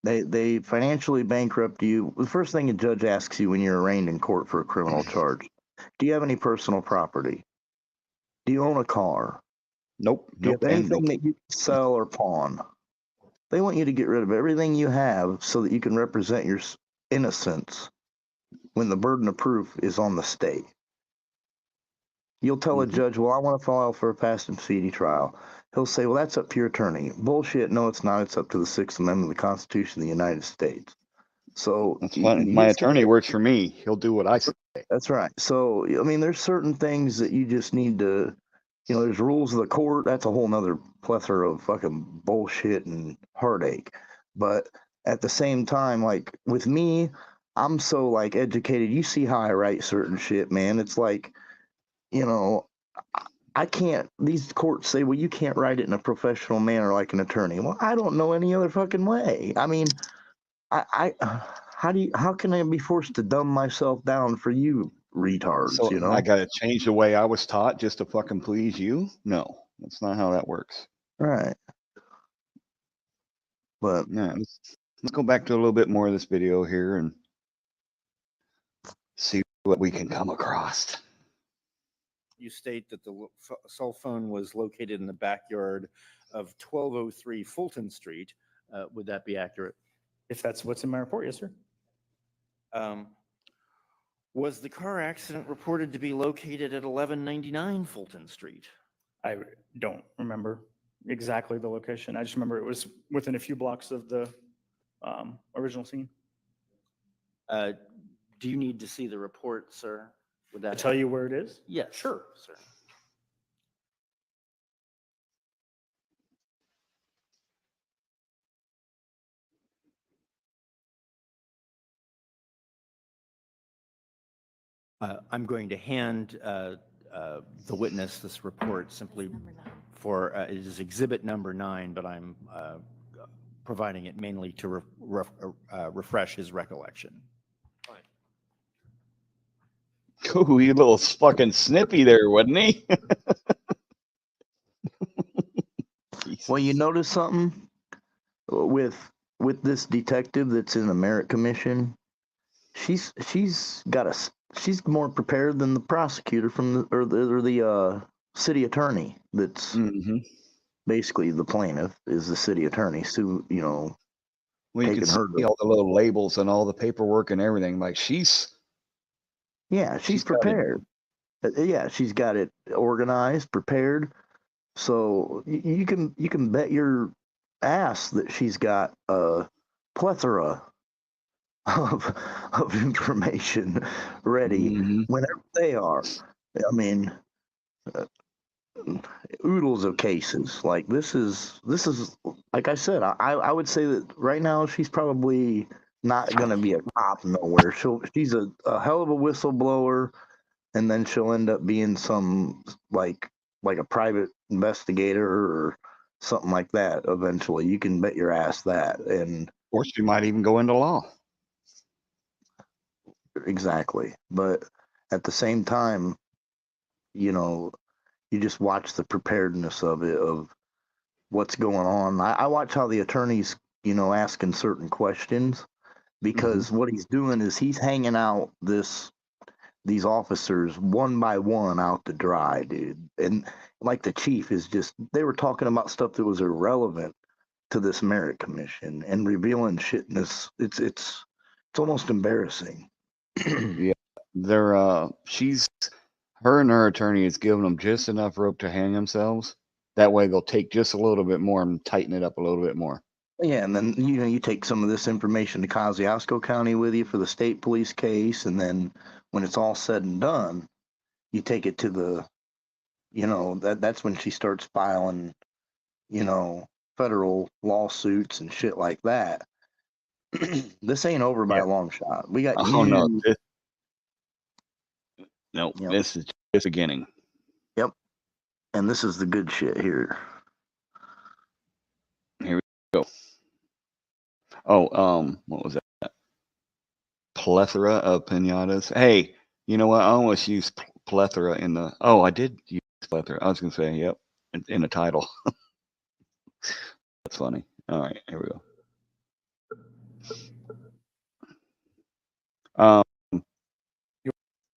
Speaker 2: They financially bankrupt you. The first thing a judge asks you when you're arraigned in court for a criminal charge: do you have any personal property? Do you own a car?
Speaker 1: Nope.
Speaker 2: Do you have anything that you can sell or pawn? They want you to get rid of everything you have so that you can represent your innocence when the burden of proof is on the state. You'll tell a judge, well, I want to file for a fast and speedy trial. He'll say, well, that's up to your attorney. Bullshit. No, it's not. It's up to the Sixth Amendment of the Constitution of the United States. So
Speaker 1: that's fine. My attorney works for me. He'll do what I say.
Speaker 2: That's right. So, I mean, there's certain things that you just need to, you know, there's rules of the court. That's a whole nother plethora of fucking bullshit and heartache. But at the same time, like with me, I'm so like educated. You see how I write certain shit, man. It's like, you know, I can't, these courts say, well, you can't write it in a professional manner like an attorney. Well, I don't know any other fucking way. I mean, how can I be forced to dumb myself down for you retards,
Speaker 1: So
Speaker 2: you know?
Speaker 1: I got to change the way I was taught just to fucking please you? No, that's not how that works.
Speaker 2: Right. But
Speaker 1: yeah, let's go back to a little bit more of this video here and see what we can come across.
Speaker 5: You state that the cell phone was located in the backyard of 1203 Fulton Street. Would that be accurate?
Speaker 18: If that's what's in my report, yes, sir.
Speaker 5: Was the car accident reported to be located at 1199 Fulton Street?
Speaker 18: I don't remember exactly the location. I just remember it was within a few blocks of the original scene.
Speaker 5: Do you need to see the report, sir? Would that
Speaker 18: tell you where it is?
Speaker 5: Yes. Sure, sir. I'm going to hand the witness this report simply for, it is exhibit number 9, but I'm providing it mainly to refresh his recollection.
Speaker 1: Ooh, he a little fucking snippy there, wasn't he?
Speaker 2: Well, you notice something with this detective that's in the merit commission. She's more prepared than the prosecutor from the city attorney. That's basically the plaintiff is the city attorney. So
Speaker 1: well, you can see all the little labels and all the paperwork and everything. Like she's
Speaker 2: prepared. Yeah, she's got it organized, prepared. So you can bet your ass that she's got a plethora of information ready whenever they are. I mean, oodles of cases. Like this is like I said. I would say that right now she's probably not going to be a cop nowhere. She's a hell of a whistleblower, and then she'll end up being some like a private investigator or something like that eventually. You can bet your ass that. And
Speaker 1: or she might even go into law.
Speaker 2: Exactly. But at the same time, you just watch the preparedness of it, of what's going on. I watch how the attorney's, asking certain questions, because what he's doing is he's hanging out these officers one by one out to dry, dude. And like the chief is they were talking about stuff that was irrelevant to this merit commission and revealing shit in this. It's almost embarrassing.
Speaker 1: Yeah, they're her and her attorney is giving them just enough rope to hang themselves. That way they'll take just a little bit more and tighten it up a little bit more.
Speaker 2: Yeah, and then you take some of this information to Kosciuszko County with you for the state police case, and then when it's all said and done, you take it to the, that's when she starts filing, federal lawsuits and shit like that. This ain't over by a long shot. We got
Speaker 1: Oh no,
Speaker 2: years.
Speaker 1: this is just beginning.
Speaker 2: Yep, and this is the good shit here.
Speaker 1: Here we go. Oh, what was that? Plethora of pinatas. Hey, you know what? I almost used plethora in the. Oh, I did use plethora. I was gonna say, yep, in the title. That's funny. All right, here we go.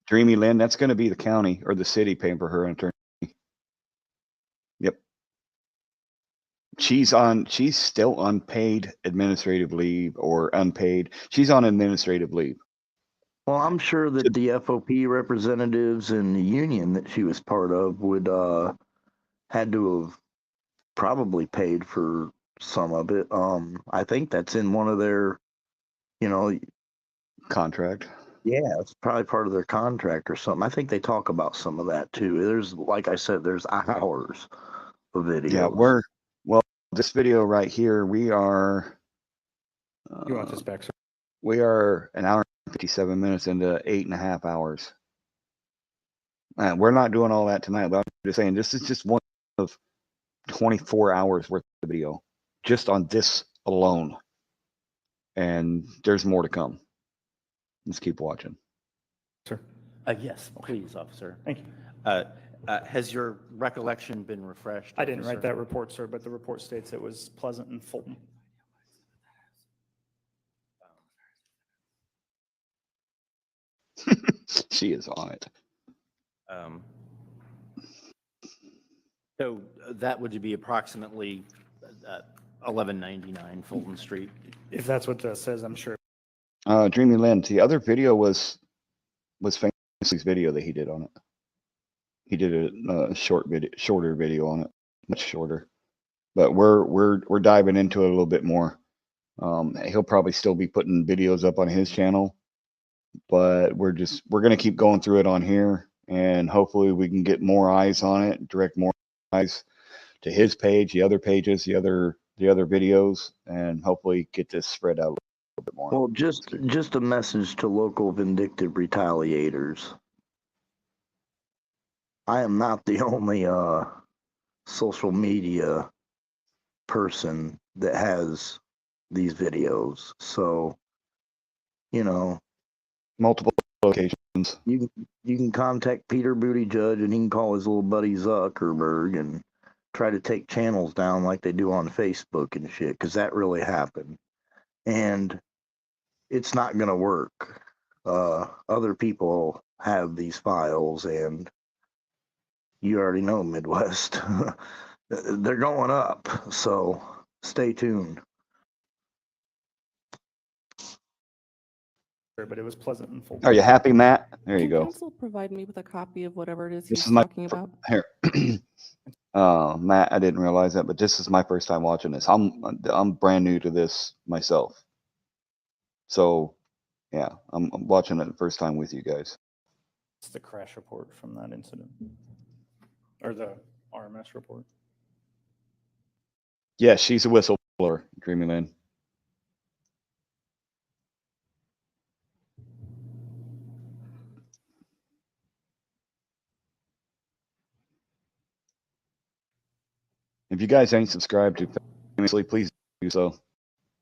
Speaker 1: Dreamy Lynn, that's going to be the county or the city paying for her attorney. Yep. She's still unpaid administrative leave or unpaid. She's on administrative leave.
Speaker 2: Well, I'm sure that the FOP representatives and the union that she was part of would had to have probably paid for some of it. I think that's in one of their,
Speaker 1: contract.
Speaker 2: Yeah, it's probably part of their contract or something. I think they talk about some of that too. There's, like I said, there's hours of video.
Speaker 1: Yeah, this video right here, we are.
Speaker 18: You want this back, sir?
Speaker 1: We are an hour and 57 minutes into 8.5 hours. We're not doing all that tonight, but I'm just saying this is just one of 24 hours worth of video just on this alone. And there's more to come. Let's keep watching.
Speaker 18: Sir?
Speaker 5: Yes, please, officer.
Speaker 18: Thank you.
Speaker 5: Has your recollection been refreshed?
Speaker 18: I didn't write
Speaker 5: officer?
Speaker 18: that report, sir, but the report states it was Pleasant and Fulton.
Speaker 1: She is on it.
Speaker 5: So that would be approximately 1199 Fulton Street.
Speaker 18: If that's what that says, I'm sure.
Speaker 1: Dreamy Lynn, the other video was Famously's video that he did on it. He did a shorter video on it, much shorter. But we're diving into it a little bit more. He'll probably still be putting videos up on his channel, but we're gonna keep going through it on here, and hopefully we can get more eyes on it, direct more eyes to his page, the other pages, the other videos, and hopefully get this spread out a little bit more.
Speaker 2: Well, just a message to local vindictive retaliators. I am not the only social media person that has these videos. So,
Speaker 1: multiple locations.
Speaker 2: You can contact Peter Buttigieg, and he can call his little buddy Zuckerberg and try to take channels down like they do on Facebook and shit, because that really happened. And it's not going to work. Other people have these files, and you already know, Midwest. They're going up, so stay tuned.
Speaker 18: But it was Pleasant and Fulton.
Speaker 1: Are you happy, Matt? There you
Speaker 4: Can
Speaker 1: go.
Speaker 4: council provide me with a copy of whatever it is
Speaker 1: This
Speaker 4: he's
Speaker 1: is my
Speaker 4: talking about?
Speaker 1: here. Matt, I didn't realize that, but this is my first time watching this. I'm brand new to this myself. So, yeah, I'm watching it the first time with you guys.
Speaker 18: It's the crash report from that incident, or the RMS report.
Speaker 1: Yeah, she's a whistleblower, Dreamy Lynn. If you guys ain't subscribed to Famously, please do so.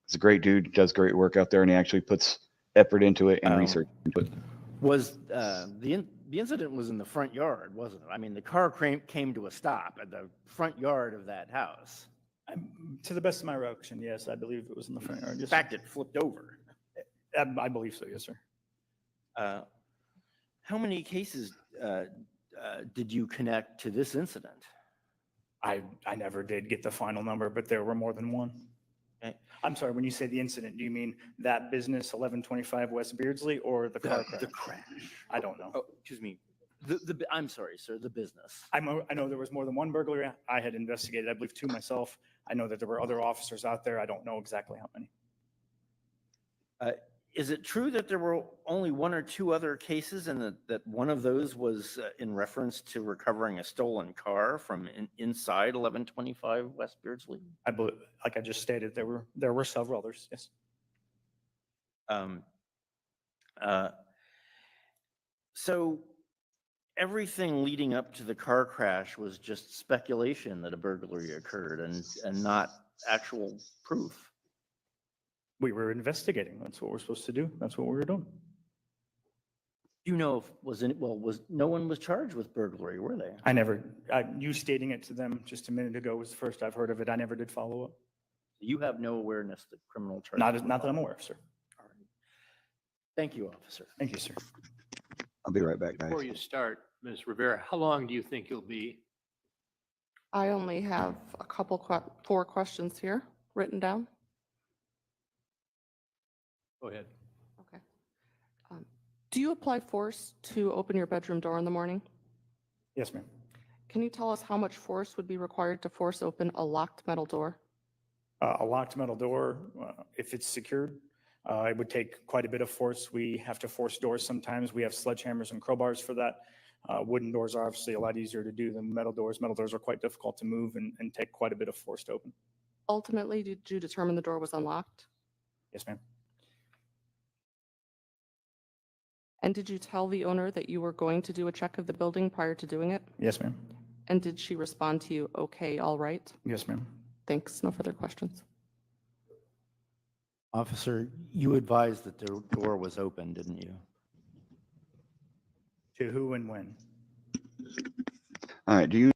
Speaker 1: He's a great dude, does great work out there, and he actually puts effort into it and research into it.
Speaker 5: Was the incident was in the front yard, wasn't it? I mean, the car came to a stop at the front yard of that house.
Speaker 18: To the best of my recollection, yes, I believe it was in the front yard.
Speaker 5: In fact, it flipped over.
Speaker 18: I believe so, yes, sir.
Speaker 5: How many cases did you connect to this incident?
Speaker 18: I never did get the final number, but there were more than one.
Speaker 5: Okay.
Speaker 18: I'm sorry, when you say the incident, do you mean that business, 1125 West Beardsley, or the car crash?
Speaker 5: The crash.
Speaker 18: I don't know.
Speaker 5: Oh, excuse me. I'm sorry, sir, the business.
Speaker 18: I know there was more than one burglary. I had investigated, I believe, two myself. I know that there were other officers out there. I don't know exactly how many.
Speaker 5: Is it true that there were only one or two other cases and that one of those was in reference to recovering a stolen car from inside 1125 West Beardsley?
Speaker 18: I believe, like I just stated, there were several others, yes.
Speaker 5: So everything leading up to the car crash was just speculation that a burglary occurred and not actual proof.
Speaker 18: We were investigating. That's what we're supposed to do. That's what we were doing.
Speaker 5: You know, no one was charged with burglary, were they?
Speaker 18: You stating it to them just a minute ago was the first I've heard of it. I never did follow up.
Speaker 5: You have no awareness that criminal charges?
Speaker 18: Not that I'm aware of, sir.
Speaker 5: All right. Thank you, officer.
Speaker 18: Thank you, sir.
Speaker 1: I'll be right back, guys.
Speaker 7: Before you start, Ms. Rivera, how long do you think you'll be?
Speaker 4: I only have a couple, 4 questions here written down.
Speaker 7: Go ahead.
Speaker 4: Okay. Do you apply force to open your bedroom door in the morning?
Speaker 18: Yes, ma'am.
Speaker 4: Can you tell us how much force would be required to force open a locked metal door?
Speaker 18: A locked metal door, if it's secured, it would take quite a bit of force. We have to force doors sometimes. We have sledgehammers and crowbars for that. Wooden doors are obviously a lot easier to do than metal doors. Metal doors are quite difficult to move and take quite a bit of force to open.
Speaker 4: Ultimately, did you determine the door was unlocked?
Speaker 18: Yes, ma'am.
Speaker 4: And did you tell the owner that you were going to do a check of the building prior to doing it?
Speaker 18: Yes, ma'am.
Speaker 4: And did she respond to you, okay, all right?
Speaker 18: Yes, ma'am.
Speaker 4: Thanks, no further questions.
Speaker 5: Officer, you advised that the door was open, didn't you?
Speaker 18: To who and when?
Speaker 1: All right. Do you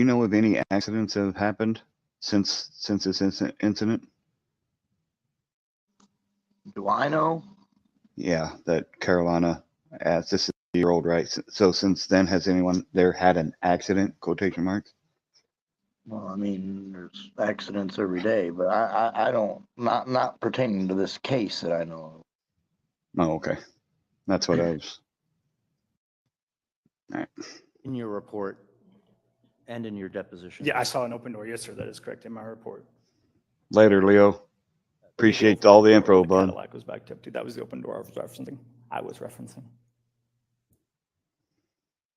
Speaker 1: know of any accidents that have happened since this incident?
Speaker 2: Do I know?
Speaker 1: Yeah, that Carolina asked. This is a year-old, right? So since then, has anyone there had an accident? Quotation marks.
Speaker 2: Well, I mean, there's accidents every day, but I don't, not pertaining to this case that I know of.
Speaker 1: Oh, okay. That's what I was. All right.
Speaker 5: In your report and in your deposition?
Speaker 18: Yeah, I saw an open door. Yes, sir. That is correct in my report.
Speaker 1: Later, Leo. Appreciate all the info,
Speaker 18: The
Speaker 1: bud.
Speaker 18: Cadillac was backed up to. That was the open door I was referencing.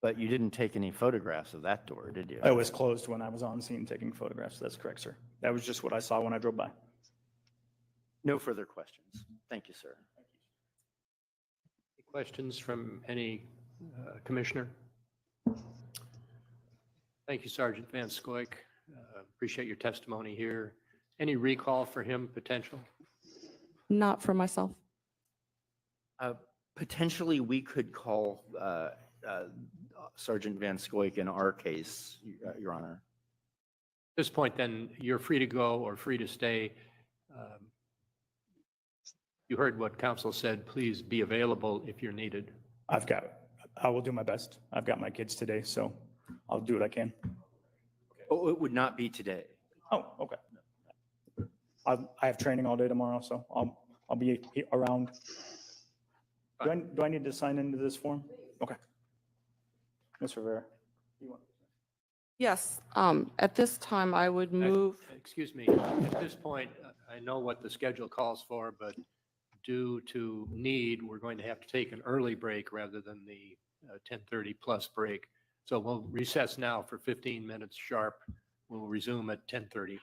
Speaker 5: But you didn't take any photographs of that door, did you?
Speaker 18: It was closed when I was on scene taking photographs. That's correct, sir. That was just what I saw when I drove by.
Speaker 5: No further questions. Thank you, sir.
Speaker 7: Questions from any commissioner? Thank you, Sergeant Van Scoik. Appreciate your testimony here. Any recall for him potential?
Speaker 4: Not for myself.
Speaker 5: Potentially, we could call Sergeant Van Scoik in our case, Your Honor.
Speaker 7: At this point, then, you're free to go or free to stay. You heard what counsel said. Please be available if you're needed.
Speaker 18: I will do my best. I've got my kids today, so I'll do what I can.
Speaker 5: Oh, it would not be today.
Speaker 18: Oh, okay. I have training all day tomorrow, so I'll be around. Do I need to sign into this form? Okay. Ms. Rivera.
Speaker 4: Yes, at this time, I would move.
Speaker 7: Excuse me, at this point, I know what the schedule calls for, but due to need, we're going to have to take an early break rather than the 10:30 plus break. So we'll recess now for 15 minutes sharp. We'll resume at 10:30.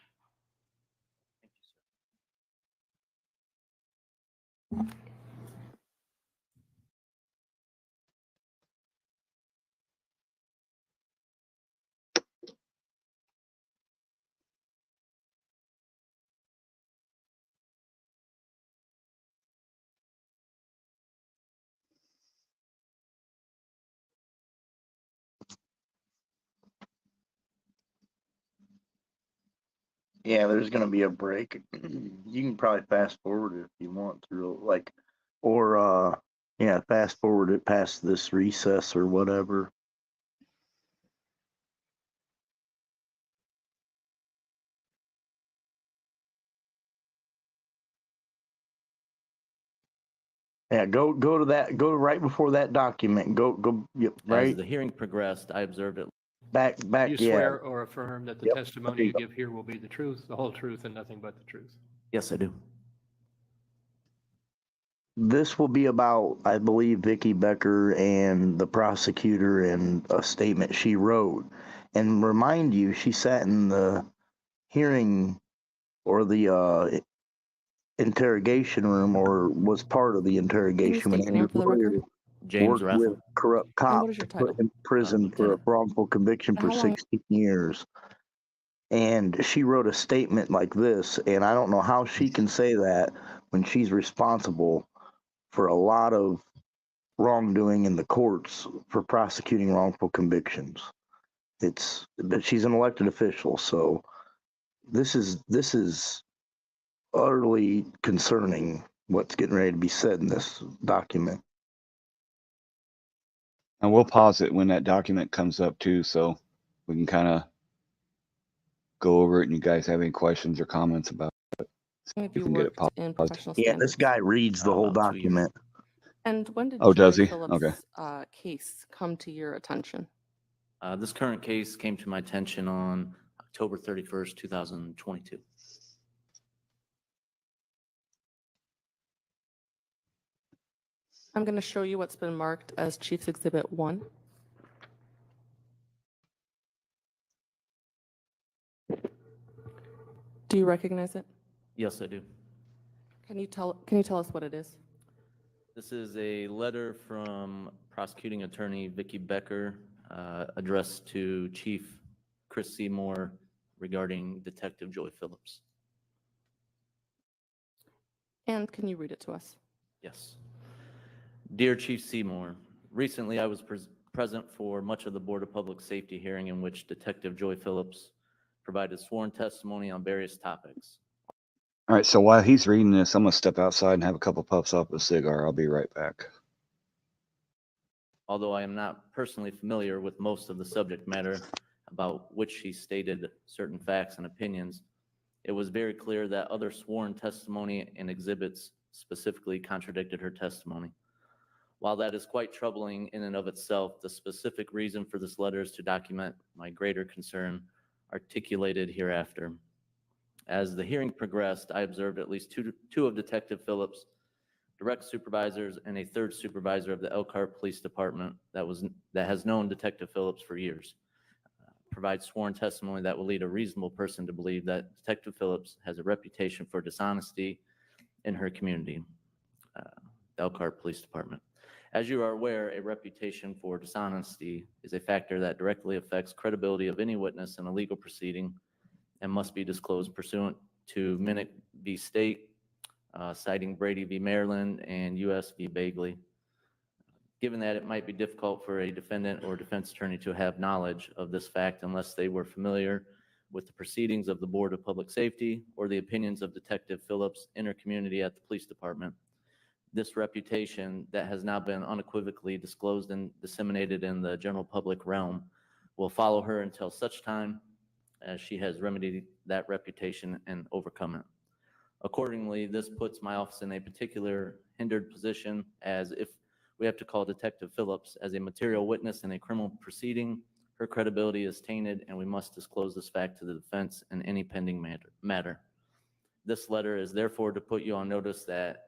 Speaker 2: Yeah, there's gonna be a break. You can probably fast forward it if you want to, like, or yeah, fast forward it past this recess or whatever. Yeah, go to that. Go right before that document. Go. Yep,
Speaker 5: As
Speaker 2: right
Speaker 5: the hearing progressed, I observed it.
Speaker 2: back.
Speaker 7: You
Speaker 2: Yeah.
Speaker 7: swear or affirm that the
Speaker 2: Yep.
Speaker 7: testimony you give here will be the truth, the whole truth, and nothing but the truth?
Speaker 5: Yes, I do.
Speaker 2: This will be about, I believe, Vicky Becker and the prosecutor and a statement she wrote. And remind you, she sat in the hearing or the interrogation room or was part of the
Speaker 4: Can you
Speaker 2: interrogation when
Speaker 4: state your name for the record?
Speaker 5: James
Speaker 2: worked with
Speaker 5: Raffle.
Speaker 2: corrupt
Speaker 4: And what
Speaker 2: cops
Speaker 4: is your
Speaker 2: put
Speaker 4: title?
Speaker 2: in prison for a
Speaker 5: Lieutenant.
Speaker 2: wrongful conviction for
Speaker 4: How long?
Speaker 2: 16 years. And she wrote a statement like this, and I don't know how she can say that when she's responsible for a lot of wrongdoing in the courts for prosecuting wrongful convictions. But she's an elected official, so this is utterly concerning what's getting ready to be said in this document.
Speaker 1: And we'll pause it when that document comes up too, so we can kind of go over it and you guys have any questions or comments about it.
Speaker 4: Have
Speaker 1: You
Speaker 4: you
Speaker 1: can get it
Speaker 4: worked in
Speaker 1: paused.
Speaker 4: professional
Speaker 2: Yeah, this
Speaker 4: standards?
Speaker 2: guy reads the whole
Speaker 5: About 2 years.
Speaker 2: document.
Speaker 4: And when did
Speaker 1: Oh, does
Speaker 4: Joy
Speaker 1: he?
Speaker 4: Phillips'
Speaker 1: Okay.
Speaker 4: case come to your attention?
Speaker 5: This current case came to my attention on October 31st, 2022.
Speaker 4: I'm going to show you what's been marked as Chief's Exhibit 1. Do you recognize it?
Speaker 5: Yes, I do.
Speaker 4: Can you tell us what it is?
Speaker 5: This is a letter from prosecuting attorney Vicky Becker addressed to Chief Chris Seymour regarding Detective Joy Phillips.
Speaker 4: And can you read it to us?
Speaker 5: Yes. Dear Chief Seymour, recently I was present for much of the Board of Public Safety hearing in which Detective Joy Phillips provided sworn testimony on various topics.
Speaker 1: All right, so while he's reading this, I'm going to step outside and have a couple puffs off a cigar. I'll be right back.
Speaker 5: Although I am not personally familiar with most of the subject matter about which he stated certain facts and opinions, it was very clear that other sworn testimony and exhibits specifically contradicted her testimony. While that is quite troubling in and of itself, the specific reason for this letter is to document my greater concern articulated hereafter. As the hearing progressed, I observed at least two of Detective Phillips' direct supervisors and a third supervisor of the Elkhart Police Department that has known Detective Phillips for years provide sworn testimony that will lead a reasonable person to believe that Detective Phillips has a reputation for dishonesty in her community, the Elkhart Police Department. As you are aware, a reputation for dishonesty is a factor that directly affects credibility of any witness in a legal proceeding and must be disclosed pursuant to Minnick v. State, citing Brady v. Maryland and U.S. v. Bagley. Given that it might be difficult for a defendant or defense attorney to have knowledge of this fact unless they were familiar with the proceedings of the Board of Public Safety or the opinions of Detective Phillips' inner community at the police department, this reputation that has now been unequivocally disclosed and disseminated in the general public realm will follow her until such time as she has remedied that reputation and overcome it. Accordingly, this puts my office in a particular hindered position, as if we have to call Detective Phillips as a material witness in a criminal proceeding, her credibility is tainted, and we must disclose this fact to the defense in any pending matter. This letter is therefore to put you on notice that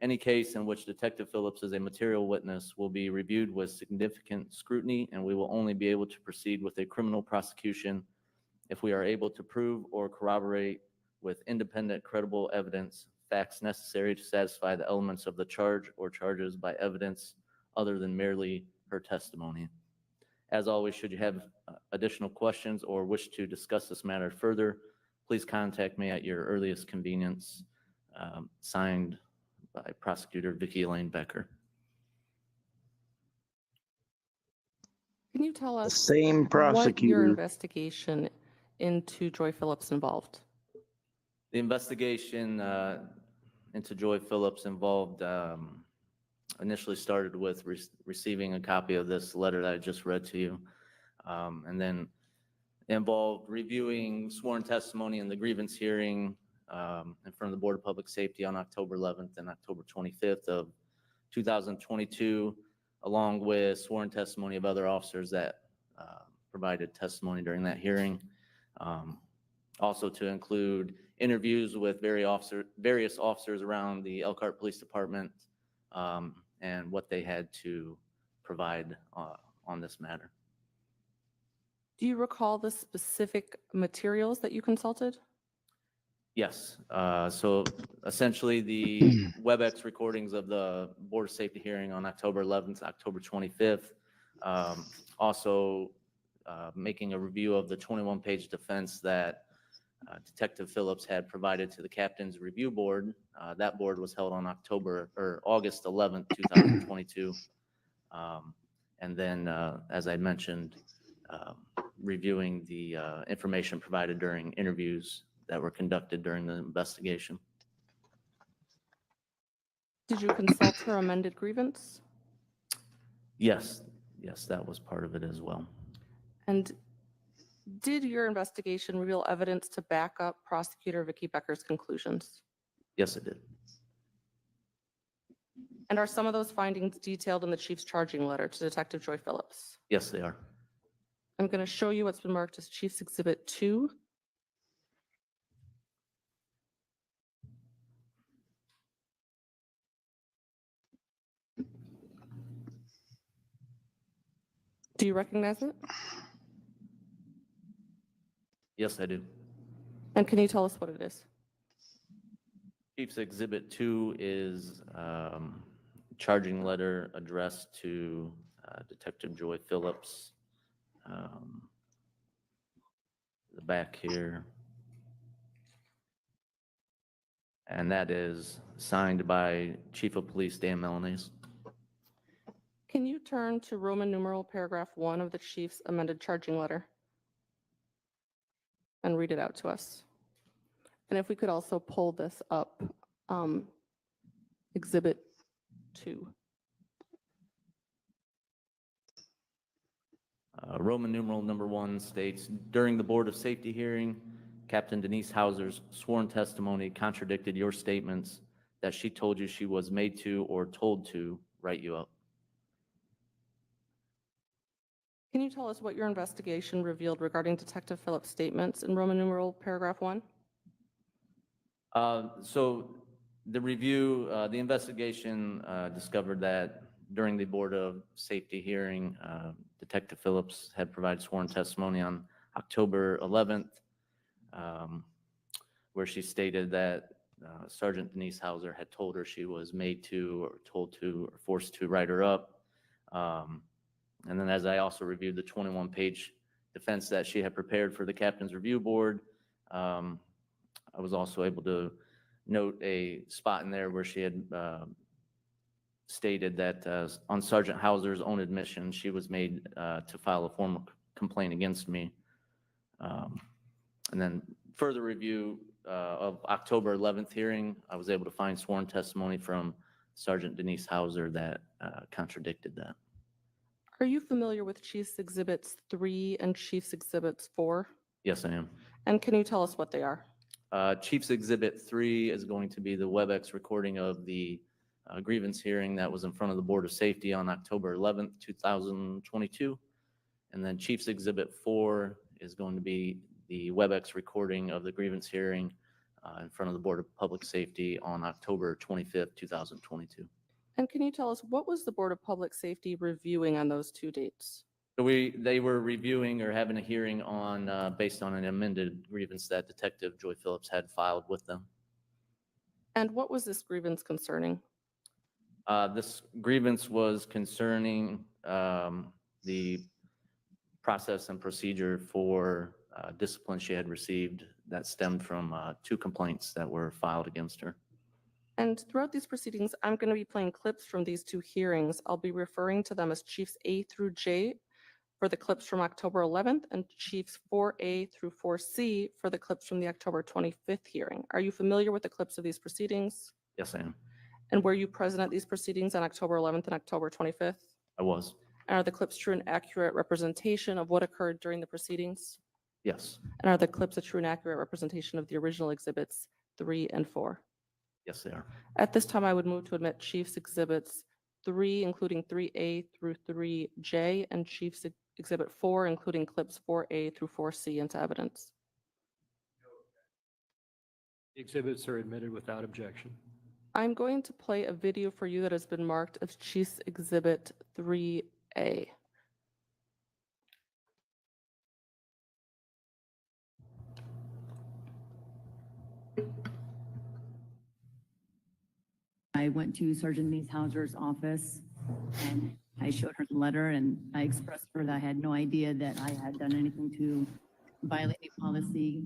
Speaker 5: any case in which Detective Phillips is a material witness will be reviewed with significant scrutiny, and we will only be able to proceed with a criminal prosecution if we are able to prove or corroborate with independent, credible evidence facts necessary to satisfy the elements of the charge or charges by evidence other than merely her testimony. As always, should you have additional questions or wish to discuss this matter further, please contact me at your earliest convenience. Signed by Prosecutor Vicki Elaine Becker.
Speaker 4: Can you tell us
Speaker 2: Same
Speaker 4: what
Speaker 2: prosecutor.
Speaker 4: your investigation into Joy Phillips involved?
Speaker 5: The investigation into Joy Phillips involved initially started with receiving a copy of this letter that I just read to you, and then involved reviewing sworn testimony in the grievance hearing in front of the Board of Public Safety on October 11th and October 25th of
Speaker 13: 2022, along with sworn testimony of other officers that provided testimony during that hearing. Also to include interviews with various officers around the Elkhart Police Department and what they had to provide on this matter.
Speaker 4: Do you recall the specific materials that you consulted?
Speaker 13: Yes. So essentially the WebEx recordings of the Board of Safety hearing on October 11th, October 25th. Also making a review of the 21-page defense that Detective Phillips had provided to the Captain's Review Board. That board was held on August 11th, 2022. And then, as I mentioned, reviewing the information provided during interviews that were conducted during the investigation.
Speaker 4: Did you consult her amended grievance?
Speaker 13: Yes, that was part of it as well.
Speaker 4: And did your investigation reveal evidence to back up Prosecutor Vicki Becker's conclusions?
Speaker 13: Yes, it did.
Speaker 4: And are some of those findings detailed in the chief's charging letter to Detective Joy Phillips?
Speaker 13: Yes, they are.
Speaker 4: I'm going to show you what's been marked as Chief's Exhibit 2. Do you recognize it?
Speaker 13: Yes, I do.
Speaker 4: And can you tell us what it is?
Speaker 13: Chief's Exhibit 2 is charging letter addressed to Detective Joy Phillips. The back here. And that is signed by Chief of Police Dan Milanese.
Speaker 4: Can you turn to Roman numeral paragraph 1 of the chief's amended charging letter and read it out to us? And if we could also pull this up, Exhibit 2.
Speaker 13: Roman numeral number 1 states, during the Board of Safety hearing, Captain Denise Hauser's sworn testimony contradicted your statements that she told you she was made to or told to write you up.
Speaker 4: Can you tell us what your investigation revealed regarding Detective Phillips' statements in Roman numeral paragraph 1?
Speaker 13: So the review, the investigation discovered that during the Board of Safety hearing, Detective Phillips had provided sworn testimony on October 11th, where she stated that Sergeant Denise Hauser had told her she was made to or told to or forced to write her up. And then as I also reviewed the 21-page defense that she had prepared for the Captain's Review Board, I was also able to note a spot in there where she had stated that on Sergeant Hauser's own admission, she was made to file a formal complaint against me. And then further review of October 11th hearing, I was able to find sworn testimony from Sergeant Denise Hauser that contradicted that.
Speaker 4: Are you familiar with Chief's Exhibits 3 and Chief's Exhibits 4?
Speaker 13: Yes, I am.
Speaker 4: And can you tell us what they are?
Speaker 13: Chief's Exhibit 3 is going to be the WebEx recording of the grievance hearing that was in front of the Board of Safety on October 11th, 2022. And then Chief's Exhibit 4 is going to be the WebEx recording of the grievance hearing in front of the Board of Public Safety on October 25th, 2022.
Speaker 4: And can you tell us what was the Board of Public Safety reviewing on those 2 dates?
Speaker 13: So they were reviewing or having a hearing on based on an amended grievance that Detective Joy Phillips had filed with them.
Speaker 4: And what was this grievance concerning?
Speaker 13: This grievance was concerning the process and procedure for discipline she had received that stemmed from 2 complaints that were filed against her.
Speaker 4: And throughout these proceedings, I'm going to be playing clips from these 2 hearings. I'll be referring to them as Chiefs A through J for the clips from October 11th and Chiefs 4A through 4C for the clips from the October 25th hearing. Are you familiar with the clips of these proceedings?
Speaker 13: Yes, I am.
Speaker 4: And were you present at these proceedings on October 11th and October 25th?
Speaker 13: I was.
Speaker 4: And are the clips true and accurate representation of what occurred during the proceedings?
Speaker 13: Yes.
Speaker 4: And are the clips a true and accurate representation of the original exhibits 3 and 4?
Speaker 13: Yes, they are.
Speaker 4: At this time, I would move to admit Chiefs Exhibits 3, including 3A through 3J, and Chief's Exhibit 4, including clips 4A through 4C into evidence.
Speaker 7: Exhibits are admitted without objection.
Speaker 4: I'm going to play a video for you that has been marked as Chief's Exhibit 3A.
Speaker 17: I went to Sergeant Nieshauser's office and I showed her the letter and I expressed to her that I had no idea that I had done anything to violate any policy,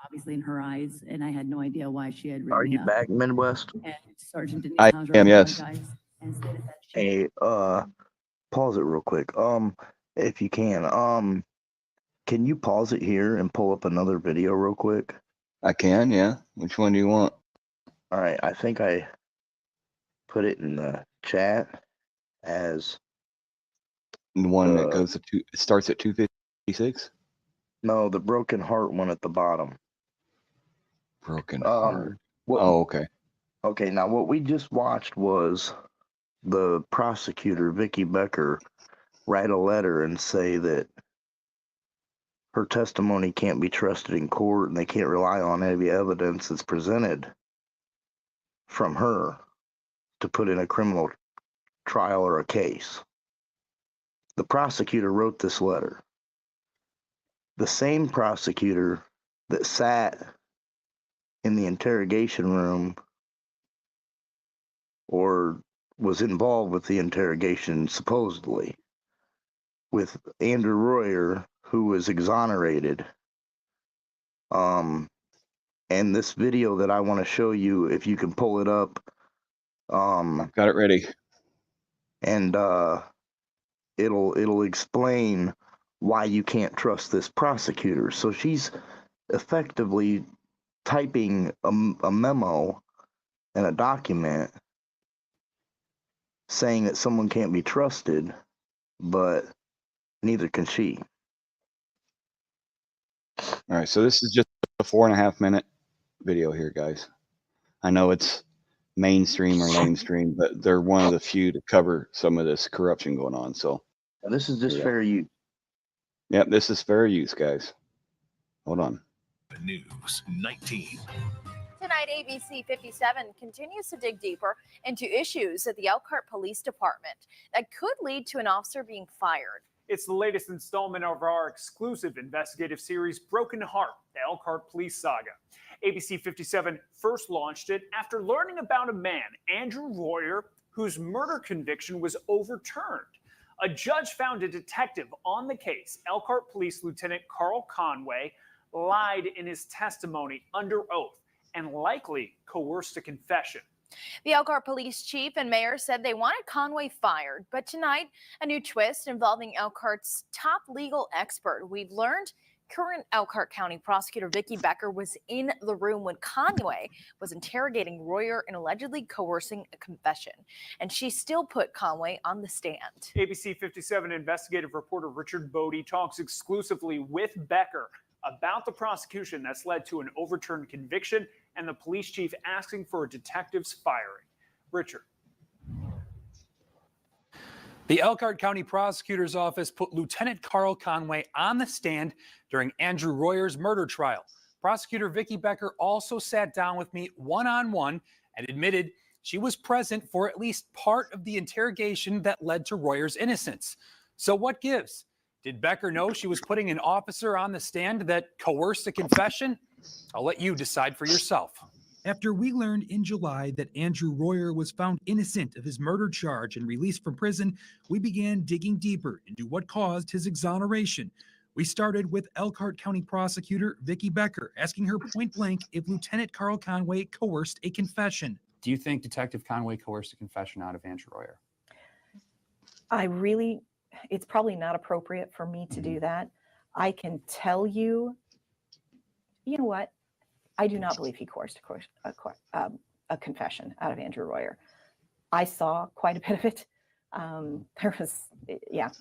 Speaker 17: obviously in her eyes, and I had no idea why she had written
Speaker 2: Are
Speaker 17: me
Speaker 2: you
Speaker 17: up.
Speaker 2: back, Midwest?
Speaker 17: And Sergeant
Speaker 1: I
Speaker 17: Nieshauser
Speaker 1: am, yes.
Speaker 17: apologized and stated that she
Speaker 2: Hey, pause it real quick. If you can you pause it here and pull up another video real quick?
Speaker 1: I can, yeah. Which one do you want?
Speaker 2: All right, I think I put it in the chat as
Speaker 1: The one that goes to it starts at 256?
Speaker 2: no, the broken heart one at the bottom.
Speaker 1: Broken heart.
Speaker 2: What,
Speaker 1: Oh, okay.
Speaker 2: okay, now what we just watched was the prosecutor, Vicky Becker, write a letter and say that her testimony can't be trusted in court and they can't rely on any evidence that's presented from her to put in a criminal trial or a case. The prosecutor wrote this letter. The same prosecutor that sat in the interrogation room or was involved with the interrogation supposedly with Andrew Royer, who was exonerated. And this video that I want to show you, if you can pull it up.
Speaker 1: Got it ready.
Speaker 2: And it'll explain why you can't trust this prosecutor. So she's effectively typing a memo and a document saying that someone can't be trusted, but neither can she.
Speaker 1: All right, so this is just a 4.5 minute video here, guys. I know it's mainstream or lamestream, but they're one of the few to cover some of this corruption going on. So
Speaker 2: And this is just fair use.
Speaker 1: Yep, this is fair use, guys. Hold on.
Speaker 21: News 19.
Speaker 22: Tonight, ABC 57 continues to dig deeper into issues at the Elkhart Police Department that could lead to an officer being fired.
Speaker 23: It's the latest installment of our exclusive investigative series, Broken Heart, the Elkhart Police Saga. ABC 57 first launched it after learning about a man, Andrew Royer, whose murder conviction was overturned. A judge found a detective on the case, Elkhart Police Lieutenant Carl Conway, lied in his testimony under oath and likely coerced a confession.
Speaker 22: The Elkhart Police Chief and Mayor said they wanted Conway fired, but tonight, a new twist involving Elkhart's top legal expert. We've learned current Elkhart County Prosecutor Vicky Becker was in the room when Conway was interrogating Royer and allegedly coercing a confession, and she still put Conway on the stand.
Speaker 23: ABC 57 investigative reporter Richard Bodie talks exclusively with Becker about the prosecution that's led to an overturned conviction and the police chief asking for a detective's firing. Richard.
Speaker 24: The Elkhart County Prosecutor's Office put Lieutenant Carl Conway on the stand during Andrew Royer's murder trial. Prosecutor Vicky Becker also sat down with me one-on-one and admitted she was present for at least part of the interrogation that led to Royer's innocence. So what gives? Did Becker know she was putting an officer on the stand that coerced a confession? I'll let you decide for yourself.
Speaker 25: After we learned in July that Andrew Royer was found innocent of his murder charge and released from prison, we began digging deeper into what caused his exoneration. We started with Elkhart County Prosecutor Vicky Becker, asking her point blank if Lieutenant Carl Conway coerced a confession.
Speaker 26: Do you think Detective Conway coerced a confession out of Andrew Royer?
Speaker 27: It's probably not appropriate for me to do that. I can tell you, you know what? I do not believe he coerced a confession out of Andrew Royer. I saw quite a bit of it.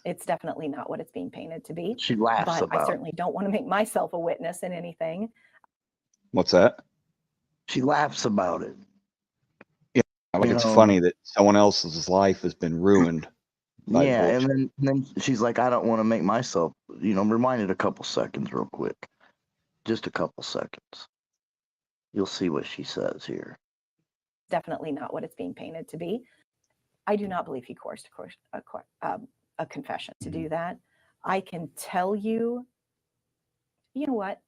Speaker 27: It's definitely not what it's being painted to be.
Speaker 2: She laughs
Speaker 27: but
Speaker 2: about
Speaker 27: I
Speaker 2: it.
Speaker 27: certainly don't want to make myself a witness in anything.
Speaker 1: What's that?
Speaker 2: She laughs about it.
Speaker 1: Like,
Speaker 2: You
Speaker 1: it's
Speaker 2: know,
Speaker 1: funny that someone else's life has been ruined by
Speaker 2: yeah,
Speaker 1: bullshit.
Speaker 2: and then she's like, I don't want to make myself, rewind it a couple seconds real quick. Just a couple seconds. You'll see what she says here.
Speaker 27: Definitely not what it's being painted to be. I do not believe he coerced a confession to do that. I can tell you, you know what?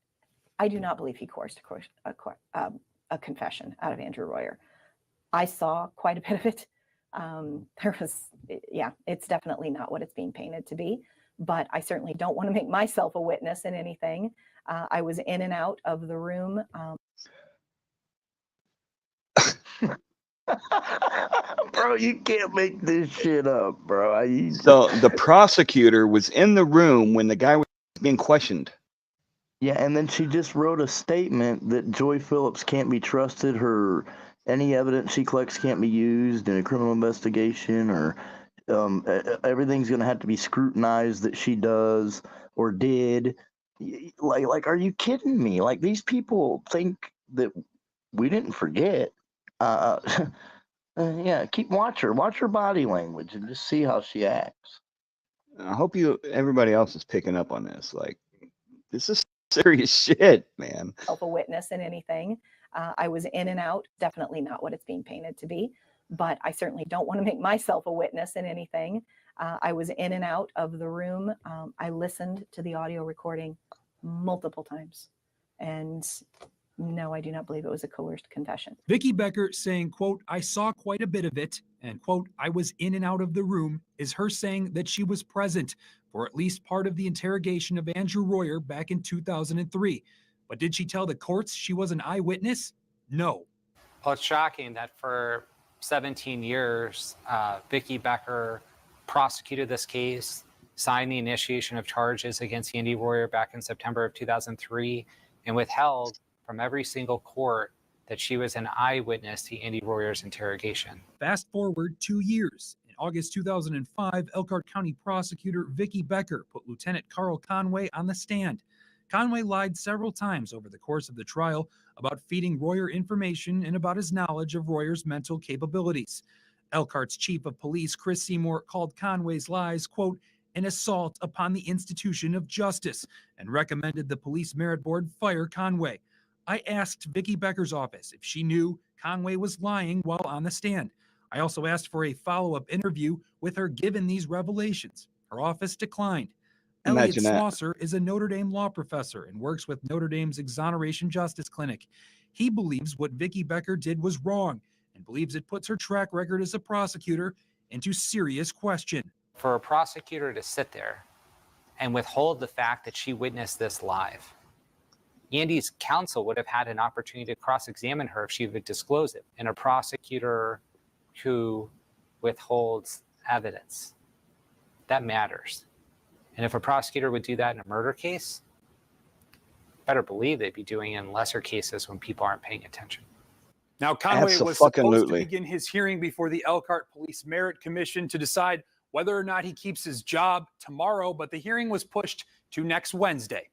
Speaker 27: I do not believe he coerced a confession out of Andrew Royer. I saw quite a bit of it. It's definitely not what it's being painted to be, but I certainly don't want to make myself a witness in anything. I was in and out of the room.
Speaker 2: Bro, you can't make this shit up, bro.
Speaker 1: So the prosecutor was in the room when the guy was being questioned.
Speaker 2: Yeah, and then she just wrote a statement that Joy Phillips can't be trusted. Any evidence she collects can't be used in a criminal investigation, or everything's going to have to be scrutinized that she does or did. Like, are you kidding me? Like, these people think that we didn't forget. Yeah, watch her body language, and just see how she acts.
Speaker 1: I hope everybody else is picking up on this. Like, this is serious shit, man.
Speaker 27: A witness in anything. I was in and out, definitely not what it's being painted to be, but I certainly don't want to make myself a witness in anything. I was in and out of the room. I listened to the audio recording multiple times, and no, I do not believe it was a coerced confession.
Speaker 25: Vicki Becker saying, quote, I saw quite a bit of it, and quote, I was in and out of the room, is her saying that she was present for at least part of the interrogation of Andrew Royer back in 2003. But did she tell the courts she was an eyewitness? No.
Speaker 3: Well, it's shocking that for 17 years, Vicki Becker prosecuted this case, signed the initiation of charges against Andy Royer back in September of 2003, and withheld from every single court that she was an eyewitness to Andy Royer's interrogation.
Speaker 25: Fast forward 2 years. In August 2005, Elkhart County prosecutor Vicki Becker put Lieutenant Carl Conway on the stand. Conway lied several times over the course of the trial about feeding Royer information and about his knowledge of Royer's mental capabilities. Elkhart's chief of police, Chris Seymour, called Conway's lies, quote, an assault upon the institution of justice, and recommended the police merit board fire Conway. I asked Vicki Becker's office if she knew Conway was lying while on the stand. I also asked for a follow-up interview with her given these revelations. Her office declined. Elliot Schlosser is a Notre Dame law professor and works with Notre Dame's Exoneration Justice Clinic. He believes what Vicki Becker did was wrong and believes it puts her track record as a prosecutor into serious question.
Speaker 3: For a prosecutor to sit there and withhold the fact that she witnessed this live, Andy's counsel would have had an opportunity to cross-examine her if she would disclose it. And a prosecutor who withholds evidence, that matters. And if a prosecutor would do that in a murder case, better believe they'd be doing it in lesser cases when people aren't paying attention.
Speaker 24: Now, Conway was supposed to
Speaker 1: Absolutely.
Speaker 24: begin his hearing before the Elkhart Police Merit Commission to decide whether or not he keeps his job tomorrow, but the hearing was pushed to next Wednesday.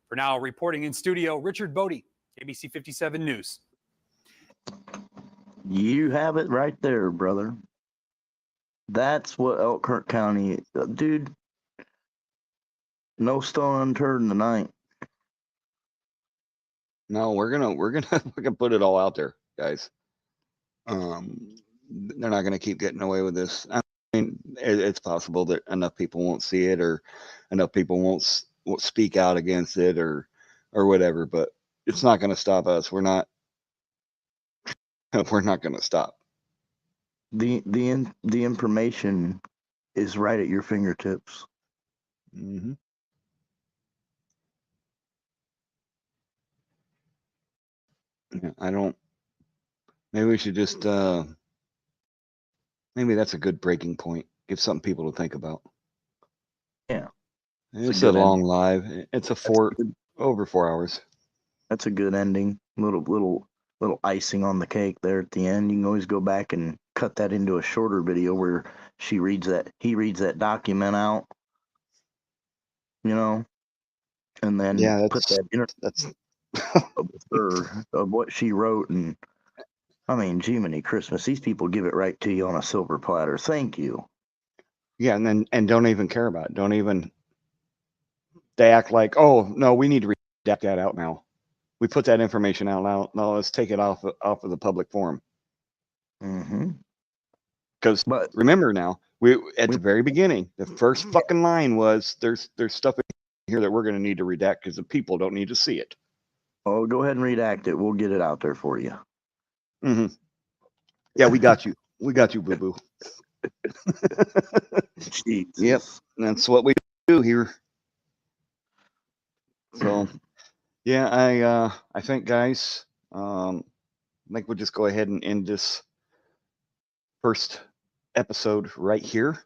Speaker 24: For now, reporting in studio, Richard Bodie, ABC 57 News.
Speaker 2: You have it right there, brother. That's what Elkhart County, dude. No stone unturned tonight.
Speaker 1: No, we're gonna put it all out there, guys. They're not gonna keep getting away with this. I mean, it's possible that enough people won't see it, or enough people won't speak out against it, or whatever. But it's not gonna stop us. We're not gonna stop.
Speaker 2: The information is right at your fingertips.
Speaker 1: Mm-hmm. I don't. Maybe we should just. Maybe that's a good breaking point. Give something people to think about.
Speaker 2: Yeah.
Speaker 1: It's a long live. It's over 4 hours.
Speaker 2: That's a good ending. Little icing on the cake there at the end. You can always go back and cut that into a shorter video where he reads that document out. And then put that that's with her of what she wrote, and I mean, Jiminy Christmas, these people give it right to you on a silver platter. Thank you.
Speaker 1: Yeah, and don't even care about it. Don't even. They act like, oh no, we need to redact that out now. We put that information out now. No, let's take it off of the public forum.
Speaker 2: Mm-hmm.
Speaker 1: Because remember now, at the very beginning, the first fucking line was there's stuff in here that we're going to need to redact because the people don't need to see it.
Speaker 2: Oh, go ahead and redact it. We'll get it out there for you.
Speaker 1: Mm-hmm. Yeah, we got you. We got you, boo boo. Yep, that's what we do here. So, yeah, I think, guys, I think we'll just go ahead and end this first episode right here.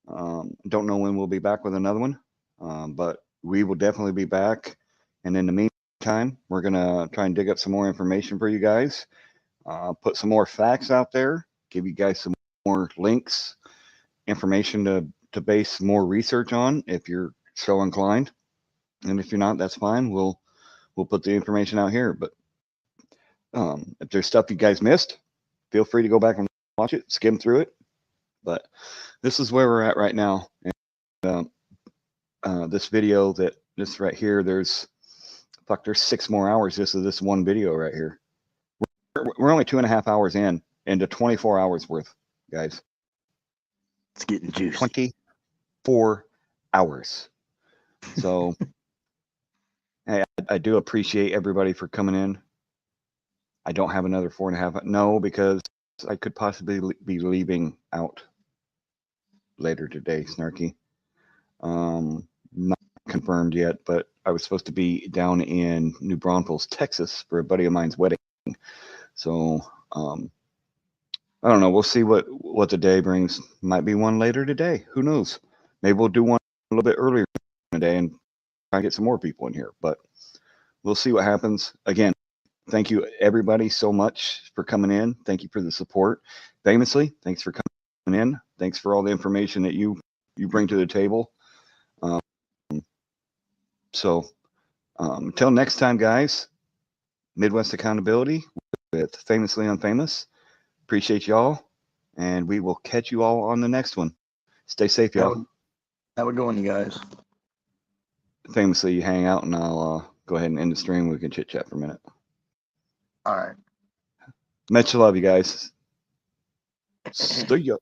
Speaker 1: Don't know when we'll be back with another one, but we will definitely be back. And in the meantime, we're gonna try and dig up some more information for you guys, put some more facts out there, give you guys some more links, information to base more research on if you're so inclined. And if you're not, that's fine. We'll put the information out here. But if there's stuff you guys missed, feel free to go back and watch it, skim through it. But this is where we're at right now. And this video, this right here, there's 6 more hours just of this one video right here. We're only 2.5 hours into 24 hours worth, guys.
Speaker 2: It's getting juicy.
Speaker 1: 24 hours. So hey, I do appreciate everybody for coming in. I don't have another 4.5. No, because I could possibly be leaving out later today, Snarky. Not confirmed yet, but I was supposed to be down in New Braunfels, Texas for a buddy of mine's wedding. So I don't know. We'll see what the day brings. Might be one later today. Who knows? Maybe we'll do one a little bit earlier today and try and get some more people in here. But we'll see what happens. Again, thank you everybody so much for coming in. Thank you for the support. Famously, thanks for coming in. Thanks for all the information that you bring to the table. So until next time, guys, Midwest Accountability with Famously Unfamous. Appreciate y'all, and we will catch you all on the next one. Stay safe, y'all.
Speaker 2: Have a good one, you guys.
Speaker 1: Famously, you hang out, and I'll go ahead and end the stream. We can chit-chat for a minute.
Speaker 2: All right.
Speaker 1: Much love, you guys. See ya.